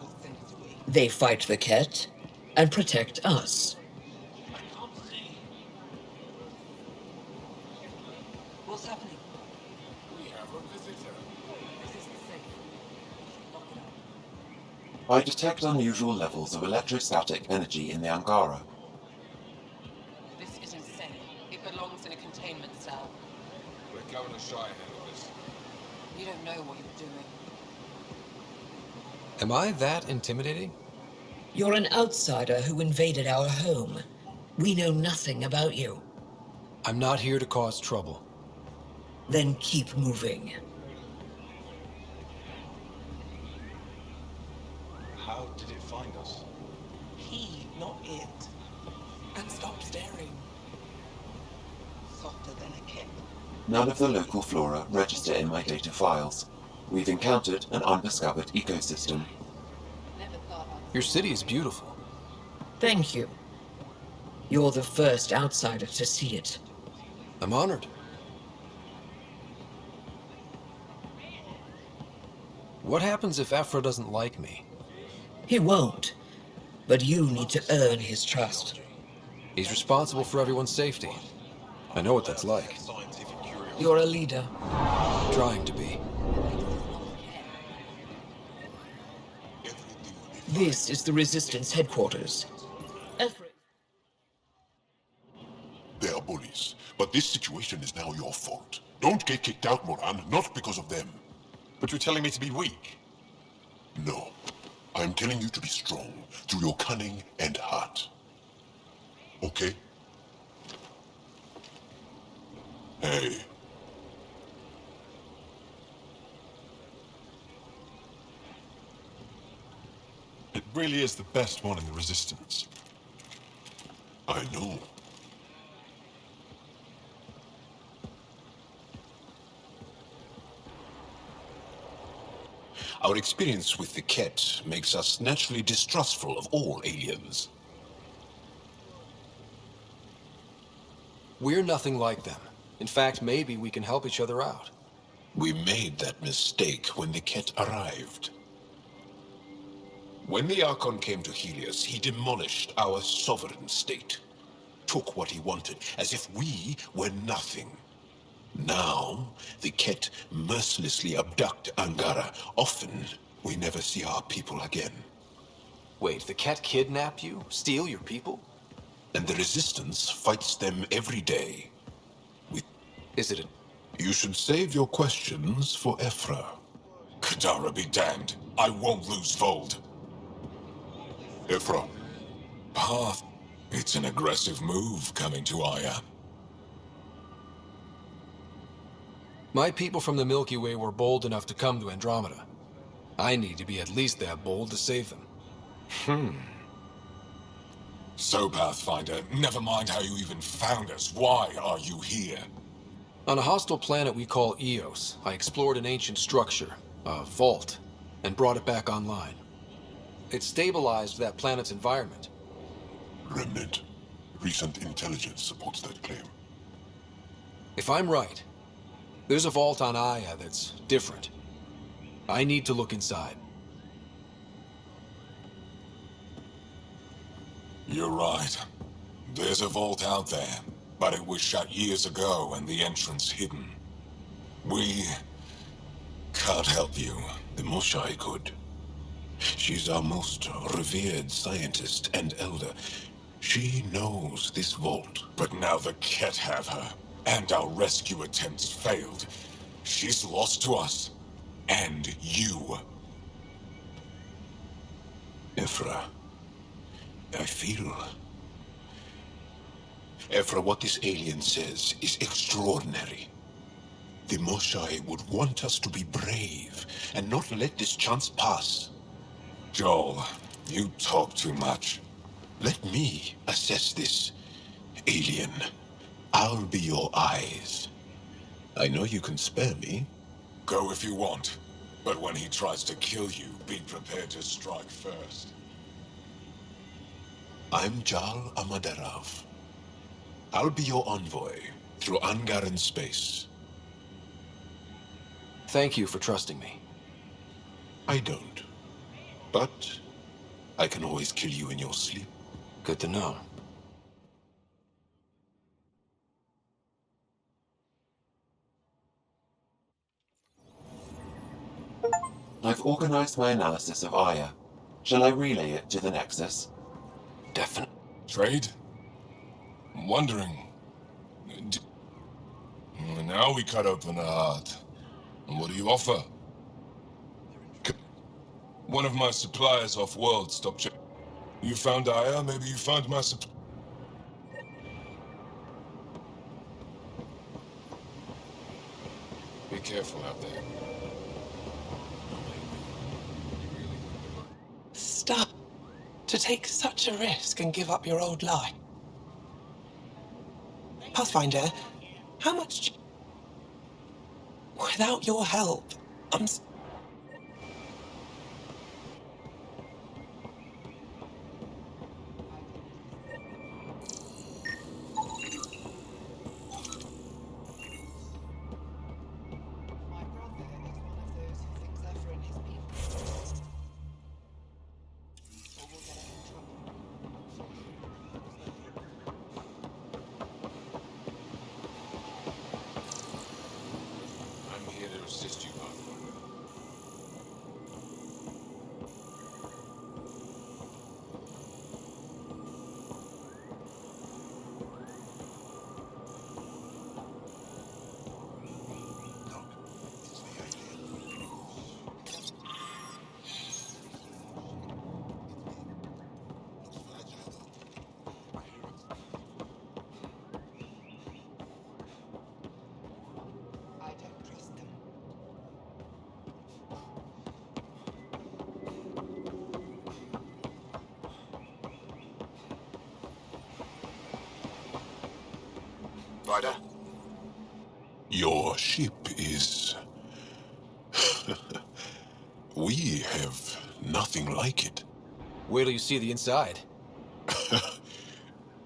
They fight the Ket and protect us. What's happening? We have a visitor. I detect unusual levels of electrostatic energy in the Angara. This is insane. It belongs in a containment cell. Let Governor Shai handle this. You don't know what you're doing. Am I that intimidating? You're an outsider who invaded our home. We know nothing about you. I'm not here to cause trouble. Then keep moving. How did it find us? He, not it. And stop staring. Softer than a kid. None of the local flora register in my data files. We've encountered an undiscovered ecosystem. Your city is beautiful. Thank you. You're the first outsider to see it. I'm honored. What happens if Ephra doesn't like me? He won't. But you need to earn his trust. He's responsible for everyone's safety. I know what that's like. You're a leader. Trying to be. This is the Resistance headquarters. They are bullies, but this situation is now your fault. Don't get kicked out, Moran, not because of them. But you're telling me to be weak? No. I'm telling you to be strong through your cunning and heart. Okay? Hey. It really is the best one in the Resistance. I know. Our experience with the Ket makes us naturally distrustful of all aliens. We're nothing like them. In fact, maybe we can help each other out. We made that mistake when the Ket arrived. When the Archon came to Heleus, he demolished our sovereign state. Took what he wanted, as if we were nothing. Now, the Ket mercilessly abduct Angara. Often, we never see our people again. Wait, the Ket kidnap you? Steal your people? And the Resistance fights them every day. Is it a... You should save your questions for Ephra. Kadara be damned. I won't lose Vold. Ephra. Path. It's an aggressive move coming to Aya. My people from the Milky Way were bold enough to come to Andromeda. I need to be at least that bold to save them. So, Pathfinder, never mind how you even found us. Why are you here? On a hostile planet we call Eos, I explored an ancient structure, a vault, and brought it back online. It stabilized that planet's environment. Remnant. Recent intelligence supports that claim. If I'm right, there's a vault on Aya that's different. I need to look inside. You're right. There's a vault out there, but it was shut years ago and the entrance hidden. We can't help you. The Moshai could. She's our most revered scientist and elder. She knows this vault. But now the Ket have her, and our rescue attempts failed. She's lost to us, and you. Ephra, I feel... Ephra, what this alien says is extraordinary. The Moshai would want us to be brave and not let this chance pass. Joel, you talk too much. Let me assess this, alien. I'll be your eyes. I know you can spare me. Go if you want. But when he tries to kill you, be prepared to strike first. I'm Jal Amaderov. I'll be your envoy through Angaran space. Thank you for trusting me. I don't. But I can always kill you in your sleep. Good to know. I've organized my analysis of Aya. Shall I relay it to the Nexus? Definitely. Trade? I'm wondering... Now we cut open the heart. And what do you offer? One of my suppliers off-world stopped check. You found Aya, maybe you found my supply. Be careful out there. Stop. To take such a risk and give up your old life. Pathfinder, how much... Without your help, I'm... I'm here to assist you, Pathfinder. Ryder? Your ship is... We have nothing like it. Wait till you see the inside.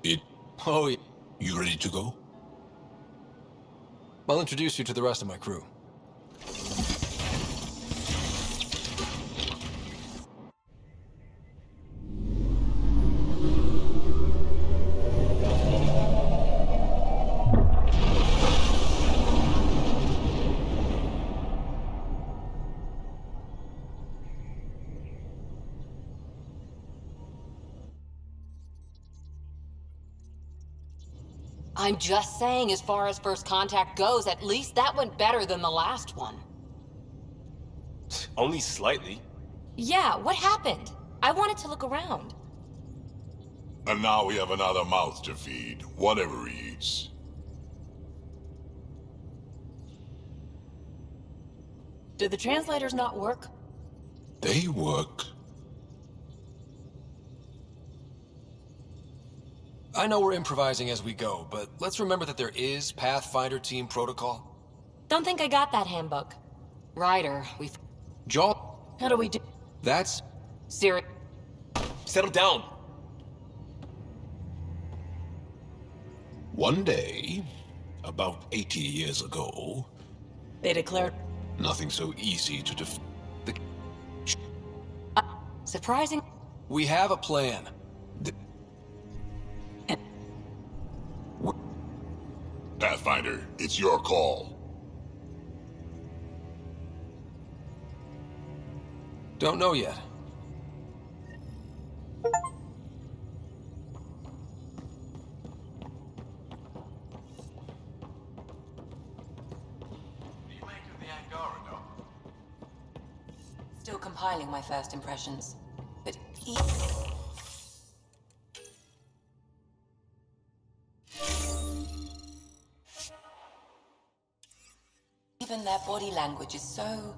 It... Oh, yeah. You ready to go? I'll introduce you to the rest of my crew. I'm just saying, as far as first contact goes, at least that went better than the last one. Only slightly. Yeah, what happened? I wanted to look around. And now we have another mouth to feed, whatever he eats. Did the translators not work? They work. I know we're improvising as we go, but let's remember that there is Pathfinder team protocol. Don't think I got that handbook. Ryder, we've... Jaw. How do we do... That's... Siri... Settle down. One day, about 80 years ago... They declared... Nothing so easy to surprising... We have a plan. Pathfinder, it's your call. Don't know yet. Still compiling my first impressions, but even their body language is so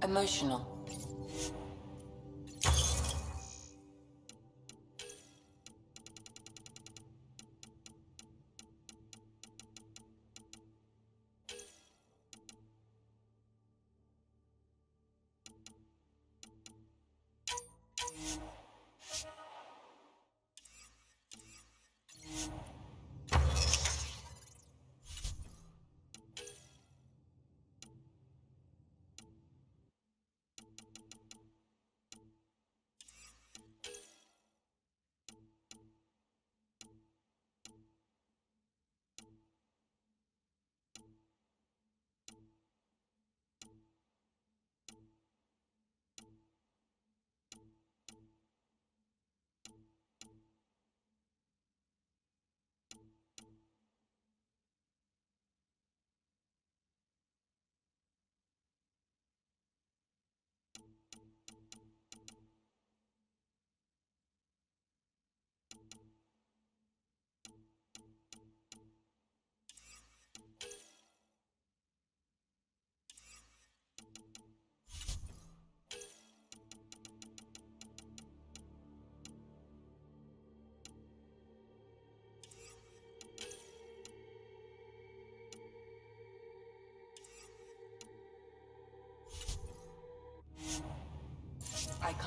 emotional.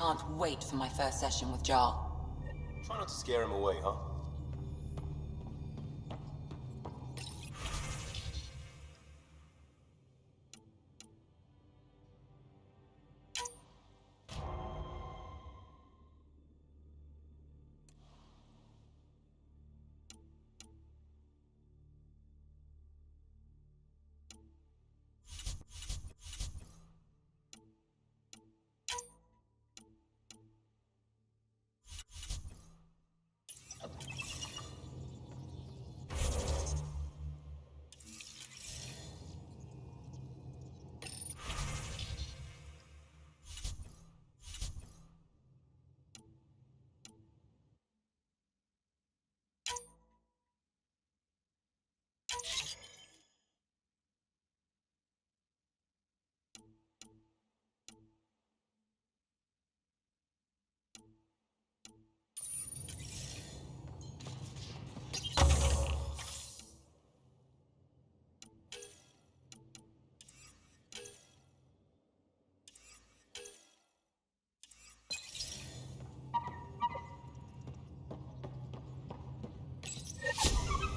can't wait for my first session with Jarl. Try not to scare him away, huh?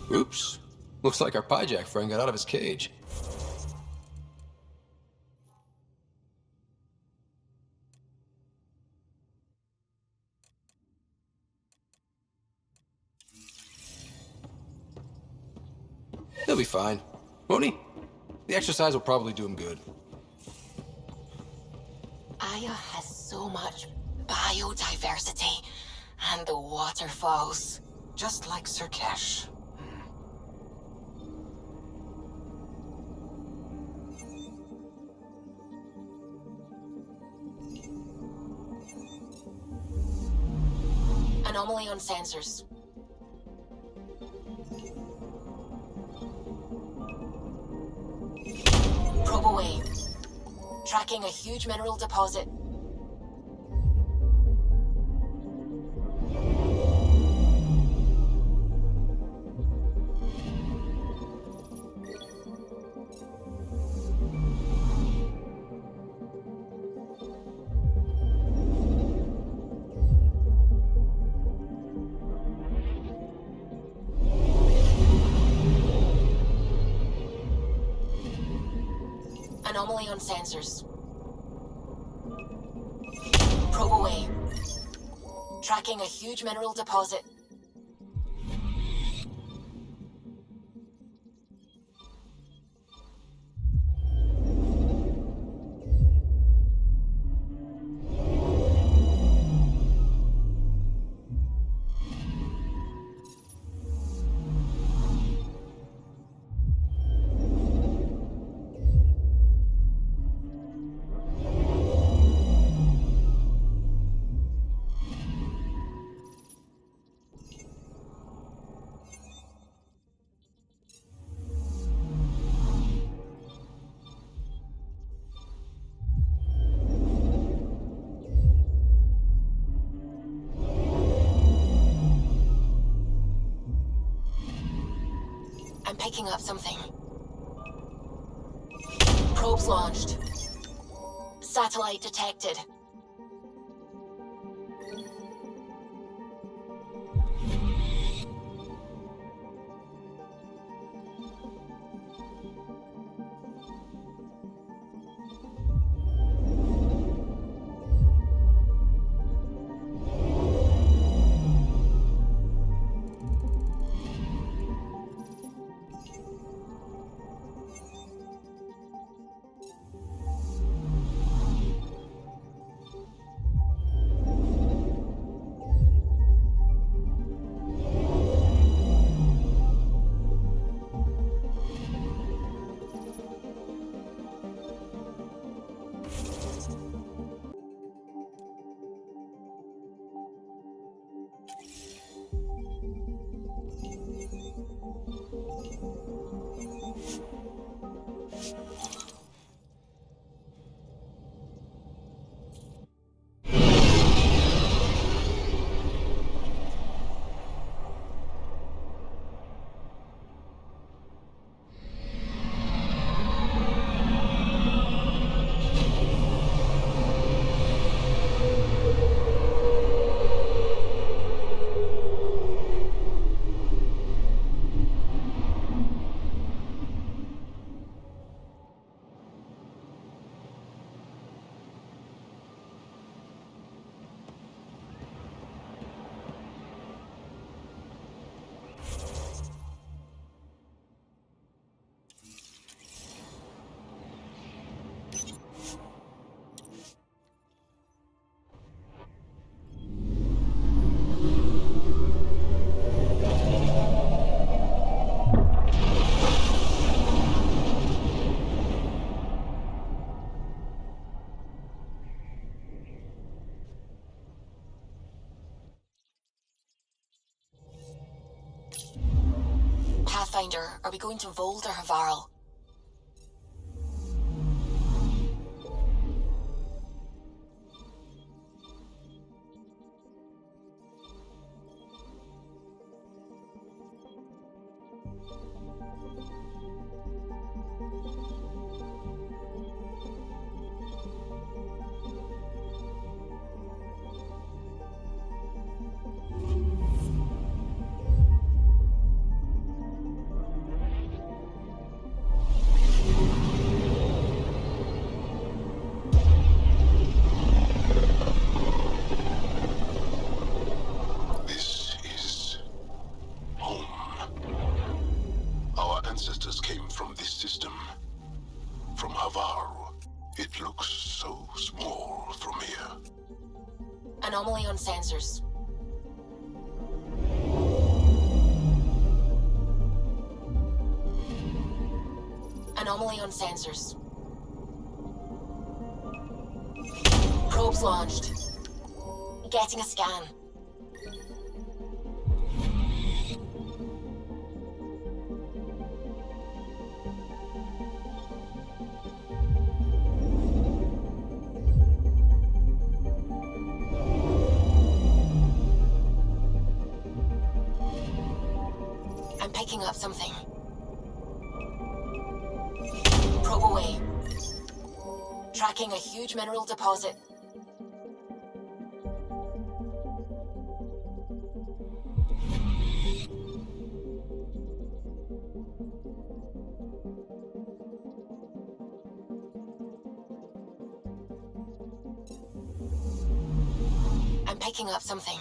Oops. Looks like our Pyjack friend got out of his cage. He'll be fine, won't he? The exercise will probably do him good. Aya has so much biodiversity, and the waterfalls. Just like Sirkesh. Anomaly on sensors. Probe away. Tracking a huge mineral deposit. Anomaly on sensors. Probe away. Tracking a huge mineral deposit. I'm picking up something. Probes launched. Satellite detected. Pathfinder, are we going to Vold or Havarl? This is home. Our ancestors came from this system. From Havarl. It looks so small from here. Anomaly on sensors. Anomaly on sensors. Probes launched. Getting a scan. I'm picking up something. Probe away. Tracking a huge mineral deposit. I'm picking up something.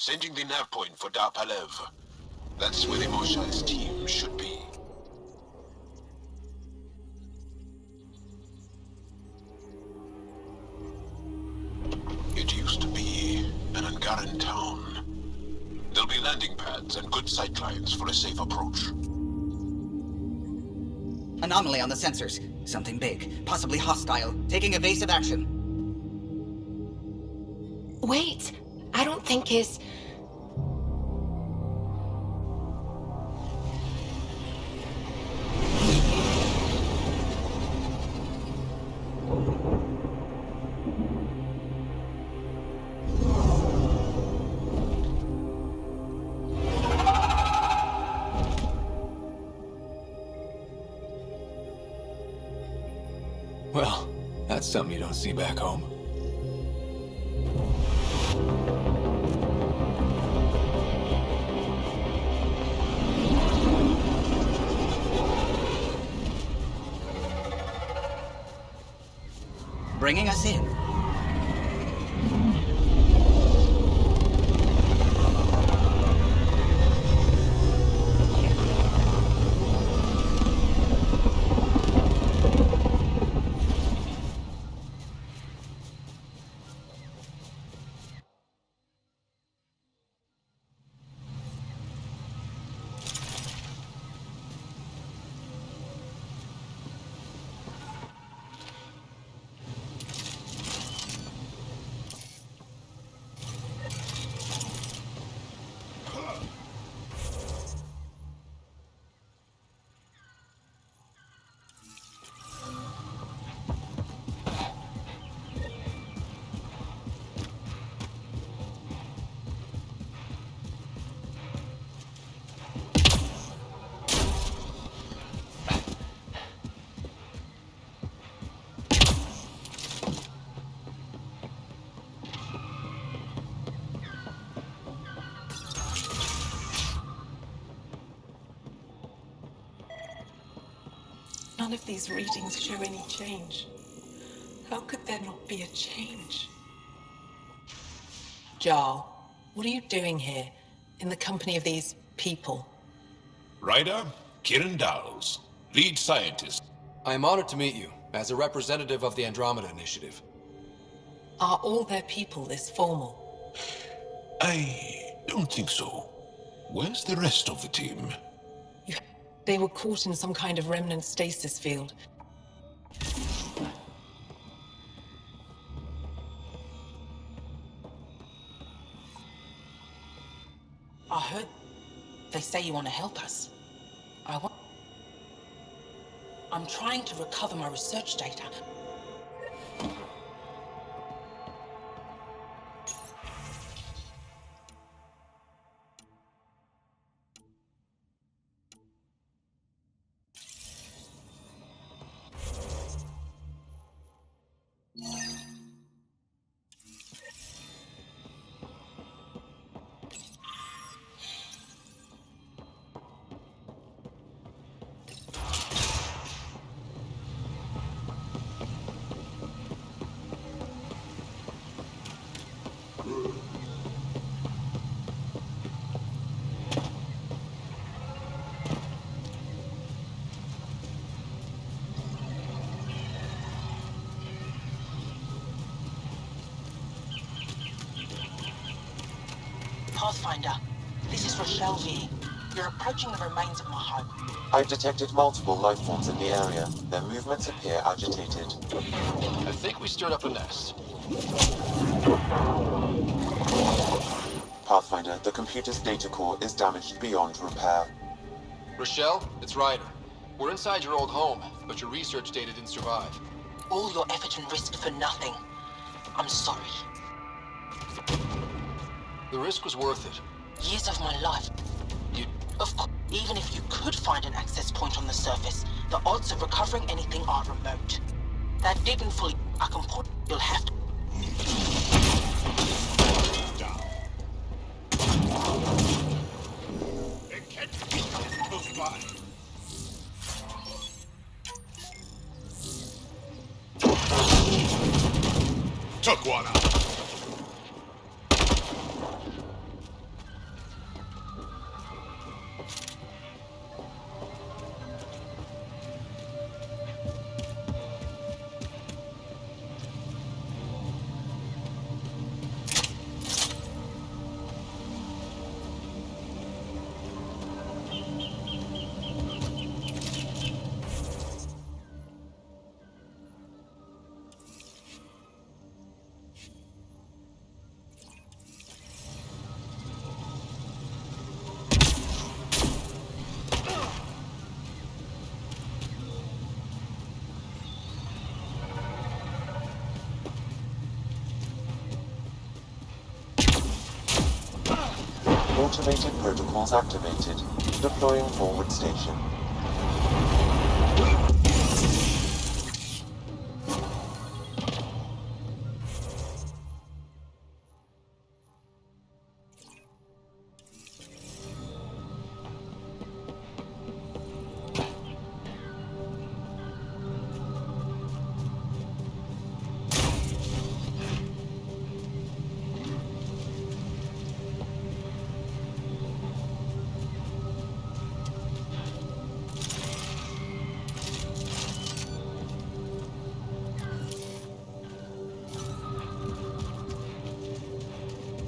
Sending the nav point for Dar Palev. That's where the Mosha's team should be. It used to be an Angaran town. There'll be landing pads and good sightlines for a safe approach. Anomaly on the sensors. Something big, possibly hostile, taking evasive action. Wait, I don't think his... Well, that's something you don't see back home. Bringing us in. None of these readings show any change. How could there not be a change? Jarl, what are you doing here, in the company of these people? Ryder, Kieran Dowles, lead scientist. I am honored to meet you, as a representative of the Andromeda Initiative. Are all their people this formal? I don't think so. Where's the rest of the team? They were caught in some kind of remnant stasis field. I heard they say you want to help us. I'm trying to recover my research data. Pathfinder, this is Rochelle V. You're approaching the remains of my home. I've detected multiple life forms in the area. Their movements appear agitated. I think we stirred up a nest. Pathfinder, the computer's data core is damaged beyond repair. Rochelle, it's Ryder. We're inside your old home, but your research data didn't survive. All your effort and risk for nothing. I'm sorry. The risk was worth it. Years of my life. Of course, even if you could find an access point on the surface, the odds of recovering anything are remote. That didn't fully... I can put... You'll have to... It can't be close by. Took one out. Automated protocols activated. Deploying forward station.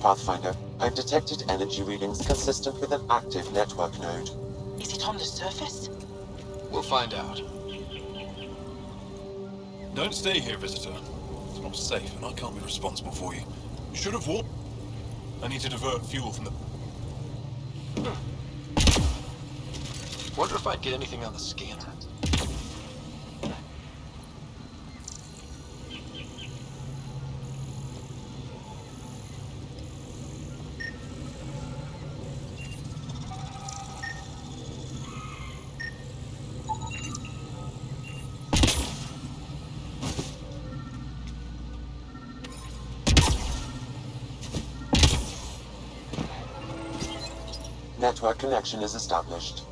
Pathfinder, I've detected energy readings consistent with an active network node. Is it on the surface? We'll find out. Don't stay here, visitor. It's not safe, and I can't be responsible for you. You should have warned. I need to divert fuel from the... Wonder if I'd get anything on the scanner. Network connection is established.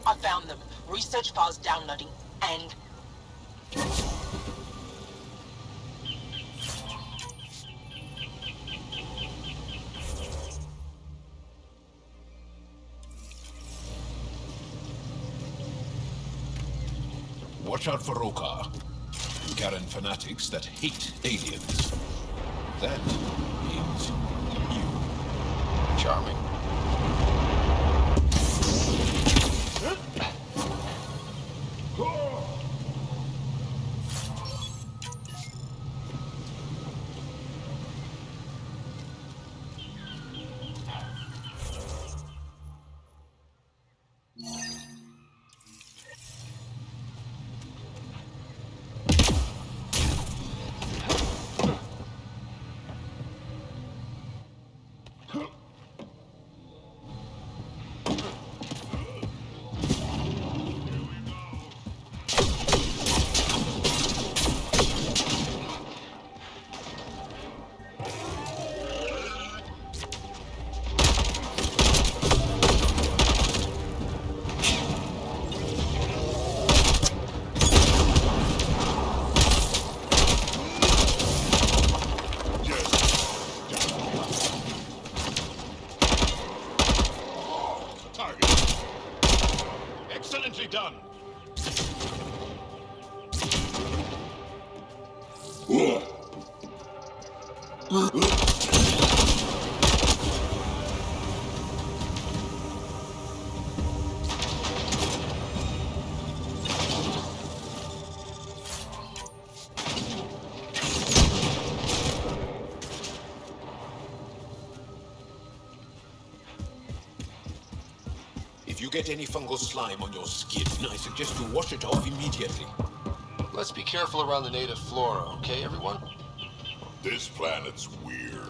I found them. Research files downloading, and... Watch out for Rokar. Garen fanatics that hate aliens. That means you. Charming. Excellently done. If you get any fungal slime on your skin, I suggest you wash it off immediately. Let's be careful around the native flora, okay, everyone? This planet's weird.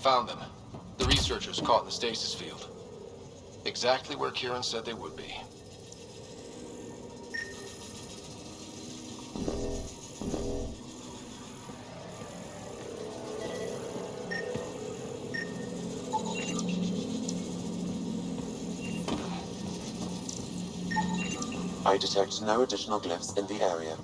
Found them. The researchers caught in the stasis field. Exactly where Kieran said they would be. I detect no additional glyphs in the area.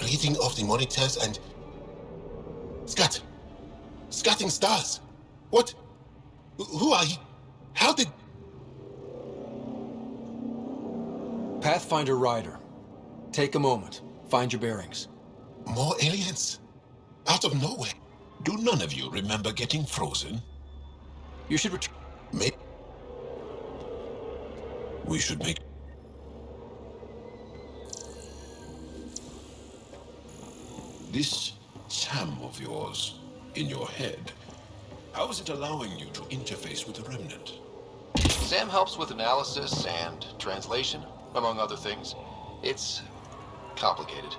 Reading of the monitors and... Scott! Scatting stars! What? Who are you? How did... Pathfinder-Ryder. Take a moment. Find your bearings. More aliens? Out of nowhere? Do none of you remember getting frozen? You should return... We should make... This SAM of yours, in your head, how is it allowing you to interface with the Remnant? Sam helps with analysis and translation, among other things. It's complicated.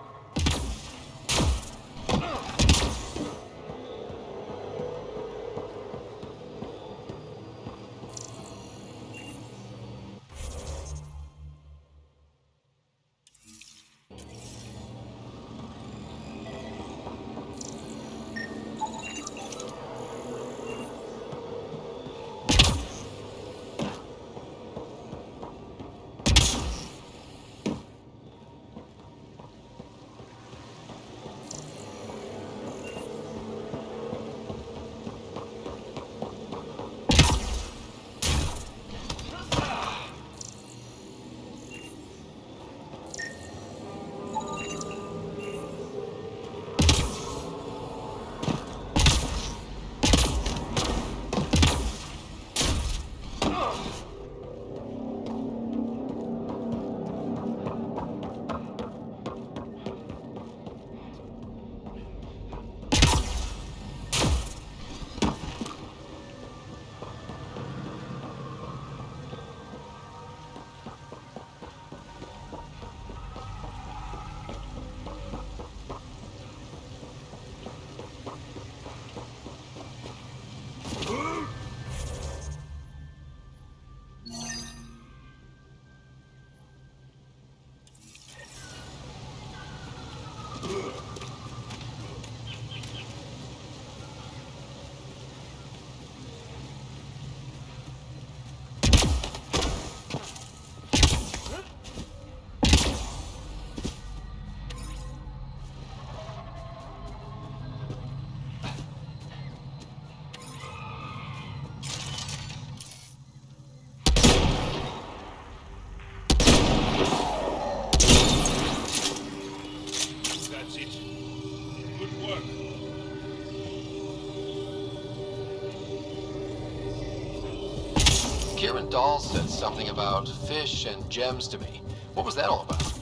doll said something about fish and gems to me. What was that all about?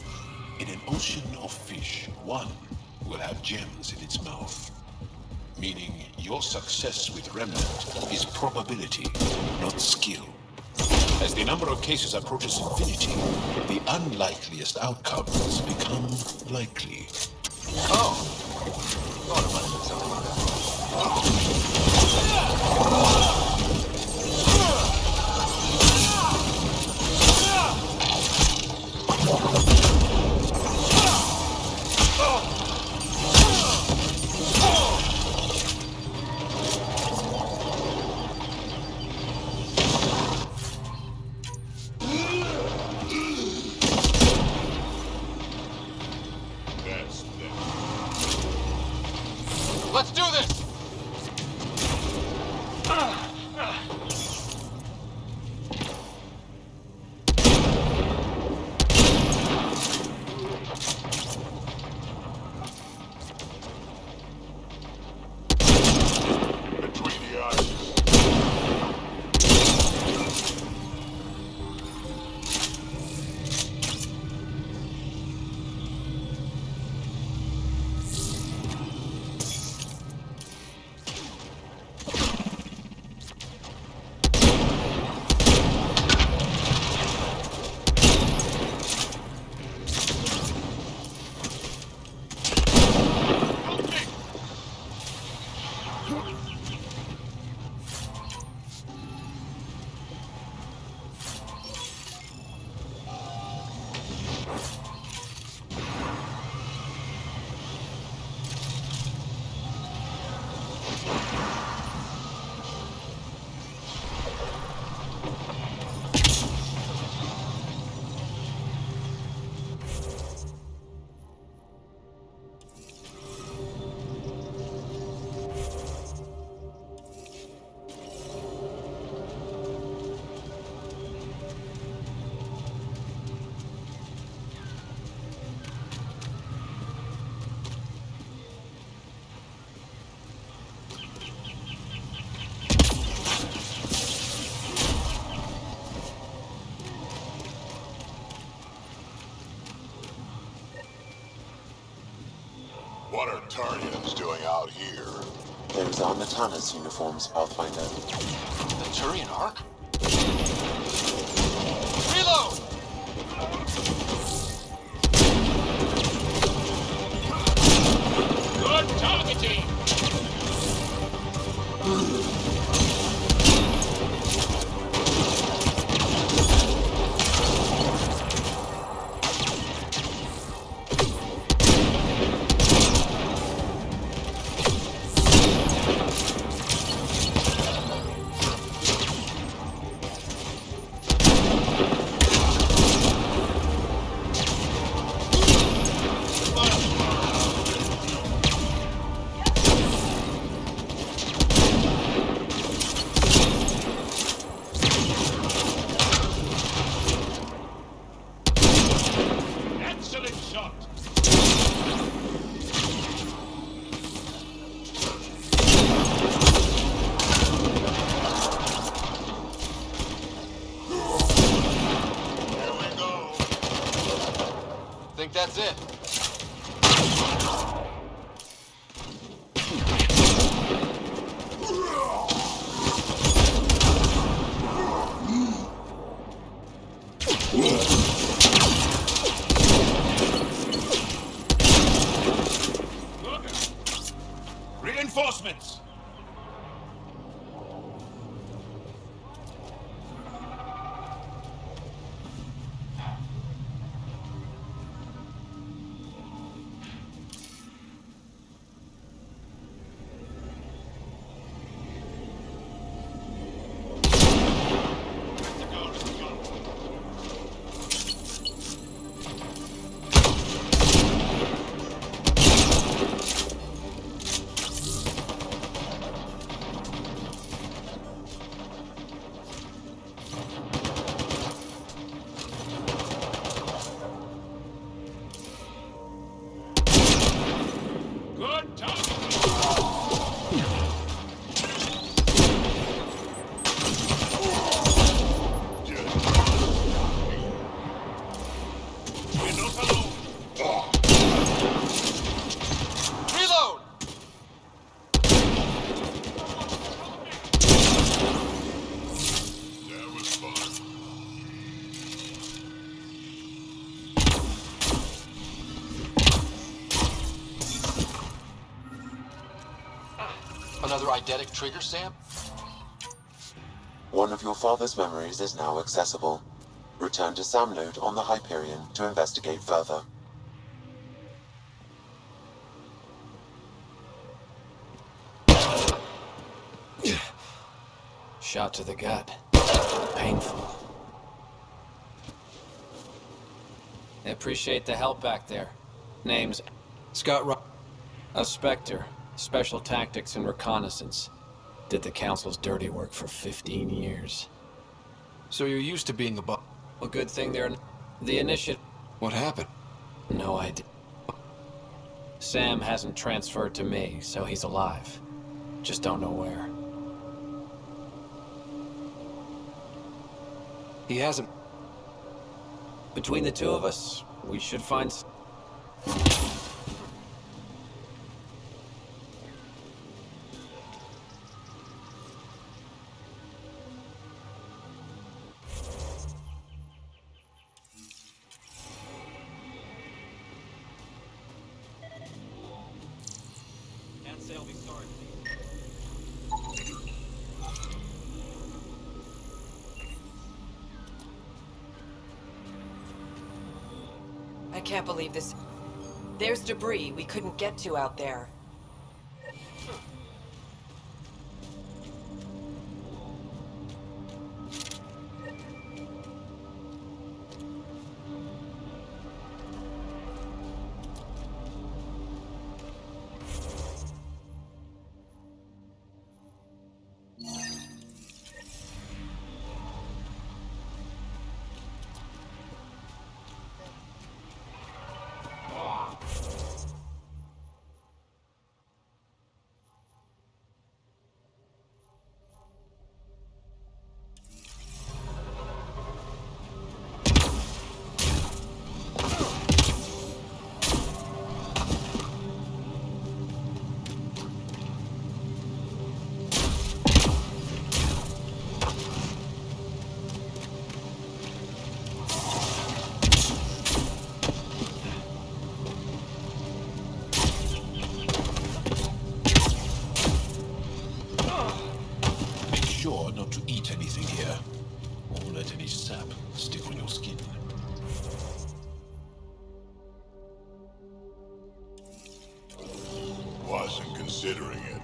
In an ocean of fish, one will have gems in its mouth. Meaning your success with Remnant is probability, not skill. As the number of cases approaches infinity, the unlikeliest outcomes become likely. Oh. Thought it might have been something like that. Let's do this! Between the eyes. What are Turians doing out here? Those are Natana's uniforms, Pathfinder. The Turian Ark? Reload! Good targeting! Excellent shot! Here we go. Think that's it. Reinforcements! Another eidetic trigger, Sam? One of your father's memories is now accessible. Return to Sam node on the Hyperion to investigate further. Shot to the gut. Painful. I appreciate the help back there. Name's Scott Ryder. A Spectre. Special Tactics and Reconnaissance. Did the Council's dirty work for 15 years. So you're used to being above. Well, good thing they're... The Initiative... What happened? No idea. Sam hasn't transferred to me, so he's alive. Just don't know where. He hasn't... Between the two of us, we should find... I can't believe this. There's debris we couldn't get to out there. Stick on your skin. Wasn't considering it.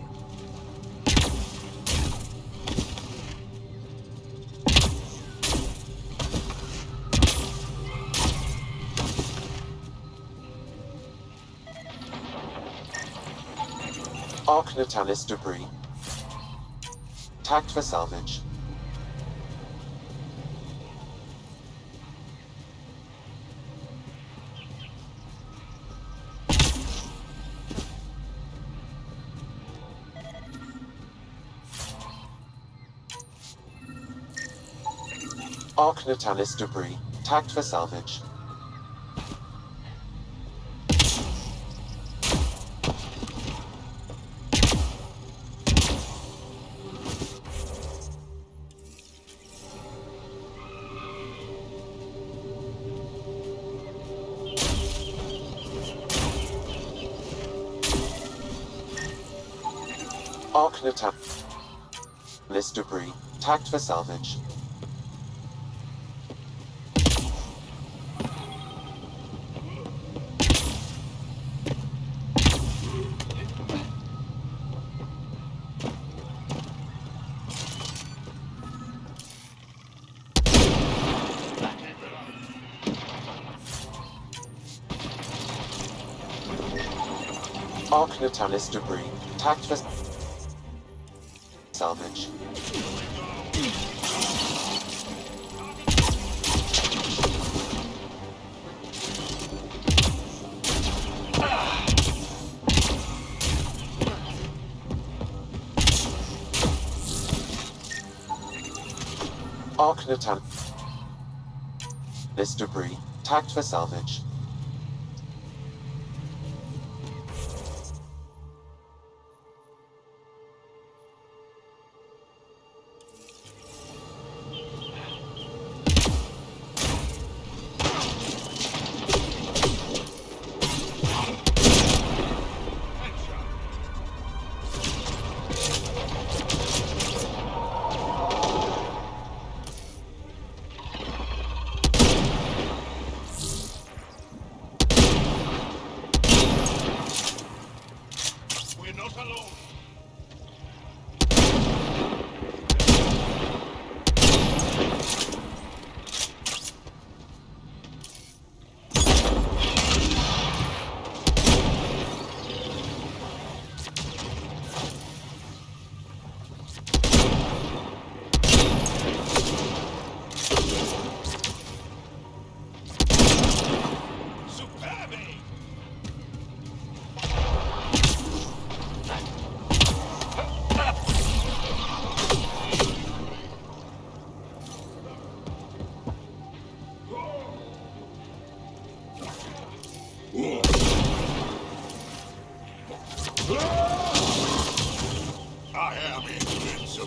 Arc Natalis debris. Tagged for salvage. Arc Natalis debris. Tagged for salvage. Arc Natalis debris. Tagged for salvage. Arc Natalis debris. Tagged for salvage. Arc Natalis debris. Tagged for salvage.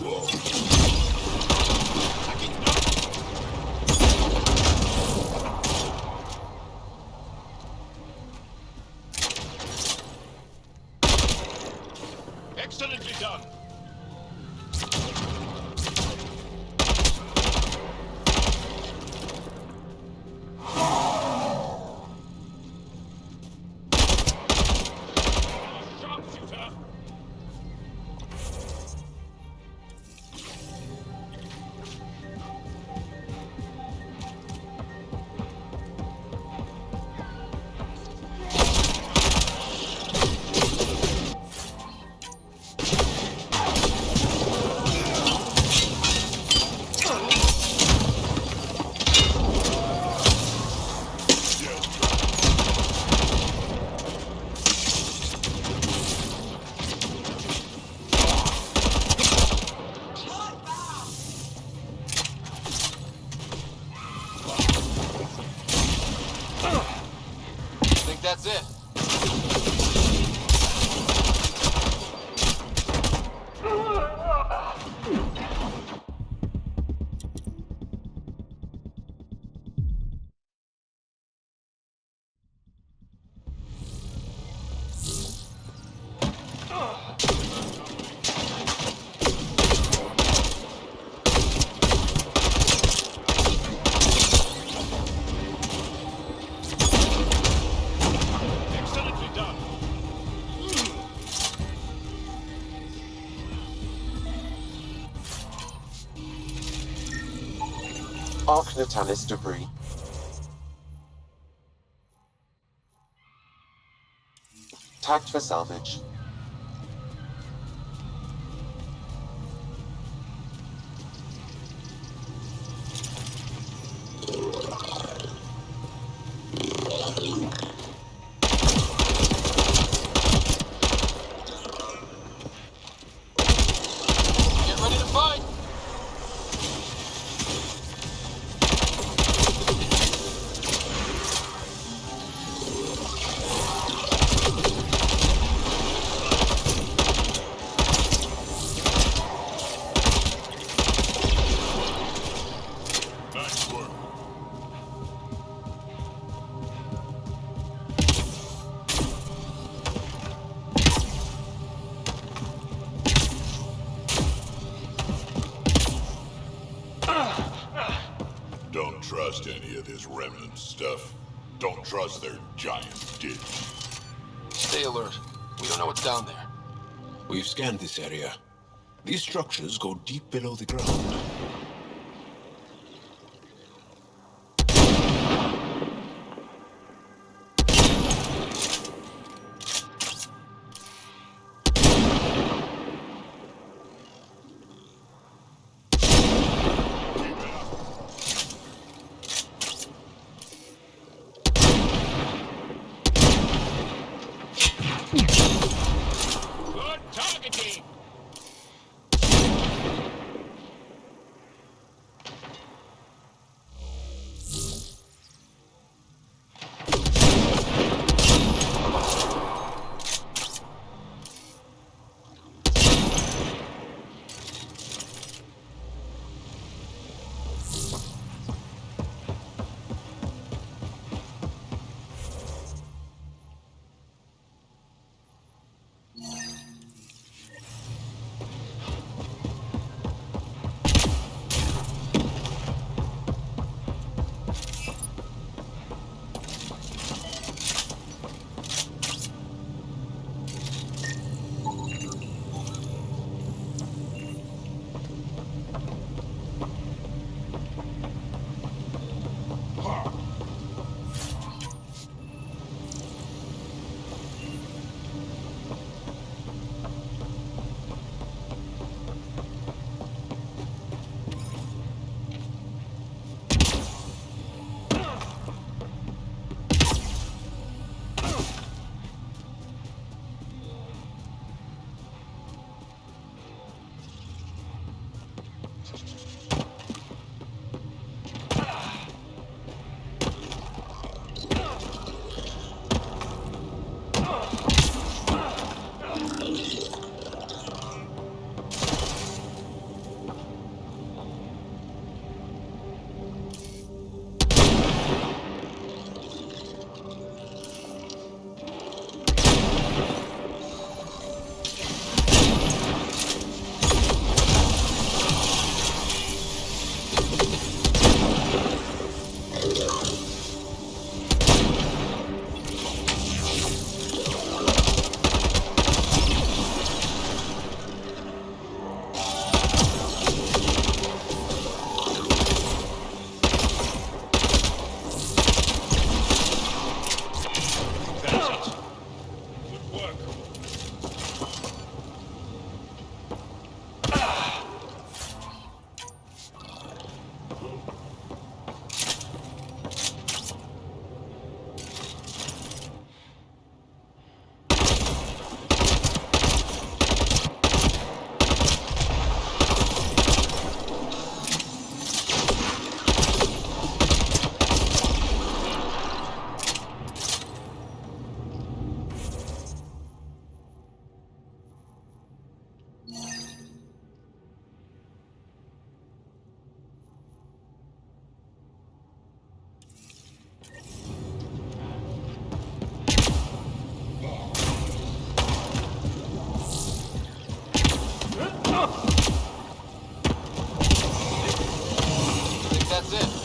Unstoppable. Excellently done. Sharpshooter. Think that's it? Excellently done. Arc Natalis debris. Tagged for salvage. Get ready to fight! Nice work. Don't trust any of this remnant stuff. Don't trust their giant ditch. Stay alert. We don't know what's down there. We've scanned this area. These structures go deep below the ground. Good targeting. That's it.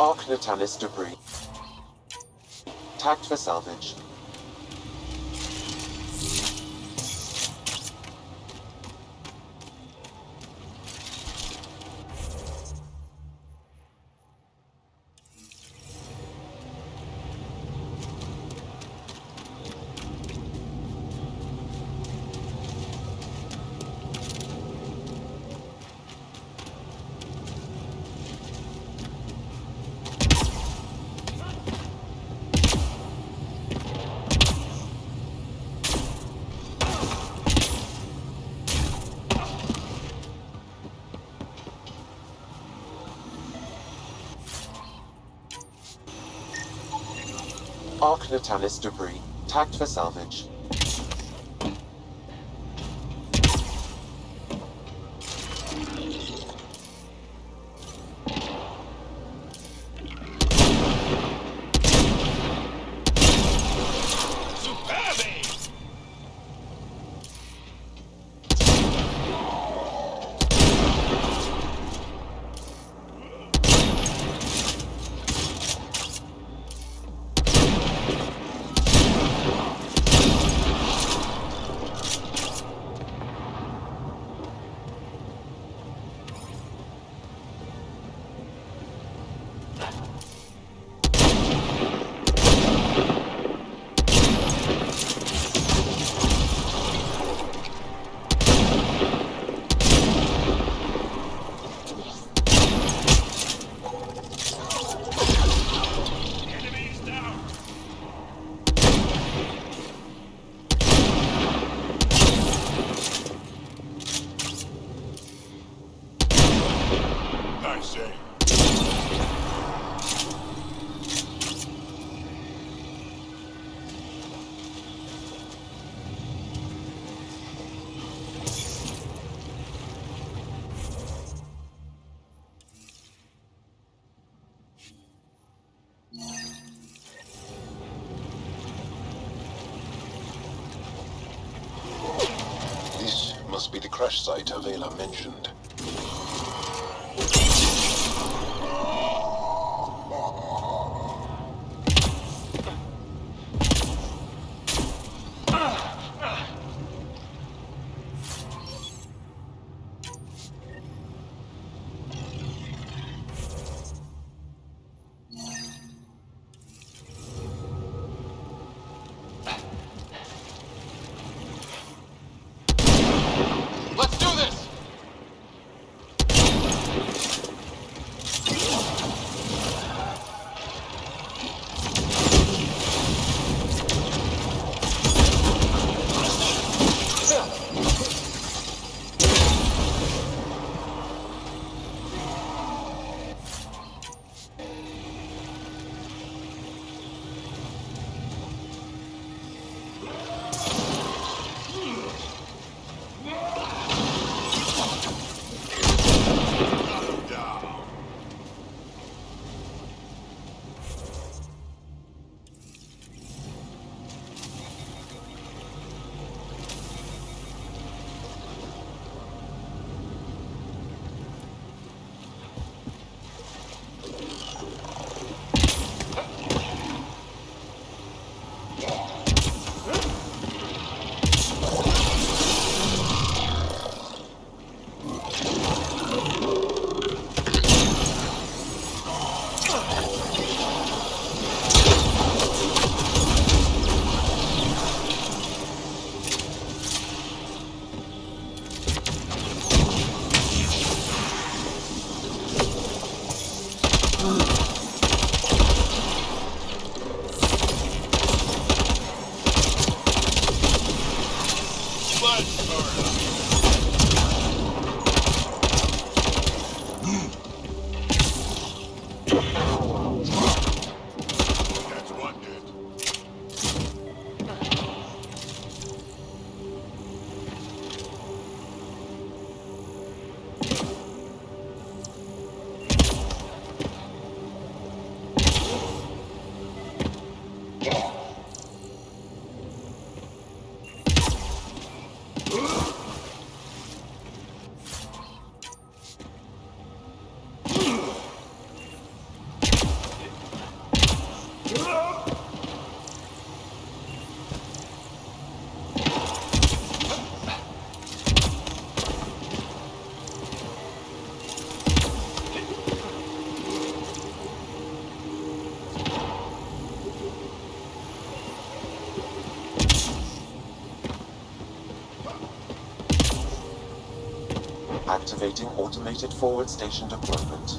Arc Natalis debris. Tagged for salvage. Arc Natalis debris, tagged for salvage. This must be the crash site Avela mentioned. Let's do this! Activating automated forward station deployment.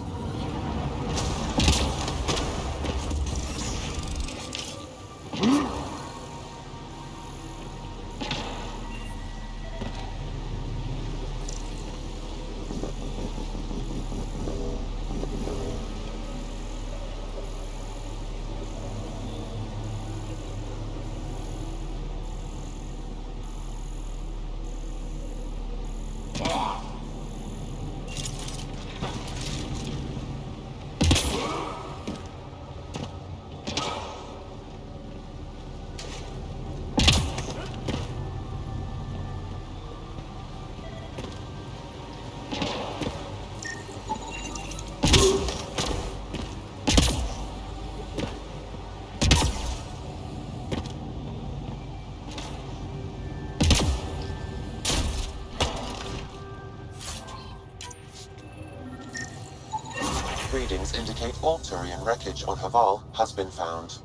all Turian wreckage on Haval has been found.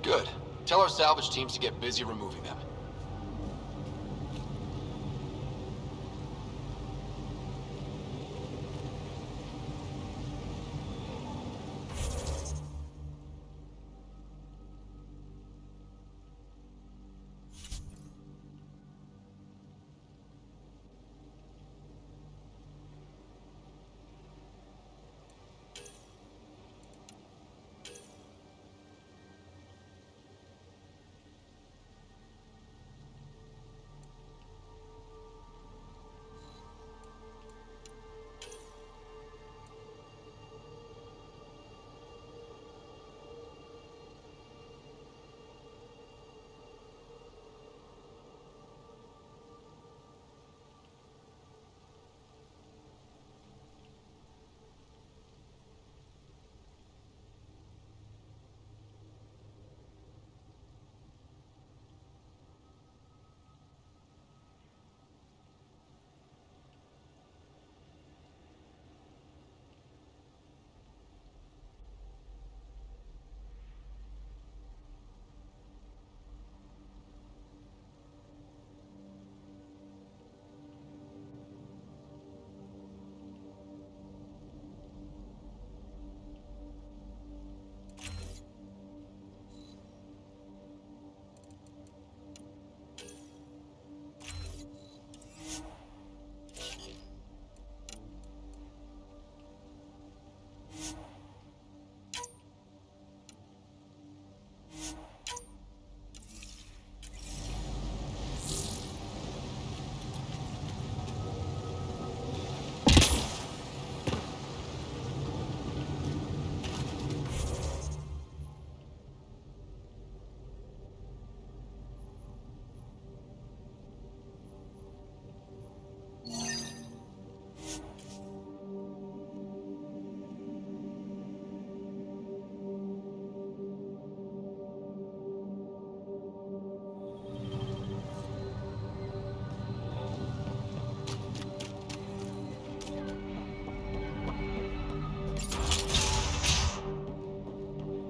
Good. Tell our salvage teams to get busy removing them.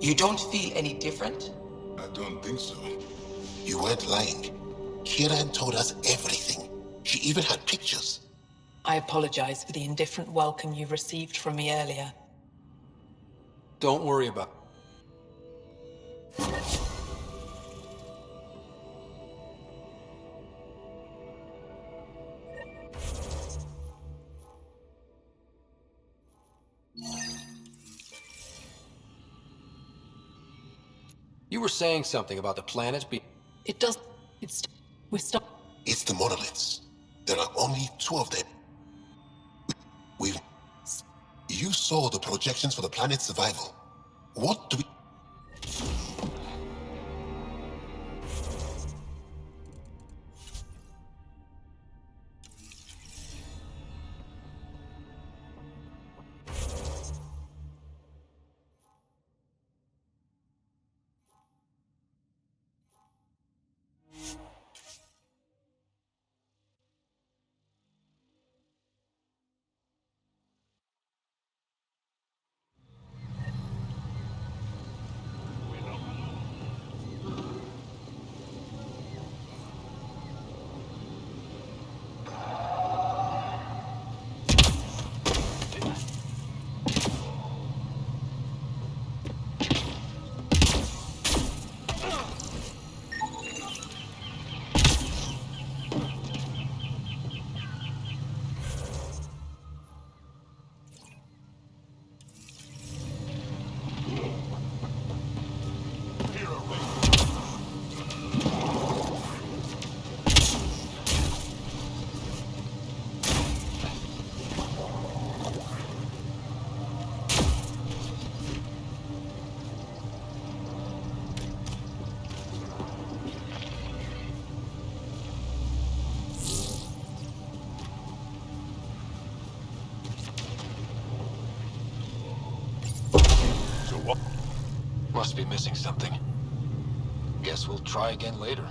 You don't feel any different? I don't think so. You weren't lying. Kieran told us everything. She even had pictures. I apologize for the indifferent welcome you received from me earlier. Don't worry about it. You were saying something about the planets being... It does... We're stuck... It's the monoliths. There are only 2 of them. We've... You saw the projections for the planet's survival. What do we... Must be missing something. Guess we'll try again later.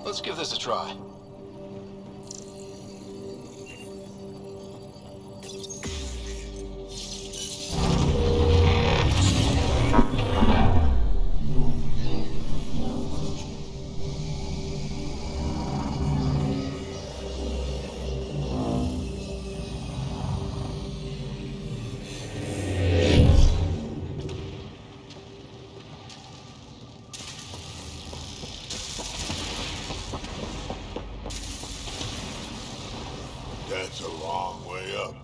Let's give this a try. That's a long way up.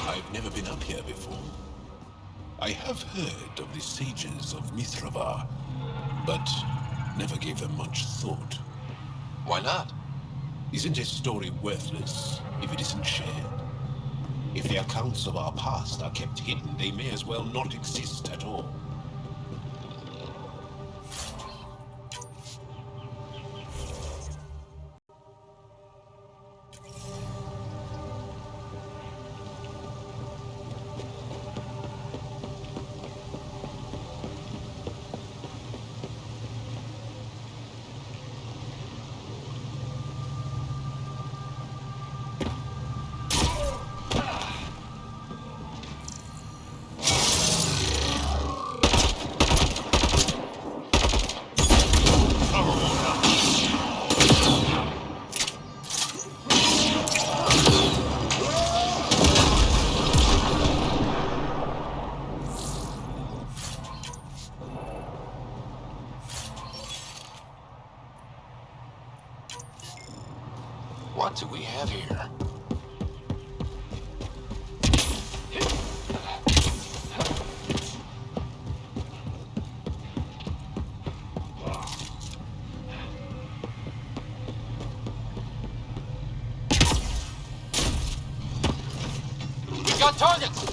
I've never been up here before. I have heard of the sages of Mithravar, but never gave them much thought. Why not? Isn't a story worthless if it isn't shared? If the accounts of our past are kept hidden, they may as well not exist at all. What do we have here? Targets!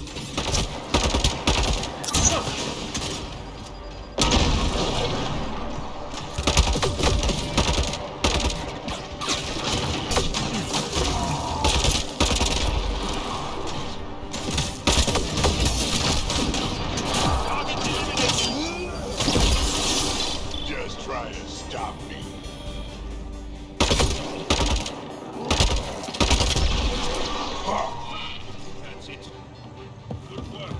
Just try to stop me. That's it. Good work.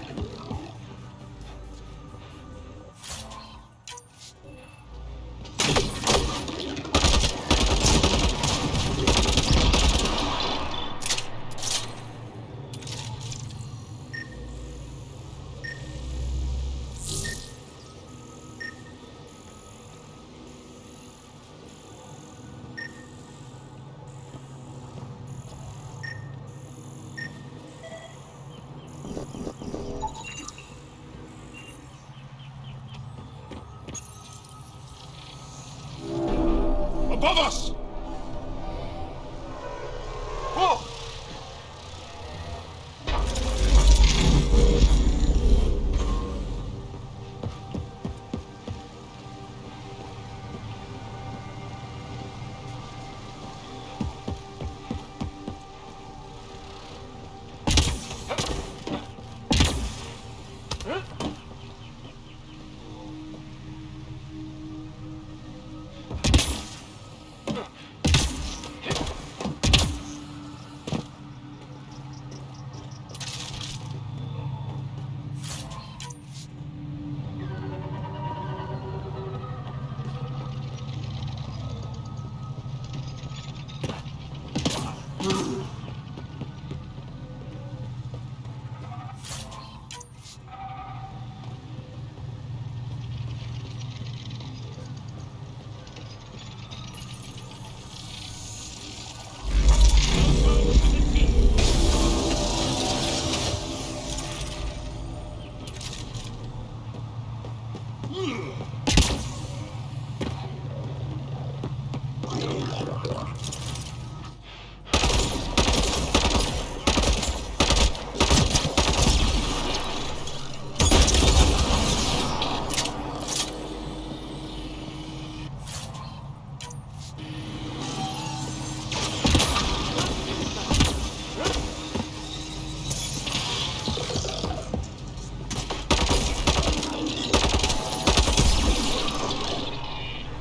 Above us! Whoa!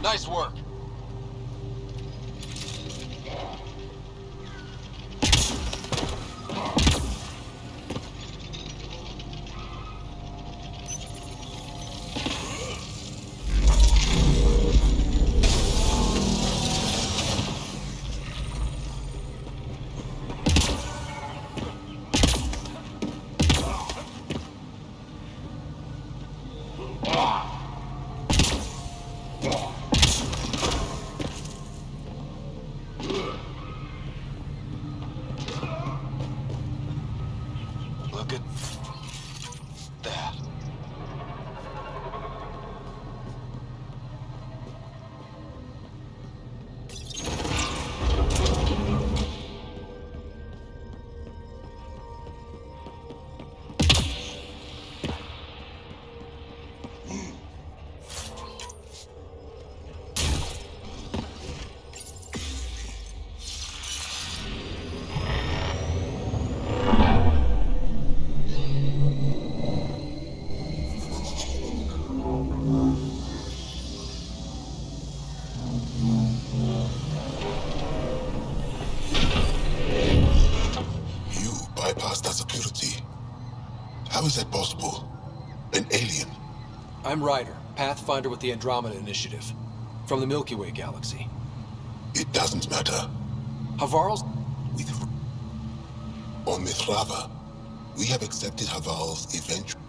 Nice work. Look at that. Bypass that security. How is that possible? An alien? I'm Ryder, Pathfinder with the Andromeda Initiative. From the Milky Way galaxy. It doesn't matter. Havarl's... On Mithrava, we have accepted Havarl's eventual...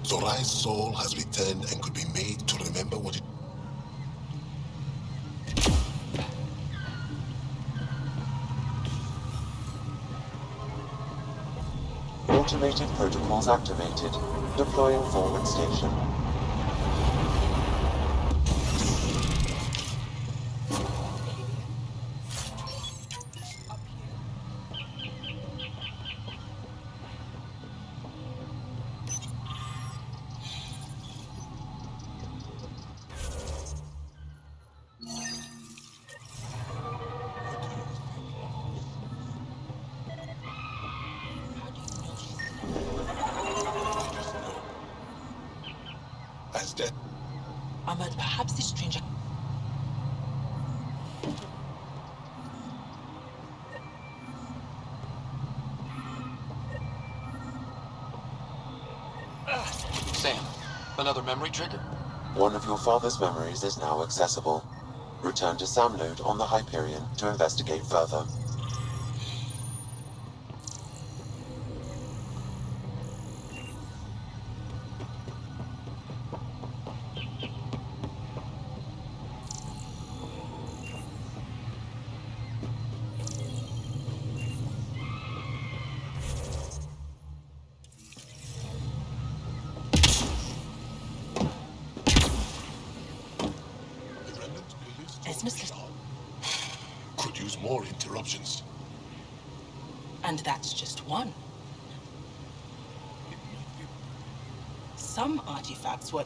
Zorai's soul has returned and could be made to remember what it... Automated protocols activated. Deploying forward station. as death. Ahmed, perhaps this stranger... Sam, another memory trigger? One of your father's memories is now accessible. Return to Sam node on the Hyperion to investigate further. Could use more interruptions. And that's just one. Some artifacts were...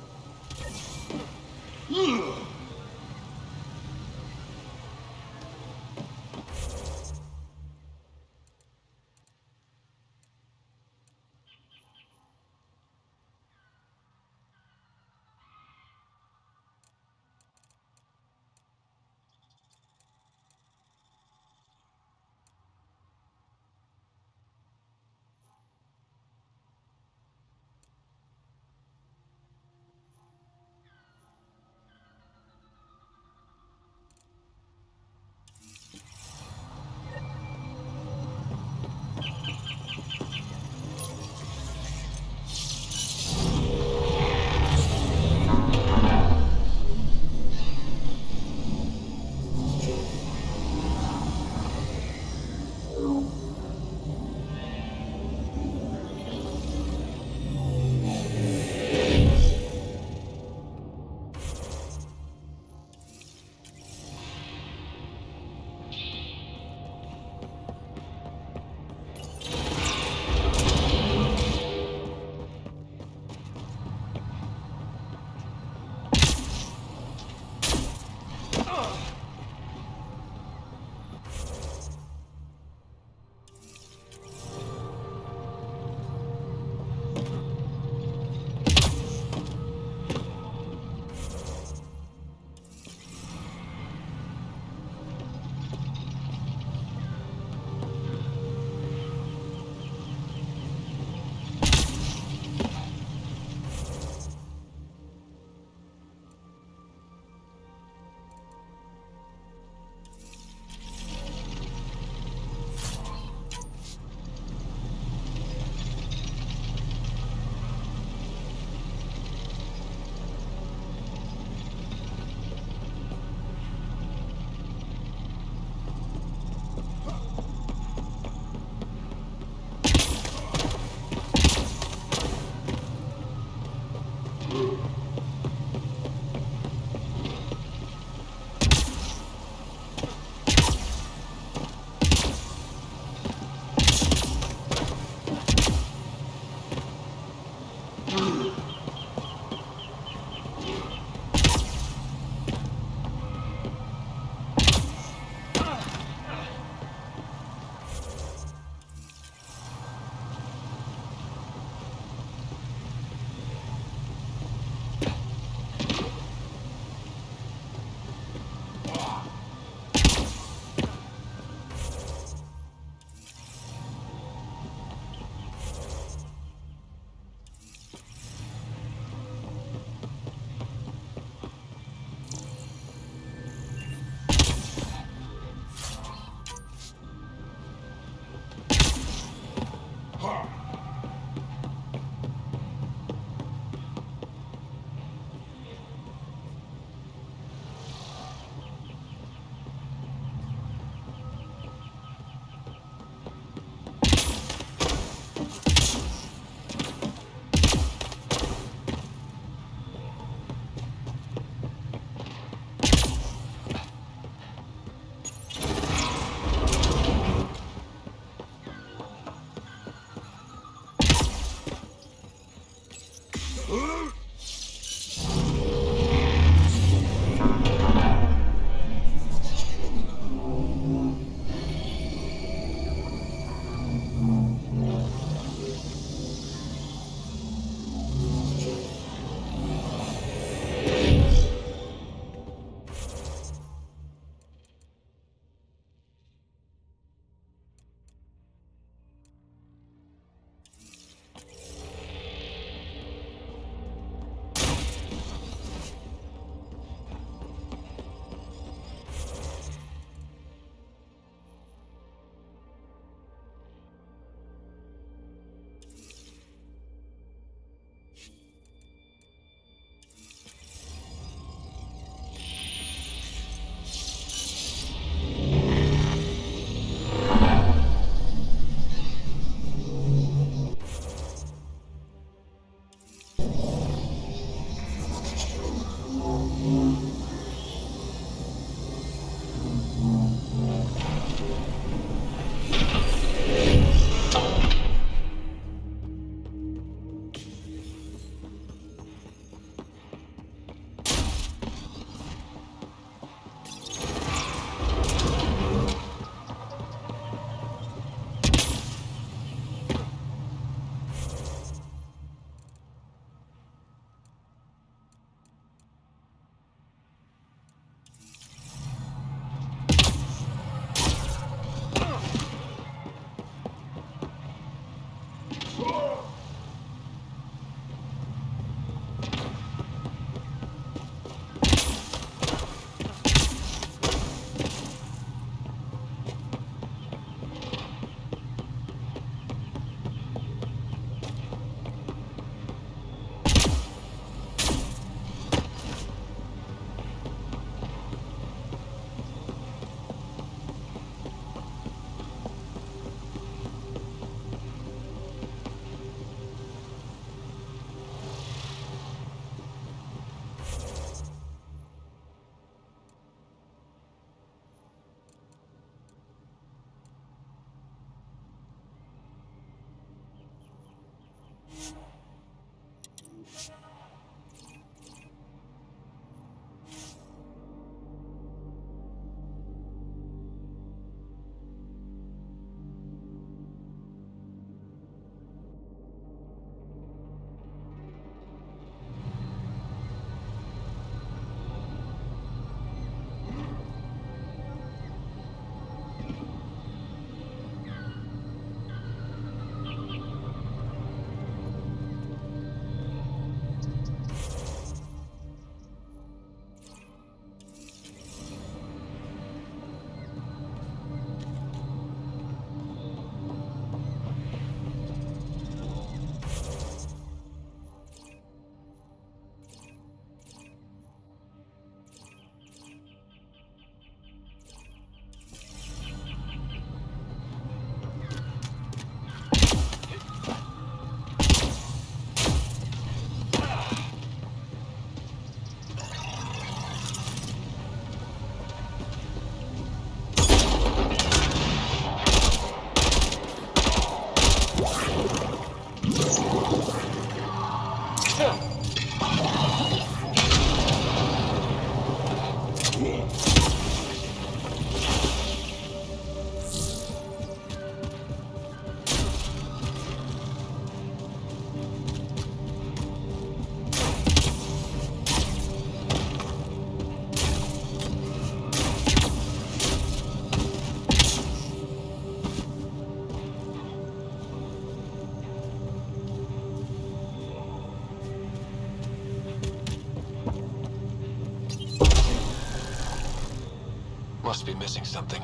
must be missing something.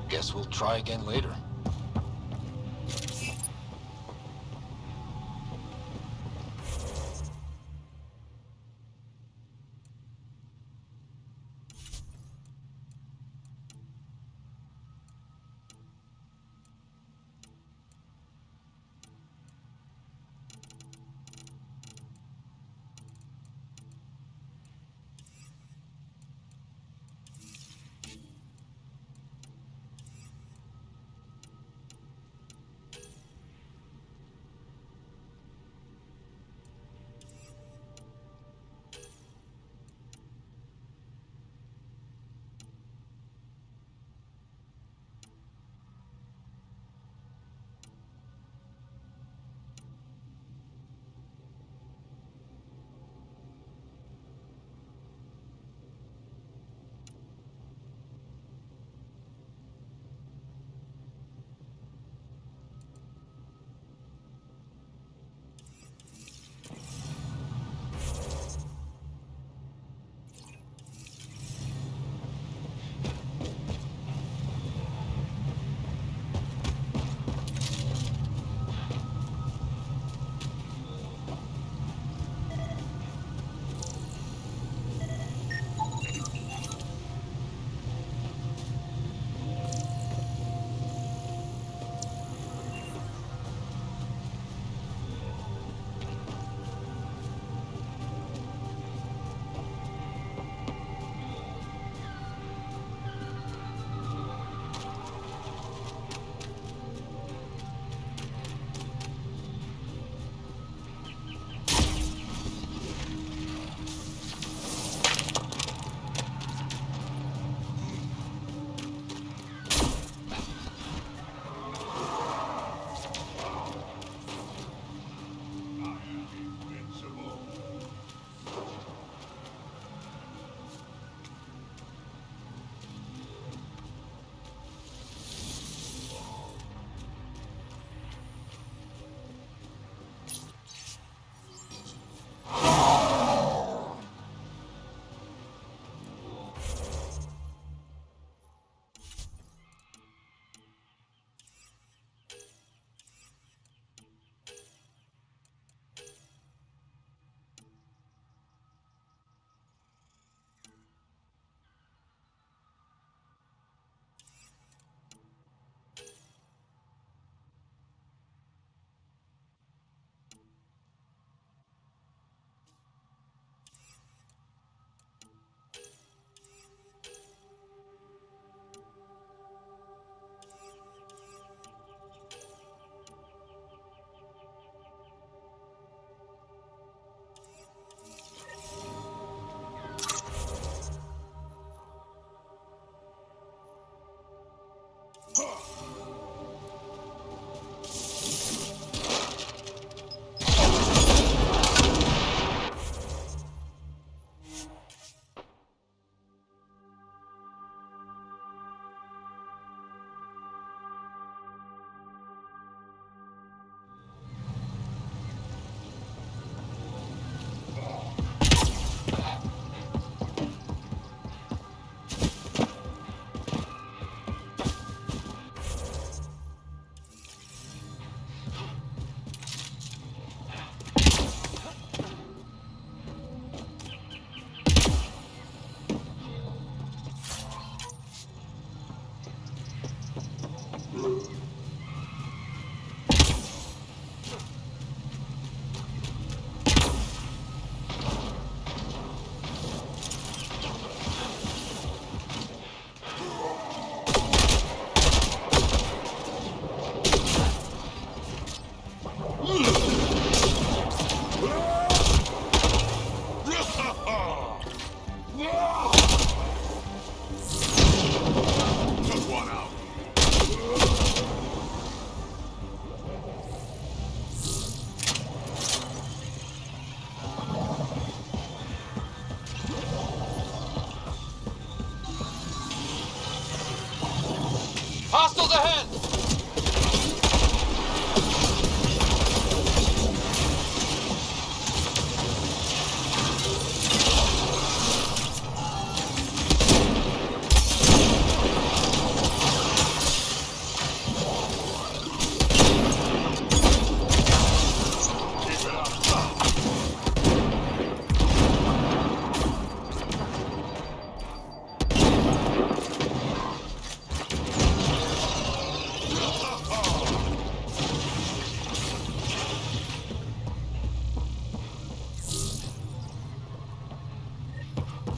Guess we'll try again later.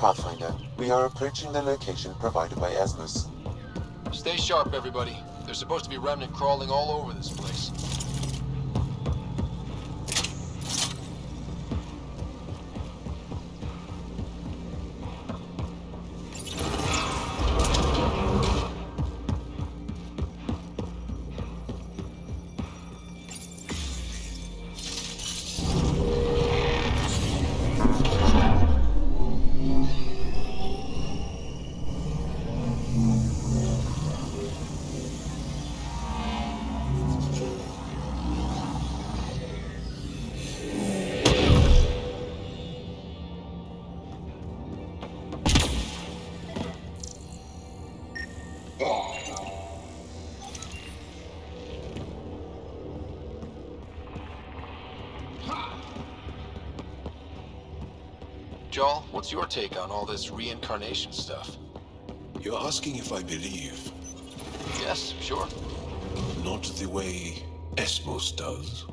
Pathfinder, we are approaching the location provided by Esmus. Stay sharp, everybody. There's supposed to be remnant crawling all over this place. Joel, what's your take on all this reincarnation stuff? You're asking if I believe? Yes, sure. Not the way Esmos does.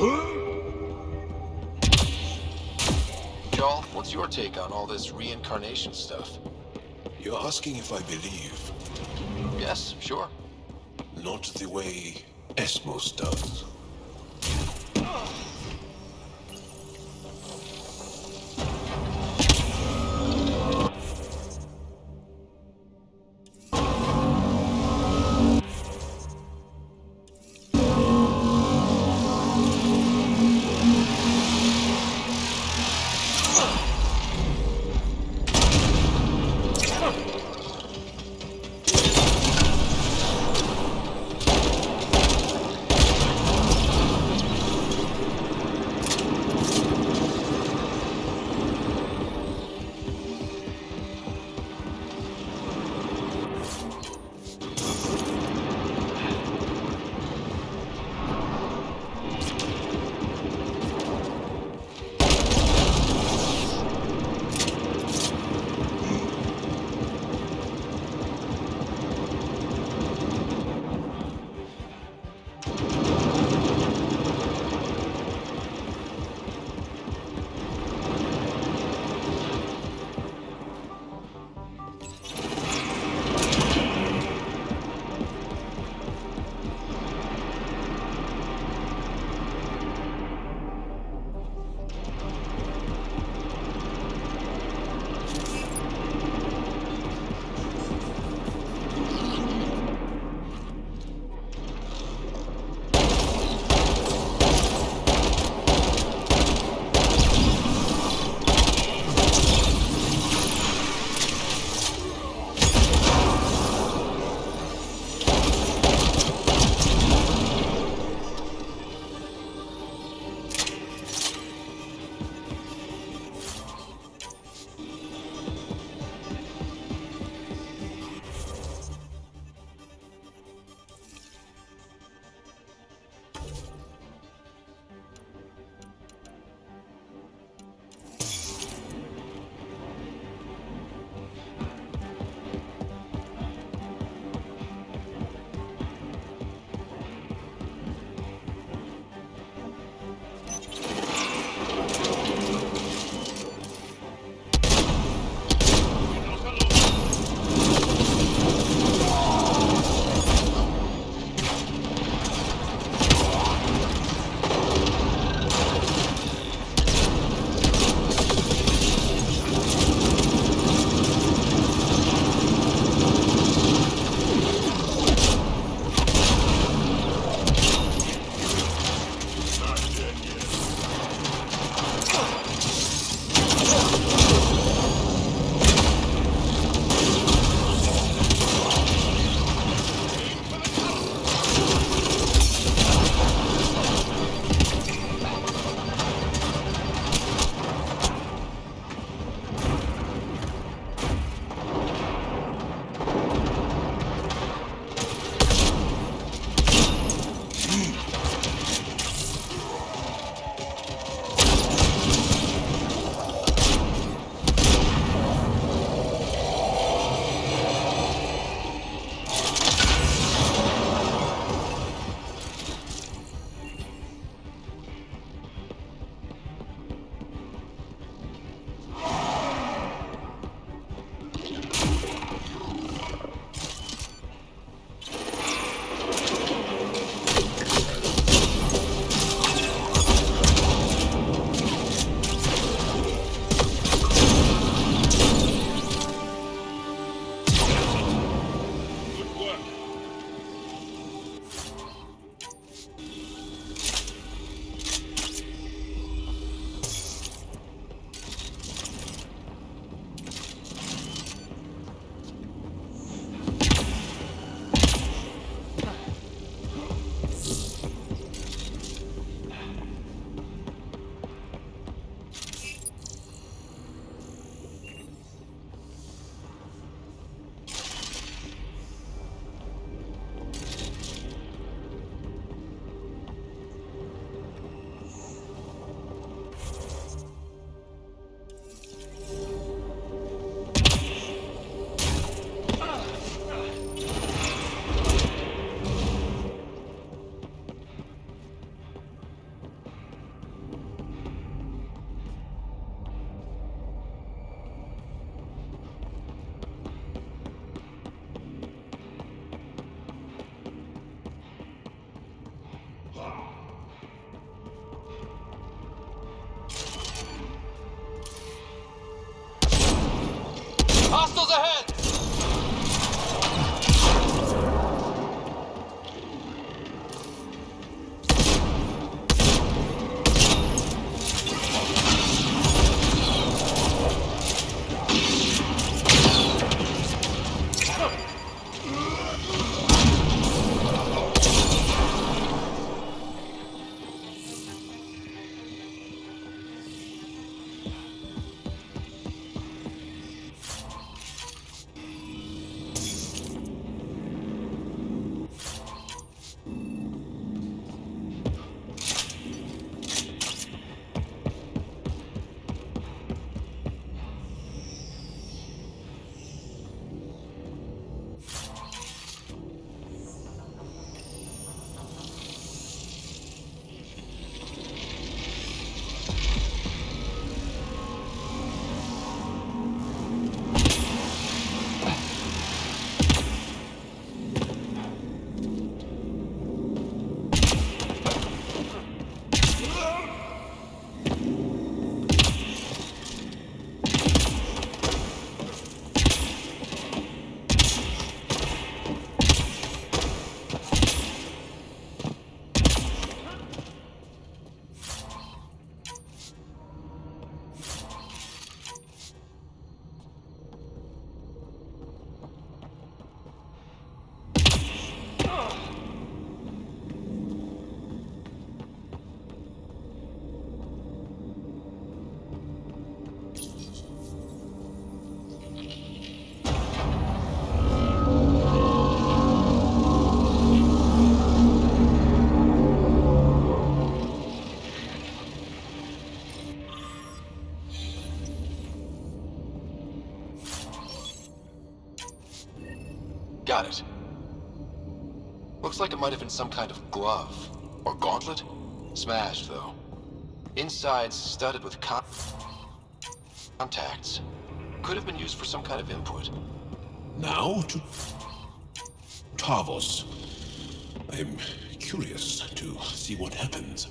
Y'all, what's your take on all this reincarnation stuff? You're asking if I believe? Yes, sure. Not the way Esmos does. Hostiles ahead! Got it. Looks like it might have been some kind of glove. Or gauntlet? Smashed, though. Inside's studded with contacts. Could have been used for some kind of input. Now to Tavos. I'm curious to see what happens.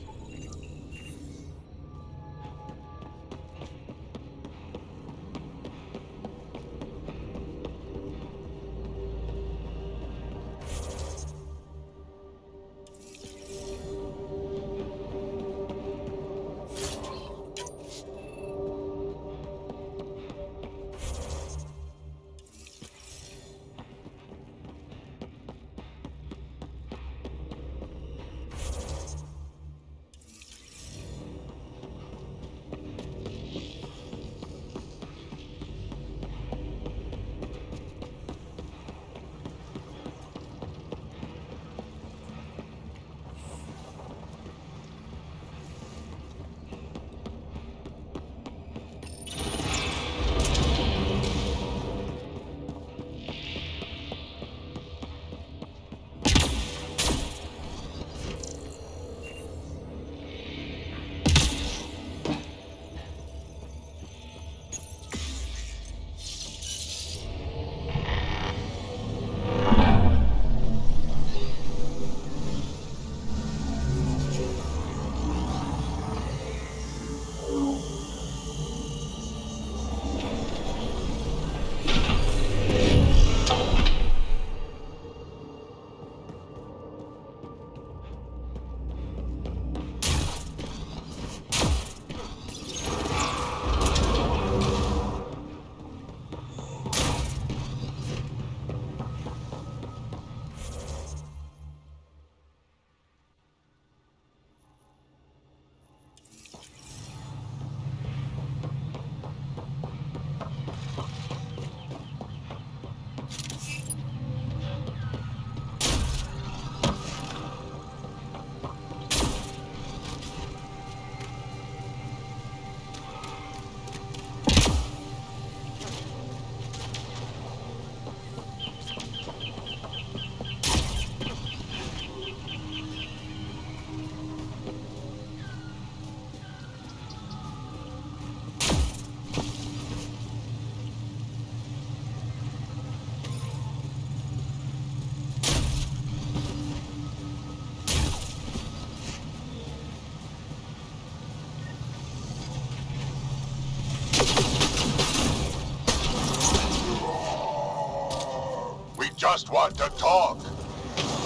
talk.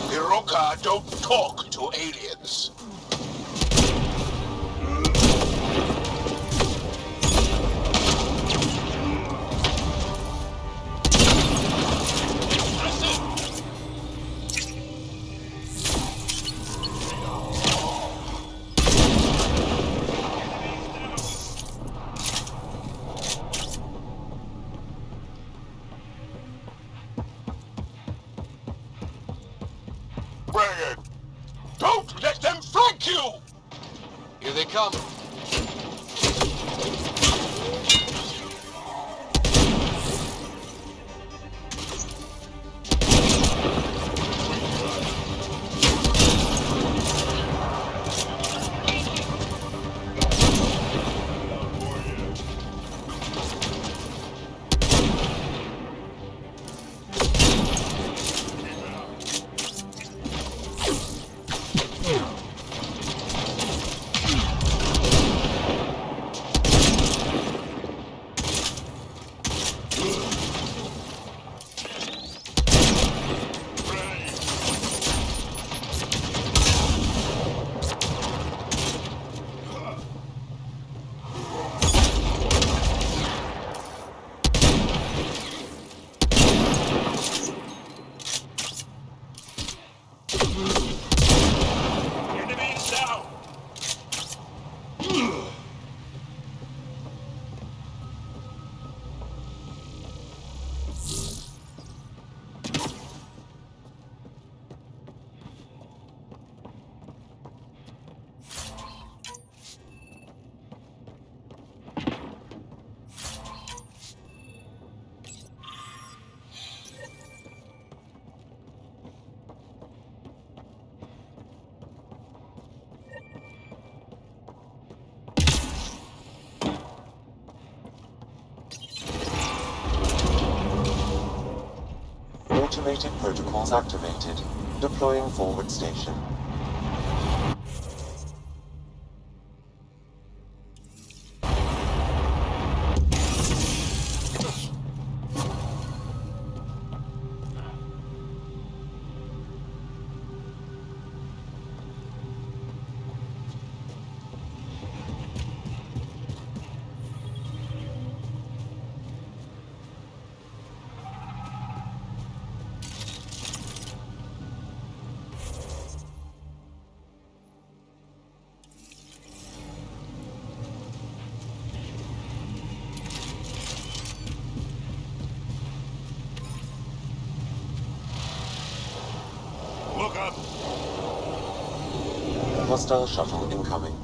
Iroka don't talk to aliens. Bring it! Don't let them flank you! Here they come. Automated protocols activated. Deploying forward station. Look up! Hostile shuttle incoming.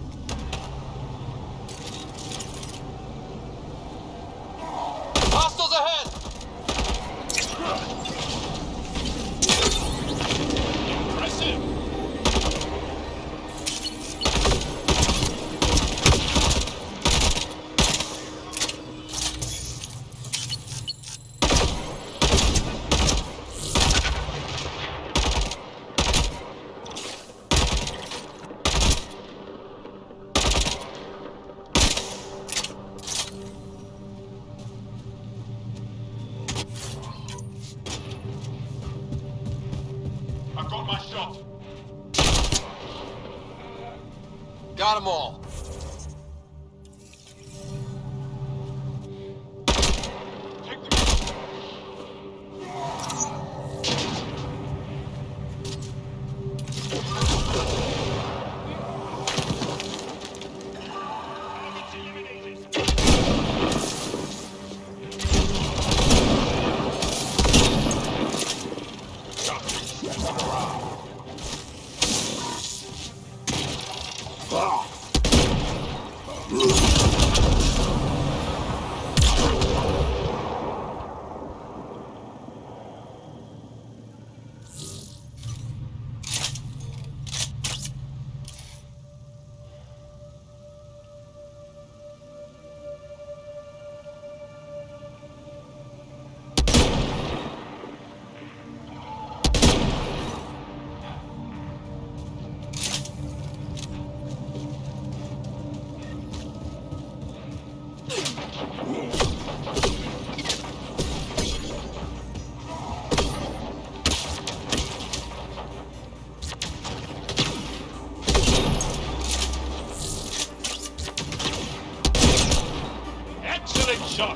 Hostiles ahead! Press him! I've got my shot. Got them all. shot.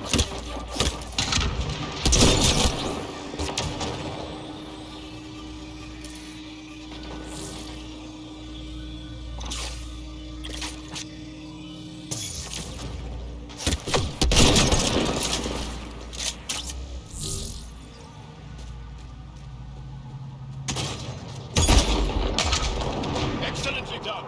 Excellently done.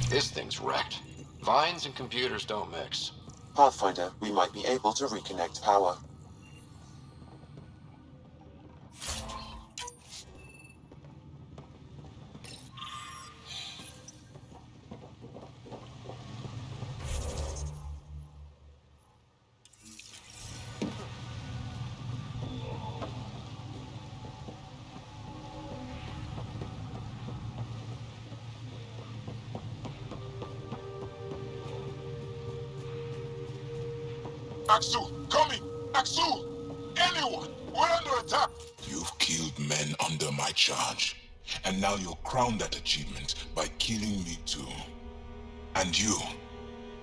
This thing's wrecked. Vines and computers don't mix. Pathfinder, we might be able to reconnect power. Axel, coming! Axel! Anyone! We're under attack! You've killed men under my charge. And now you'll crown that achievement by killing me too. And you,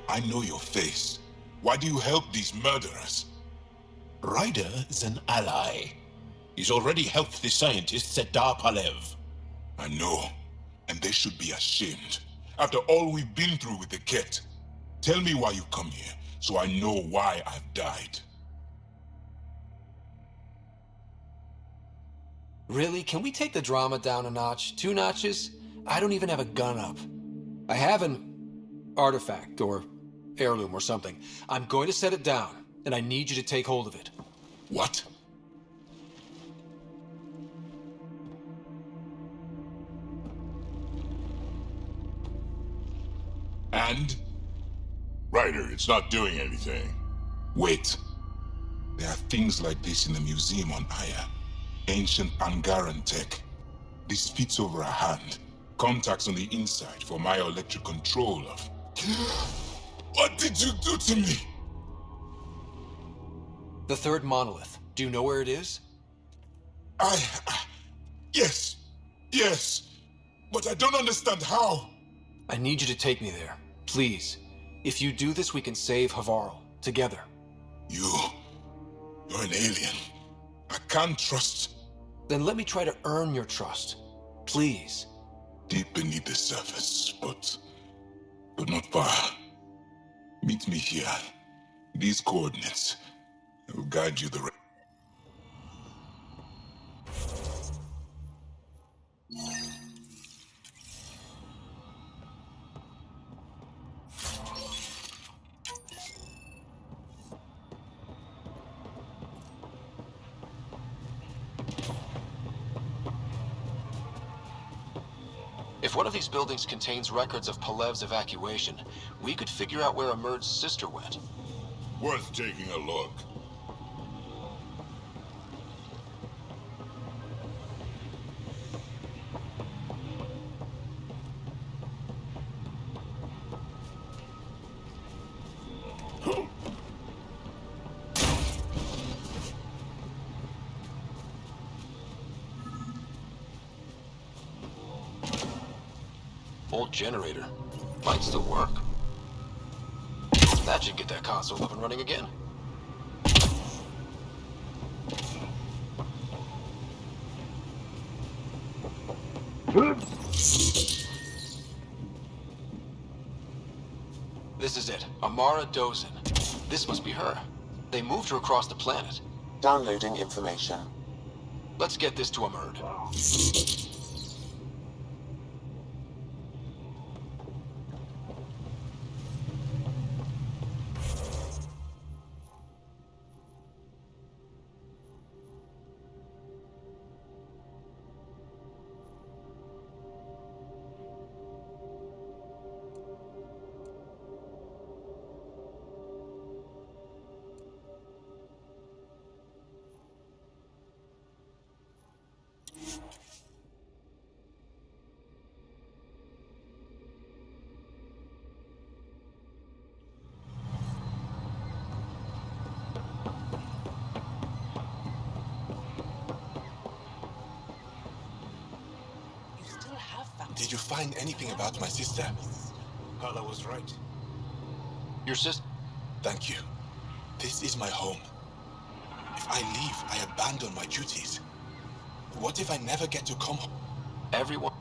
I know your face. Why do you help these murderers? Ryder is an ally. He's already helped the scientists at Dar Palev. I know, and they should be ashamed. After all we've been through with the Ket. Tell me why you come here, so I know why I've died. Really? Can we take the drama down a notch? 2 notches? I don't even have a gun up. I have an artifact, or heirloom, or something. I'm going to set it down, and I need you to take hold of it. What? And? Ryder, it's not doing anything. Wait. There are things like this in the museum on Aya. Ancient Angaran tech. This fits over a hand. Contacts on the inside for my electric control of... What did you do to me? The 3rd monolith. Do you know where it is? Yes. Yes. But I don't understand how. I need you to take me there. Please. If you do this, we can save Havarl. Together. You're an alien. I can't trust... Then let me try to earn your trust. Please. Deep beneath the surface, but not far. Meet me here. These coordinates will guide you the right. If one of these buildings contains records of Palev's evacuation, we could figure out where Emerge's sister went. Worth taking a look. Old generator. Might still work. That should get that console up and running again. This is it. Amara Dozin. This must be her. They moved her across the planet. Downloading information. Let's get this to Emerge. Did you find anything about my sister? Hala was right. Your sister? Thank you. This is my home. If I leave, I abandon my duties. What if I never get to come home? Everyone...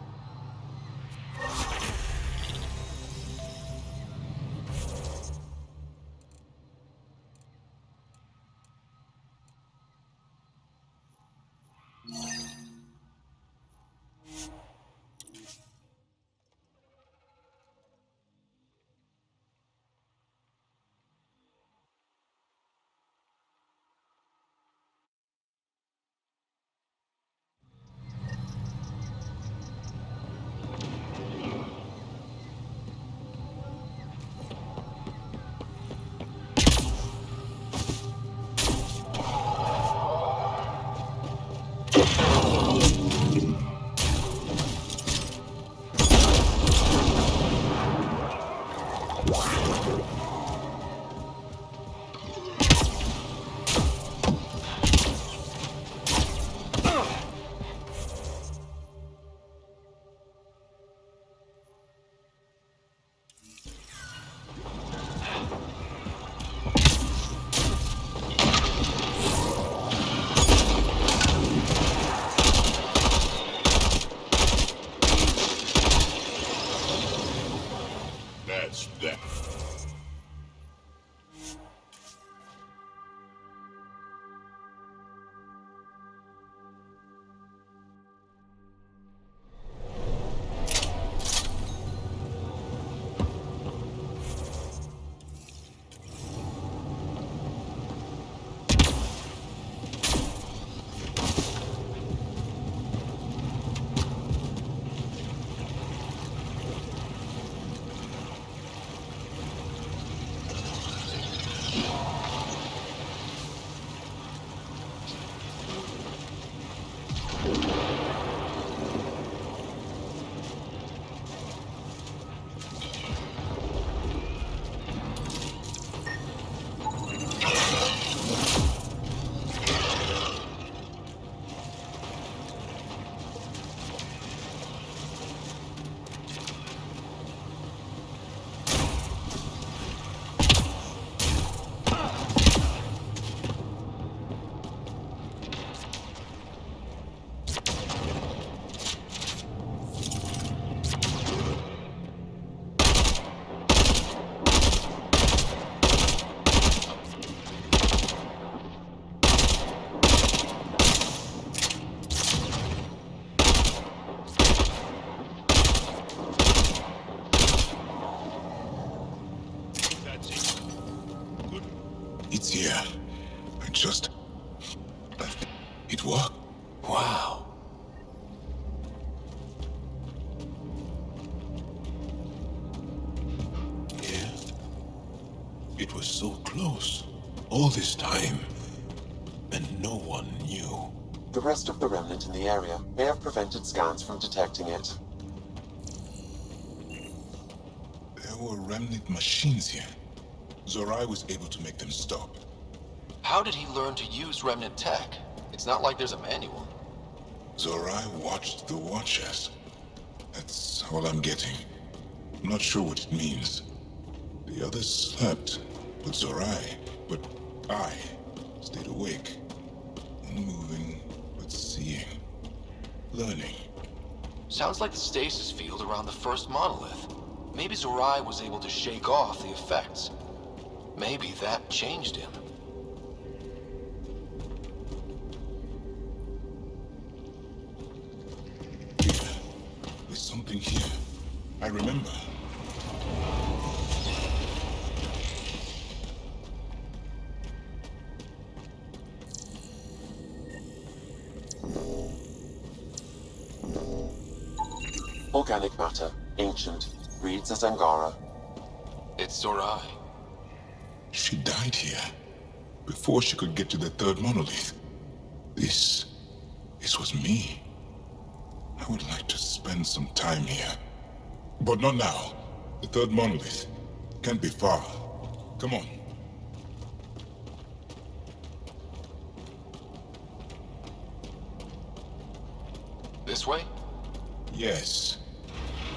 It's here. I just... It worked. Wow. Yeah. It was so close. All this time. And no one knew. The rest of the remnant in the area may have prevented scans from detecting it. There were remnant machines here. Zorai was able to make them stop. How did he learn to use remnant tech? It's not like there's a manual. Zorai watched the Watchers. That's all I'm getting. I'm not sure what it means. The others slept, but I stayed awake. Unmoving, but seeing. Learning. Sounds like the stasis field around the first monolith. Maybe Zorai was able to shake off the effects. Maybe that changed him. There's something here. I remember. Organic matter, ancient, reads as Angara. It's Zorai. She died here, before she could get to the third monolith. This was me. I would like to spend some time here. But not now. The third monolith can't be far. Come on. This way? Yes.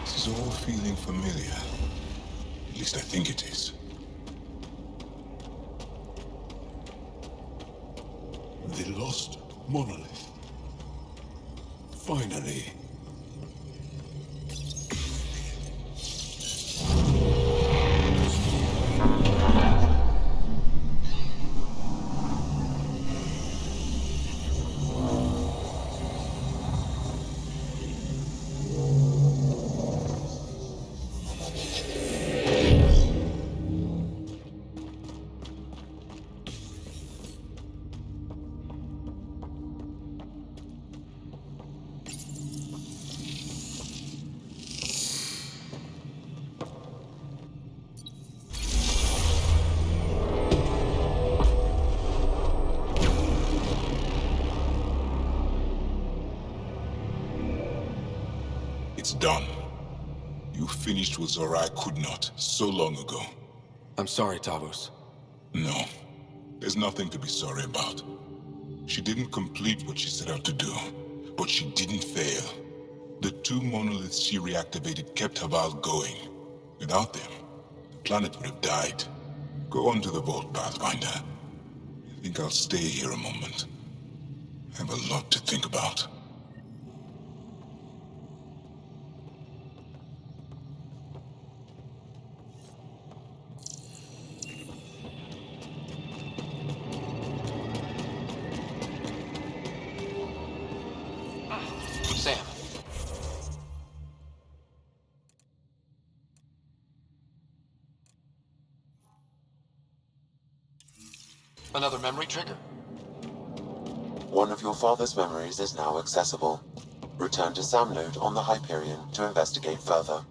This is all feeling familiar. At least I think it is. The lost monolith. Finally. It's done. You finished what Zorai could not so long ago. I'm sorry, Tavos. No. There's nothing to be sorry about. She didn't complete what she set out to do, but she didn't fail. The two monoliths she reactivated kept Haval going. Without them, the planet would have died. Go on to the vault, Pathfinder. I think I'll stay here a moment. I have a lot to think about. Sam. Another memory trigger? One of your father's memories is now accessible. Return to Sam Node on the Hyperion to investigate further.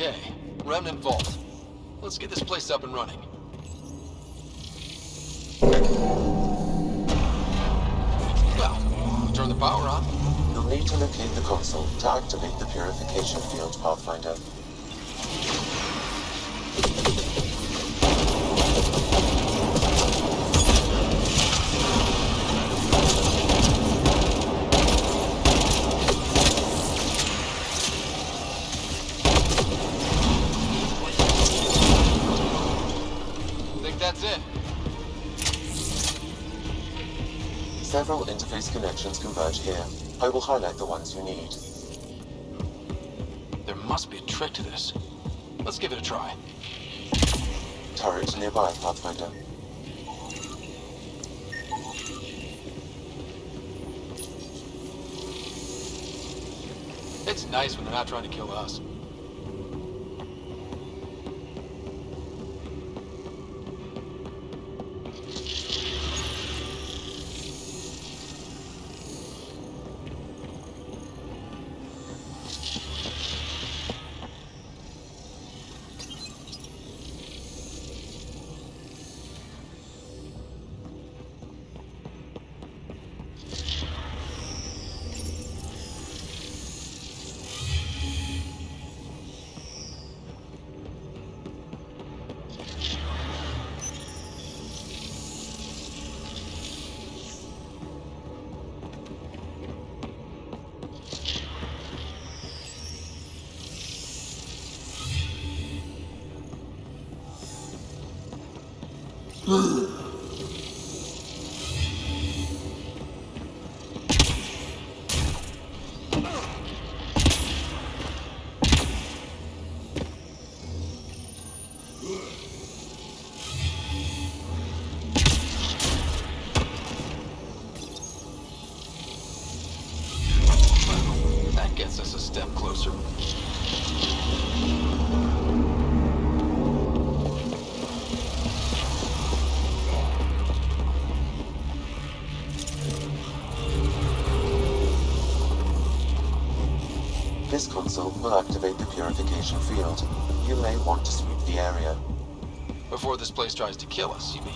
Okay, Remnant Vault. Let's get this place up and running. Well, turn the power on. You'll need to locate the console to activate the purification field, Pathfinder. Think that's it? Several interface connections converge here. I will highlight the ones you need. There must be a trick to this. Let's give it a try. Turret nearby, Pathfinder. It's nice when they're not trying to kill us. That gets us a step closer. This console will activate the purification field. You may want to sweep the area. Before this place tries to kill us, you mean?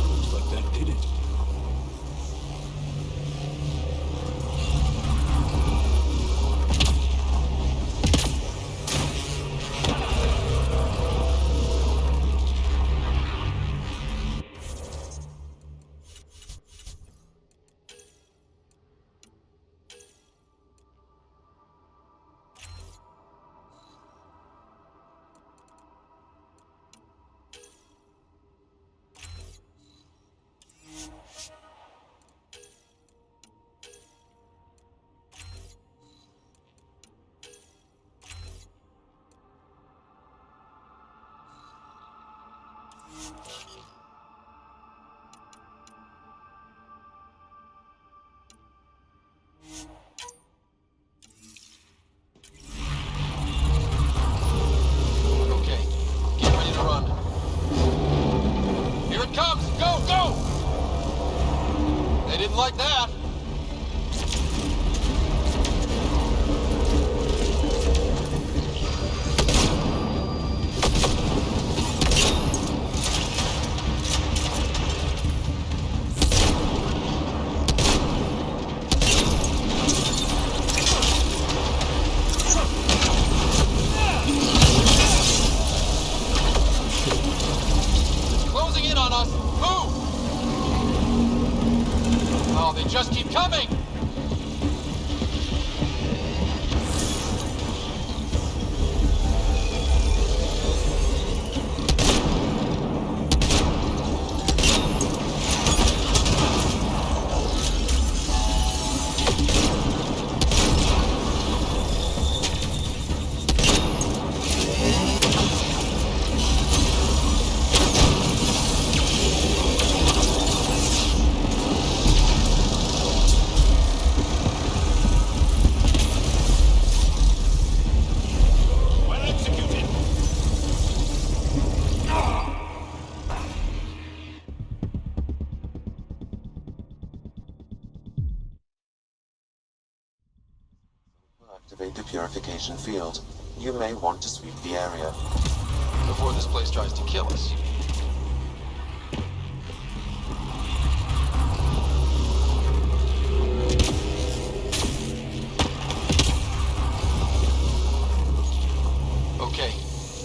Looks like that did it. Okay, get ready to run. Here it comes! Go, go! They didn't like that. Closing in on us. Move! Oh, they just keep coming! Activate the purification field. You may want to sweep the area. Before this place tries to kill us. Okay,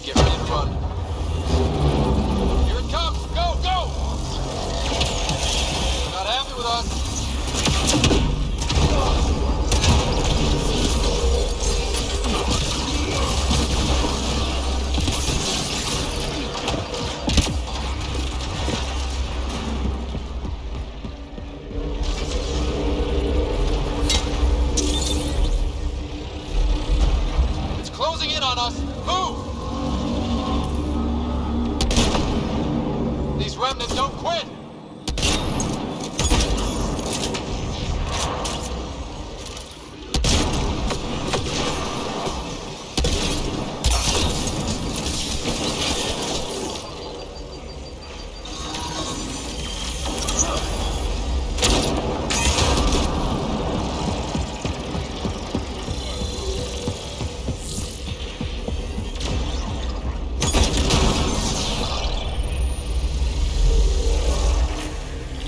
get ready to run. Here it comes! Go, go! They're not happy with us. It's closing in on us. Move! These remnants don't quit.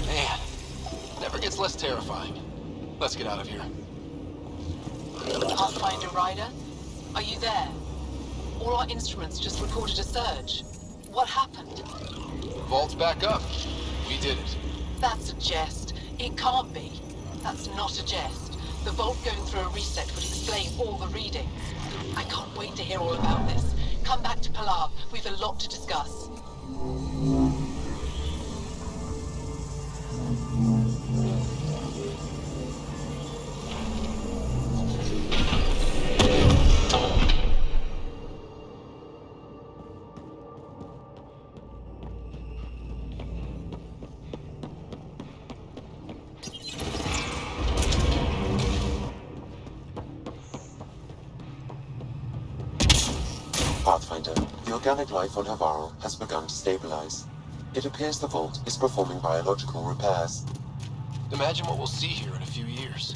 Man, never gets less terrifying. Let's get out of here. Pathfinder-Ryder, are you there? All our instruments just recorded a surge. What happened? Vault's back up. We did it. That's a jest. It can't be. That's not a jest. The vault going through a reset would explain all the readings. I can't wait to hear all about this. Come back to Palav. We've a lot to discuss. Pathfinder, the organic life on Havarl has begun to stabilize. It appears the vault is performing biological repairs. Imagine what we'll see here in a few years.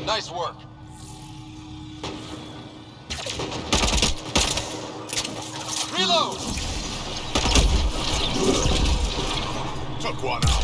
Nice work. Reload! Took one out.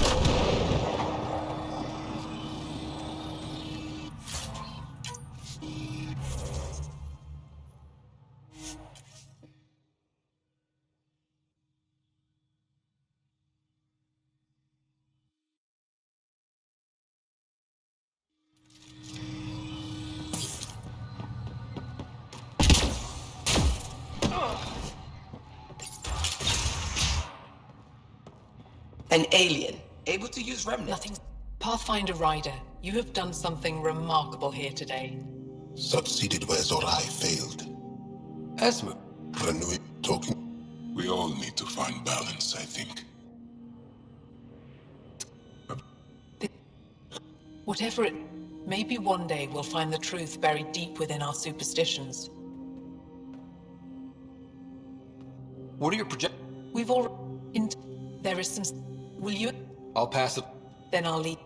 An alien, able to use remnant. Nothing. Pathfinder-Ryder, you have done something remarkable here today. Succeeded where Zorai failed. Esma. Renui, talking. We all need to find balance, I think. Whatever it... Maybe one day we'll find the truth buried deep within our superstitions. What are your We've all... There is some... Will you... I'll pass it. Then I'll leave.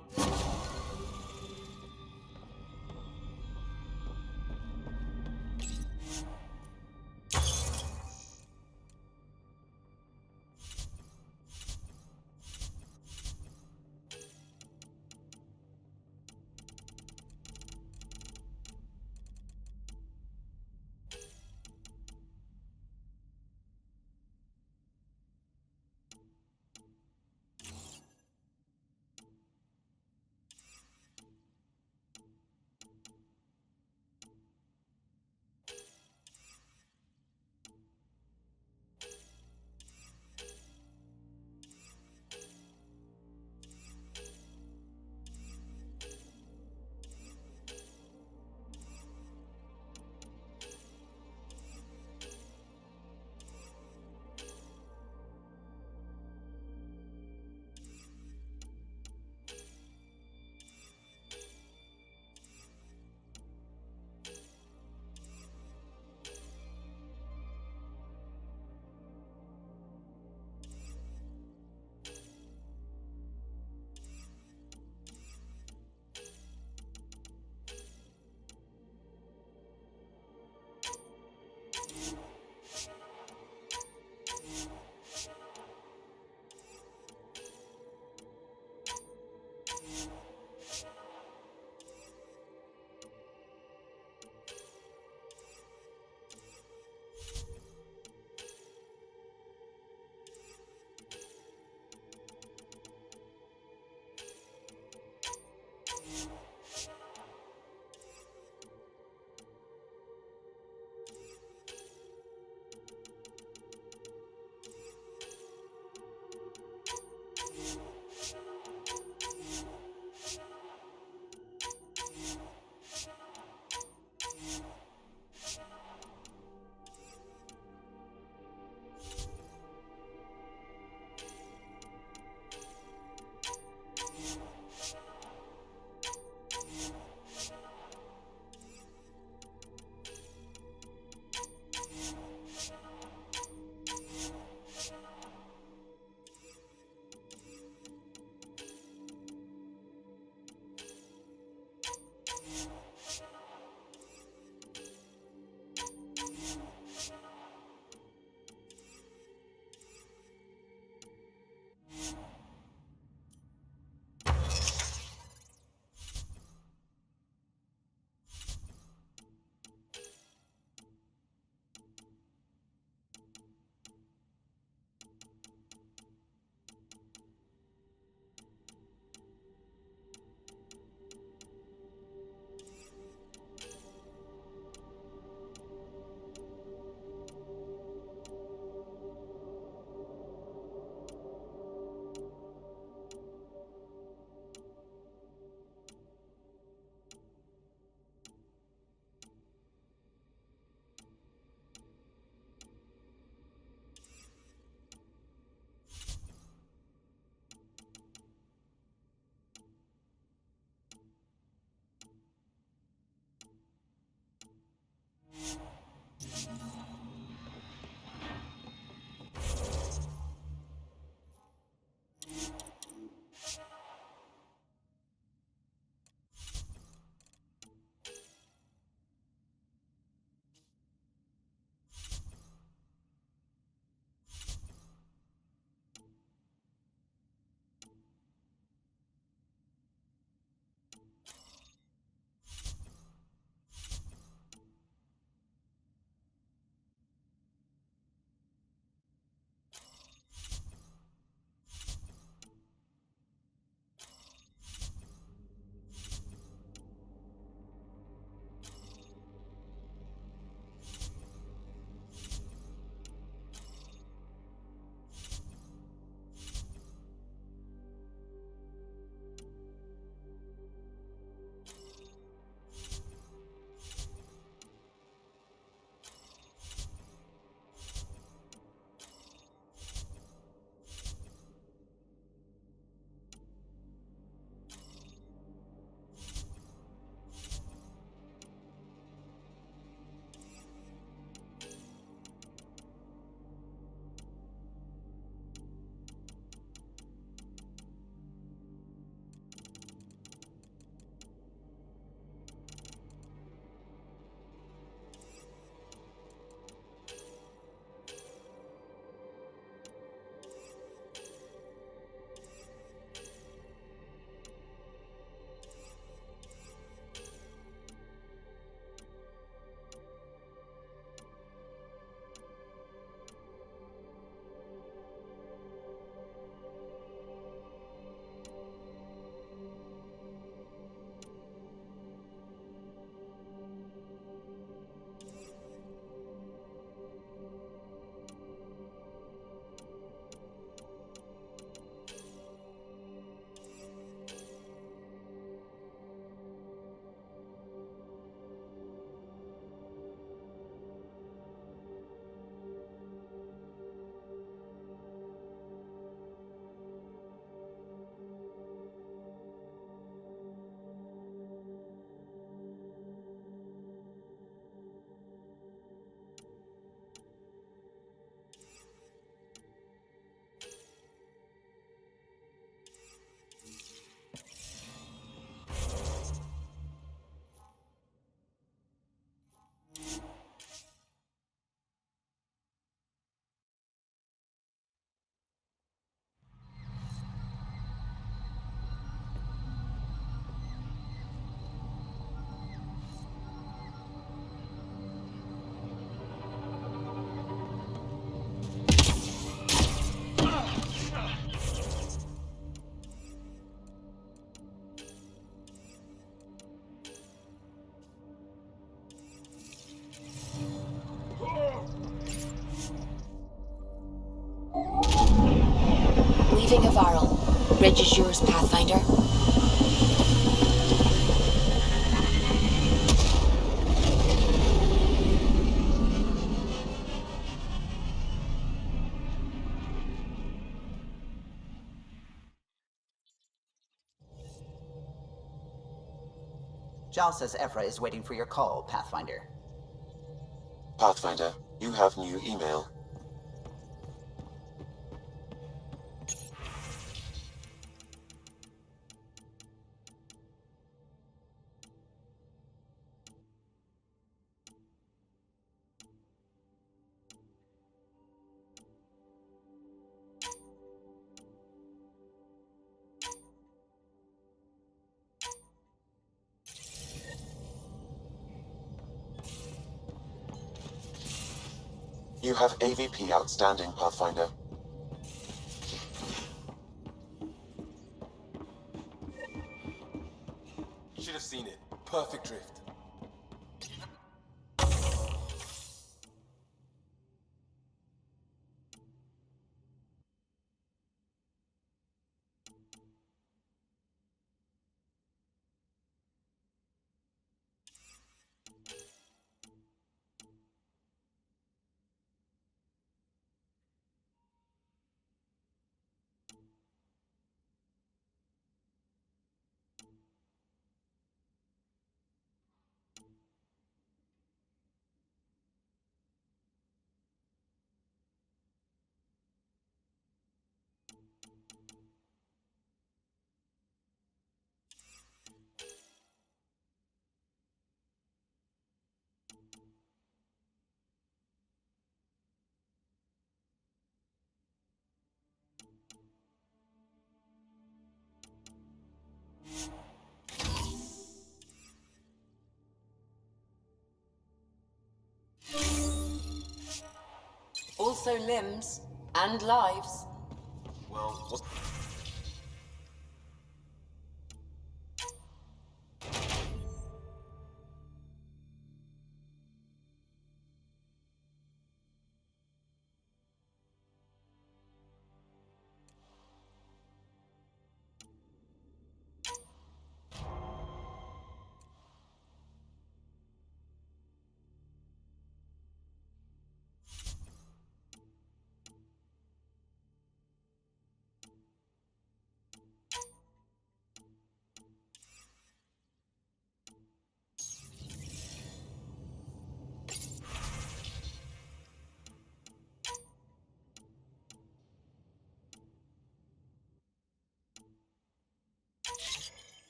Bridge is yours, Pathfinder. Jal says Ephra is waiting for your call, Pathfinder. Pathfinder, you have new email. You have AVP outstanding, Pathfinder. Should have seen it. Perfect drift. Also limbs and lives. Well, what's...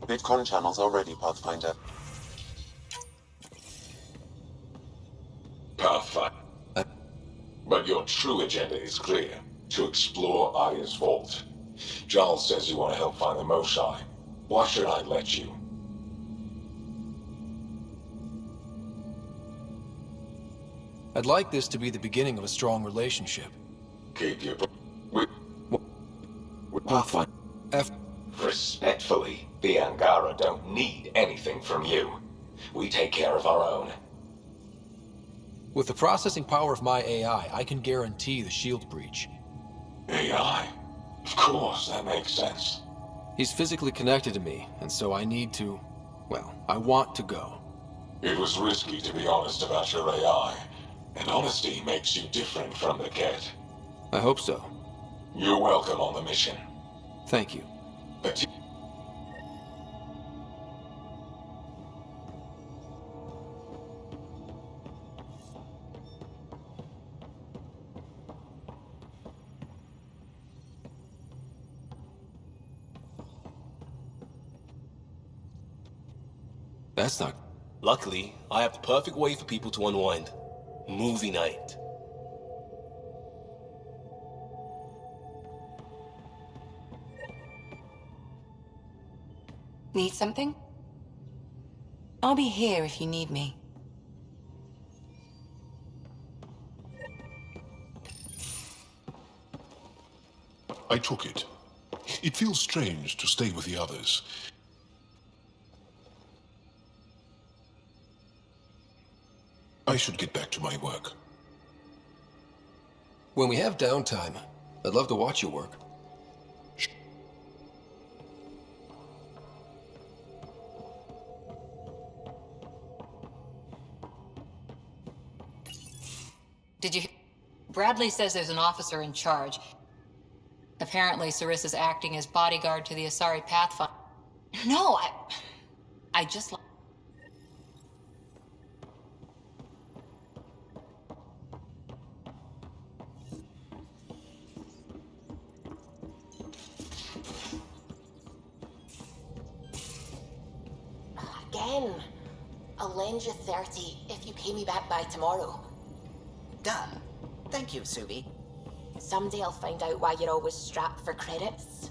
VidCon channels are ready, Pathfinder. Pathfinder. But your true agenda is clear. To explore Aya's vault. Giles says you want to help find the Mosai. Why should I let you? I'd like this to be the beginning of a strong relationship. Keep your... Pathfinder. Respectfully, the Angara don't need anything from you. We take care of our own. With the processing power of my AI, I can guarantee the shield breach. AI? Of course, that makes sense. He's physically connected to me, and so I need to... well, I want to go. It was risky to be honest about your AI, and honesty makes you different from the Ket. I hope so. You're welcome on the mission. Thank you. That's not... Luckily, I have the perfect way for people to unwind. Movie night. Need something? I'll be here if you need me. I took it. It feels strange to stay with the others. I should get back to my work. When we have downtime, I'd love to watch your work. Did you... Bradley says there's an officer in charge. Apparently, Sarissa's acting as bodyguard to the Asari Pathfinder. No, I just... Again. I'll lend you 30 if you pay me back by tomorrow. Done. Thank you, Subi. Someday I'll find out why you're always strapped for credits.